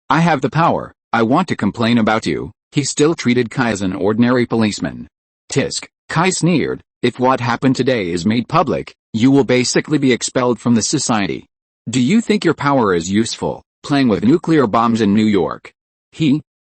I have the power. I want to complain about you. He still treated Kai as an ordinary policeman. Tisk, Kai sneered. If what happened today is made public, you will basically be expelled from the society. Do you think your power is useful, playing with nuclear bombs in New York?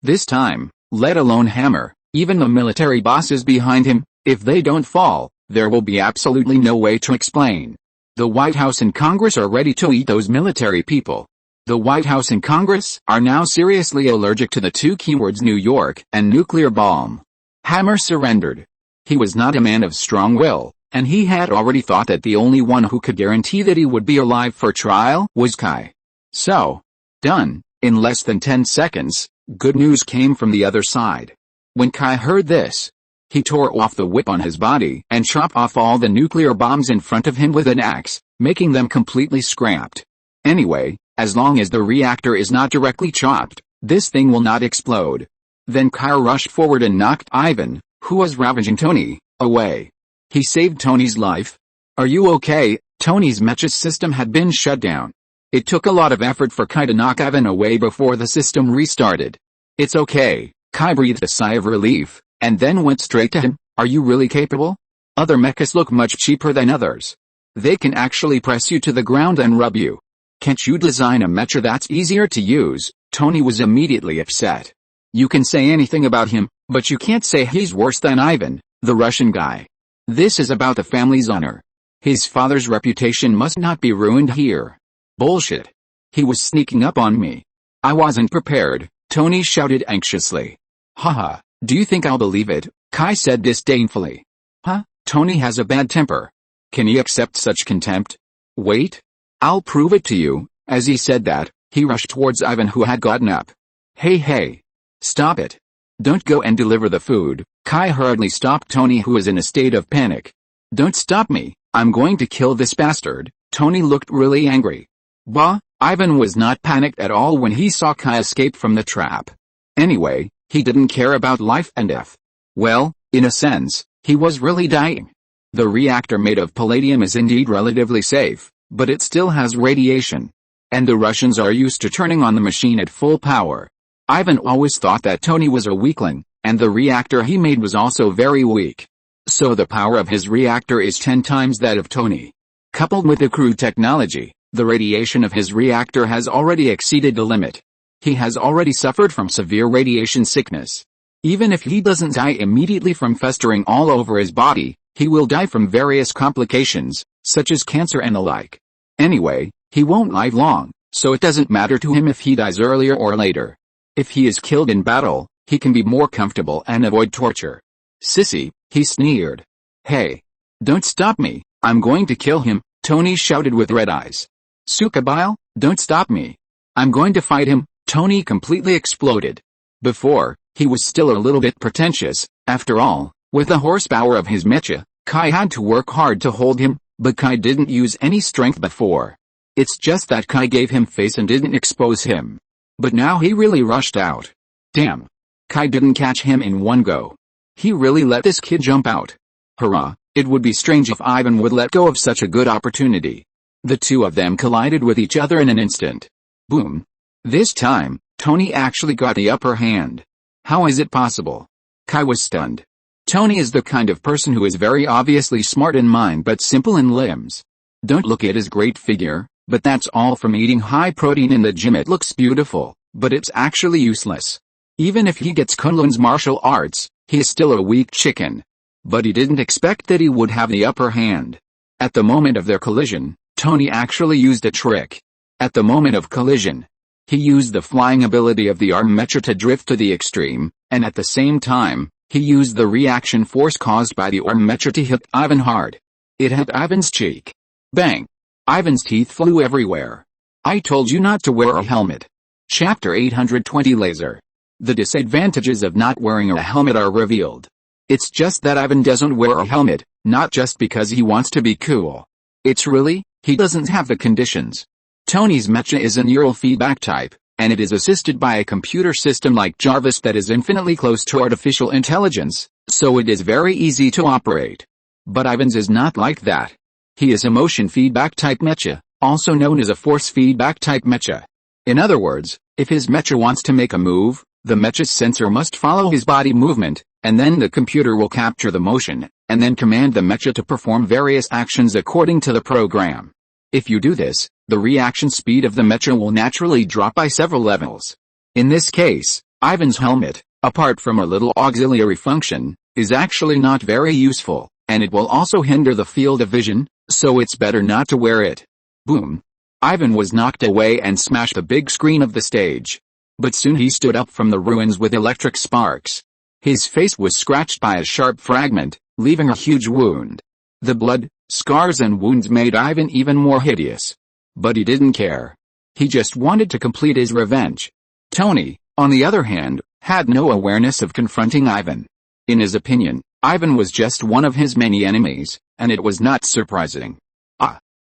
This time, let alone Hammer, even the military bosses behind him, if they don't fall, there will be absolutely no way to explain. The White House and Congress are ready to eat those military people. The White House and Congress are now seriously allergic to the two keywords New York and nuclear bomb. Hammer surrendered. He was not a man of strong will, and he had already thought that the only one who could guarantee that he would be alive for trial was Kai. So, done. In less than 10 seconds, good news came from the other side. When Kai heard this, he tore off the whip on his body and chopped off all the nuclear bombs in front of him with an axe, making them completely scrapped. Anyway, as long as the reactor is not directly chopped, this thing will not explode. Then Kai rushed forward and knocked Ivan, who was ravaging Tony, away. He saved Tony's life. Are you okay? Tony's mecha system had been shut down. It took a lot of effort for Kai to knock Ivan away before the system restarted. It's okay. Kai breathed a sigh of relief, and then went straight to him. Are you really capable? Other mechas look much cheaper than others. They can actually press you to the ground and rub you. Can't you design a mecha that's easier to use? Tony was immediately upset. You can say anything about him, but you can't say he's worse than Ivan, the Russian guy. This is about the family's honor. His father's reputation must not be ruined here. Bullshit. He was sneaking up on me. I wasn't prepared, Tony shouted anxiously. Haha, do you think I'll believe it? Kai said disdainfully. Huh? Tony has a bad temper. Can he accept such contempt? Wait. I'll prove it to you. As he said that, he rushed towards Ivan, who had gotten up. Hey. Stop it. Don't go and deliver the food. Kai hurriedly stopped Tony, who was in a state of panic. Don't stop me. I'm going to kill this bastard. Tony looked really angry. Bah, Ivan was not panicked at all when he saw Kai escape from the trap. Anyway, he didn't care about life and death. Well, in a sense, he was really dying. The reactor made of palladium is indeed relatively safe, but it still has radiation. And the Russians are used to turning on the machine at full power. Ivan always thought that Tony was a weakling, and the reactor he made was also very weak. So the power of his reactor is 10 times that of Tony. Coupled with the crude technology, the radiation of his reactor has already exceeded the limit. He has already suffered from severe radiation sickness. Even if he doesn't die immediately from festering all over his body, he will die from various complications, such as cancer and the like. Anyway, he won't live long, so it doesn't matter to him if he dies earlier or later. If he is killed in battle, he can be more comfortable and avoid torture. Sissy, he sneered. Hey! Don't stop me, I'm going to kill him, Tony shouted with red eyes. Sukabile, don't stop me. I'm going to fight him, Tony completely exploded. Before, he was still a little bit pretentious. After all, with the horsepower of his mecha, Kai had to work hard to hold him, but Kai didn't use any strength before. It's just that Kai gave him face and didn't expose him. But now he really rushed out. Damn. Kai didn't catch him in one go. He really let this kid jump out. Hurrah, it would be strange if Ivan would let go of such a good opportunity. The two of them collided with each other in an instant. Boom. This time, Tony actually got the upper hand. How is it possible? Kai was stunned. Tony is the kind of person who is very obviously smart in mind but simple in limbs. Don't look at his great figure, but that's all from eating high protein in the gym. It looks beautiful, but it's actually useless. Even if he gets Kunlun's martial arts, he is still a weak chicken. But he didn't expect that he would have the upper hand. At the moment of their collision, Tony actually used a trick. At the moment of collision, he used the flying ability of the arm mecha to drift to the extreme, and at the same time, he used the reaction force caused by the arm mecha to hit Ivan hard. It hit Ivan's cheek. Bang! Ivan's teeth flew everywhere. I told you not to wear a helmet. Chapter 820 Laser. The disadvantages of not wearing a helmet are revealed. It's just that Ivan doesn't wear a helmet, not just because he wants to be cool. It's really, he doesn't have the conditions. Tony's mecha is a neural feedback type, and it is assisted by a computer system like Jarvis that is infinitely close to artificial intelligence, so it is very easy to operate. But Ivan's is not like that. He is a motion feedback type mecha, also known as a force feedback type mecha. In other words, if his mecha wants to make a move, the mecha's sensor must follow his body movement, and then the computer will capture the motion, and then command the mecha to perform various actions according to the program. If you do this, the reaction speed of the mecha will naturally drop by several levels. In this case, Ivan's helmet, apart from a little auxiliary function, is actually not very useful, and it will also hinder the field of vision, so it's better not to wear it. Boom. Ivan was knocked away and smashed the big screen of the stage. But soon he stood up from the ruins with electric sparks. His face was scratched by a sharp fragment, leaving a huge wound. The blood, scars and wounds made Ivan even more hideous. But he didn't care. He just wanted to complete his revenge. Tony, on the other hand, had no awareness of confronting Ivan. In his opinion, Ivan was just one of his many enemies, and it was not surprising.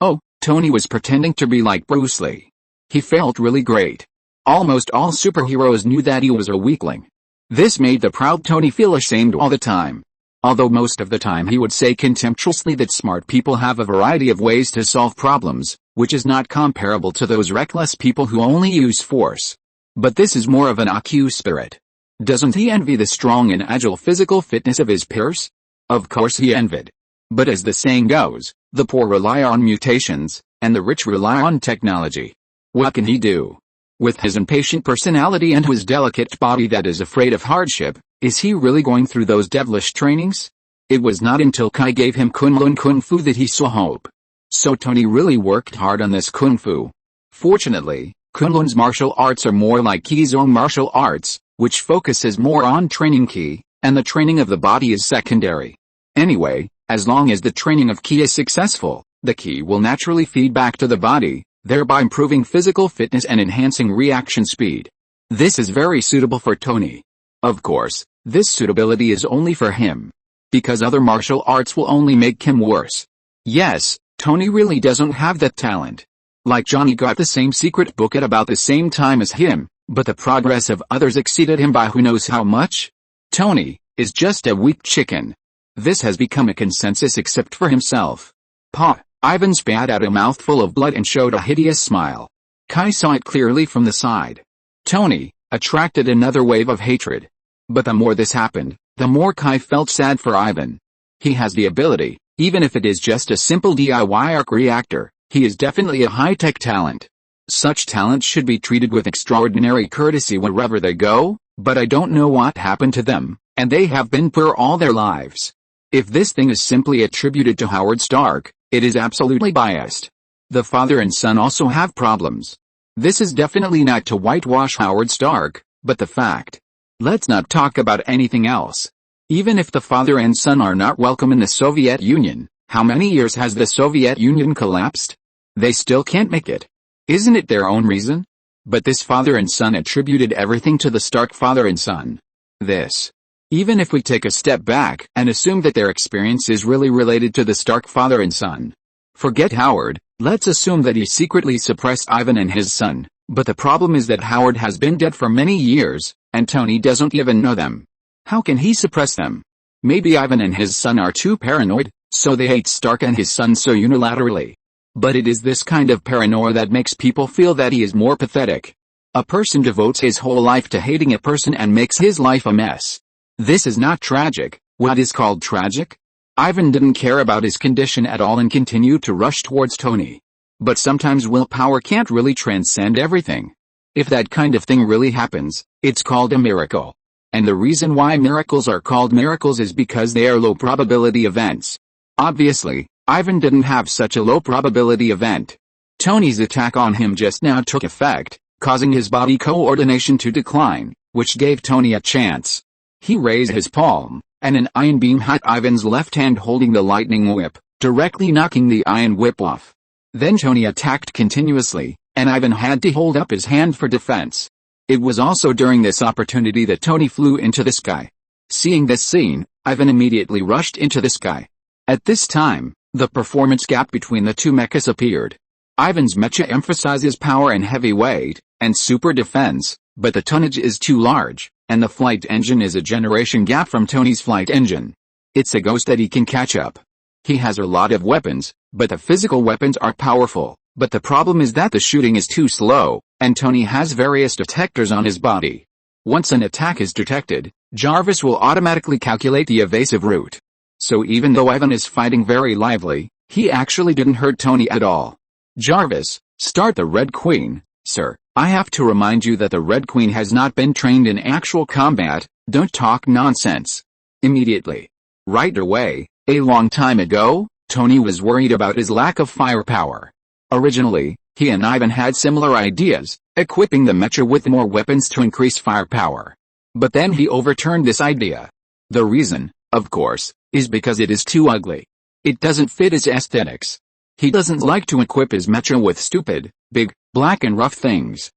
Oh, Tony was pretending to be like Bruce Lee. He felt really great. Almost all superheroes knew that he was a weakling. This made the proud Tony feel ashamed all the time. Although most of the time he would say contemptuously that smart people have a variety of ways to solve problems, which is not comparable to those reckless people who only use force. But this is more of an IQ spirit. Doesn't he envy the strong and agile physical fitness of his peers? Of course he envied. But as the saying goes, the poor rely on mutations, and the rich rely on technology. What can he do? With his impatient personality and his delicate body that is afraid of hardship, is he really going through those devilish trainings? It was not until Kai gave him Kunlun Kung Fu that he saw hope. So Tony really worked hard on this Kung Fu. Fortunately, Kunlun's martial arts are more like Ki's own martial arts, which focuses more on training ki, and the training of the body is secondary. Anyway, as long as the training of ki is successful, the ki will naturally feed back to the body, thereby improving physical fitness and enhancing reaction speed. This is very suitable for Tony. Of course, this suitability is only for him, because other martial arts will only make him worse. Yes, Tony really doesn't have that talent. Like Johnny got the same secret book at about the same time as him, but the progress of others exceeded him by who knows how much? Tony is just a weak chicken. This has become a consensus except for himself. Pa! Ivan spat out a mouthful of blood and showed a hideous smile. Kai saw it clearly from the side. Tony attracted another wave of hatred. But the more this happened, the more Kai felt sad for Ivan. He has the ability, even if it is just a simple DIY arc reactor, he is definitely a high-tech talent. Such talents should be treated with extraordinary courtesy wherever they go, but I don't know what happened to them, and they have been poor all their lives. If this thing is simply attributed to Howard Stark, it is absolutely biased. The father and son also have problems. This is definitely not to whitewash Howard Stark, but the fact. Let's not talk about anything else. Even if the father and son are not welcome in the Soviet Union, how many years has the Soviet Union collapsed? They still can't make it. Isn't it their own reason? But this father and son attributed everything to the Stark father and son. This. Even if we take a step back and assume that their experience is really related to the Stark father and son. Forget Howard, let's assume that he secretly suppressed Ivan and his son, but the problem is that Howard has been dead for many years, and Tony doesn't even know them. How can he suppress them? Maybe Ivan and his son are too paranoid, so they hate Stark and his son so unilaterally. But it is this kind of paranoia that makes people feel that he is more pathetic. A person devotes his whole life to hating a person and makes his life a mess. This is not tragic. What is called tragic? Ivan didn't care about his condition at all and continued to rush towards Tony. But sometimes willpower can't really transcend everything. If that kind of thing really happens, it's called a miracle. And the reason why miracles are called miracles is because they are low probability events. Obviously, Ivan didn't have such a low probability event. Tony's attack on him just now took effect, causing his body coordination to decline, which gave Tony a chance. He raised his palm, and an iron beam hit Ivan's left hand holding the lightning whip, directly knocking the iron whip off. Then Tony attacked continuously, and Ivan had to hold up his hand for defense. It was also during this opportunity that Tony flew into the sky. Seeing this scene, Ivan immediately rushed into the sky. At this time, the performance gap between the two mechas appeared. Ivan's mecha emphasizes power and heavy weight, and super defense, but the tonnage is too large, and the flight engine is a generation gap from Tony's flight engine. It's a ghost that he can catch up. He has a lot of weapons, but the physical weapons are powerful, but the problem is that the shooting is too slow, and Tony has various detectors on his body. Once an attack is detected, Jarvis will automatically calculate the evasive route. So even though Ivan is fighting very lively, he actually didn't hurt Tony at all. Jarvis, start the Red Queen, sir. I have to remind you that the Red Queen has not been trained in actual combat, don't talk nonsense. Immediately. Right away, a long time ago, Tony was worried about his lack of firepower. Originally, he and Ivan had similar ideas, equipping the mecha with more weapons to increase firepower. But then he overturned this idea. The reason, of course, is because it is too ugly. It doesn't fit his aesthetics. He doesn't like to equip his mecha with stupid, big, black and rough things.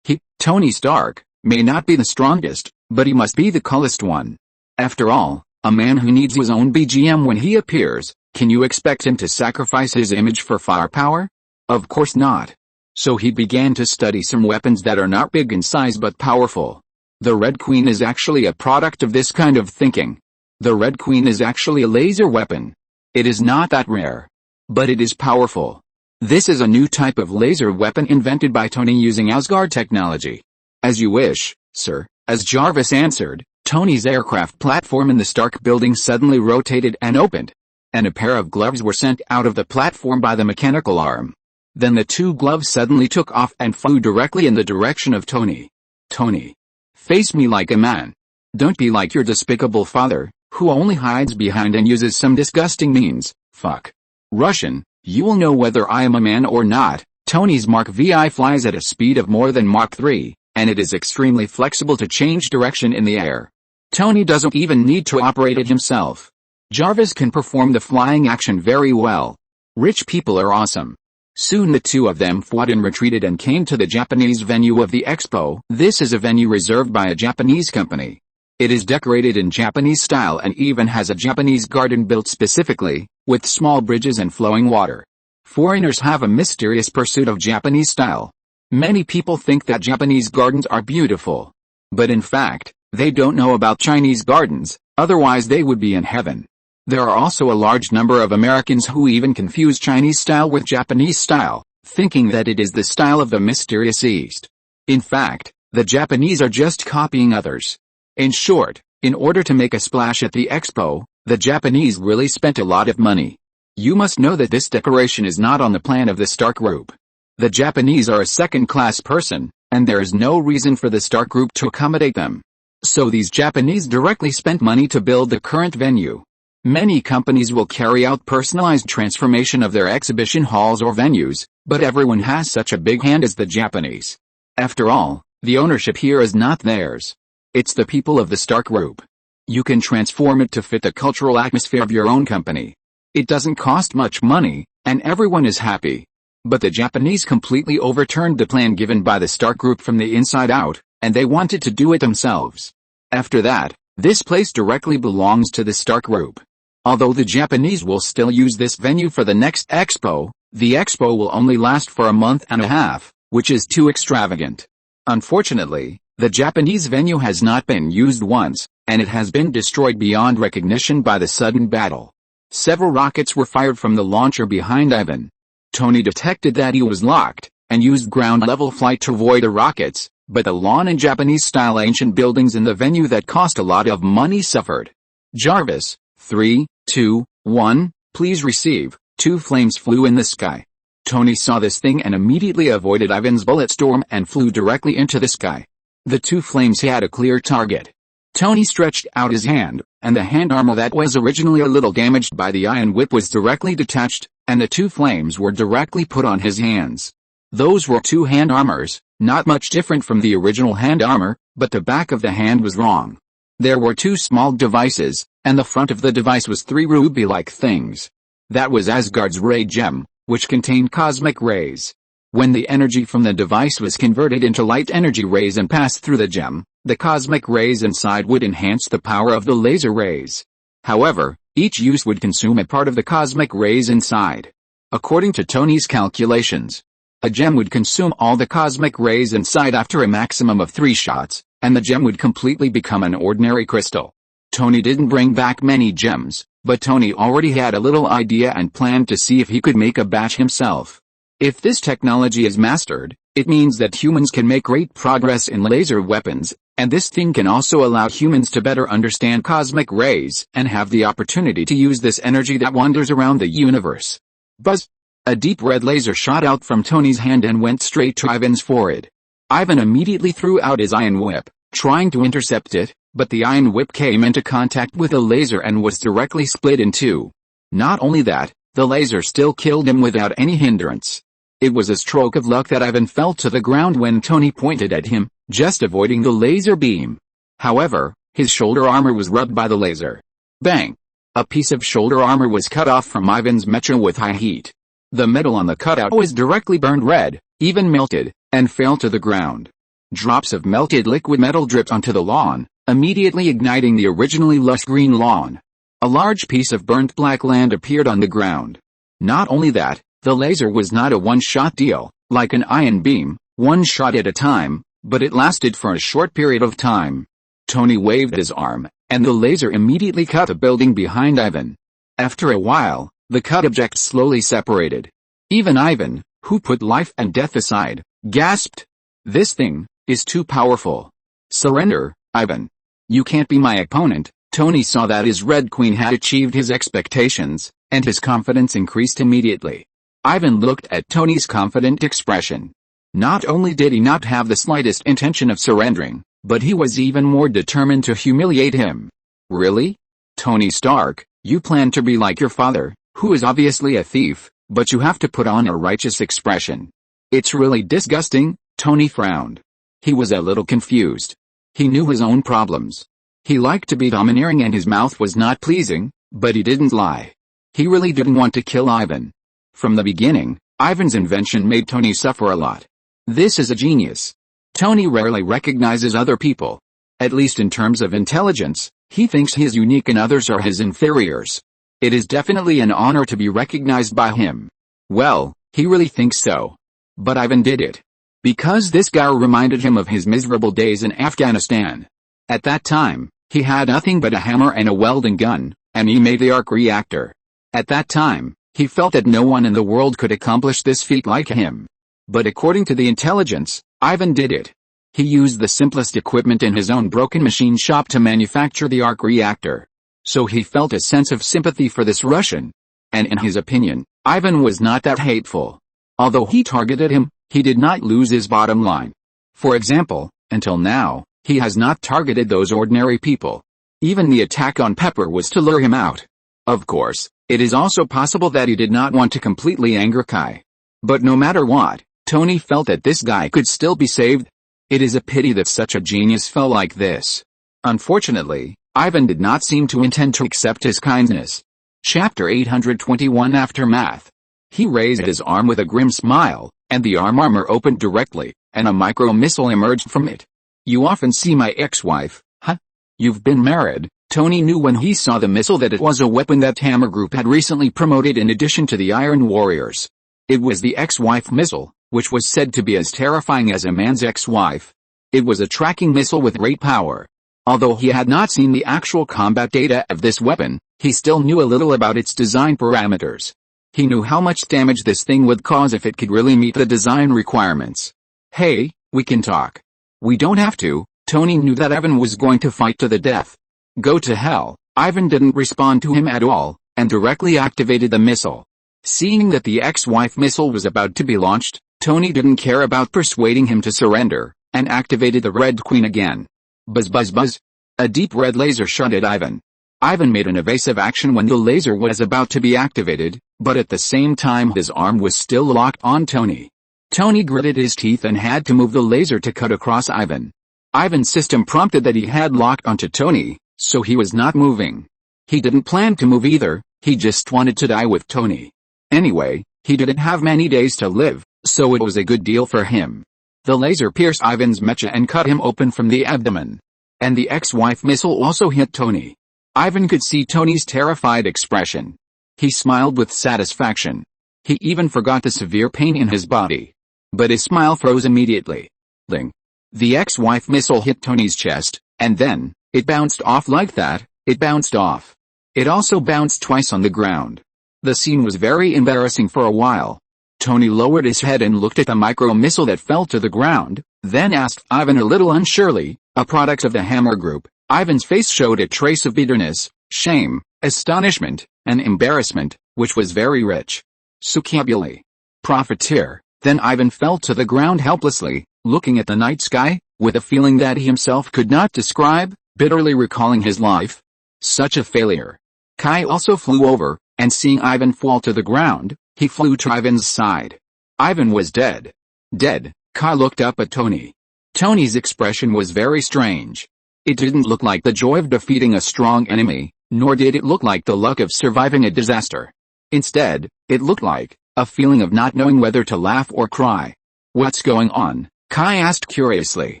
Tony Stark, may not be the strongest, but he must be the coolest one. After all, a man who needs his own BGM when he appears, can you expect him to sacrifice his image for firepower? Of course not. So he began to study some weapons that are not big in size but powerful. The Red Queen is actually a product of this kind of thinking. The Red Queen is actually a laser weapon. It is not that rare. But it is powerful. This is a new type of laser weapon invented by Tony using Asgard technology. As you wish, sir, as Jarvis answered, Tony's aircraft platform in the Stark building suddenly rotated and opened. And a pair of gloves were sent out of the platform by the mechanical arm. Then the two gloves suddenly took off and flew directly in the direction of Tony. Tony. Face me like a man. Don't be like your despicable father, who only hides behind and uses some disgusting means. Fuck. Russian, you will know whether I am a man or not. Tony's Mark VI flies at a speed of more than Mach 3, and it is extremely flexible to change direction in the air. Tony doesn't even need to operate it himself. Jarvis can perform the flying action very well. Rich people are awesome. Soon the two of them fought and retreated and came to the Japanese venue of the expo. This is a venue reserved by a Japanese company. It is decorated in Japanese style and even has a Japanese garden built specifically, with small bridges and flowing water. Foreigners have a mysterious pursuit of Japanese style. Many people think that Japanese gardens are beautiful. But in fact, they don't know about Chinese gardens, otherwise they would be in heaven. There are also a large number of Americans who even confuse Chinese style with Japanese style, thinking that it is the style of the mysterious East. In fact, the Japanese are just copying others. In short, in order to make a splash at the expo, the Japanese really spent a lot of money. You must know that this decoration is not on the plan of the Stark Group. The Japanese are a second-class person, and there is no reason for the Stark Group to accommodate them. So these Japanese directly spent money to build the current venue. Many companies will carry out personalized transformation of their exhibition halls or venues, but everyone has such a big hand as the Japanese. After all, the ownership here is not theirs. It's the people of the Stark Group. You can transform it to fit the cultural atmosphere of your own company. It doesn't cost much money, and everyone is happy. But the Japanese completely overturned the plan given by the Stark Group from the inside out, and they wanted to do it themselves. After that, this place directly belongs to the Stark Group. Although the Japanese will still use this venue for the next expo, the expo will only last for a month and a half, which is too extravagant. Unfortunately, the Japanese venue has not been used once, and it has been destroyed beyond recognition by the sudden battle. Several rockets were fired from the launcher behind Ivan. Tony detected that he was locked, and used ground-level flight to avoid the rockets, but the lawn and Japanese-style ancient buildings in the venue that cost a lot of money suffered. Jarvis, 3, 2, 1, please receive. 2 flames flew in the sky. Tony saw this thing and immediately avoided Ivan's bullet storm and flew directly into the sky. The 2 flames had a clear target. Tony stretched out his hand, and the hand armor that was originally a little damaged by the iron whip was directly detached, and the 2 flames were directly put on his hands. Those were 2 hand armors, not much different from the original hand armor, but the back of the hand was wrong. There were 2 small devices, and the front of the device was 3 ruby-like things. That was Asgard's ray gem, which contained cosmic rays. When the energy from the device was converted into light energy rays and passed through the gem, the cosmic rays inside would enhance the power of the laser rays. However, each use would consume a part of the cosmic rays inside. According to Tony's calculations, a gem would consume all the cosmic rays inside after a maximum of 3 shots, and the gem would completely become an ordinary crystal. Tony didn't bring back many gems, but Tony already had a little idea and planned to see if he could make a batch himself. If this technology is mastered, it means that humans can make great progress in laser weapons, and this thing can also allow humans to better understand cosmic rays and have the opportunity to use this energy that wanders around the universe. Buzz! A deep red laser shot out from Tony's hand and went straight to Ivan's forehead. Ivan immediately threw out his iron whip, trying to intercept it, but the iron whip came into contact with the laser and was directly split in 2. Not only that, the laser still killed him without any hindrance. It was a stroke of luck that Ivan fell to the ground when Tony pointed at him, just avoiding the laser beam. However, his shoulder armor was rubbed by the laser. Bang! A piece of shoulder armor was cut off from Ivan's mecha with high heat. The metal on the cutout was directly burned red, even melted, and fell to the ground. Drops of melted liquid metal dripped onto the lawn, immediately igniting the originally lush green lawn. A large piece of burnt black land appeared on the ground. Not only that, the laser was not a one-shot deal, like an ion beam, 1 shot at a time, but it lasted for a short period of time. Tony waved his arm, and the laser immediately cut the building behind Ivan. After a while, the cut objects slowly separated. Even Ivan, who put life and death aside, gasped. This thing is too powerful. Surrender, Ivan. You can't be my opponent. Tony saw that his Red Queen had achieved his expectations, and his confidence increased immediately. Ivan looked at Tony's confident expression. Not only did he not have the slightest intention of surrendering, but he was even more determined to humiliate him. Really? Tony Stark, you plan to be like your father, who is obviously a thief, but you have to put on a righteous expression. It's really disgusting. Tony frowned. He was a little confused. He knew his own problems. He liked to be domineering and his mouth was not pleasing, but he didn't lie. He really didn't want to kill Ivan. From the beginning, Ivan's invention made Tony suffer a lot. This is a genius. Tony rarely recognizes other people. At least in terms of intelligence, he thinks he is unique and others are his inferiors. It is definitely an honor to be recognized by him. Well, he really thinks so. But Ivan did it. Because this guy reminded him of his miserable days in Afghanistan. At that time, he had nothing but a hammer and a welding gun, and he made the arc reactor. At that time, he felt that no one in the world could accomplish this feat like him. But according to the intelligence, Ivan did it. He used the simplest equipment in his own broken machine shop to manufacture the arc reactor. So he felt a sense of sympathy for this Russian. And in his opinion, Ivan was not that hateful. Although he targeted him, he did not lose his bottom line. For example, until now, he has not targeted those ordinary people. Even the attack on Pepper was to lure him out. Of course, it is also possible that he did not want to completely anger Kai. But no matter what, Tony felt that this guy could still be saved. It is a pity that such a genius fell like this. Unfortunately, Ivan did not seem to intend to accept his kindness. Chapter 821 Aftermath. He raised his arm with a grim smile, and the armor opened directly, and a micro-missile emerged from it. You often see my ex-wife, huh? You've been married. Tony knew when he saw the missile that it was a weapon that Hammer Group had recently promoted in addition to the Iron Warriors. It was the ex-wife missile, which was said to be as terrifying as a man's ex-wife. It was a tracking missile with great power. Although he had not seen the actual combat data of this weapon, he still knew a little about its design parameters. He knew how much damage this thing would cause if it could really meet the design requirements. Hey, we can talk. We don't have to. Tony knew that Ivan was going to fight to the death. Go to hell. Ivan didn't respond to him at all, and directly activated the missile. Seeing that the ex-wife missile was about to be launched, Tony didn't care about persuading him to surrender, and activated the Red Queen again. Buzz buzz buzz. A deep red laser shot at Ivan. Ivan made an evasive action when the laser was about to be activated, but at the same time his arm was still locked on Tony. Tony gritted his teeth and had to move the laser to cut across Ivan. Ivan's system prompted that he had locked onto Tony, so he was not moving. He didn't plan to move either, he just wanted to die with Tony. Anyway, he didn't have many days to live, so it was a good deal for him. The laser pierced Ivan's mecha and cut him open from the abdomen. And the ex-wife missile also hit Tony. Ivan could see Tony's terrified expression. He smiled with satisfaction. He even forgot the severe pain in his body. But his smile froze immediately. Ling. The ex-wife missile hit Tony's chest, and then, it bounced off like that. It bounced off. It also bounced twice on the ground. The scene was very embarrassing for a while. Tony lowered his head and looked at the micro-missile that fell to the ground, then asked Ivan a little unsurely, a product of the Hammer Group. Ivan's face showed a trace of bitterness, shame, astonishment, and embarrassment, which was very rich. Succubuli. Profiteer. Then Ivan fell to the ground helplessly, looking at the night sky, with a feeling that he himself could not describe, bitterly recalling his life. Such a failure. Kai also flew over, and seeing Ivan fall to the ground, he flew to Ivan's side. Ivan was dead. Dead. Kai looked up at Tony. Tony's expression was very strange. It didn't look like the joy of defeating a strong enemy, nor did it look like the luck of surviving a disaster. Instead, it looked like a feeling of not knowing whether to laugh or cry. What's going on? Kai asked curiously.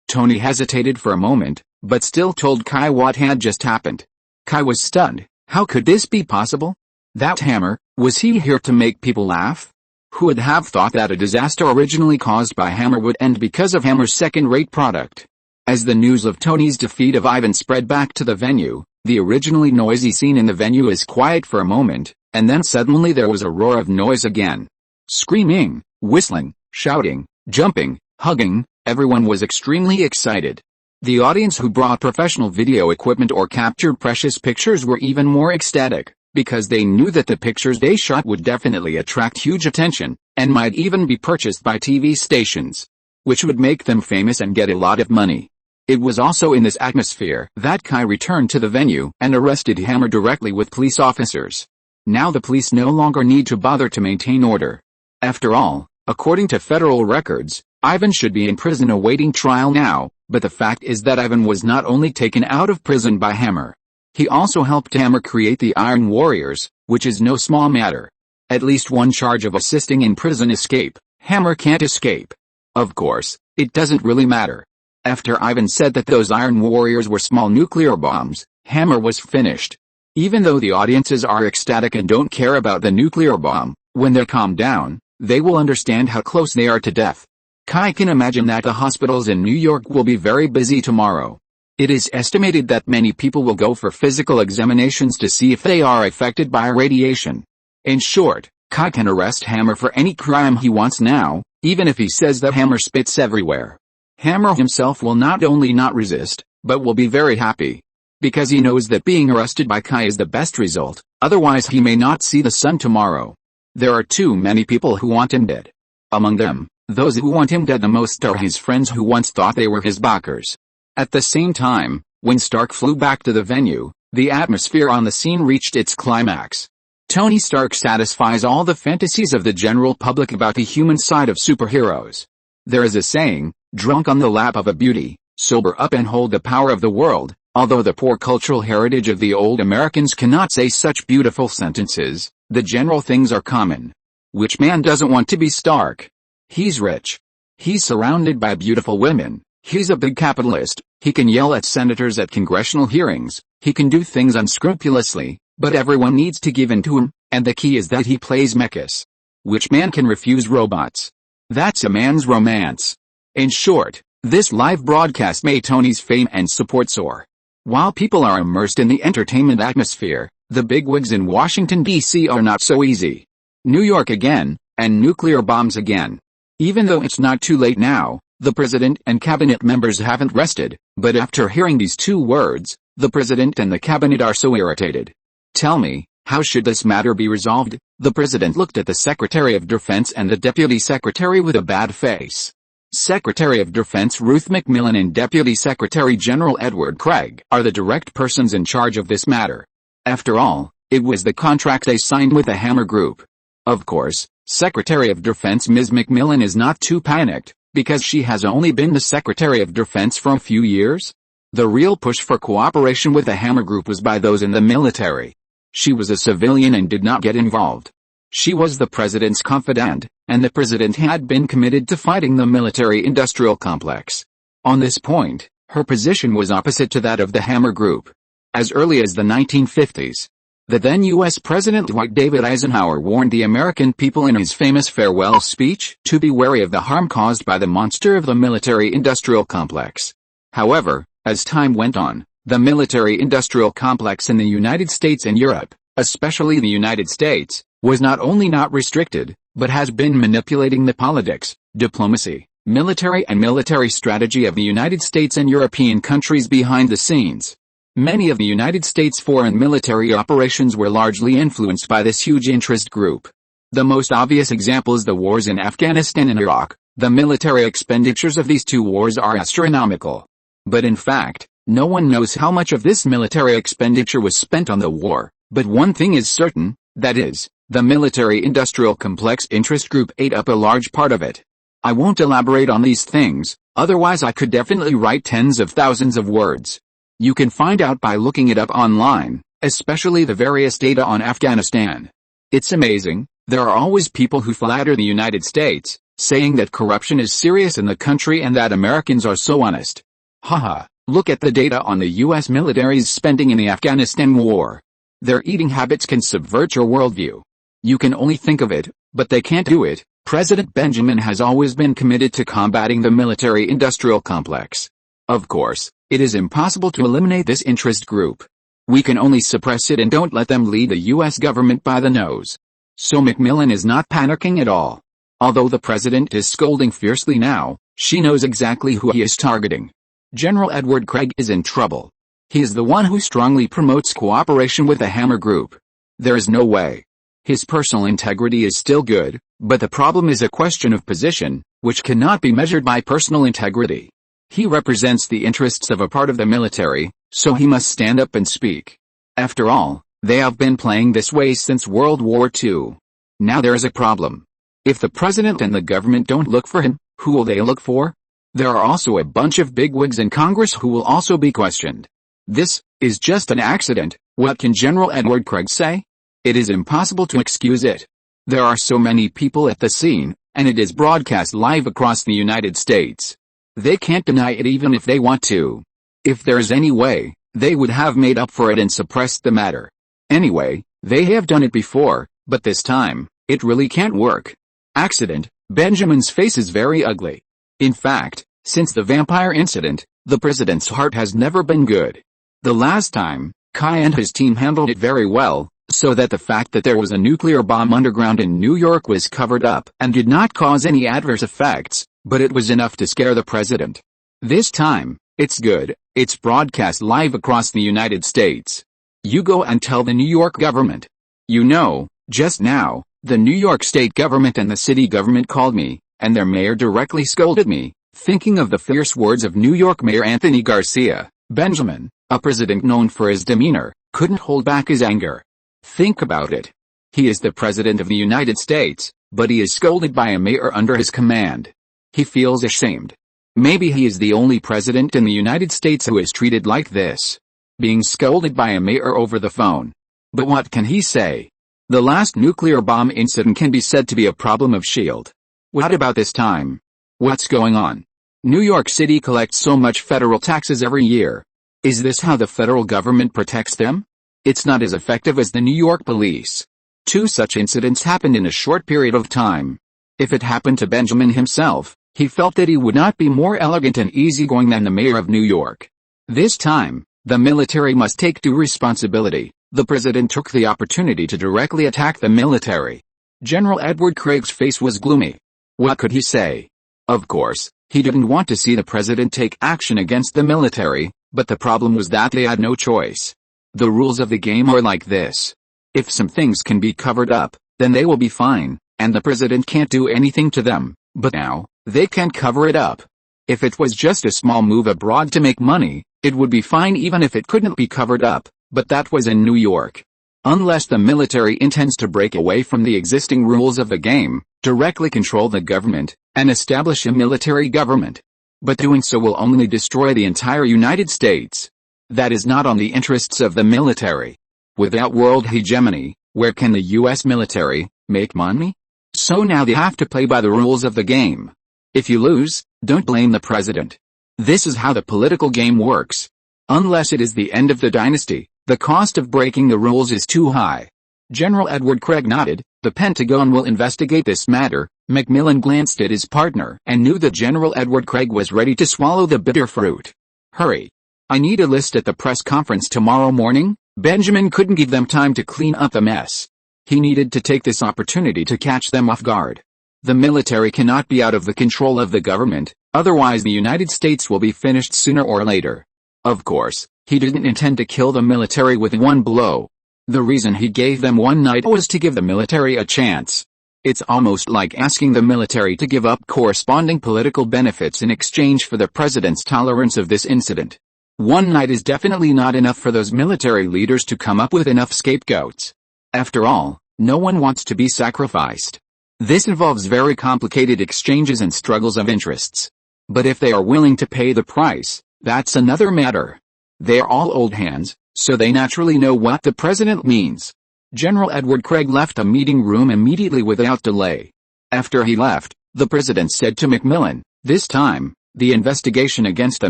Tony hesitated for a moment, but still told Kai what had just happened. Kai was stunned. How could this be possible? That hammer, was he here to make people laugh? Who would have thought that a disaster originally caused by Hammer would end because of Hammer's second-rate product? As the news of Tony's defeat of Ivan spread back to the venue, the originally noisy scene in the venue is quiet for a moment, and then suddenly there was a roar of noise again. Screaming, whistling, shouting, jumping, hugging, everyone was extremely excited. The audience who brought professional video equipment or captured precious pictures were even more ecstatic, because they knew that the pictures they shot would definitely attract huge attention, and might even be purchased by TV stations, which would make them famous and get a lot of money. It was also in this atmosphere that Kai returned to the venue and arrested Hammer directly with police officers. Now the police no longer need to bother to maintain order. After all, according to federal records, Ivan should be in prison awaiting trial now, but the fact is that Ivan was not only taken out of prison by Hammer. He also helped Hammer create the Iron Warriors, which is no small matter. At least one charge of assisting in prison escape. Hammer can't escape. Of course, it doesn't really matter. After Ivan said that those Iron Warriors were small nuclear bombs, Hammer was finished. Even though the audiences are ecstatic and don't care about the nuclear bomb, when they're calmed down, they will understand how close they are to death. Kai can imagine that the hospitals in New York will be very busy tomorrow. It is estimated that many people will go for physical examinations to see if they are affected by radiation. In short, Kai can arrest Hammer for any crime he wants now, even if he says that Hammer spits everywhere. Hammer himself will not only not resist, but will be very happy. Because he knows that being arrested by Kai is the best result, otherwise he may not see the sun tomorrow. There are too many people who want him dead. Among them, those who want him dead the most are his friends who once thought they were his backers. At the same time, when Stark flew back to the venue, the atmosphere on the scene reached its climax. Tony Stark satisfies all the fantasies of the general public about the human side of superheroes. There is a saying, drunk on the lap of a beauty, sober up and hold the power of the world. Although the poor cultural heritage of the old Americans cannot say such beautiful sentences, the general things are common. Which man doesn't want to be Stark? He's rich. He's surrounded by beautiful women. He's a big capitalist. He can yell at senators at congressional hearings. He can do things unscrupulously, but everyone needs to give in to him, and the key is that he plays mechas. Which man can refuse robots? That's a man's romance. In short, this live broadcast made Tony's fame and support soar. While people are immersed in the entertainment atmosphere, the bigwigs in Washington, D.C. are not so easy. New York again, and nuclear bombs again. Even though it's not too late now, the president and cabinet members haven't rested, but after hearing these two words, the president and the cabinet are so irritated. Tell me, how should this matter be resolved? The president looked at the Secretary of Defense and the Deputy Secretary with a bad face. Secretary of Defense Ruth McMillan and Deputy Secretary General Edward Craig are the direct persons in charge of this matter. After all, it was the contract they signed with the Hammer Group. Of course, Secretary of Defense Ms. McMillan is not too panicked, because she has only been the Secretary of Defense for a few years. The real push for cooperation with the Hammer Group was by those in the military. She was a civilian and did not get involved. She was the president's confidant, and the president had been committed to fighting the military-industrial complex. On this point, her position was opposite to that of the Hammer Group. As early as the 1950s, the then U.S. President Dwight David Eisenhower warned the American people in his famous farewell speech to be wary of the harm caused by the monster of the military-industrial complex. However, as time went on, the military-industrial complex in the United States and Europe, especially the United States, was not only not restricted, but has been manipulating the politics, diplomacy, military and military strategy of the United States and European countries behind the scenes. Many of the United States' foreign military operations were largely influenced by this huge interest group. The most obvious example is the wars in Afghanistan and Iraq. The military expenditures of these two wars are astronomical. But in fact, no one knows how much of this military expenditure was spent on the war, but one thing is certain, that is, the military-industrial complex interest group ate up a large part of it. I won't elaborate on these things, otherwise I could definitely write tens of thousands of words. You can find out by looking it up online, especially the various data on Afghanistan. It's amazing, there are always people who flatter the United States, saying that corruption is serious in the country and that Americans are so honest. Haha, look at the data on the US military's spending in the Afghanistan war. Their eating habits can subvert your worldview. You can only think of it, but they can't do it. President Benjamin has always been committed to combating the military-industrial complex. Of course, it is impossible to eliminate this interest group. We can only suppress it and don't let them lead the US government by the nose. So McMillan is not panicking at all. Although the president is scolding fiercely now, she knows exactly who he is targeting. General Edward Craig is in trouble. He is the one who strongly promotes cooperation with the Hammer Group. There is no way. His personal integrity is still good, but the problem is a question of position, which cannot be measured by personal integrity. He represents the interests of a part of the military, so he must stand up and speak. After all, they have been playing this way since World War II. Now there is a problem. If the president and the government don't look for him, Who will they look for? There are also a bunch of bigwigs in Congress who will also be questioned. This is just an accident. What can General Edward Craig say? It is impossible to excuse it. There are so many people at the scene, and it is broadcast live across the United States. They can't deny it even if they want to. If there's any way, they would have made up for it and suppressed the matter. Anyway, they have done it before, but this time, it really can't work. Accident. Benjamin's face is very ugly. In fact, since the vampire incident, the president's heart has never been good. The last time, Kai and his team handled it very well, so that the fact that there was a nuclear bomb underground in New York was covered up and did not cause any adverse effects, but it was enough to scare the president. This time, it's good. It's broadcast live across the United States. You go and tell the New York government. You know, just now, the New York state government and the city government called me, and their mayor directly scolded me, thinking of the fierce words of New York Mayor Anthony Garcia. Benjamin, a president known for his demeanor, couldn't hold back his anger. Think about it. He is the president of the United States, but he is scolded by a mayor under his command. He feels ashamed. Maybe he is the only president in the United States who is treated like this. Being scolded by a mayor over the phone. But what can he say? The last nuclear bomb incident can be said to be a problem of S.H.I.E.L.D. What about this time? What's going on? New York City collects so much federal taxes every year. Is this how the federal government protects them? It's not as effective as the New York police. 2 such incidents happened in a short period of time. If it happened to Benjamin himself, he felt that he would not be more elegant and easygoing than the mayor of New York. This time, the military must take due responsibility. The president took the opportunity to directly attack the military. General Edward Craig's face was gloomy. What could he say? Of course, he didn't want to see the president take action against the military, but the problem was that they had no choice. The rules of the game are like this. If some things can be covered up, then they will be fine, and the president can't do anything to them, but now, they can't cover it up. If it was just a small move abroad to make money, it would be fine even if it couldn't be covered up, but that was in New York. Unless the military intends to break away from the existing rules of the game, directly control the government, and establish a military government. But doing so will only destroy the entire United States. That is not on the interests of the military. Without world hegemony, where can the US military make money? So now they have to play by the rules of the game. If you lose, don't blame the president. This is how the political game works. Unless it is the end of the dynasty, the cost of breaking the rules is too high. General Edward Craig nodded. The Pentagon will investigate this matter. Macmillan glanced at his partner and knew that General Edward Craig was ready to swallow the bitter fruit. Hurry. I need a list at the press conference tomorrow morning. Benjamin couldn't give them time to clean up the mess. He needed to take this opportunity to catch them off guard. The military cannot be out of the control of the government, otherwise the United States will be finished sooner or later. Of course, he didn't intend to kill the military with one blow. The reason he gave them one night was to give the military a chance. It's almost like asking the military to give up corresponding political benefits in exchange for the president's tolerance of this incident. One night is definitely not enough for those military leaders to come up with enough scapegoats. After all, no one wants to be sacrificed. This involves very complicated exchanges and struggles of interests. But if they are willing to pay the price, that's another matter. They are all old hands, so they naturally know what the president means. General Edward Craig left the meeting room immediately without delay. After he left, the president said to Macmillan, "This time, the investigation against the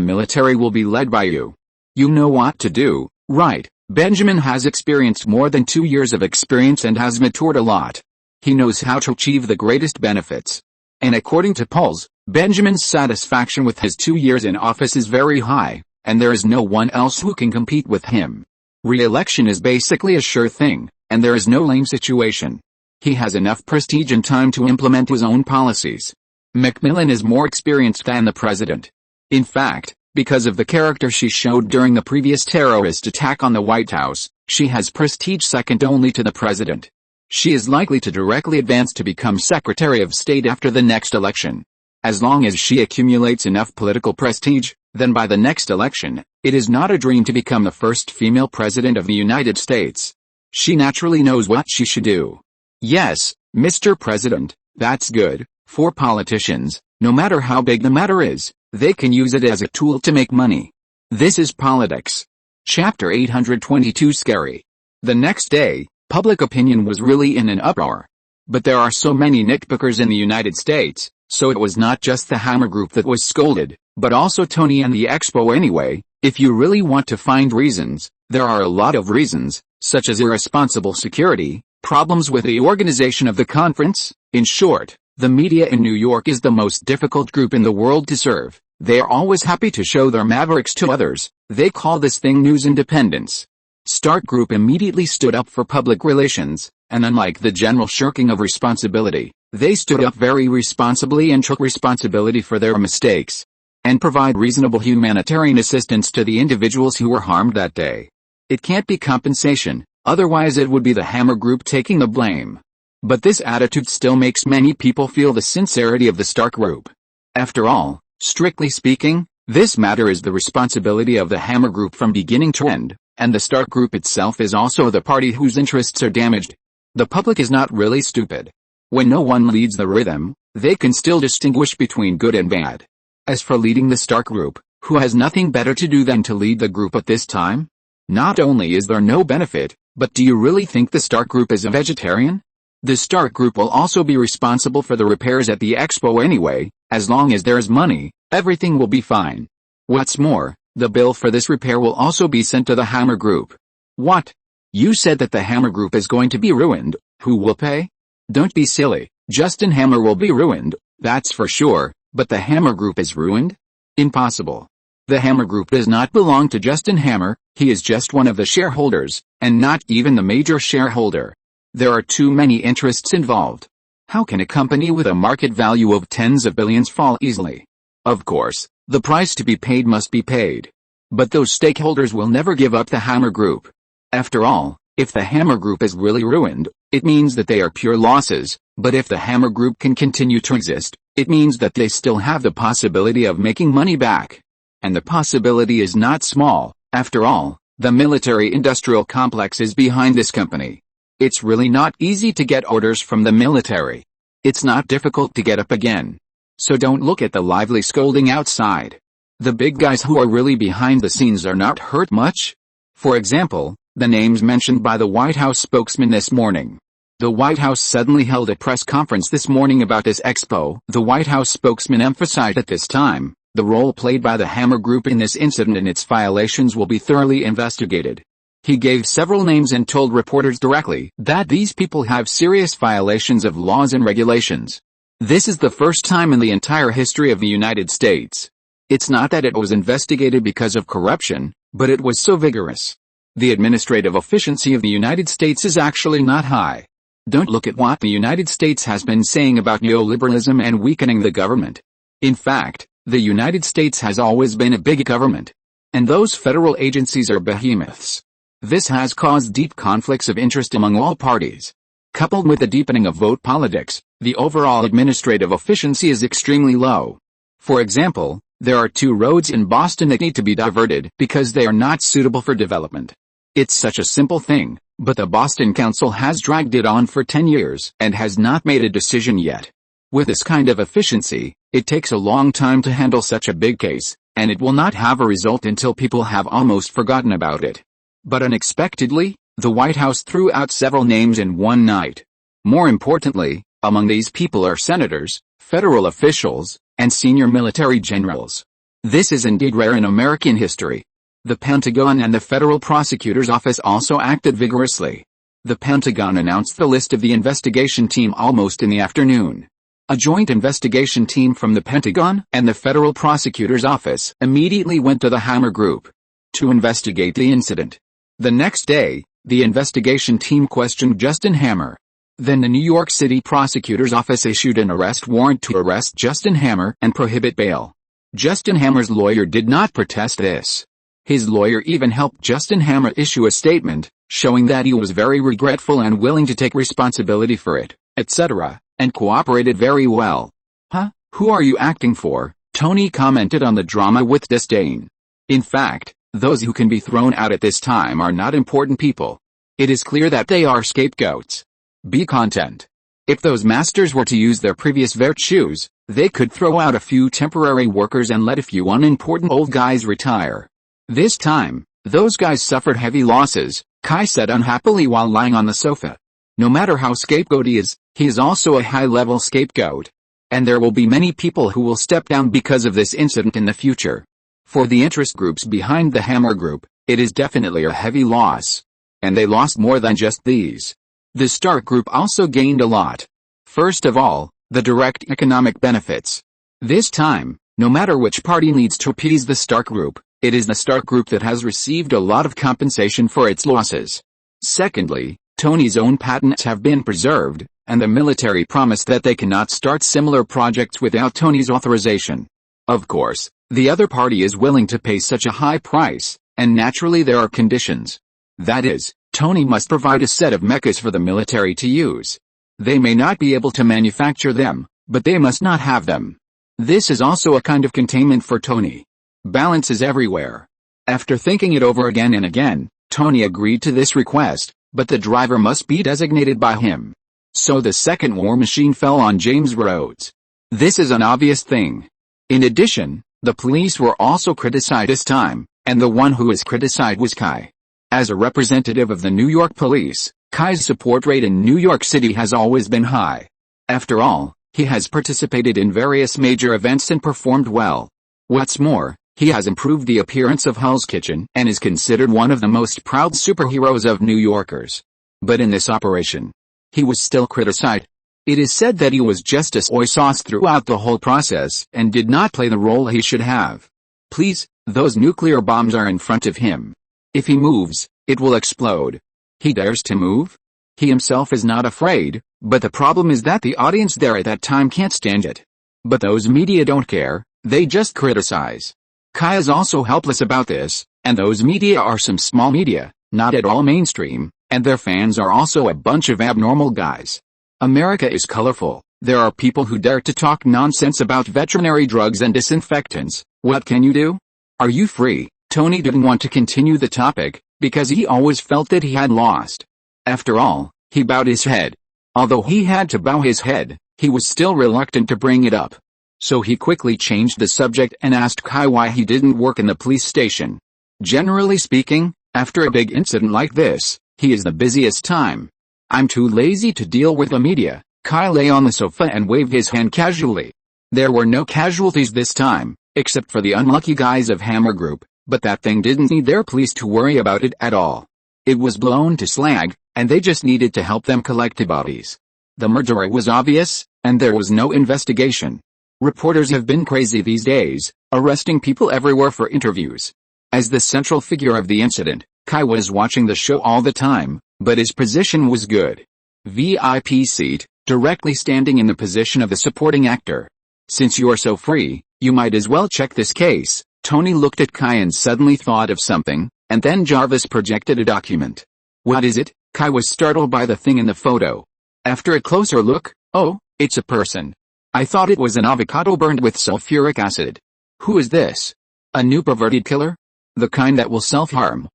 military will be led by you. You know what to do, right?" Benjamin has experienced more than 2 years of experience and has matured a lot. He knows how to achieve the greatest benefits. And according to polls, Benjamin's satisfaction with his 2 years in office is very high, and there is no one else who can compete with him. Re-election is basically a sure thing, and there is no lame situation. He has enough prestige and time to implement his own policies. Macmillan is more experienced than the president. In fact, because of the character she showed during the previous terrorist attack on the White House, she has prestige second only to the president. She is likely to directly advance to become Secretary of State after the next election. As long as she accumulates enough political prestige, then by the next election, it is not a dream to become the first female president of the United States. She naturally knows what she should do. Yes, Mr. President, that's good. For politicians, no matter how big the matter is, they can use it as a tool to make money. This is politics. Chapter 822 Scary. The next day, public opinion was really in an uproar. But there are so many nitpickers in the United States, so it was not just the Hammer Group that was scolded, but also Tony and the Expo anyway. If you really want to find reasons, there are a lot of reasons, such as irresponsible security, problems with the organization of the conference. In short, the media in New York is the most difficult group in the world to serve. They are always happy to show their mavericks to others. They call this thing news independence. Stark Group immediately stood up for public relations, and unlike the general shirking of responsibility, they stood up very responsibly and took responsibility for their mistakes, and provide reasonable humanitarian assistance to the individuals who were harmed that day. It can't be compensation, otherwise it would be the Hammer Group taking the blame. But this attitude still makes many people feel the sincerity of the Stark Group. After all, strictly speaking, this matter is the responsibility of the Hammer Group from beginning to end, and the Stark Group itself is also the party whose interests are damaged. The public is not really stupid. When no one leads the rhythm, they can still distinguish between good and bad. As for leading the Stark Group, who has nothing better to do than to lead the group at this time? Not only is there no benefit, but do you really think the Stark Group is a vegetarian? The Stark Group will also be responsible for the repairs at the Expo anyway. As long as there is money, everything will be fine. What's more, the bill for this repair will also be sent to the Hammer Group. What? You said that the Hammer Group is going to be ruined. Who will pay? Don't be silly. Justin Hammer will be ruined, that's for sure, but the Hammer Group is ruined? Impossible. The Hammer Group does not belong to Justin Hammer, he is just one of the shareholders, and not even the major shareholder. There are too many interests involved. How can a company with a market value of tens of billions fall easily? Of course, the price to be paid must be paid. But those stakeholders will never give up the Hammer Group. After all, if the Hammer Group is really ruined, it means that they are pure losses, but if the Hammer Group can continue to exist, it means that they still have the possibility of making money back. And the possibility is not small. After all, the military-industrial complex is behind this company. It's really not easy to get orders from the military. It's not difficult to get up again. So don't look at the lively scolding outside. The big guys who are really behind the scenes are not hurt much. For example, the names mentioned by the White House spokesman this morning. The White House suddenly held a press conference this morning about this expo. The White House spokesman emphasized at this time, the role played by the Hammer Group in this incident and its violations will be thoroughly investigated. He gave several names and told reporters directly that these people have serious violations of laws and regulations. This is the first time in the entire history of the United States. It's not that it was investigated because of corruption, but it was so vigorous. The administrative efficiency of the United States is actually not high. Don't look at what the United States has been saying about neoliberalism and weakening the government. In fact, the United States has always been a big government. And those federal agencies are behemoths. This has caused deep conflicts of interest among all parties. Coupled with the deepening of vote politics, the overall administrative efficiency is extremely low. For example, there are 2 roads in Boston that need to be diverted because they are not suitable for development. It's such a simple thing, but the Boston Council has dragged it on for 10 years and has not made a decision yet. With this kind of efficiency, it takes a long time to handle such a big case, and it will not have a result until people have almost forgotten about it. But unexpectedly, the White House threw out several names in one night. More importantly, among these people are senators, federal officials, and senior military generals. This is indeed rare in American history. The Pentagon and the Federal Prosecutor's Office also acted vigorously. The Pentagon announced the list of the investigation team almost in the afternoon. A joint investigation team from the Pentagon and the Federal Prosecutor's Office immediately went to the Hammer Group to investigate the incident. The next day, the investigation team questioned Justin Hammer. Then the New York City Prosecutor's Office issued an arrest warrant to arrest Justin Hammer and prohibit bail. Justin Hammer's lawyer did not protest this. His lawyer even helped Justin Hammer issue a statement, showing that he was very regretful and willing to take responsibility for it, etc., and cooperated very well. Huh? Who are you acting for? Tony commented on the drama with disdain. In fact, those who can be thrown out at this time are not important people. It is clear that they are scapegoats. Be content. If those masters were to use their previous virtues, they could throw out a few temporary workers and let a few unimportant old guys retire. This time, those guys suffered heavy losses, Kai said unhappily while lying on the sofa. No matter how scapegoat he is also a high-level scapegoat. And there will be many people who will step down because of this incident in the future. For the interest groups behind the Hammer Group, it is definitely a heavy loss. And they lost more than just these. The Stark Group also gained a lot. First of all, the direct economic benefits. This time, no matter which party needs to appease the Stark Group, it is the Stark Group that has received a lot of compensation for its losses. Secondly, Tony's own patents have been preserved, and the military promised that they cannot start similar projects without Tony's authorization. Of course, the other party is willing to pay such a high price, and naturally there are conditions. That is, Tony must provide a set of mechas for the military to use. They may not be able to manufacture them, but they must not have them. This is also a kind of containment for Tony. Balance is everywhere. After thinking it over again and again, Tony agreed to this request, but the driver must be designated by him. So the second war machine fell on James Rhodes. This is an obvious thing. In addition, the police were also criticized this time, and the one who was criticized was Kai. As a representative of the New York police, Kai's support rate in New York City has always been high. After all, he has participated in various major events and performed well. What's more, he has improved the appearance of Hell's Kitchen and is considered one of the most proud superheroes of New Yorkers. But in this operation, he was still criticized. It is said that he was just a soy sauce throughout the whole process and did not play the role he should have. Please, those nuclear bombs are in front of him. If he moves, it will explode. He dares to move? He himself is not afraid, but the problem is that the audience there at that time can't stand it. But those media don't care, they just criticize. Kai is also helpless about this, and those media are some small media, not at all mainstream, and their fans are also a bunch of abnormal guys. America is colorful. There are people who dare to talk nonsense about veterinary drugs and disinfectants. What can you do? Are you free? Tony didn't want to continue the topic, because he always felt that he had lost. After all, he bowed his head. Although he had to bow his head, he was still reluctant to bring it up. So he quickly changed the subject and asked Kai why he didn't work in the police station. Generally speaking, after a big incident like this, he is the busiest time. I'm too lazy to deal with the media. Kai lay on the sofa and waved his hand casually. There were no casualties this time, except for the unlucky guys of Hammer Group, but that thing didn't need their police to worry about it at all. It was blown to slag, and they just needed to help them collect the bodies. The murderer was obvious, and there was no investigation. Reporters have been crazy these days, arresting people everywhere for interviews. As the central figure of the incident, Kai was watching the show all the time, but his position was good. VIP seat, directly standing in the position of the supporting actor. Since you are so free, you might as well check this case. Tony looked at Kai and suddenly thought of something, and then Jarvis projected a document. What is it? Kai was startled by the thing in the photo. After a closer look, oh, it's a person. I thought it was an avocado burned with sulfuric acid. Who is this? A new perverted killer? The kind that will self-harm?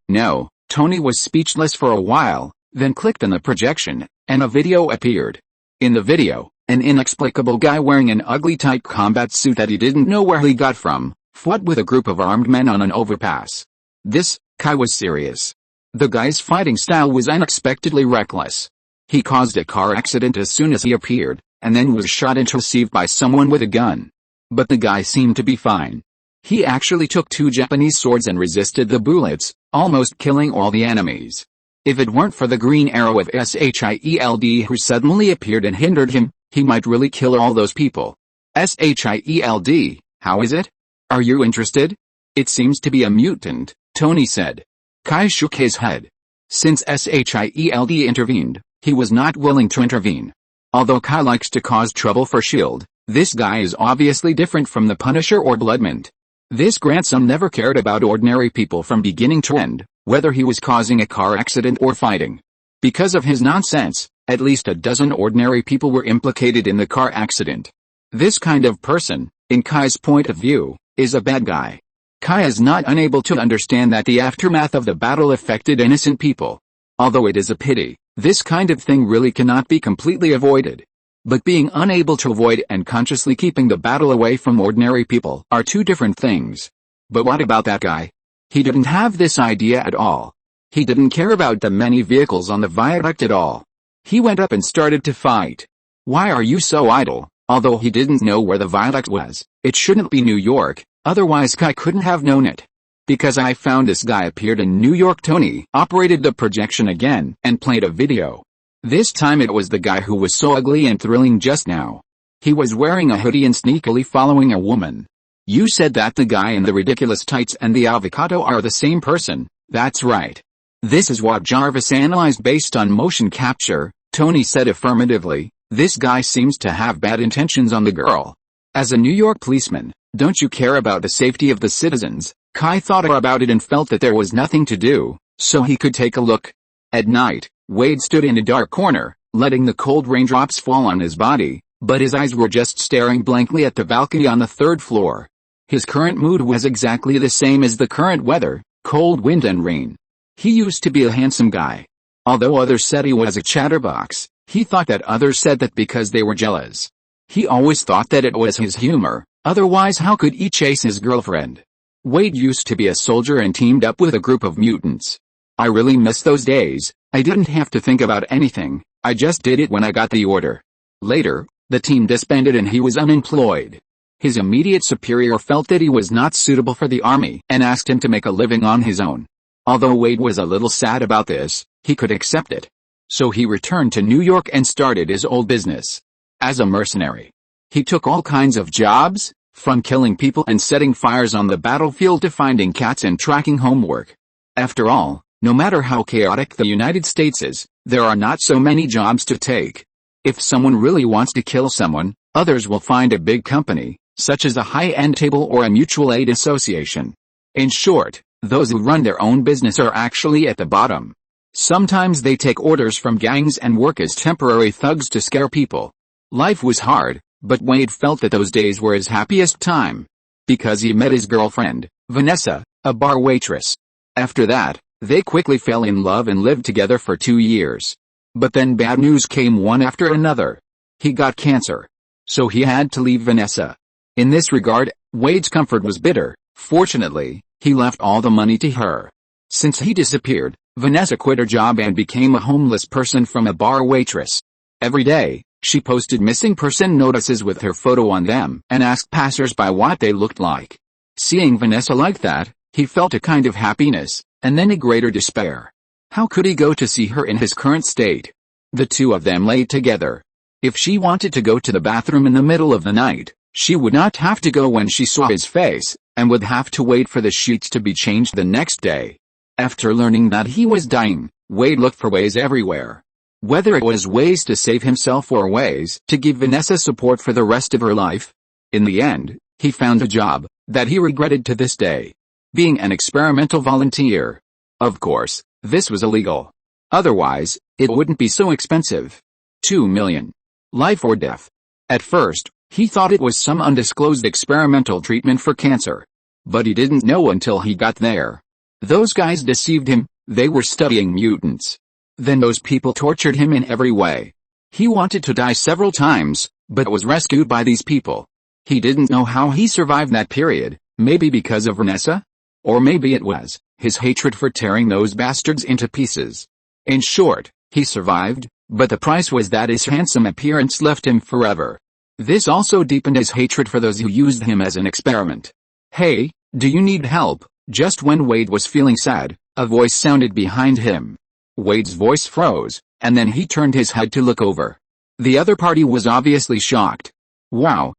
No. Tony was speechless for a while, then clicked on the projection, and a video appeared. In the video, an inexplicable guy wearing an ugly tight combat suit that he didn't know where he got from, fought with a group of armed men on an overpass. Kai was serious. The guy's fighting style was unexpectedly reckless. He caused a car accident as soon as he appeared, and then was shot and received by someone with a gun. But the guy seemed to be fine. He actually took 2 Japanese swords and resisted the bullets, almost killing all the enemies. If it weren't for the green arrow of SHIELD who suddenly appeared and hindered him, he might really kill all those people. SHIELD, how is it? Are you interested? It seems to be a mutant, Tony said. Kai shook his head. Since SHIELD intervened, he was not willing to intervene. Although Kai likes to cause trouble for S.H.I.E.L.D., this guy is obviously different from the Punisher or Bloodmint. This grandson never cared about ordinary people from beginning to end, whether he was causing a car accident or fighting. Because of his nonsense, at least a dozen ordinary people were implicated in the car accident. This kind of person, in Kai's point of view, is a bad guy. Kai is not unable to understand that the aftermath of the battle affected innocent people. Although it is a pity, this kind of thing really cannot be completely avoided. But being unable to avoid and consciously keeping the battle away from ordinary people are two different things. But what about that guy? He didn't have this idea at all. He didn't care about the many vehicles on the viaduct at all. He went up and started to fight. Why are you so idle? Although he didn't know where the viaduct was, it shouldn't be New York, otherwise Kai couldn't have known it. Because I found this guy appeared in New York. Tony operated the projection again and played a video. This time it was the guy who was so ugly and thrilling just now. He was wearing a hoodie and sneakily following a woman. You said that the guy in the ridiculous tights and the avocado are the same person. That's right. This is what Jarvis analyzed based on motion capture. Tony said affirmatively. This guy seems to have bad intentions on the girl. As a New York policeman, don't you care about the safety of the citizens? Kai thought about it and felt that there was nothing to do, so he could take a look. At night, Wade stood in a dark corner, letting the cold raindrops fall on his body, but his eyes were just staring blankly at the balcony on the third floor. His current mood was exactly the same as the current weather, cold wind and rain. He used to be a handsome guy. Although others said he was a chatterbox, he thought that others said that because they were jealous. He always thought that it was his humor, otherwise how could he chase his girlfriend? Wade used to be a soldier and teamed up with a group of mutants. I really miss those days. I didn't have to think about anything, I just did it when I got the order. Later, the team disbanded and he was unemployed. His immediate superior felt that he was not suitable for the army and asked him to make a living on his own. Although Wade was a little sad about this, he could accept it. So he returned to New York and started his old business. As a mercenary, he took all kinds of jobs, from killing people and setting fires on the battlefield to finding cats and tracking homework. After all, no matter how chaotic the United States is, there are not so many jobs to take. If someone really wants to kill someone, others will find a big company, such as a high-end table or a mutual aid association. In short, those who run their own business are actually at the bottom. Sometimes they take orders from gangs and work as temporary thugs to scare people. Life was hard, but Wade felt that those days were his happiest time. Because he met his girlfriend, Vanessa, a bar waitress. After that, they quickly fell in love and lived together for 2 years. But then bad news came one after another. He got cancer. So he had to leave Vanessa. In this regard, Wade's comfort was bitter. Fortunately, he left all the money to her. Since he disappeared, Vanessa quit her job and became a homeless person from a bar waitress. Every day, she posted missing person notices with her photo on them and asked passers-by what they looked like. Seeing Vanessa like that, he felt a kind of happiness, and then a greater despair. How could he go to see her in his current state? The two of them lay together. If she wanted to go to the bathroom in the middle of the night, she would not have to go when she saw his face, and would have to wait for the sheets to be changed the next day. After learning that he was dying, Wade looked for ways everywhere. Whether it was ways to save himself or ways to give Vanessa support for the rest of her life. In the end, he found a job that he regretted to this day. Being an experimental volunteer. Of course, this was illegal. Otherwise, it wouldn't be so expensive. $2 million. Life or death. At first, he thought it was some undisclosed experimental treatment for cancer. But he didn't know until he got there. Those guys deceived him, they were studying mutants. Then those people tortured him in every way. He wanted to die several times, but was rescued by these people. He didn't know how he survived that period, maybe because of Vanessa? Or maybe it was his hatred for tearing those bastards into pieces. In short, he survived, but the price was that his handsome appearance left him forever. This also deepened his hatred for those who used him as an experiment. Hey, do you need help? Just when Wade was feeling sad, a voice sounded behind him. Wade's voice froze, and then he turned his head to look over. The other party was obviously shocked. Wow.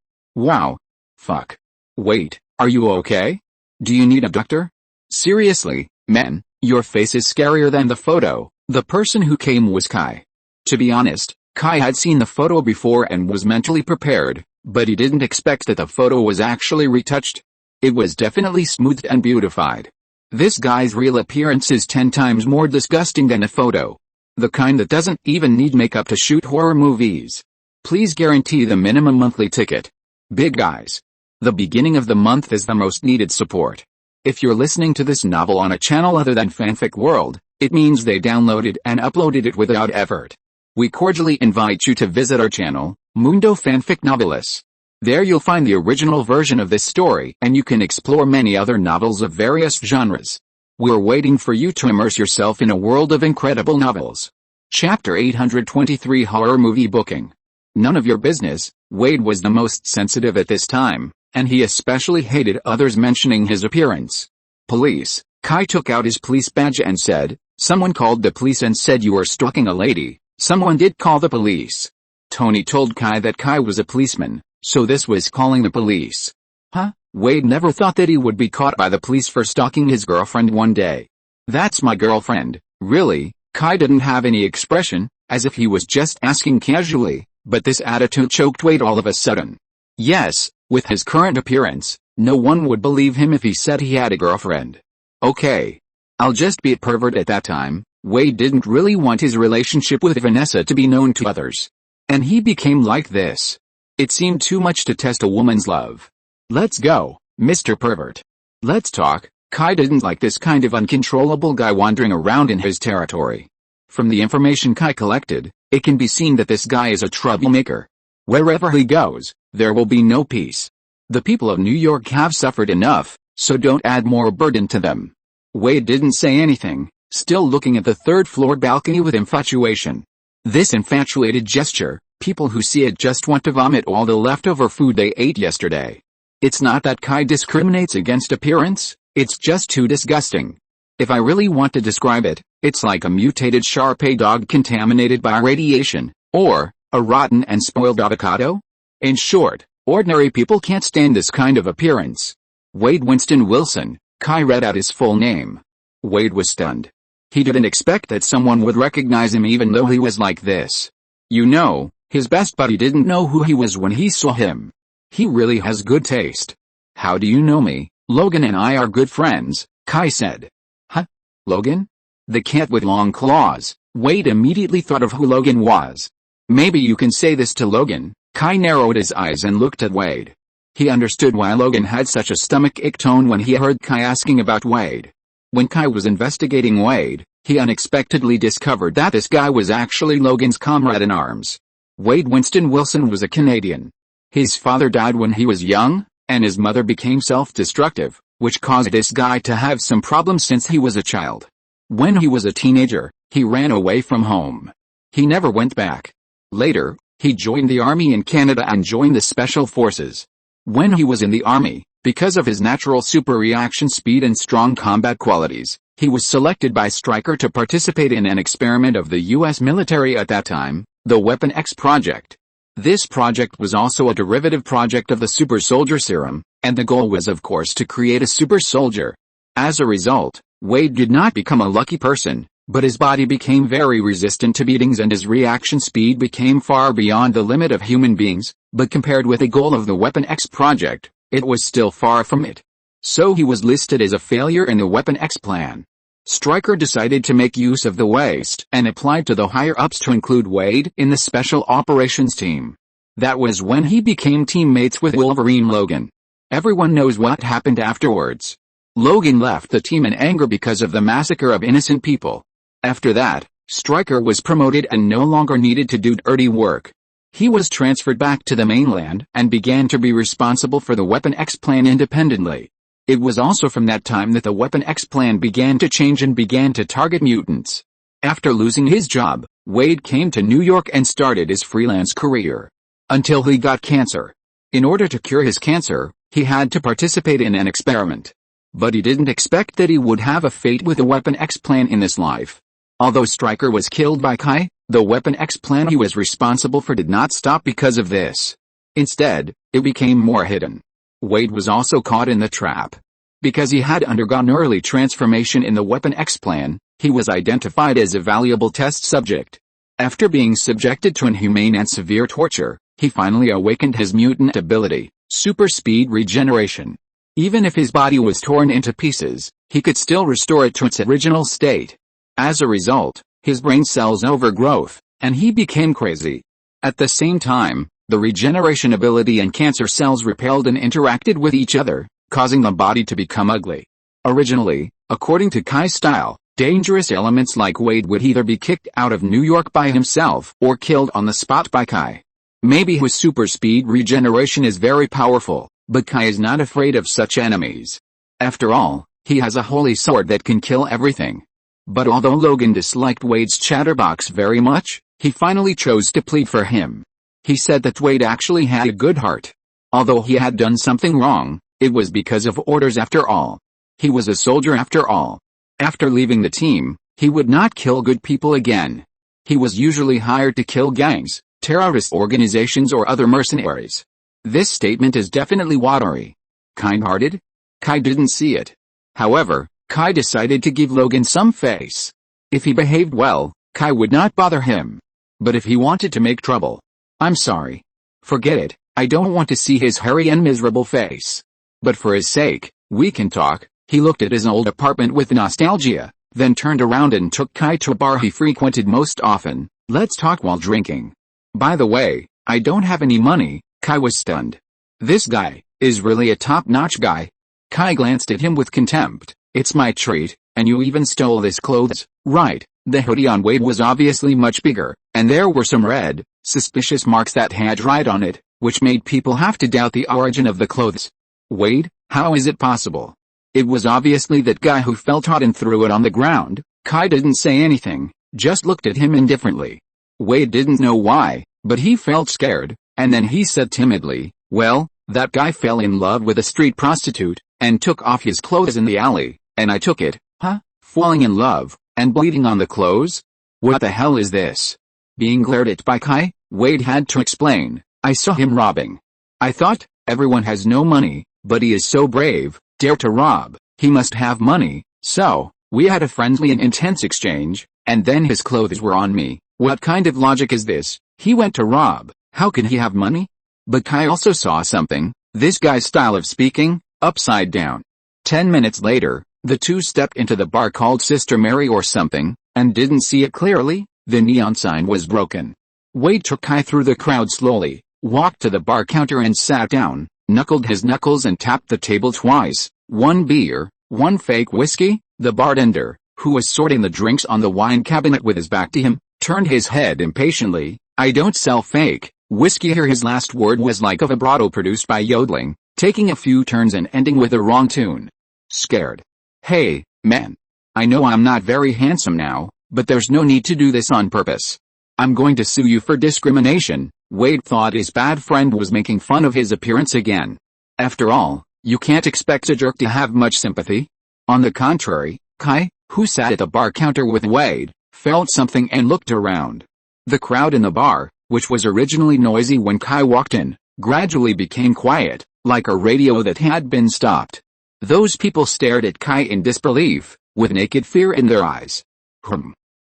Fuck. Wait, are you okay? Do you need a doctor? Seriously, man, your face is scarier than the photo. The person who came was Kai. To be honest, Kai had seen the photo before and was mentally prepared, but he didn't expect that the photo was actually retouched. It was definitely smoothed and beautified. This guy's real appearance is 10 times more disgusting than a photo. The kind that doesn't even need makeup to shoot horror movies. Please guarantee the minimum monthly ticket. Big guys. The beginning of the month is the most needed support. If you're listening to this novel on a channel other than Fanfic World, It means they downloaded and uploaded it without effort. We cordially invite you to visit our channel, Mundo Fanfic Novelis. There you'll find the original version of this story and you can explore many other novels of various genres. We're waiting for you to immerse yourself in a world of incredible novels. Chapter 823 Horror Movie Booking. None of your business. Wade was the most sensitive at this time, and he especially hated others mentioning his appearance. Police. Kai took out his police badge and said, "Someone called the police and said you were stalking a lady." "Someone did call the police." Tony told Kai that Kai was a policeman, so this was calling the police. Huh? Wade never thought that he would be caught by the police for stalking his girlfriend one day. "That's my girlfriend." "Really?" Kai didn't have any expression, as if he was just asking casually, but this attitude choked Wade all of a sudden. Yes, with his current appearance, no one would believe him if he said he had a girlfriend. Okay. I'll just be a pervert at that time. Wade didn't really want his relationship with Vanessa to be known to others. And he became like this. It seemed too much to test a woman's love. "Let's go, Mr. Pervert. Let's talk." Kai didn't like this kind of uncontrollable guy wandering around in his territory. From the information Kai collected, it can be seen that this guy is a troublemaker. Wherever he goes, there will be no peace. The people of New York have suffered enough, so don't add more burden to them. Wade didn't say anything, still looking at the third-floor balcony with infatuation. This infatuated gesture, people who see it just want to vomit all the leftover food they ate yesterday. It's not that Kai discriminates against appearance, it's just too disgusting. If I really want to describe it, it's like a mutated Shar-Pei dog contaminated by radiation, or a rotten and spoiled avocado. In short, ordinary people can't stand this kind of appearance. Wade Winston Wilson. Kai read out his full name. Wade was stunned. He didn't expect that someone would recognize him even though he was like this. You know, his best buddy didn't know who he was when he saw him. He really has good taste. "How do you know me?" "Logan and I are good friends," Kai said. "Huh? Logan?" "The cat with long claws." Wade immediately thought of who Logan was. "Maybe you can say this to Logan." Kai narrowed his eyes and looked at Wade. He understood why Logan had such a stomachache tone when he heard Kai asking about Wade. When Kai was investigating Wade, he unexpectedly discovered that this guy was actually Logan's comrade-in-arms. Wade Winston Wilson was a Canadian. His father died when he was young, and his mother became self-destructive, which caused this guy to have some problems since he was a child. When he was a teenager, he ran away from home. He never went back. Later, he joined the army in Canada and joined the Special Forces. When he was in the army, because of his natural super reaction speed and strong combat qualities, he was selected by Stryker to participate in an experiment of the U.S. military at that time, the Weapon X project. This project was also a derivative project of the super soldier serum, and the goal was of course to create a super soldier. As a result, Wade did not become a lucky person, but his body became very resistant to beatings and his reaction speed became far beyond the limit of human beings, but compared with the goal of the Weapon X project, it was still far from it. So he was listed as a failure in the Weapon X plan. Stryker decided to make use of the waste and applied to the higher-ups to include Wade in the Special Operations team. That was when he became teammates with Wolverine Logan. Everyone knows what happened afterwards. Logan left the team in anger because of the massacre of innocent people. After that, Stryker was promoted and no longer needed to do dirty work. He was transferred back to the mainland and began to be responsible for the Weapon X plan independently. It was also from that time that the Weapon X plan began to change and began to target mutants. After losing his job, Wade came to New York and started his freelance career. Until he got cancer. In order to cure his cancer, he had to participate in an experiment. But he didn't expect that he would have a fate with the Weapon X plan in this life. Although Stryker was killed by Kai, the Weapon X plan he was responsible for did not stop because of this. Instead, it became more hidden. Wade was also caught in the trap. Because he had undergone early transformation in the Weapon X plan, he was identified as a valuable test subject. After being subjected to inhumane and severe torture, he finally awakened his mutant ability, super speed regeneration. Even if his body was torn into pieces, he could still restore it to its original state. As a result, his brain cells overgrowth, and he became crazy. At the same time, the regeneration ability and cancer cells repelled and interacted with each other, causing the body to become ugly. Originally, according to Kai's style, Dangerous elements like Wade would either be kicked out of New York by himself or killed on the spot by Kai. Maybe his super speed regeneration is very powerful, but Kai is not afraid of such enemies. After all, he has a holy sword that can kill everything. But although Logan disliked Wade's chatterbox very much, he finally chose to plead for him. He said that Wade actually had a good heart. Although he had done something wrong, it was because of orders after all. He was a soldier after all. After leaving the team, he would not kill good people again. He was usually hired to kill gangs, terrorist organizations or other mercenaries. This statement is definitely watery. Kind-hearted? Kai didn't see it. However, Kai decided to give Logan some face. If he behaved well, Kai would not bother him. But if he wanted to make trouble, I'm sorry. Forget it, I don't want to see his hairy and miserable face. But for his sake, we can talk. He looked at his old apartment with nostalgia, then turned around and took Kai to a bar he frequented most often. Let's talk while drinking. By the way, I don't have any money. Kai was stunned. This guy is really a top-notch guy. Kai glanced at him with contempt. It's my treat, and you even stole this clothes, right? The hoodie on Wade was obviously much bigger, and there were some red, suspicious marks that had dried on it, which made people have to doubt the origin of the clothes. Wade, how is it possible? It was obviously that guy who felt hot and threw it on the ground. Kai didn't say anything, just looked at him indifferently. Wade didn't know why, but he felt scared, and then he said timidly, well, that guy fell in love with a street prostitute, and took off his clothes in the alley, and I took it. Huh? Falling in love, and bleeding on the clothes? What the hell is this? Being glared at by Kai, Wade had to explain, I saw him robbing. I thought, everyone has no money, but he is so brave. Dare to rob, he must have money. So, we had a friendly and intense exchange, and then his clothes were on me. What kind of logic is this? He went to rob, how can he have money? But Kai also saw something, this guy's style of speaking, upside down. 10 minutes later, the two stepped into the bar called Sister Mary or something, and didn't see it clearly. The neon sign was broken. Wade took Kai through the crowd slowly, walked to the bar counter and sat down. Knuckled his knuckles and tapped the table twice. 1 beer, 1 fake whiskey. The bartender, who was sorting the drinks on the wine cabinet with his back to him, turned his head impatiently. I don't sell fake whiskey here. His last word was like a vibrato produced by yodeling, taking a few turns and ending with a wrong tune. Scared. Hey, man. I know I'm not very handsome now, but there's no need to do this on purpose. I'm going to sue you for discrimination. Wade thought his bad friend was making fun of his appearance again. After all, you can't expect a jerk to have much sympathy. On the contrary, Kai, who sat at the bar counter with Wade, felt something and looked around. The crowd in the bar, which was originally noisy when Kai walked in, gradually became quiet, like a radio that had been stopped. Those people stared at Kai in disbelief, with naked fear in their eyes.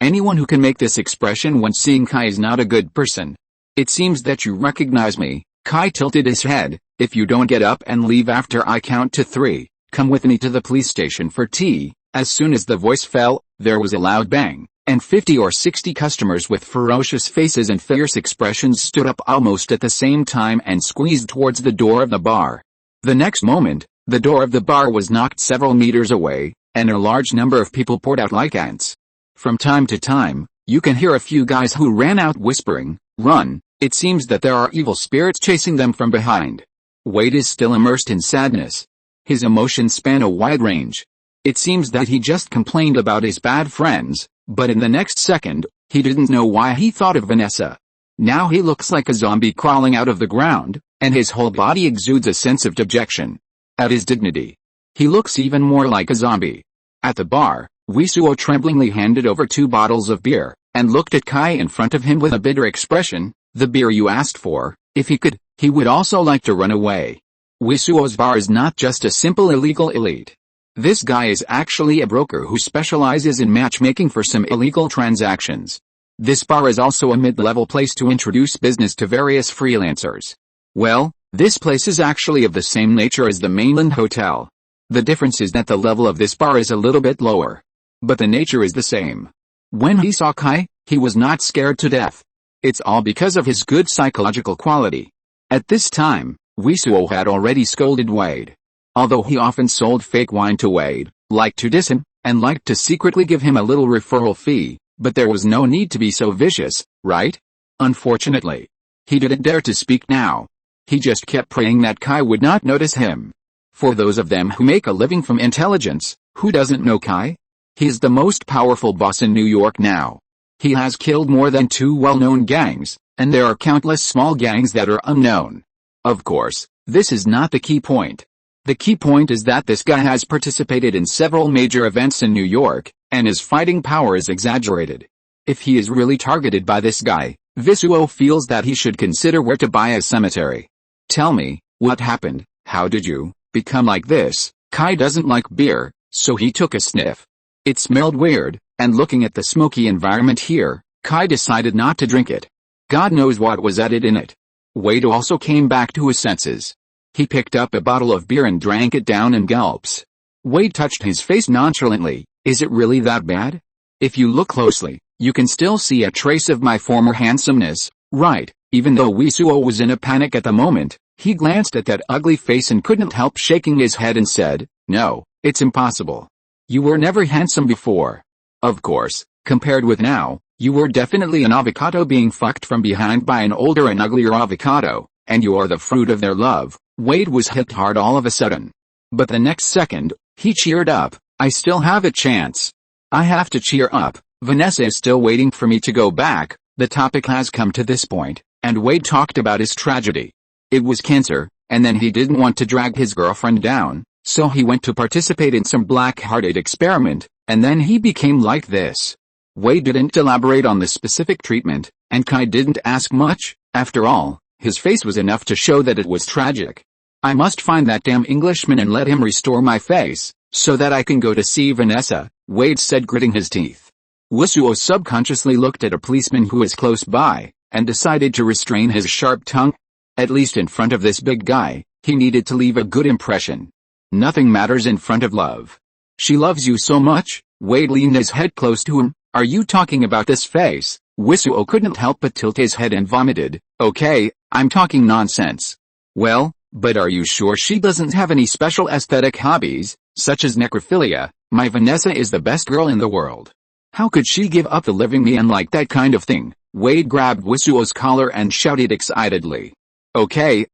Anyone who can make this expression when seeing Kai is not a good person. It seems that you recognize me. Kai tilted his head. If you don't get up and leave after I count to 3, come with me to the police station for tea. As soon as the voice fell, there was a loud bang, and 50 or 60 customers with ferocious faces and fierce expressions stood up almost at the same time and squeezed towards the door of the bar. The next moment, the door of the bar was knocked several meters away, and a large number of people poured out like ants. From time to time, you can hear a few guys who ran out whispering, "Run." It seems that there are evil spirits chasing them from behind. Wade is still immersed in sadness. His emotions span a wide range. It seems that he just complained about his bad friends, but in the next second, he didn't know why he thought of Vanessa. Now he looks like a zombie crawling out of the ground, and his whole body exudes a sense of dejection. At his dignity, he looks even more like a zombie. At the bar, Wisuo tremblingly handed over 2 bottles of beer, and looked at Kai in front of him with a bitter expression. The beer you asked for. If he could, he would also like to run away. Wisuo's bar is not just a simple illegal elite. This guy is actually a broker who specializes in matchmaking for some illegal transactions. This bar is also a mid-level place to introduce business to various freelancers. Well, this place is actually of the same nature as the mainland hotel. The difference is that the level of this bar is a little bit lower. But the nature is the same. When he saw Kai, he was not scared to death. It's all because of his good psychological quality. At this time, Wisuo had already scolded Wade. Although he often sold fake wine to Wade, like to diss him, and liked to secretly give him a little referral fee, but there was no need to be so vicious, right? Unfortunately, he didn't dare to speak now. He just kept praying that Kai would not notice him. For those of them who make a living from intelligence, who doesn't know Kai? He's the most powerful boss in New York now. He has killed more than 2 well-known gangs, and there are countless small gangs that are unknown. Of course, this is not the key point. The key point is that this guy has participated in several major events in New York, and his fighting power is exaggerated. If he is really targeted by this guy, Visuo feels that he should consider where to buy a cemetery. Tell me, what happened? How did you become like this? Kai doesn't like beer, so he took a sniff. It smelled weird, and looking at the smoky environment here, Kai decided not to drink it. God knows what was added in it. Wade also came back to his senses. He picked up a bottle of beer and drank it down in gulps. Wade touched his face nonchalantly. Is it really that bad? If you look closely, you can still see a trace of my former handsomeness, right? Even though Wisuo was in a panic at the moment, he glanced at that ugly face and couldn't help shaking his head and said, no, it's impossible. You were never handsome before. Of course, compared with now, you were definitely an avocado being fucked from behind by an older and uglier avocado, and you are the fruit of their love. Wade was hit hard all of a sudden. But the next second, he cheered up. I still have a chance. I have to cheer up. Vanessa is still waiting for me to go back. The topic has come to this point, and Wade talked about his tragedy. It was cancer, and then he didn't want to drag his girlfriend down, so he went to participate in some black-hearted experiment, and then he became like this. Wade didn't elaborate on the specific treatment, and Kai didn't ask much. After all, his face was enough to show that it was tragic. I must find that damn Englishman and let him restore my face, so that I can go to see Vanessa, Wade said, gritting his teeth. Wisuo subconsciously looked at a policeman who was close by, and decided to restrain his sharp tongue. At least in front of this big guy, he needed to leave a good impression. Nothing matters in front of love. She loves you so much. Wade leaned his head close to him. Are you talking about this face? Wisuo couldn't help but tilt his head and vomited. Okay, I'm talking nonsense. Well, but are you sure she doesn't have any special aesthetic hobbies, such as necrophilia? My Vanessa is the best girl in the world. How could she give up the living man like that kind of thing? Wade grabbed Wisuo's collar and shouted excitedly. Okay,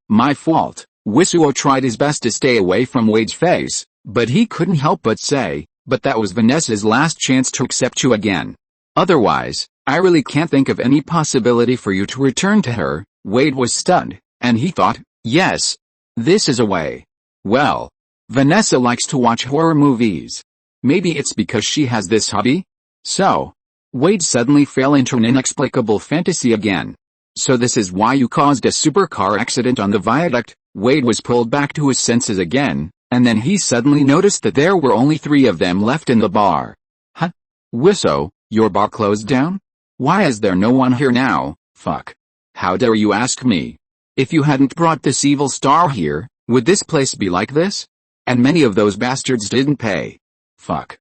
my fault. Wisuo tried his best to stay away from Wade's face, but he couldn't help but say, but that was Vanessa's last chance to accept you again. Otherwise, I really can't think of any possibility for you to return to her. Wade was stunned, and he thought, yes, this is a way. Well, Vanessa likes to watch horror movies. Maybe it's because she has this hobby? So, Wade suddenly fell into an inexplicable fantasy again. So this is why you caused a supercar accident on the viaduct? Wade was pulled back to his senses again, and then he suddenly noticed that there were only 3 of them left in the bar. Huh? Wisuo, your bar closed down? Why is there no one here now? Fuck. How dare you ask me? If you hadn't brought this evil star here, would this place be like this? And many of those bastards didn't pay. Fuck.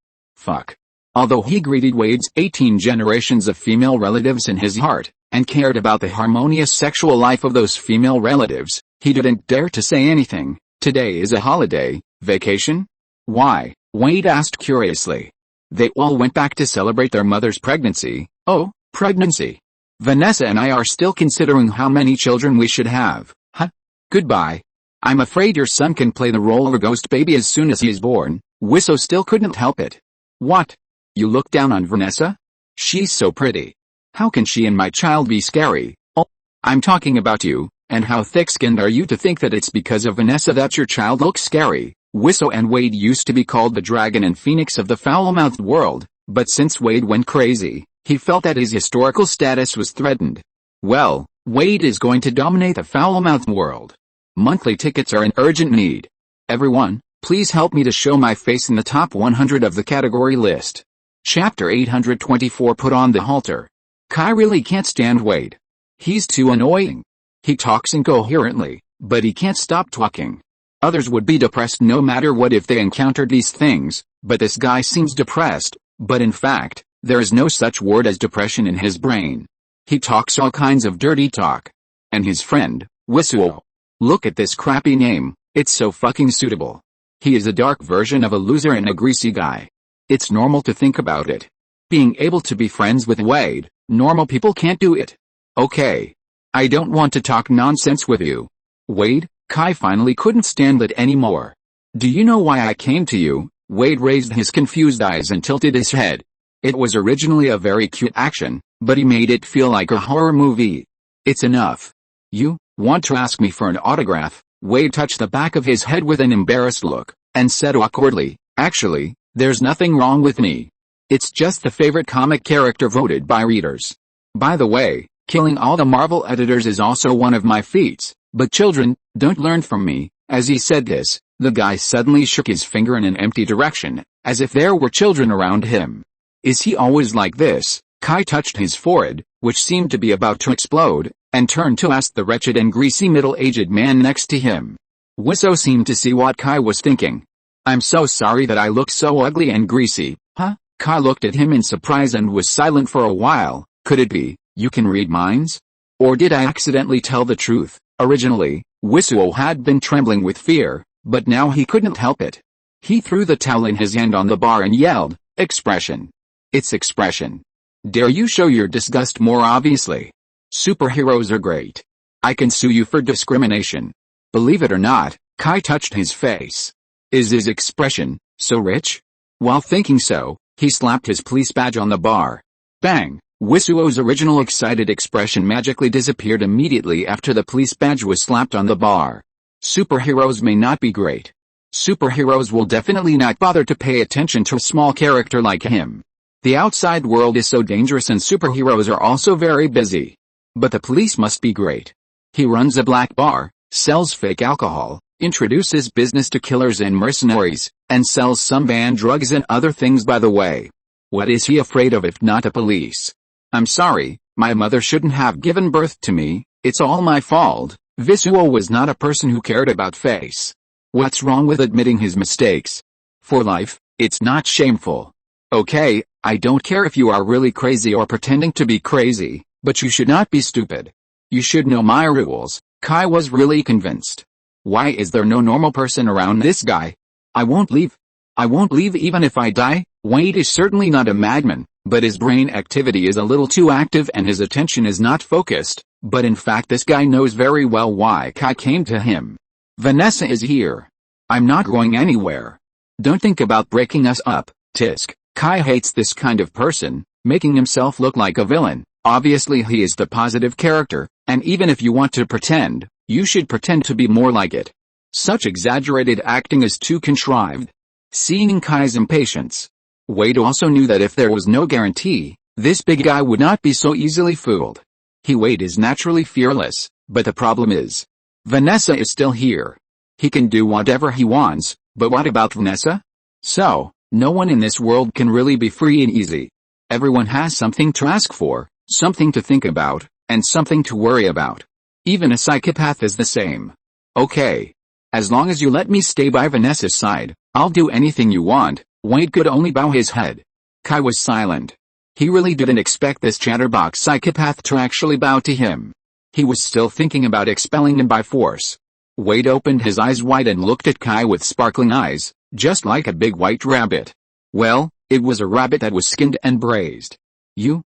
Although he greeted Wade's 18 generations of female relatives in his heart, and cared about the harmonious sexual life of those female relatives, he didn't dare to say anything. Today is a holiday, vacation? Why? Wade asked curiously. They all went back to celebrate their mother's pregnancy. Oh, pregnancy. Vanessa and I are still considering how many children we should have. Huh? Goodbye. I'm afraid your son can play the role of a ghost baby as soon as he's born. Wisuo still couldn't help it. What? You look down on Vanessa? She's so pretty. How can she and my child be scary? Oh, I'm talking about you, and how thick-skinned are you to think that it's because of Vanessa that your child looks scary? Wisuo and Wade used to be called the dragon and phoenix of the foul-mouthed world, but since Wade went crazy, he felt that his historical status was threatened. Well, Wade is going to dominate the foul-mouthed world. Monthly tickets are in urgent need. Everyone, please help me to show my face in the top 100 of the category list. Chapter 824. Put on the halter. Kai really can't stand Wade. He's too annoying. He talks incoherently, but he can't stop talking. Others would be depressed no matter what if they encountered these things, but this guy seems depressed, but in fact, there is no such word as depression in his brain. He talks all kinds of dirty talk. And his friend, Wisuo. Look at this crappy name, it's so fucking suitable. He is a dark version of a loser and a greasy guy. It's normal to think about it. Being able to be friends with Wade, normal people can't do it. Okay. I don't want to talk nonsense with you. Wade, Kai finally couldn't stand it anymore. Do you know why I came to you? Wade raised his confused eyes and tilted his head. It was originally a very cute action, but he made it feel like a horror movie. It's enough. You want to ask me for an autograph? Wade touched the back of his head with an embarrassed look, and said awkwardly, actually, there's nothing wrong with me. It's just the favorite comic character voted by readers. By the way, killing all the Marvel editors is also one of my feats, but children, don't learn from me. As he said this, the guy suddenly shook his finger in an empty direction, as if there were children around him. Is he always like this? Kai touched his forehead, which seemed to be about to explode, and turned to ask the wretched and greasy middle-aged man next to him. Wisso seemed to see what Kai was thinking. I'm so sorry that I look so ugly and greasy, huh? Kai looked at him in surprise and was silent for a while. Could it be, you can read minds? Or did I accidentally tell the truth? Originally, Wisso had been trembling with fear, but now he couldn't help it. He threw the towel in his hand on the bar and yelled, Expression. It's expression. Dare you show your disgust more obviously? Superheroes are great. I can sue you for discrimination. Believe it or not, Kai touched his face. Is his expression so rich? While thinking so, he slapped his police badge on the bar. Bang! Wissuo's original excited expression magically disappeared immediately after the police badge was slapped on the bar. Superheroes may not be great. Superheroes will definitely not bother to pay attention to a small character like him. The outside world is so dangerous and superheroes are also very busy. But the police must be great. He runs a black bar, sells fake alcohol, introduces business to killers and mercenaries, and sells some banned drugs and other things by the way. What is he afraid of if not the police? I'm sorry, my mother shouldn't have given birth to me, it's all my fault. Wisso was not a person who cared about face. What's wrong with admitting his mistakes? For life, it's not shameful. Okay, I don't care if you are really crazy or pretending to be crazy, but you should not be stupid. You should know my rules. Kai was really convinced. Why is there no normal person around this guy? I won't leave. I won't leave even if I die. Wade is certainly not a madman, but his brain activity is a little too active and his attention is not focused, but in fact this guy knows very well why Kai came to him. Vanessa is here. I'm not going anywhere. Don't think about breaking us up, Tisk. Kai hates this kind of person, making himself look like a villain. Obviously he is the positive character, and even if you want to pretend, you should pretend to be more like it. Such exaggerated acting is too contrived. Seeing Kai's impatience, Wade also knew that if there was no guarantee, this big guy would not be so easily fooled. Wade is naturally fearless, but the problem is, Vanessa is still here. He can do whatever he wants, but what about Vanessa? So, no one in this world can really be free and easy. Everyone has something to ask for, something to think about, and something to worry about. Even a psychopath is the same. Okay. As long as you let me stay by Vanessa's side, I'll do anything you want. Wade could only bow his head. Kai was silent. He really didn't expect this chatterbox psychopath to actually bow to him. He was still thinking about expelling him by force. Wade opened his eyes wide and looked at Kai with sparkling eyes, just like a big white rabbit. Well, it was a rabbit that was skinned and braised.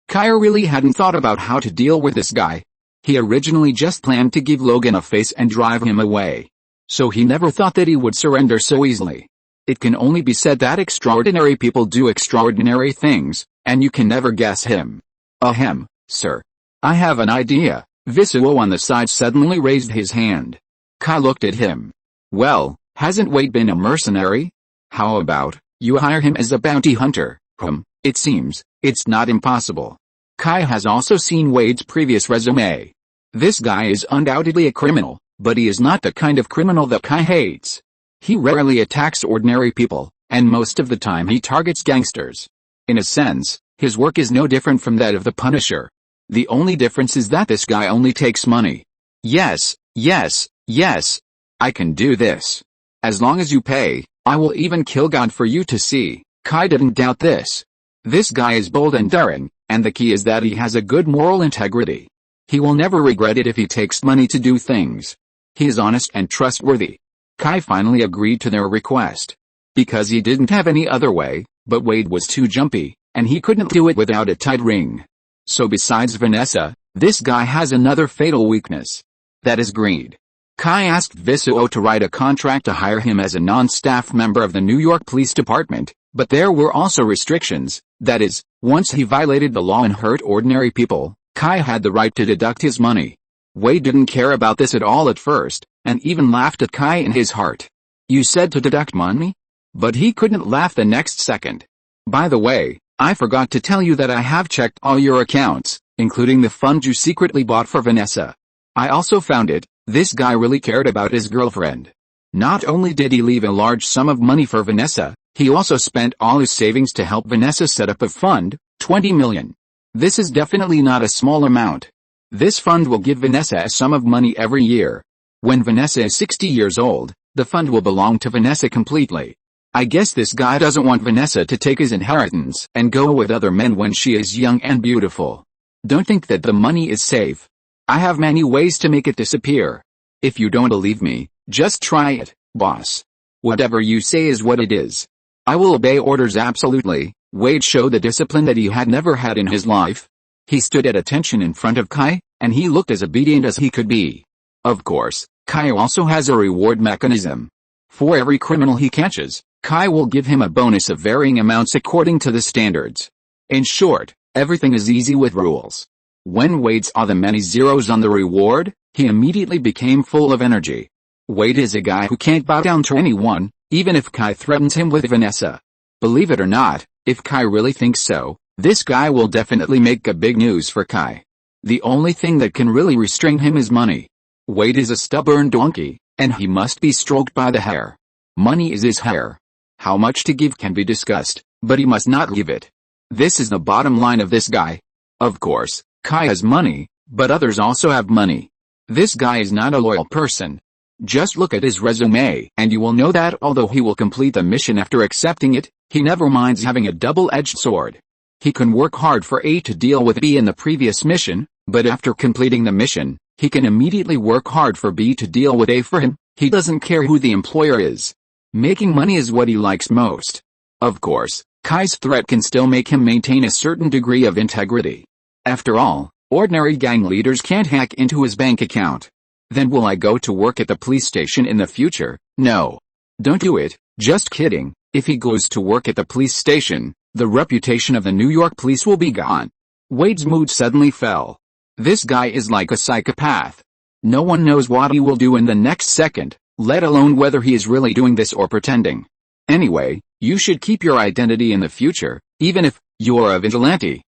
Kai really hadn't thought about how to deal with this guy. He originally just planned to give Logan a face and drive him away. So he never thought that he would surrender so easily. It can only be said that extraordinary people do extraordinary things, and you can never guess him. Ahem, sir. I have an idea. Wisso on the side suddenly raised his hand. Kai looked at him. Well, hasn't Wade been a mercenary? How about, you hire him as a bounty hunter? It seems, it's not impossible. Kai has also seen Wade's previous resume. This guy is undoubtedly a criminal, but he is not the kind of criminal that Kai hates. He rarely attacks ordinary people, and most of the time he targets gangsters. In a sense, his work is no different from that of the Punisher. The only difference is that this guy only takes money. Yes, I can do this. As long as you pay, I will even kill God for you to see. Kai didn't doubt this. This guy is bold and daring, and the key is that he has a good moral integrity. He will never regret it if he takes money to do things. He is honest and trustworthy. Kai finally agreed to their request. Because he didn't have any other way, but Wade was too jumpy, and he couldn't do it without a tight ring. So besides Vanessa, this guy has another fatal weakness. That is greed. Kai asked Visuo to write a contract to hire him as a non-staff member of the New York Police Department, but there were also restrictions. That is, once he violated the law and hurt ordinary people, Kai had the right to deduct his money. Wade didn't care about this at all at first, and even laughed at Kai in his heart. You said to deduct money? But he couldn't laugh the next second. By the way, I forgot to tell you that I have checked all your accounts, including the fund you secretly bought for Vanessa. I also found it. This guy really cared about his girlfriend. Not only did he leave a large sum of money for Vanessa, he also spent all his savings to help Vanessa set up a fund, 20 million. This is definitely not a small amount. This fund will give Vanessa a sum of money every year. When Vanessa is 60 years old, the fund will belong to Vanessa completely. I guess this guy doesn't want Vanessa to take his inheritance and go with other men when she is young and beautiful. Don't think that the money is safe. I have many ways to make it disappear. If you don't believe me, just try it, boss. Whatever you say is what it is. I will obey orders absolutely. Wade showed the discipline that he had never had in his life. He stood at attention in front of Kai, and he looked as obedient as he could be. Of course, Kai also has a reward mechanism. For every criminal he catches, Kai will give him a bonus of varying amounts according to the standards. In short, everything is easy with rules. When Wade saw the many zeros on the reward, he immediately became full of energy. Wade is a guy who can't bow down to anyone, even if Kai threatens him with Vanessa. Believe it or not, if Kai really thinks so, this guy will definitely make a big news for Kai. The only thing that can really restrain him is money. Wade is a stubborn donkey, and he must be stroked by the hair. Money is his hair. How much to give can be discussed, but he must not give it. This is the bottom line of this guy. Of course, Kai has money, but others also have money. This guy is not a loyal person. Just look at his resume and you will know that although he will complete the mission after accepting it, he never minds having a double-edged sword. He can work hard for A to deal with B in the previous mission, but after completing the mission, he can immediately work hard for B to deal with A for him. He doesn't care who the employer is. Making money is what he likes most. Of course, Kai's threat can still make him maintain a certain degree of integrity. After all, ordinary gang leaders can't hack into his bank account. Then will I go to work at the police station in the future? No. Don't do it, just kidding. If he goes to work at the police station, the reputation of the New York police will be gone. Wade's mood suddenly fell. This guy is like a psychopath. No one knows what he will do in the next second, let alone whether he is really doing this or pretending. Anyway, you should keep your identity in the future, even if you're a vigilante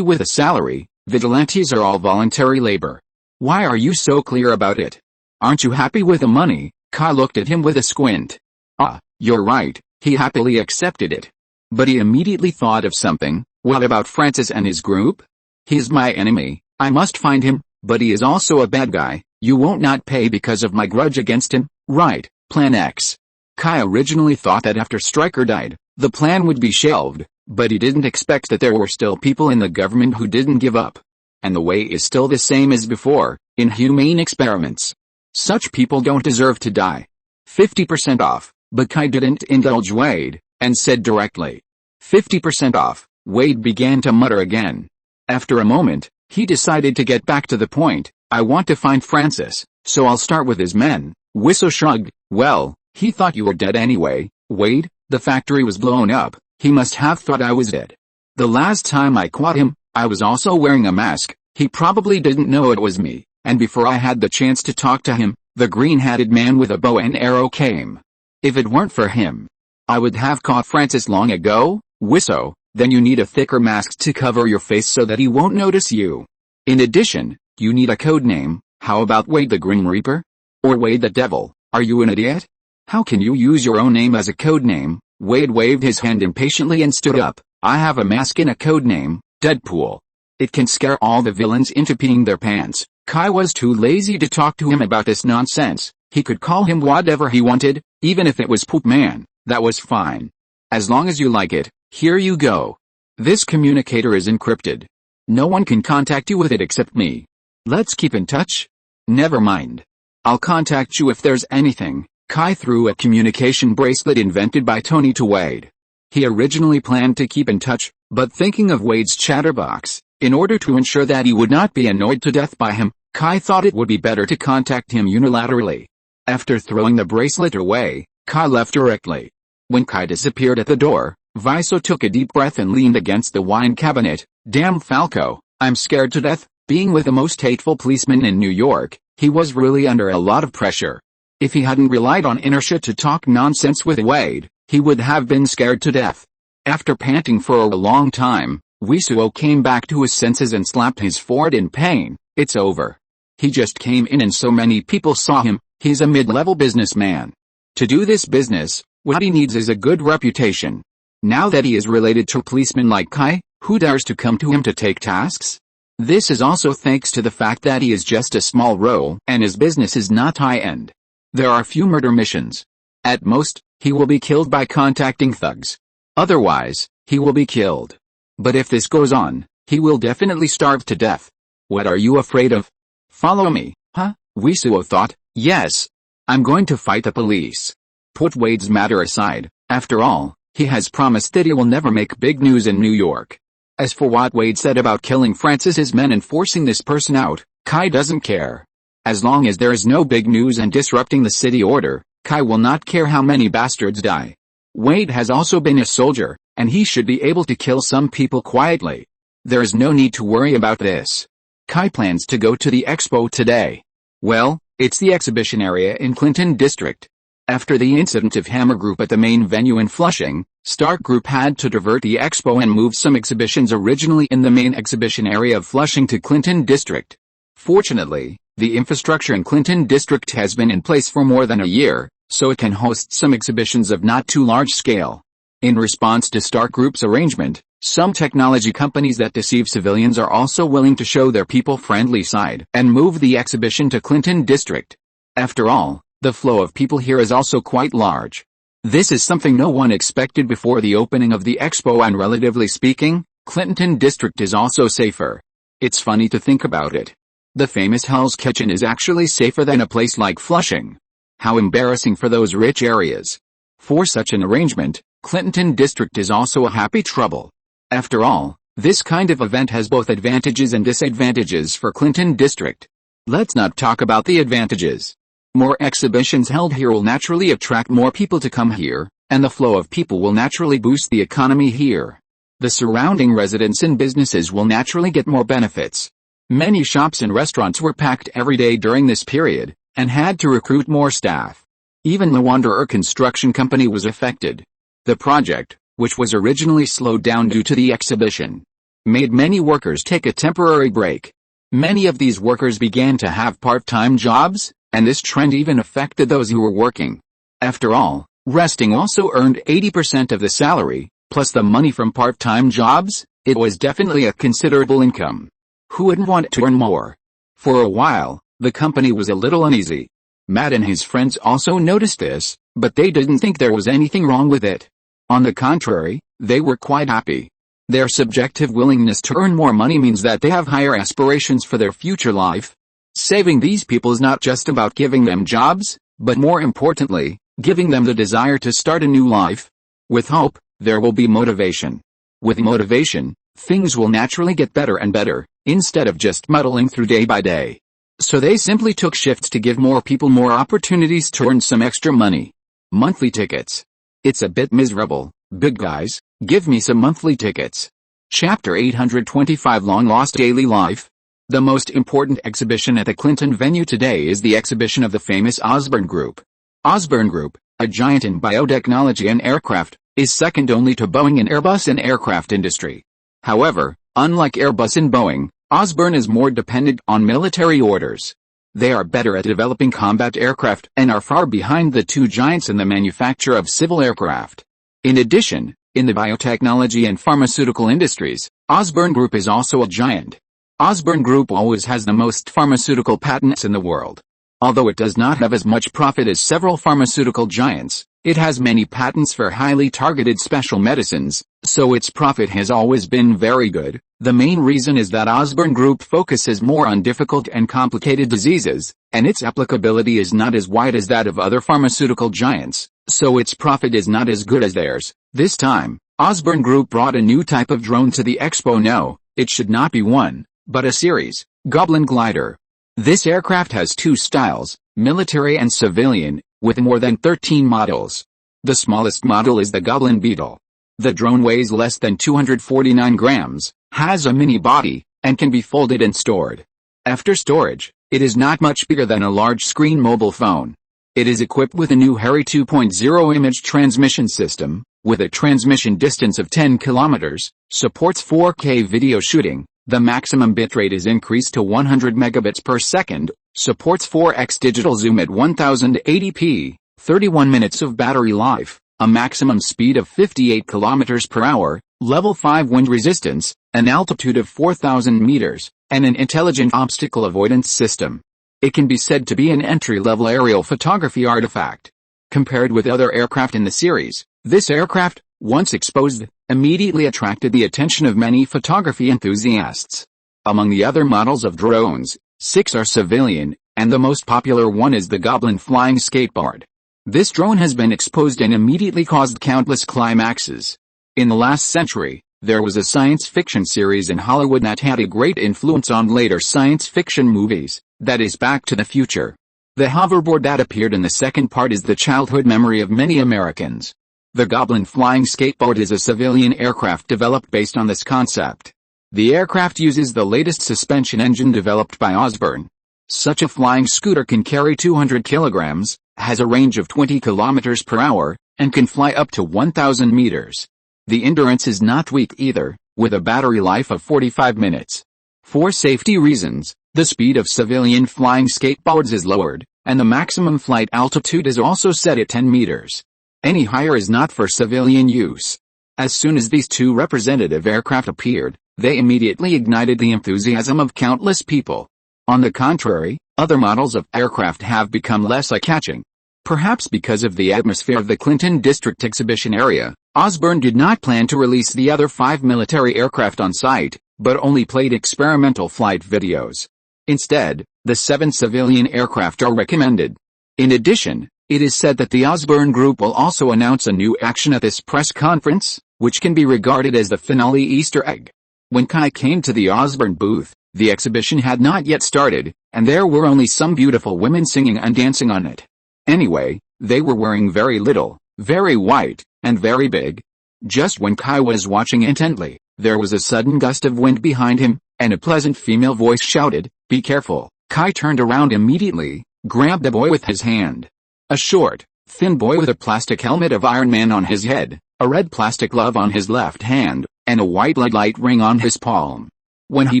with a salary. Vigilantes are all voluntary labor. Why are you so clear about it? Aren't you happy with the money? Kai looked at him with a squint. Ah, you're right, he happily accepted it. But he immediately thought of something. What about Francis and his group? He's my enemy, I must find him, but he is also a bad guy. You won't not pay because of my grudge against him, right? Plan X. Kai originally thought that after Stryker died, the plan would be shelved, but he didn't expect that there were still people in the government who didn't give up. And the way is still the same as before, inhumane experiments. Such people don't deserve to die. 50% off, but Kai didn't indulge Wade, and said directly. 50% off. Wade began to mutter again. After a moment, he decided to get back to the point. I want to find Francis, so I'll start with his men. Wisso shrugged. Well, he thought you were dead anyway, Wade. The factory was blown up. He must have thought I was dead. The last time I caught him, I was also wearing a mask. He probably didn't know it was me, and before I had the chance to talk to him, the green-hatted man with a bow and arrow came. If it weren't for him, I would have caught Francis long ago. Wisso, then you need a thicker mask to cover your face so that he won't notice you. In addition, you need a code name. How about Wade the Grim Reaper? Or Wade the Devil? Are you an idiot? How can you use your own name as a code name? Wade waved his hand impatiently and stood up. I have a mask and a code name, Deadpool. It can scare all the villains into peeing their pants. Kai was too lazy to talk to him about this nonsense. He could call him whatever he wanted, even if it was Poop Man. That was fine. As long as you like it, here you go. This communicator is encrypted. No one can contact you with it except me. Let's keep in touch. Never mind. I'll contact you if there's anything. Kai threw a communication bracelet invented by Tony to Wade. He originally planned to keep in touch, but thinking of Wade's chatterbox, in order to ensure that he would not be annoyed to death by him, Kai thought it would be better to contact him unilaterally. After throwing the bracelet away, Kai left directly. When Kai disappeared at the door, Viso took a deep breath and leaned against the wine cabinet. Damn Falco, I'm scared to death. Being with the most hateful policeman in New York, he was really under a lot of pressure. If he hadn't relied on inertia to talk nonsense with Wade, he would have been scared to death. After panting for a long time, Wisuo came back to his senses and slapped his forehead in pain. It's over. He just came in and so many people saw him. He's a mid-level businessman. To do this business, what he needs is a good reputation. Now that he is related to policemen like Kai, who dares to come to him to take tasks? This is also thanks to the fact that he is just a small role and his business is not high-end. There are few murder missions. At most, he will be killed by contacting thugs. Otherwise, he will be killed. But if this goes on, he will definitely starve to death. What are you afraid of? Follow me, huh? Wisuo thought. Yes. I'm going to fight the police. Put Wade's matter aside. After all, he has promised that he will never make big news in New York. As for what Wade said about killing Francis's men and forcing this person out, Kai doesn't care. As long as there is no big news and disrupting the city order, Kai will not care how many bastards die. Wade has also been a soldier, and he should be able to kill some people quietly. There is no need to worry about this. Kai plans to go to the expo today. Well, it's the exhibition area in Clinton District. After the incident of Hammer Group at the main venue in Flushing, Stark Group had to divert the expo and move some exhibitions originally in the main exhibition area of Flushing to Clinton District. Fortunately, the infrastructure in Clinton District has been in place for more than a year, so it can host some exhibitions of not too large scale. In response to Stark Group's arrangement, some technology companies that deceive civilians are also willing to show their people-friendly side and move the exhibition to Clinton District. After all, the flow of people here is also quite large. This is something no one expected before the opening of the expo, and relatively speaking, Clinton District is also safer. It's funny to think about it. The famous Hell's Kitchen is actually safer than a place like Flushing. How embarrassing for those rich areas. For such an arrangement, Clinton District is also a happy trouble. After all, this kind of event has both advantages and disadvantages for Clinton District. Let's not talk about the advantages. More exhibitions held here will naturally attract more people to come here, and the flow of people will naturally boost the economy here. The surrounding residents and businesses will naturally get more benefits. Many shops and restaurants were packed every day during this period, and had to recruit more staff. Even the Wanderer Construction Company was affected. The project, which was originally slowed down due to the exhibition, made many workers take a temporary break. Many of these workers began to have part-time jobs, and this trend even affected those who were working. After all, resting also earned 80% of the salary, plus the money from part-time jobs. It was definitely a considerable income. Who wouldn't want to earn more? For a while, the company was a little uneasy. Matt and his friends also noticed this, but they didn't think there was anything wrong with it. On the contrary, they were quite happy. Their subjective willingness to earn more money means that they have higher aspirations for their future life. Saving these people is not just about giving them jobs, but more importantly, giving them the desire to start a new life. With hope, there will be motivation. With motivation, things will naturally get better and better, instead of just muddling through day by day. So they simply took shifts to give more people more opportunities to earn some extra money. Monthly tickets. It's a bit miserable. Big guys, give me some monthly tickets. Chapter 825, Long Lost Daily Life. The most important exhibition at the Clinton venue today is the exhibition of the famous Osborne Group. Osborne Group, a giant in biotechnology and aircraft, is second only to Boeing in Airbus and aircraft industry. However, unlike Airbus and Boeing, Osborne is more dependent on military orders. They are better at developing combat aircraft and are far behind the two giants in the manufacture of civil aircraft. In addition, in the biotechnology and pharmaceutical industries, Osborne Group is also a giant. Osborne Group always has the most pharmaceutical patents in the world. Although it does not have as much profit as several pharmaceutical giants, It has many patents for highly targeted special medicines, so its profit has always been very good. The main reason is that Osborne Group focuses more on difficult and complicated diseases, and its applicability is not as wide as that of other pharmaceutical giants, so its profit is not as good as theirs. This time, Osborne Group brought a new type of drone to the expo. No, it should not be one, but a series, Goblin Glider. This aircraft has two styles, military and civilian, with more than 13 models. The smallest model is the Goblin Beetle. The drone weighs less than 249 grams, has a mini body, and can be folded and stored. After storage, it is not much bigger than a large-screen mobile phone. It is equipped with a new Harry 2.0 image transmission system, with a transmission distance of 10 kilometers, supports 4K video shooting. The maximum bitrate is increased to 100 megabits per second, supports 4x digital zoom at 1080p, 31 minutes of battery life, a maximum speed of 58 kilometers per hour, level 5 wind resistance, an altitude of 4,000 meters, and an intelligent obstacle avoidance system. It can be said to be an entry-level aerial photography artifact. Compared with other aircraft in the series, this aircraft, once exposed, immediately attracted the attention of many photography enthusiasts. Among the other models of drones, 6 are civilian, and the most popular one is the Goblin flying skateboard. This drone has been exposed and immediately caused countless climaxes. In the last century, there was a science fiction series in Hollywood that had a great influence on later science fiction movies, that is Back to the Future. The hoverboard that appeared in the second part is the childhood memory of many Americans. The Goblin flying skateboard is a civilian aircraft developed based on this concept. The aircraft uses the latest suspension engine developed by Osborne. Such a flying scooter can carry 200 kilograms, has a range of 20 kilometers per hour, and can fly up to 1,000 meters. The endurance is not weak either, with a battery life of 45 minutes. For safety reasons, the speed of civilian flying skateboards is lowered, and the maximum flight altitude is also set at 10 meters. Any higher is not for civilian use. As soon as these two representative aircraft appeared, they immediately ignited the enthusiasm of countless people. On the contrary, other models of aircraft have become less eye-catching. Perhaps because of the atmosphere of the Clinton District exhibition area, Osborne did not plan to release the other 5 military aircraft on site, but only played experimental flight videos. Instead, the 7 civilian aircraft are recommended. In addition, it is said that the Osborne Group will also announce a new action at this press conference, which can be regarded as the finale Easter egg. When Kai came to the Osborne booth, the exhibition had not yet started, and there were only some beautiful women singing and dancing on it. Anyway, they were wearing very little, very white, and very big. Just when Kai was watching intently, there was a sudden gust of wind behind him, and a pleasant female voice shouted, "Be careful." Kai turned around immediately, grabbed the boy with his hand. A short, thin boy with a plastic helmet of Iron Man on his head, a red plastic glove on his left hand, and a white light ring on his palm. When he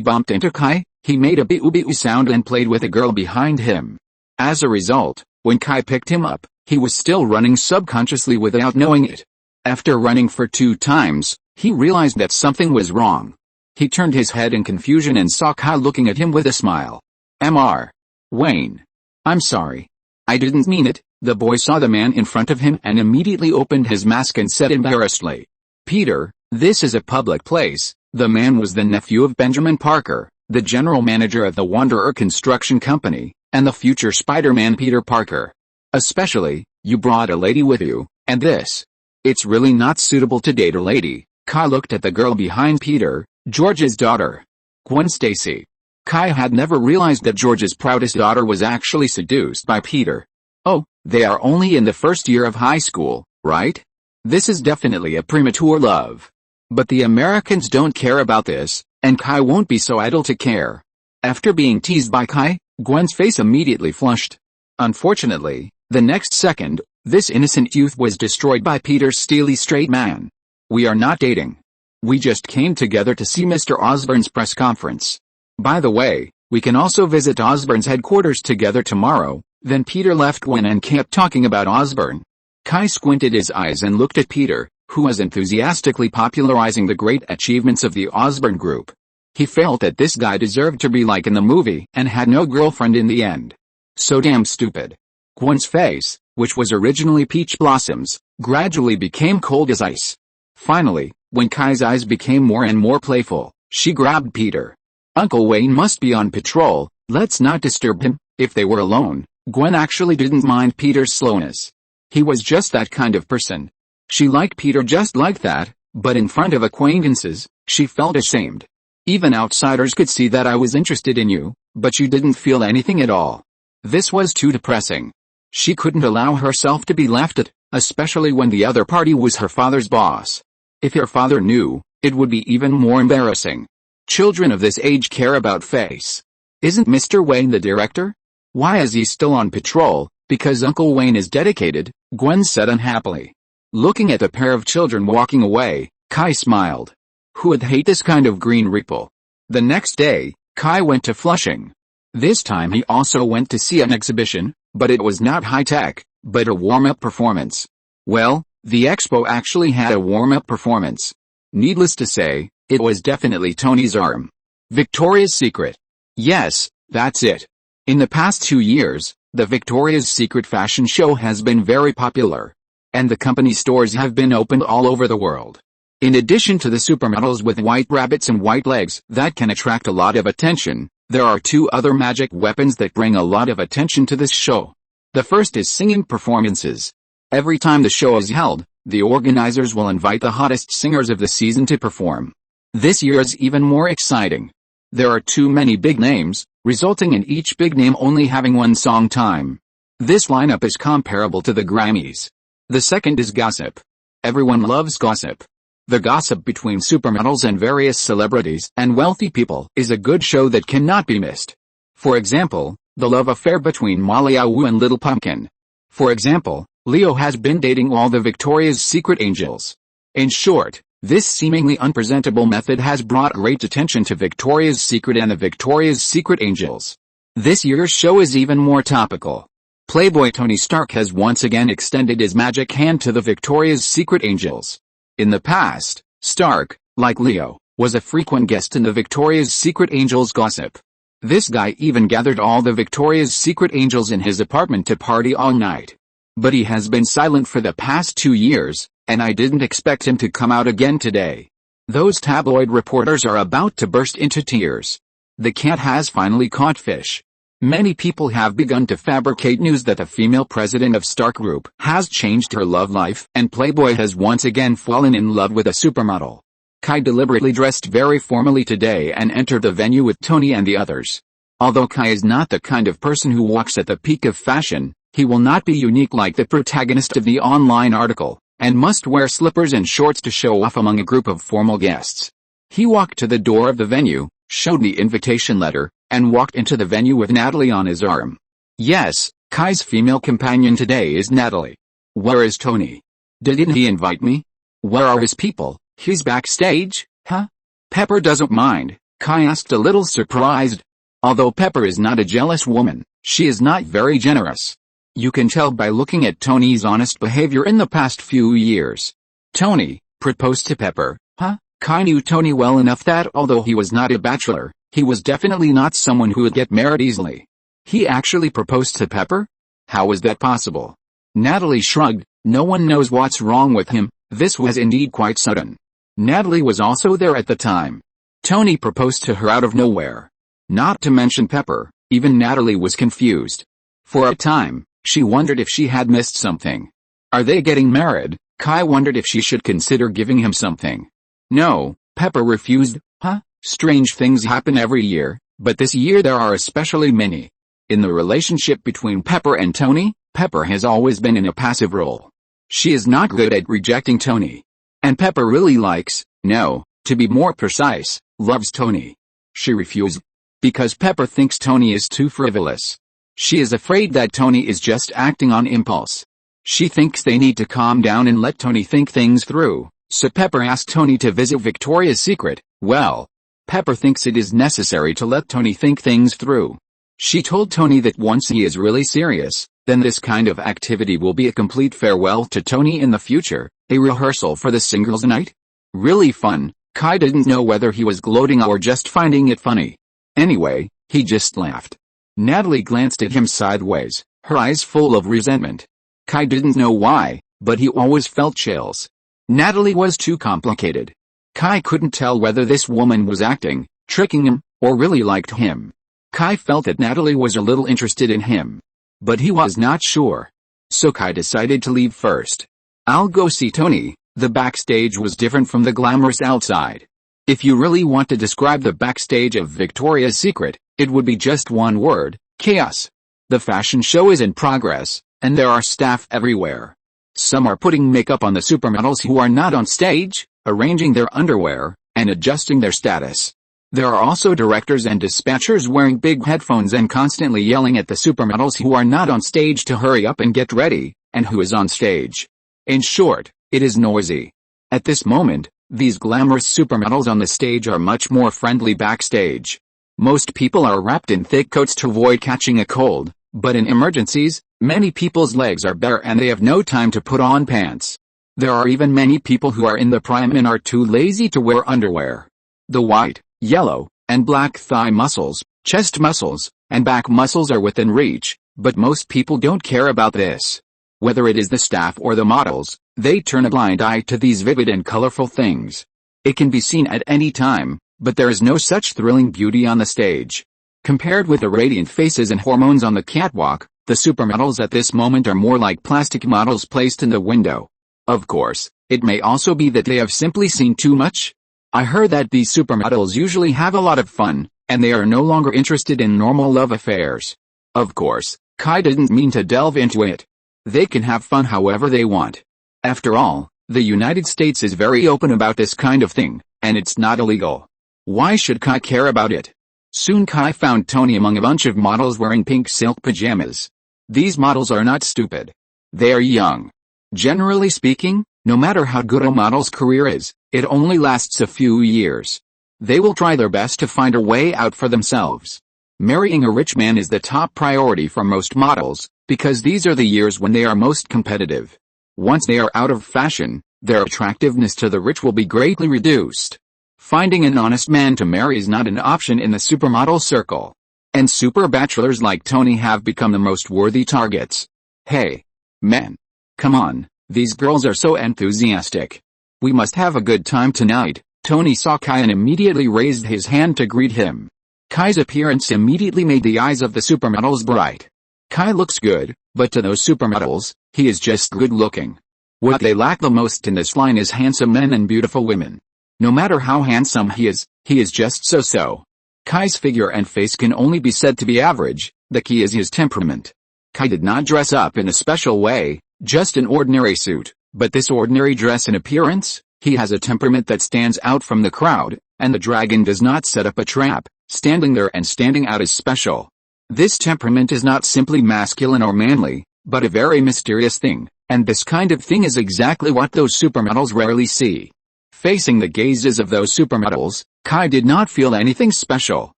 bumped into Kai, he made a bee-oo sound and played with a girl behind him. As a result, when Kai picked him up, he was still running subconsciously without knowing it. After running for 2 times, he realized that something was wrong. He turned his head in confusion and saw Kai looking at him with a smile. "Mr. Wayne. I'm sorry. I didn't mean it." The boy saw the man in front of him and immediately opened his mask and said embarrassedly, "Peter, this is a public place." The man was the nephew of Benjamin Parker, the general manager of the Wanderer Construction Company, and the future Spider-Man Peter Parker. "Especially, you brought a lady with you, and this. It's really not suitable to date a lady." Kai looked at the girl behind Peter, George's daughter, Gwen Stacy. Kai had never realized that George's proudest daughter was actually seduced by Peter. Oh, they are only in the first year of high school, right? This is definitely a premature love. But the Americans don't care about this, and Kai won't be so idle to care. After being teased by Kai, Gwen's face immediately flushed. Unfortunately, the next second, this innocent youth was destroyed by Peter's steely straight man. "We are not dating. We just came together to see Mr. Osborne's press conference. By the way, we can also visit Osborne's headquarters together tomorrow." Then Peter left Gwen and kept talking about Osborne. Kai squinted his eyes and looked at Peter, who was enthusiastically popularizing the great achievements of the Osborne Group. He felt that this guy deserved to be like in the movie and had no girlfriend in the end. So damn stupid. Gwen's face, which was originally peach blossoms, gradually became cold as ice. Finally, when Kai's eyes became more and more playful, she grabbed Peter. Uncle Wayne must be on patrol, let's not disturb him. If they were alone, Gwen actually didn't mind Peter's slowness. He was just that kind of person. She liked Peter just like that, but in front of acquaintances, she felt ashamed. Even outsiders could see that I was interested in you, but you didn't feel anything at all. This was too depressing. She couldn't allow herself to be laughed at, especially when the other party was her father's boss. If her father knew, it would be even more embarrassing. Children of this age care about face. Isn't Mr. Wayne the director? Why is he still on patrol? Because Uncle Wayne is dedicated, Gwen said unhappily. Looking at the pair of children walking away, Kai smiled. Who would hate this kind of green ripple? The next day, Kai went to Flushing. This time he also went to see an exhibition, but it was not high-tech, but a warm-up performance. Well, the expo actually had a warm-up performance. Needless to say, it was definitely Tony's arm. Victoria's Secret. Yes, that's it. In the past 2 years, the Victoria's Secret fashion show has been very popular. And the company stores have been opened all over the world. In addition to the supermodels with white rabbits and white legs that can attract a lot of attention, there are 2 other magic weapons that bring a lot of attention to this show. The first is singing performances. Every time the show is held, the organizers will invite the hottest singers of the season to perform. This year is even more exciting. There are too many big names, resulting in each big name only having one song time. This lineup is comparable to the Grammys. The second is gossip. Everyone loves gossip. The gossip between supermodels and various celebrities and wealthy people is a good show that cannot be missed. For example, the love affair between Molly Awu and Little Pumpkin. For example, Leo has been dating all the Victoria's Secret angels. In short, this seemingly unpresentable method has brought great attention to Victoria's Secret and the Victoria's Secret angels. This year's show is even more topical. Playboy Tony Stark has once again extended his magic hand to the Victoria's Secret angels. In the past, Stark, like Leo, was a frequent guest in the Victoria's Secret angels gossip. This guy even gathered all the Victoria's Secret angels in his apartment to party all night. But he has been silent for the past 2 years, and I didn't expect him to come out again today. Those tabloid reporters are about to burst into tears. The cat has finally caught fish. Many people have begun to fabricate news that the female president of Stark Group has changed her love life, and Playboy has once again fallen in love with a supermodel. Kai deliberately dressed very formally today and entered the venue with Tony and the others. Although Kai is not the kind of person who walks at the peak of fashion, he will not be unique like the protagonist of the online article, and must wear slippers and shorts to show off among a group of formal guests. He walked to the door of the venue, showed the invitation letter, and walked into the venue with Natalie on his arm. Yes, Kai's female companion today is Natalie. Where is Tony? Didn't he invite me? Where are his people? He's backstage, huh? Pepper doesn't mind, Kai asked a little surprised. Although Pepper is not a jealous woman, she is not very generous. You can tell by looking at Tony's honest behavior in the past few years. Tony proposed to Pepper, huh? Kai knew Tony well enough that although he was not a bachelor, he was definitely not someone who would get married easily. He actually proposed to Pepper? How was that possible? Natalie shrugged. No one knows what's wrong with him. This was indeed quite sudden. Natalie was also there at the time. Tony proposed to her out of nowhere. Not to mention Pepper, even Natalie was confused. For a time, she wondered if she had missed something. Are they getting married? Kai wondered if she should consider giving him something. No, Pepper refused. Huh? Strange things happen every year, but this year there are especially many. In the relationship between Pepper and Tony, Pepper has always been in a passive role. She is not good at rejecting Tony. And Pepper really likes, no, to be more precise, loves Tony. She refused. Because Pepper thinks Tony is too frivolous. She is afraid that Tony is just acting on impulse. She thinks they need to calm down and let Tony think things through, so Pepper asked Tony to visit Victoria's Secret. Well, Pepper thinks it is necessary to let Tony think things through. She told Tony that once he is really serious, then this kind of activity will be a complete farewell to Tony in the future, a rehearsal for the singles night. Really fun. Kai didn't know whether he was gloating or just finding it funny. Anyway, he just laughed. Natalie glanced at him sideways, her eyes full of resentment. Kai didn't know why, but he always felt chills. Natalie was too complicated. Kai couldn't tell whether this woman was acting, tricking him, or really liked him. Kai felt that Natalie was a little interested in him. But he was not sure. So Kai decided to leave first. I'll go see Tony. The backstage was different from the glamorous outside. If you really want to describe the backstage of Victoria's Secret, it would be just one word: chaos. The fashion show is in progress, and there are staff everywhere. Some are putting makeup on the supermodels who are not on stage, arranging their underwear, and adjusting their status. There are also directors and dispatchers wearing big headphones and constantly yelling at the supermodels who are not on stage to hurry up and get ready, and who is on stage. In short, it is noisy. At this moment, these glamorous supermodels on the stage are much more friendly backstage. Most people are wrapped in thick coats to avoid catching a cold, but in emergencies, many people's legs are bare and they have no time to put on pants. There are even many people who are in the prime and are too lazy to wear underwear. The white, yellow, and black thigh muscles, chest muscles, and back muscles are within reach, but most people don't care about this. Whether it is the staff or the models, they turn a blind eye to these vivid and colorful things. It can be seen at any time, but there is no such thrilling beauty on the stage. Compared with the radiant faces and hormones on the catwalk, the supermodels at this moment are more like plastic models placed in the window. Of course, it may also be that they have simply seen too much. I heard that these supermodels usually have a lot of fun, and they are no longer interested in normal love affairs. Of course, Kai didn't mean to delve into it. They can have fun however they want. After all, the United States is very open about this kind of thing, and it's not illegal. Why should Kai care about it? Soon Kai found Tony among a bunch of models wearing pink silk pajamas. These models are not stupid. They are young. Generally speaking, no matter how good a model's career is, it only lasts a few years. They will try their best to find a way out for themselves. Marrying a rich man is the top priority for most models, because these are the years when they are most competitive. Once they are out of fashion, their attractiveness to the rich will be greatly reduced. Finding an honest man to marry is not an option in the supermodel circle. And super bachelors like Tony have become the most worthy targets. Hey, men. Come on, these girls are so enthusiastic. We must have a good time tonight. Tony saw Kai and immediately raised his hand to greet him. Kai's appearance immediately made the eyes of the supermodels bright. Kai looks good, but to those supermodels, he is just good looking. What they lack the most in this line is handsome men and beautiful women. No matter how handsome he is just so-so. Kai's figure and face can only be said to be average. The key is his temperament. Kai did not dress up in a special way, just an ordinary suit, but this ordinary dress and appearance, he has a temperament that stands out from the crowd, and the dragon does not set up a trap. Standing there and standing out is special. This temperament is not simply masculine or manly, but a very mysterious thing, and this kind of thing is exactly what those supermodels rarely see. Facing the gazes of those supermodels, Kai did not feel anything special.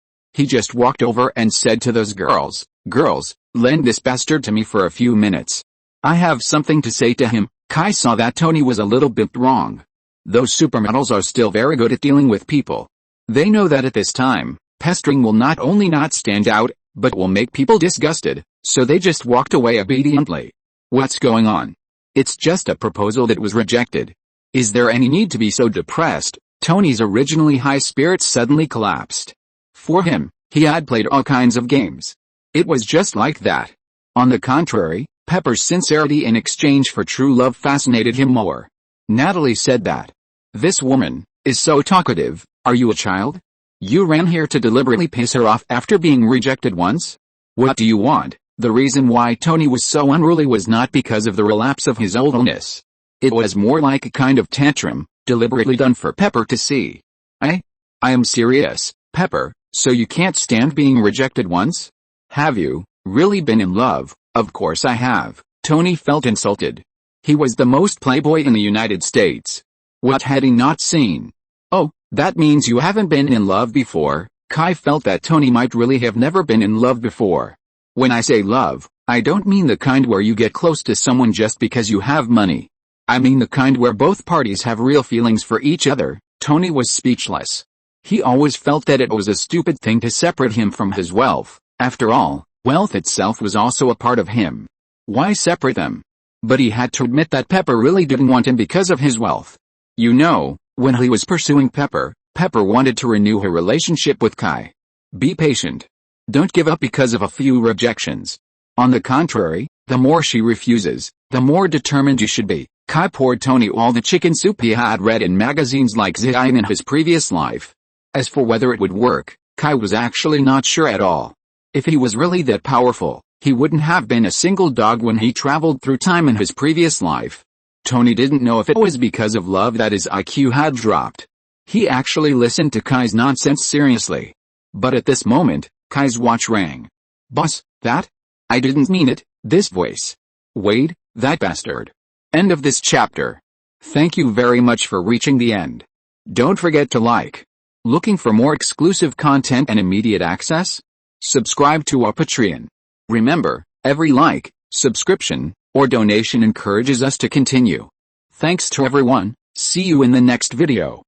He just walked over and said to those girls, "Girls, lend this bastard to me for a few minutes. I have something to say to him." Kai saw that Tony was a little bit wrong. Those supermodels are still very good at dealing with people. They know that at this time, pestering will not only not stand out, but will make people disgusted, so they just walked away obediently. What's going on? It's just a proposal that was rejected. Is there any need to be so depressed? Tony's originally high spirits suddenly collapsed. For him, he had played all kinds of games. It was just like that. On the contrary, Pepper's sincerity in exchange for true love fascinated him more. Natalie said that. "This woman is so talkative. Are you a child? You ran here to deliberately piss her off after being rejected once? What do you want?" The reason why Tony was so unruly was not because of the relapse of his old illness. It was more like a kind of tantrum, deliberately done for Pepper to see. I am serious, Pepper, so you can't stand being rejected once? Have you really been in love? Of course I have. Tony felt insulted. He was the most playboy in the United States. What had he not seen? Oh, that means you haven't been in love before. Kai felt that Tony might really have never been in love before. When I say love, I don't mean the kind where you get close to someone just because you have money. I mean the kind where both parties have real feelings for each other. Tony was speechless. He always felt that it was a stupid thing to separate him from his wealth. After all, wealth itself was also a part of him. Why separate them? But he had to admit that Pepper really didn't want him because of his wealth. You know, when he was pursuing Pepper, Pepper wanted to renew her relationship with Kai. Be patient. Don't give up because of a few rejections. On the contrary, the more she refuses, the more determined you should be. Kai poured Tony all the chicken soup he had read in magazines like Zion in his previous life. As for whether it would work, Kai was actually not sure at all. If he was really that powerful, he wouldn't have been a single dog when he traveled through time in his previous life. Tony didn't know if it was because of love that his IQ had dropped. He actually listened to Kai's nonsense seriously. But at this moment, Kai's watch rang. "Boss, that? I didn't mean it, this voice. Wade, that bastard." End of this chapter. Thank you very much for reaching the end. Don't forget to like. Looking for more exclusive content and immediate access? Subscribe to our Patreon. Remember, every like, subscription, or donation encourages us to continue. Thanks to everyone, see you in the next video.